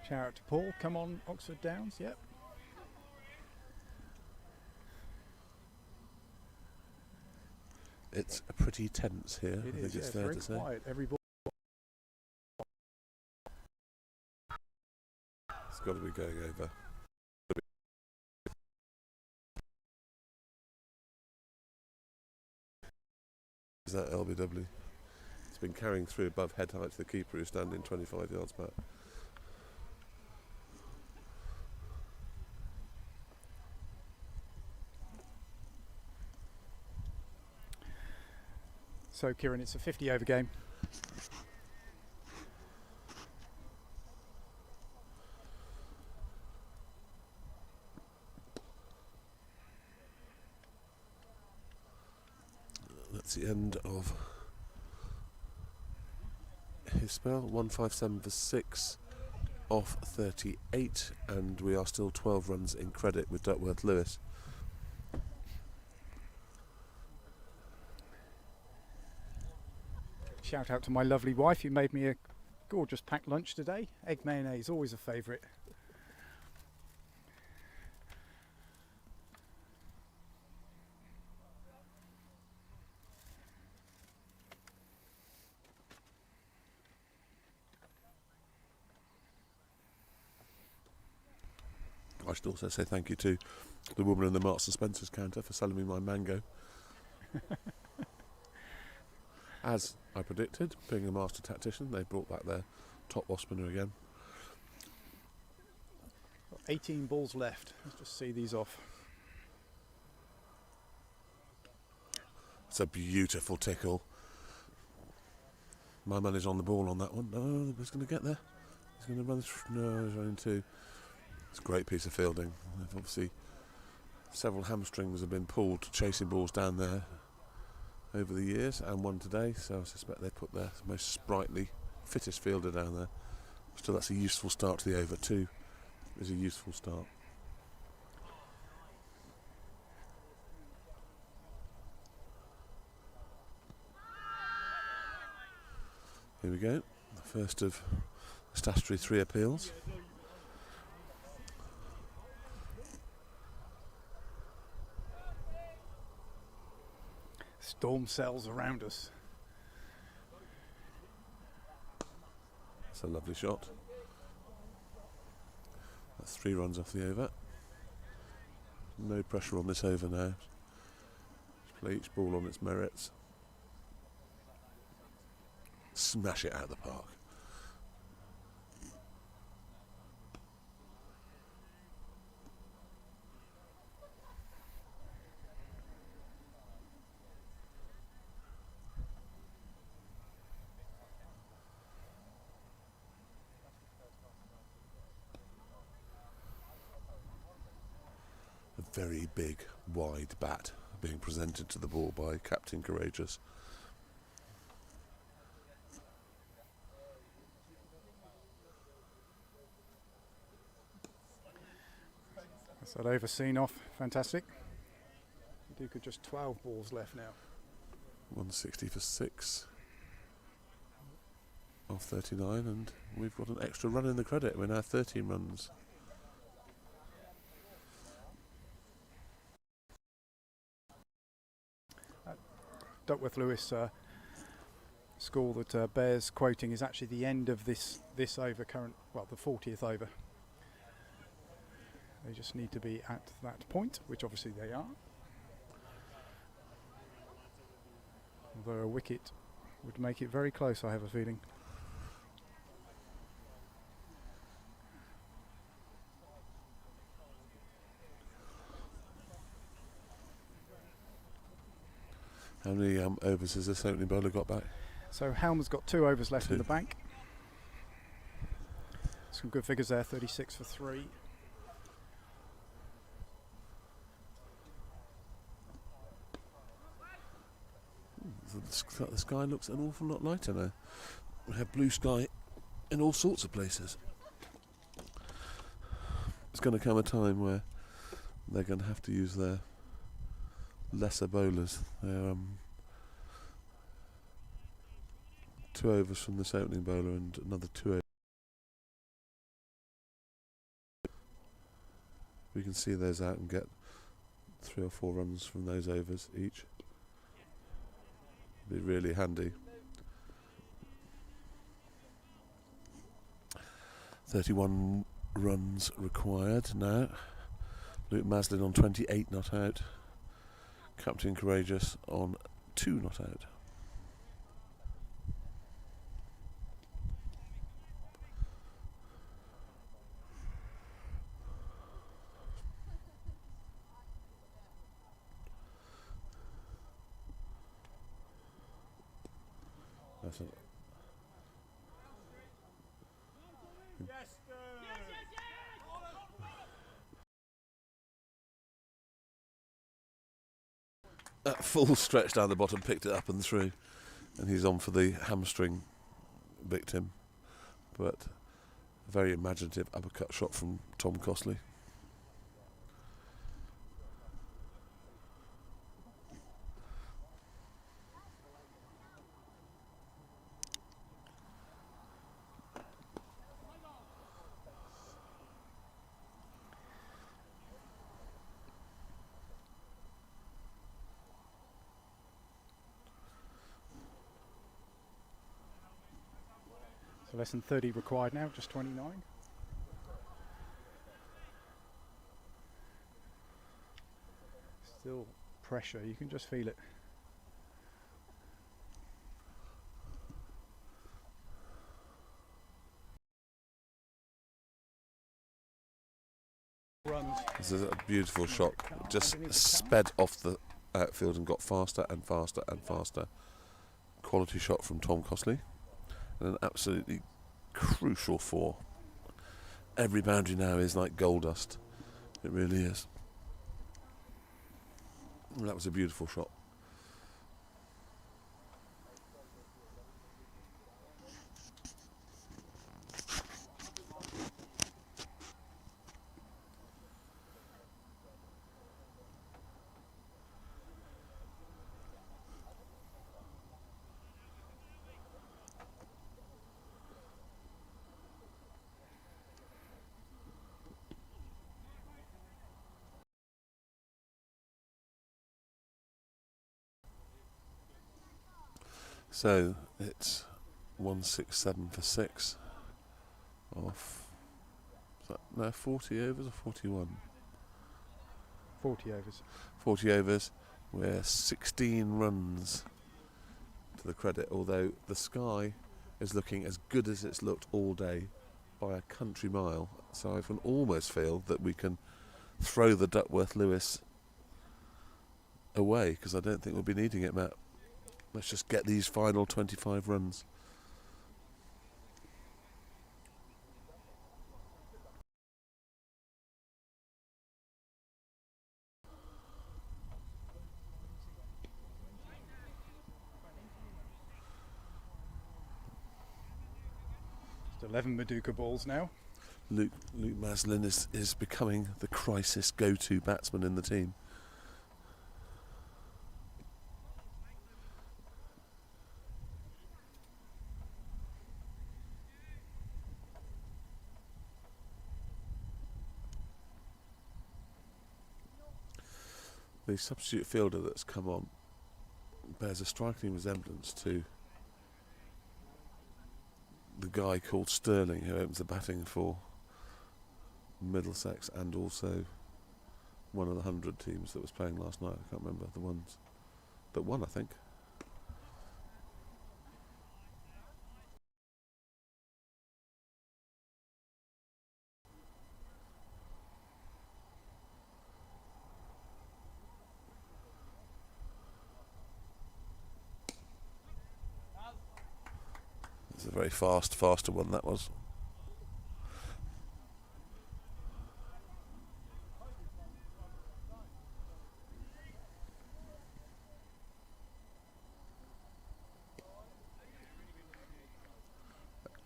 Shout out to Paul, come on Oxford Downs, yep. It's pretty tense here, It I is, think it's yeah, fair very to say. quiet. Every ball. It's got to be going over. Is that LBW? It's been carrying through above head height to the keeper who's standing 25 yards back. So Kieran, it's a 50 over game. That's the end of his spell. 157 for 6 off 38, and we are still 12 runs in credit with Duckworth Lewis. Shout out to my lovely wife who made me a Gorgeous packed lunch today. Egg mayonnaise, always a favourite. I should also say thank you to the woman in the Marks and Spencer's counter for selling me my mango. As I predicted, being a master tactician, they brought back their top boss spinner again. 18 balls left. Let's just see these off. It's a beautiful tickle. My money's on the ball on that one. No, he's going to get there. He's going to run. No, he's running two. It's a great piece of fielding. Obviously, several hamstrings have been pulled chasing balls down there over the years, and one today. So I suspect they put their most sprightly, fittest fielder down there. Still, that's a useful start to the over. Two is a useful start. Here we go. The first of the statutory 3 appeals. Storm cells around us. That's a lovely shot. That's 3 runs off the over. No pressure on this over now. Just play each ball on its merits. Smash it out of the park. A very big, wide bat being presented to the ball by Captain Courageous. That's that over seen off. Fantastic. Duke with just 12 balls left now. 160 for 6 off 39, and we've got an extra run in the credit. We're now 13 runs. Duckworth Lewis score that bears quoting is actually the end of this over current, well, the 40th over. They just need to be at that point, which obviously they are. Although a wicket would make it very close, I have a feeling. How many overs has this opening bowler got back? So Helmer's got 2 overs left 2 in the bank. Some good figures there, 36 for 3. The sky looks an awful lot lighter now. We have blue sky in all sorts of places. It's going to come a time where they're going to have to use their lesser bowlers. They're 2 overs from this opening bowler and another 2 overs. We can see those out and get 3 or 4 runs from those overs each. Be really handy. 31 runs required now. Luke Maslin on 28 not out. Captain Courageous on 2 not out. That's it. That full stretch down the bottom, picked it up and through, and he's on for the hamstring victim. But a very imaginative uppercut shot from Tom Costley. So less than 30 required now, just 29. Still pressure, you can just feel it. Runs. This is a beautiful shot. Just sped off the outfield and got faster and faster and faster. Quality shot from Tom Costley. And an absolutely crucial 4. Every boundary now is like gold dust. It really is. And that was a beautiful shot. So it's 167 for 6 off. Is that, no, 40 overs or 41? 40 overs. 40 overs. We're 16 runs to the credit, although the sky is looking as good as it's looked all day by a country mile. So I can almost feel that we can throw the Duckworth-Lewis away, because I don't think we'll be needing it, Matt. Let's just get these final 25 runs. Just 11 Maduka balls now. Luke Maslin is becoming the crisis go-to batsman in the team. The substitute fielder that's come on bears a striking resemblance to the guy called Sterling who opens the batting for Middlesex and also one of the 100 teams that was playing last night. I can't remember the ones that won, I think. It's a very faster one that was.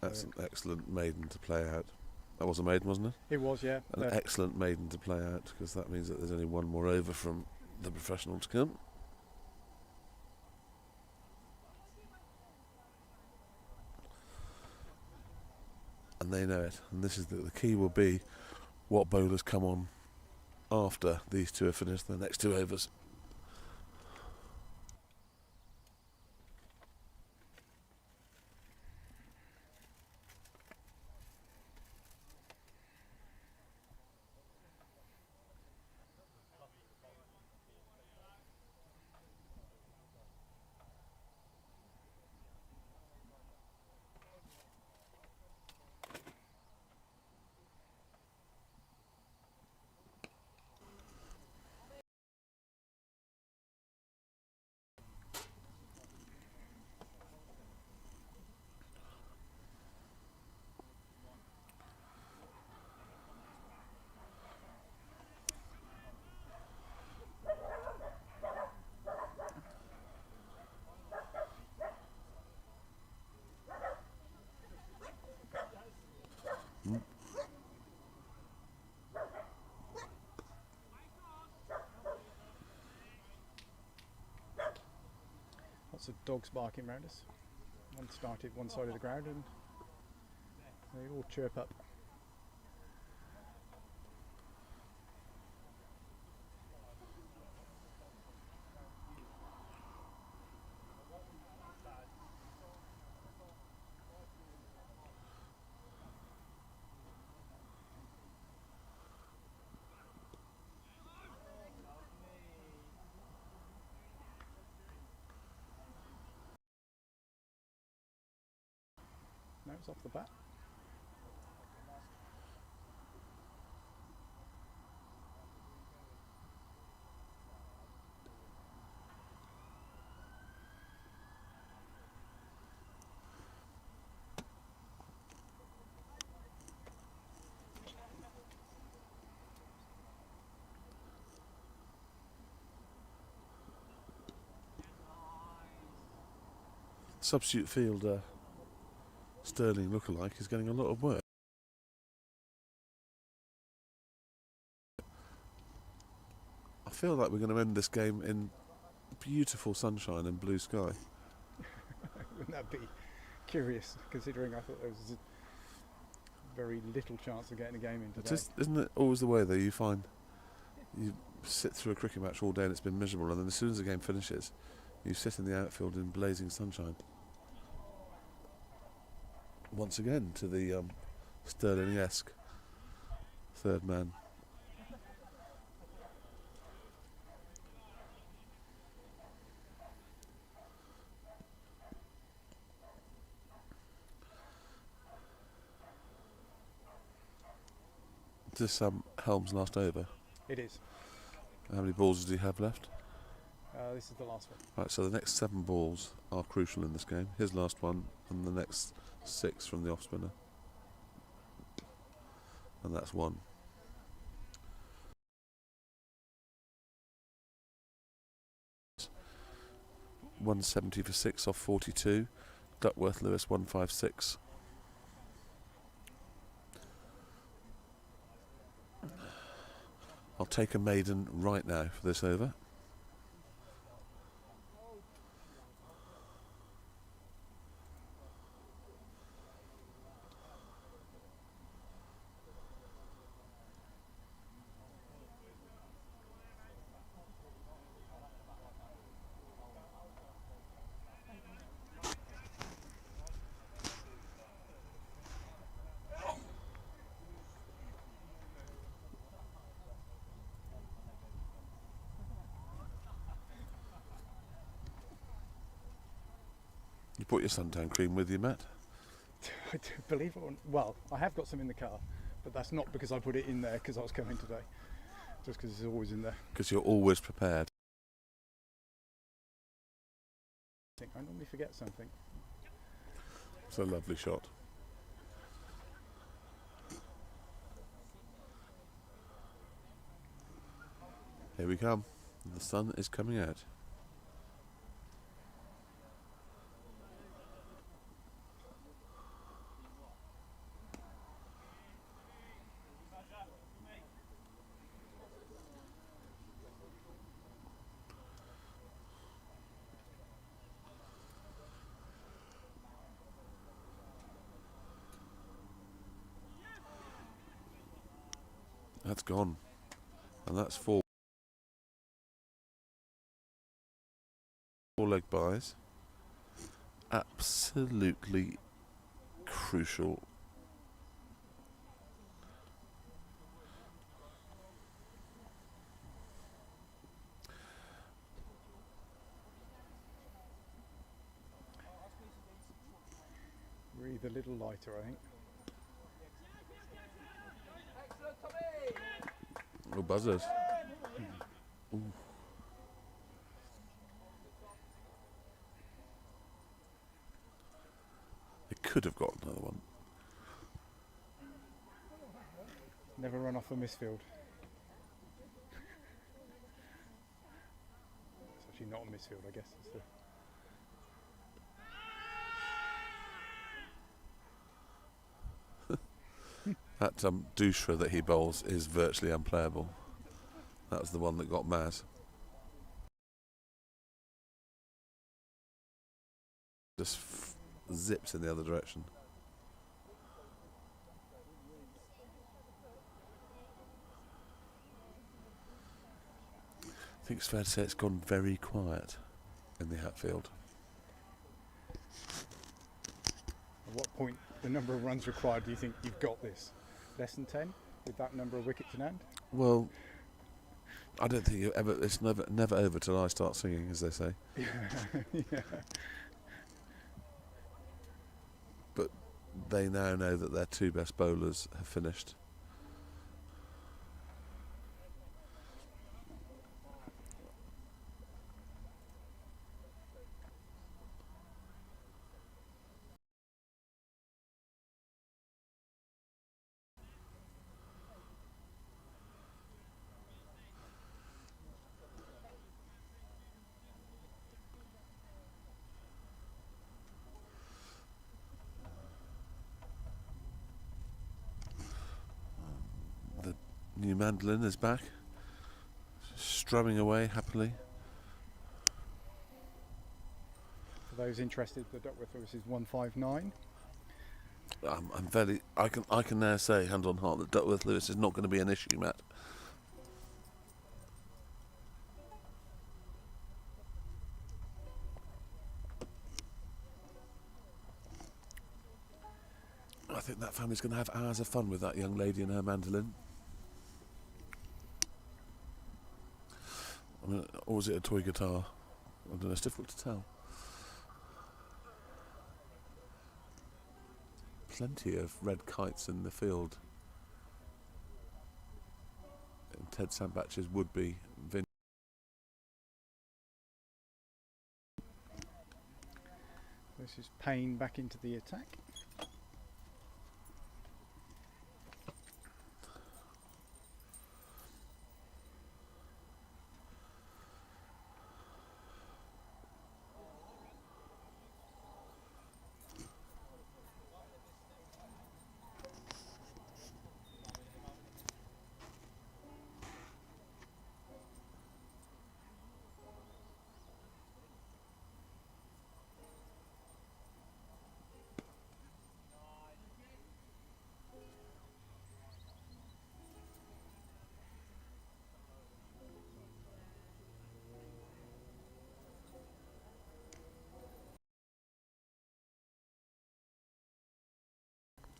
That's an excellent maiden to play out. That was a maiden, wasn't it? It was, yeah. An excellent maiden to play out, because that means that there's only one more over from the professional to come. And they know it. And this is the key will be what bowlers come on after these two are finished, the next 2 overs. Lots of dogs barking around us. One started one side of the ground and they all chirp up. No, it's off the bat. Substitute fielder Sterling lookalike is getting a lot of work. I feel like we're going to end this game in beautiful sunshine and blue sky. Wouldn't that be curious, considering I thought there was very little chance of getting a game in today? Isn't it always the way though? You find you sit through a cricket match all day and it's been miserable, and then as soon as the game finishes, you sit in the outfield in blazing sunshine. Once again to the Sterling-esque third man. Is this Helm's last over? It is. How many balls does he have left? This is the last one. Right, so the next 7 balls are crucial in this game. His last one and the next 6 from the off spinner. And that's 1. $170 for 6 off 42. Duckworth Lewis 156. I'll take a maiden right now for this over. You brought your suntan cream with you, Matt? I do believe it or well, I have got some in the car, but that's not because I put it in there because I was coming today. Just because it's always in there. Because you're always prepared. I normally forget something. It's a lovely shot. Here we come. The sun is coming out. That's gone. And that's 4 leg buys. Absolutely crucial. Breathe a little lighter, I think. Oh, buzzers. Ooh. It could have got another one. Never run off a misfield. It's actually not a misfield, I guess. It's the That Douchra that he bowls is virtually unplayable. That was the one that got Maz. Just zips in the other direction. I think it's fair to say it's gone very quiet in the outfield. At what point, the number of runs required, do you think you've got this? Less than 10 with that number of wickets in hand? Well, I don't think you ever. It's never over till I start singing, as they say. Yeah. But they now know that their two best bowlers have finished. The new mandolin is back, strumming away happily. For those interested, the Duckworth Lewis is 159. I can now say, hand on heart, that Duckworth Lewis is not going to be an issue, Matt. I think that family's going to have hours of fun with that young lady and her mandolin. Or was it a toy guitar? I don't know, it's difficult to tell. Plenty of red kites in the field. And Ted Sandbach's would-be vintage. This is Payne back into the attack.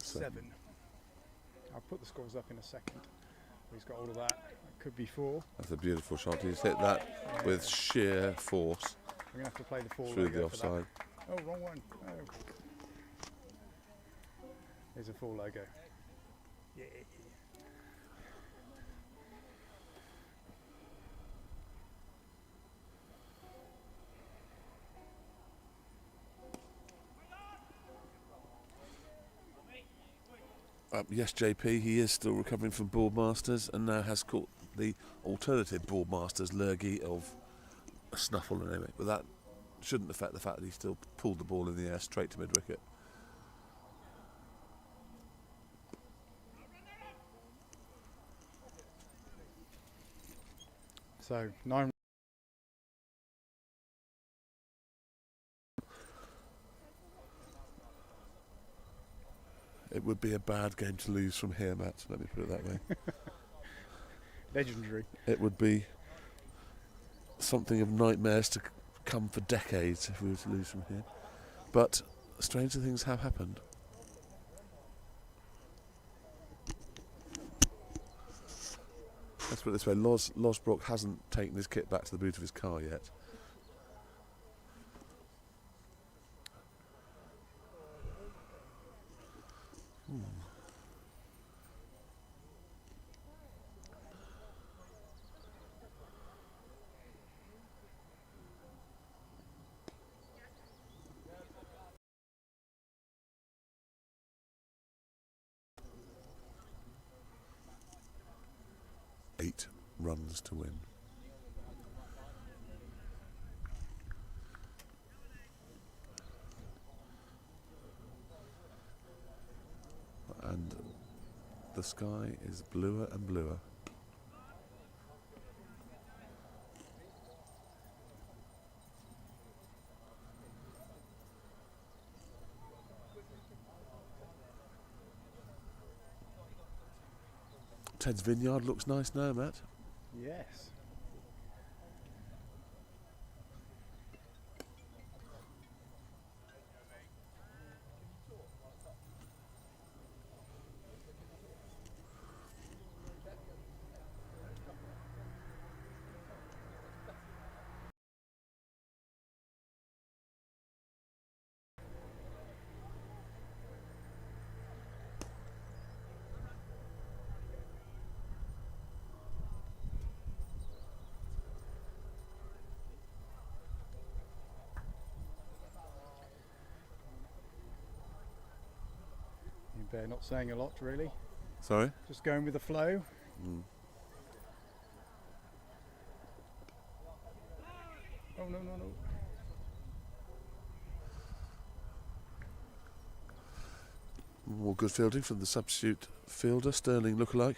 Seven. I'll put the scores up in a second. He's got all of that. That could be 4. That's a beautiful shot. He's hit that with sheer force We're going to have to play the 4 through logo the for that. offside. Oh, wrong one. Oh. There's a 4 logo. Yeah. Yes, JP, he is still recovering from Boardmasters and now has caught the alternative Boardmasters lurgy of a snuffle anyway. But that shouldn't affect the fact that he still pulled the ball in the air straight to mid-wicket. So 9. It would be a bad game to lose from here, Matt, let me put it that way. Legendary. It would be something of nightmares to come for decades if we were to lose from here. But stranger things have happened. Let's put it this way, Losbrook hasn't taken his kit back to the boot of his car yet. Eight runs to win. And the sky is bluer and bluer. Ted's vineyard looks nice now, Matt. Yes. Bear not saying a lot, really. Sorry? Just going with the flow. Mm. Oh, no, no, no. More good fielding from the substitute fielder, Sterling lookalike.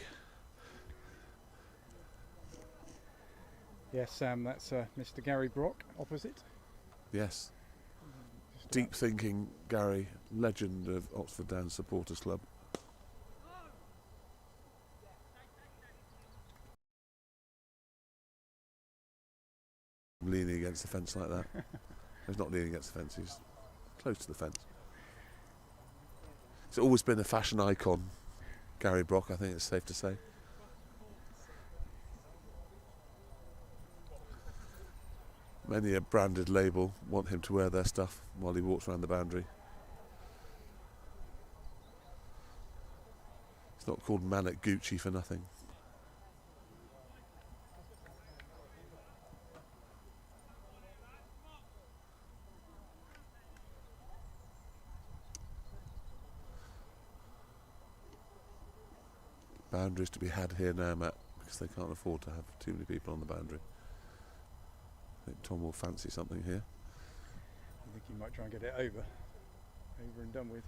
Yes, Sam, that's Mr. Gary Brock opposite. Yes. Just Deep thinking Gary, legend of Oxford Downs Supporters Club. Leaning against the fence like that. He's not leaning against the fence, he's close to the fence. He's always been a fashion icon, Gary Brock, I think it's safe to say. Many a branded label want him to wear their stuff while he walks around the boundary. It's not called Manic Gucci for nothing. Boundaries to be had here now, Matt, because they can't afford to have too many people on the boundary. I think Tom will fancy something here. I think he might try and get it over and done with.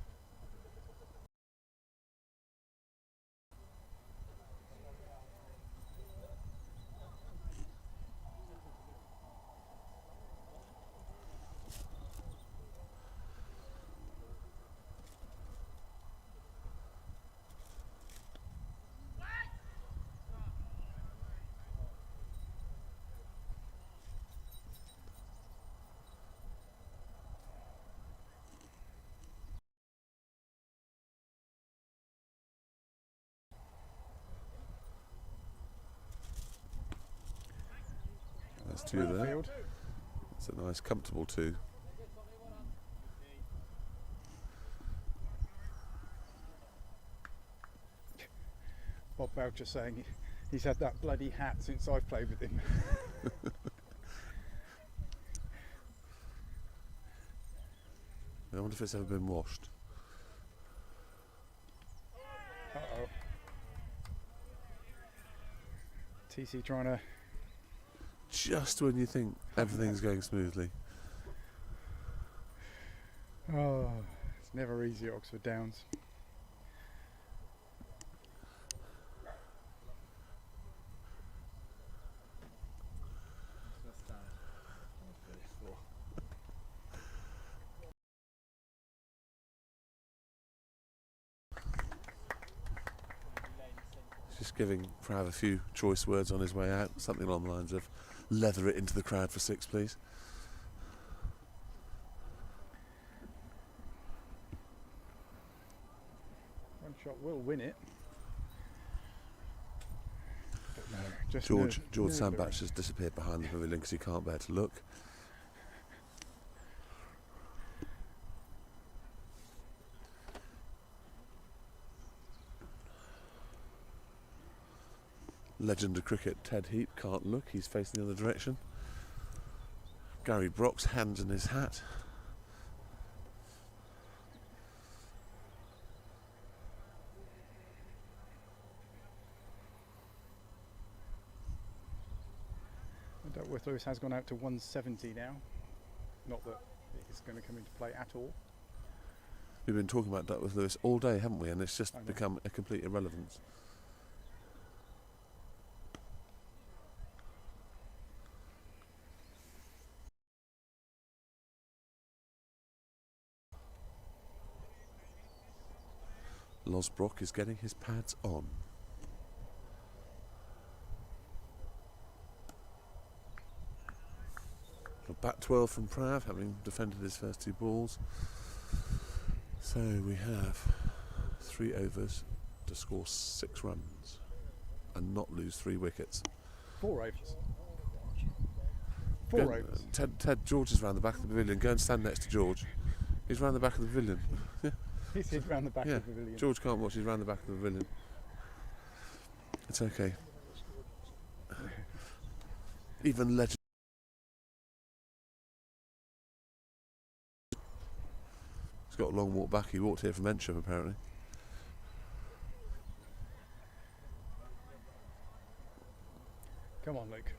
There's two there. Field. It's a nice, comfortable two. Bob Boucher saying he's had that bloody hat since I've played with him. I wonder if it's ever been washed. Uh-oh. TC trying to... Just when you think everything's going smoothly. Oh, it's never easy at Oxford Downs. Just giving Prav a few choice words on his way out, something along the lines of leather it into the crowd for 6, please. One shot will win it. But no, just George nerve- Sandbach has disappeared behind the pavilion because he can't bear to look. Legend of cricket, Ted Heap, can't look, he's facing the other direction. Gary Brock's hands in his hat. Duckworth Lewis has gone out to 170 now. Not that it's going to come into play at all. We've been talking about Duckworth Lewis all day, haven't we? And it's just I know. become a complete irrelevance. Losbrook is getting his pads on. A bat 12 from Prav, having defended his first 2 balls. So we have 3 overs to score 6 runs and not lose 3 wickets. 4 overs. 4 Go- overs. Ted George is round the back of the pavilion. Go and stand next to George. He's round the back of the pavilion. He's hit round the back Yeah, of the pavilion. George can't watch, he's round the back of the pavilion. It's okay. Even legend. He's got a long walk back. He walked here from Amersham apparently. Come on, Luke.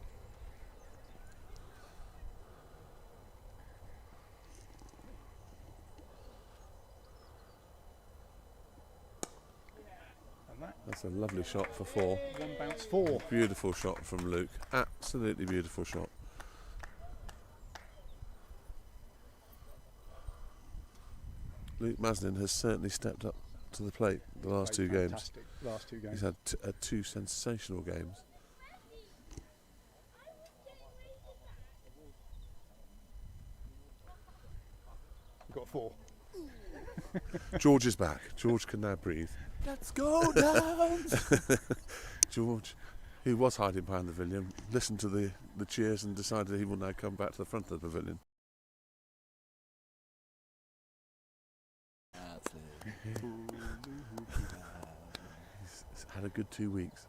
And That's a lovely shot for 4. one bounce 4. Beautiful shot from Luke. Absolutely beautiful shot. Luke Maslin has certainly stepped up to the plate the last 2 games. Fantastic. Last 2 games. He's had 2 sensational games. We've got 4. George is back. George can now breathe. Let's go down! George, who was hiding behind the pavilion, listened to the cheers and decided he will now come back to the front of the pavilion. He's had a good 2 weeks.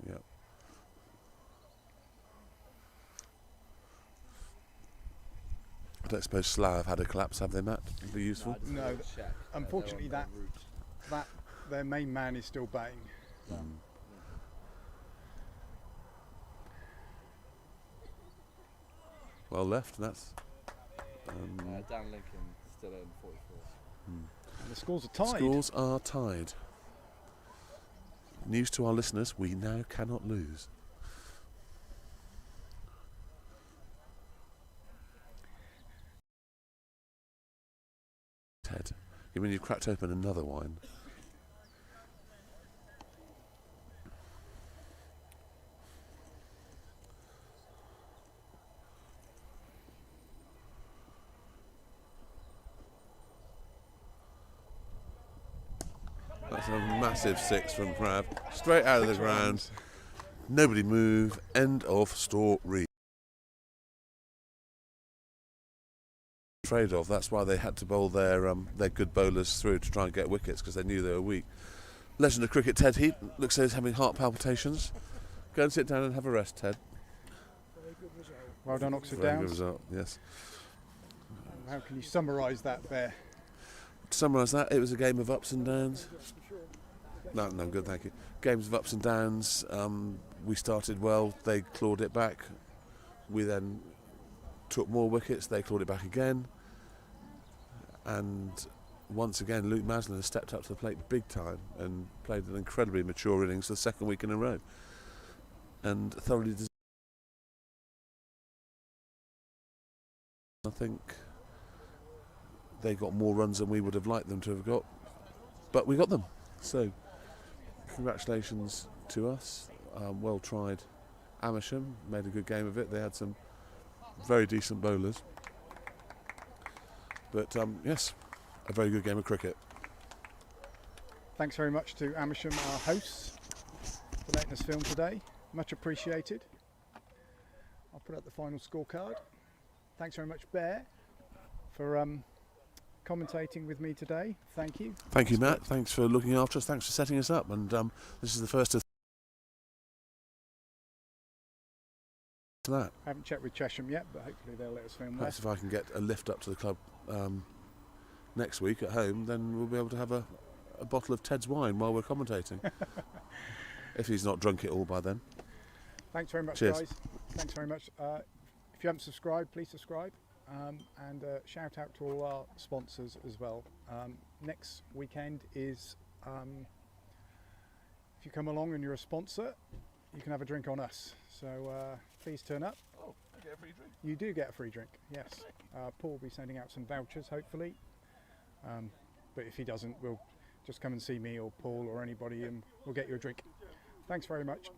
Yeah. I don't suppose Slough have had a collapse, have they, Matt? It'd be useful. No, unfortunately that their main man is still batting. Well left, that's... Dan Lincoln still in 44. And the scores are tied. Scores are tied. News to our listeners, we now cannot lose. Ted, you mean you've cracked open another wine? That's a massive 6 from Crab. Straight out of the ground. Nobody move. End of story. Afraid of. That's why they had to bowl their good bowlers through to try and get wickets, because they knew they were weak. Legend of cricket Ted Heat looks like he's having heart palpitations. Go and sit down and have a rest, Ted. Very good result. Well done, Oxford Very good Downs. result, yes. How can you summarise that there? To summarise that, it was a game of ups and downs. No, good, thank you. Games of ups and downs. We started well, they clawed it back. We then took more wickets, they clawed it back again. And once again, Luke Maslin has stepped up to the plate big time and played an incredibly mature innings for the 2nd week in a row. And thoroughly deserved. I think they got more runs than we would have liked them to have got, but we got them. So congratulations to us. Well tried. Amersham made a good game of it. They had some very decent bowlers, but yes, a very good game of cricket. Thanks very much to Amersham, our hosts, for letting us film today. Much appreciated. I'll put up the final scorecard. Thanks very much, Bear, for commentating with me today. Thank you. Thank you, Matt. Thanks for looking after us. Thanks for setting us up. And this is the first of that. I haven't checked with Chesham yet, but hopefully they'll let us film there. Perhaps if I can get a lift up to the club next week at home, then we'll be able to have a bottle of Ted's wine while we're commentating. If he's not drunk it all by then. Thanks very much, Cheers. guys. Thanks very much. If you haven't subscribed, please subscribe. And shout out to all our sponsors as well. Next weekend is, if you come along and you're a sponsor, you can have a drink on us. So please turn up. Oh, I get a free drink. You do get a free drink, yes. Paul will be sending out some vouchers, hopefully. But if he doesn't, we'll just come and see me or Paul or anybody and we'll get you a drink. Thanks very much.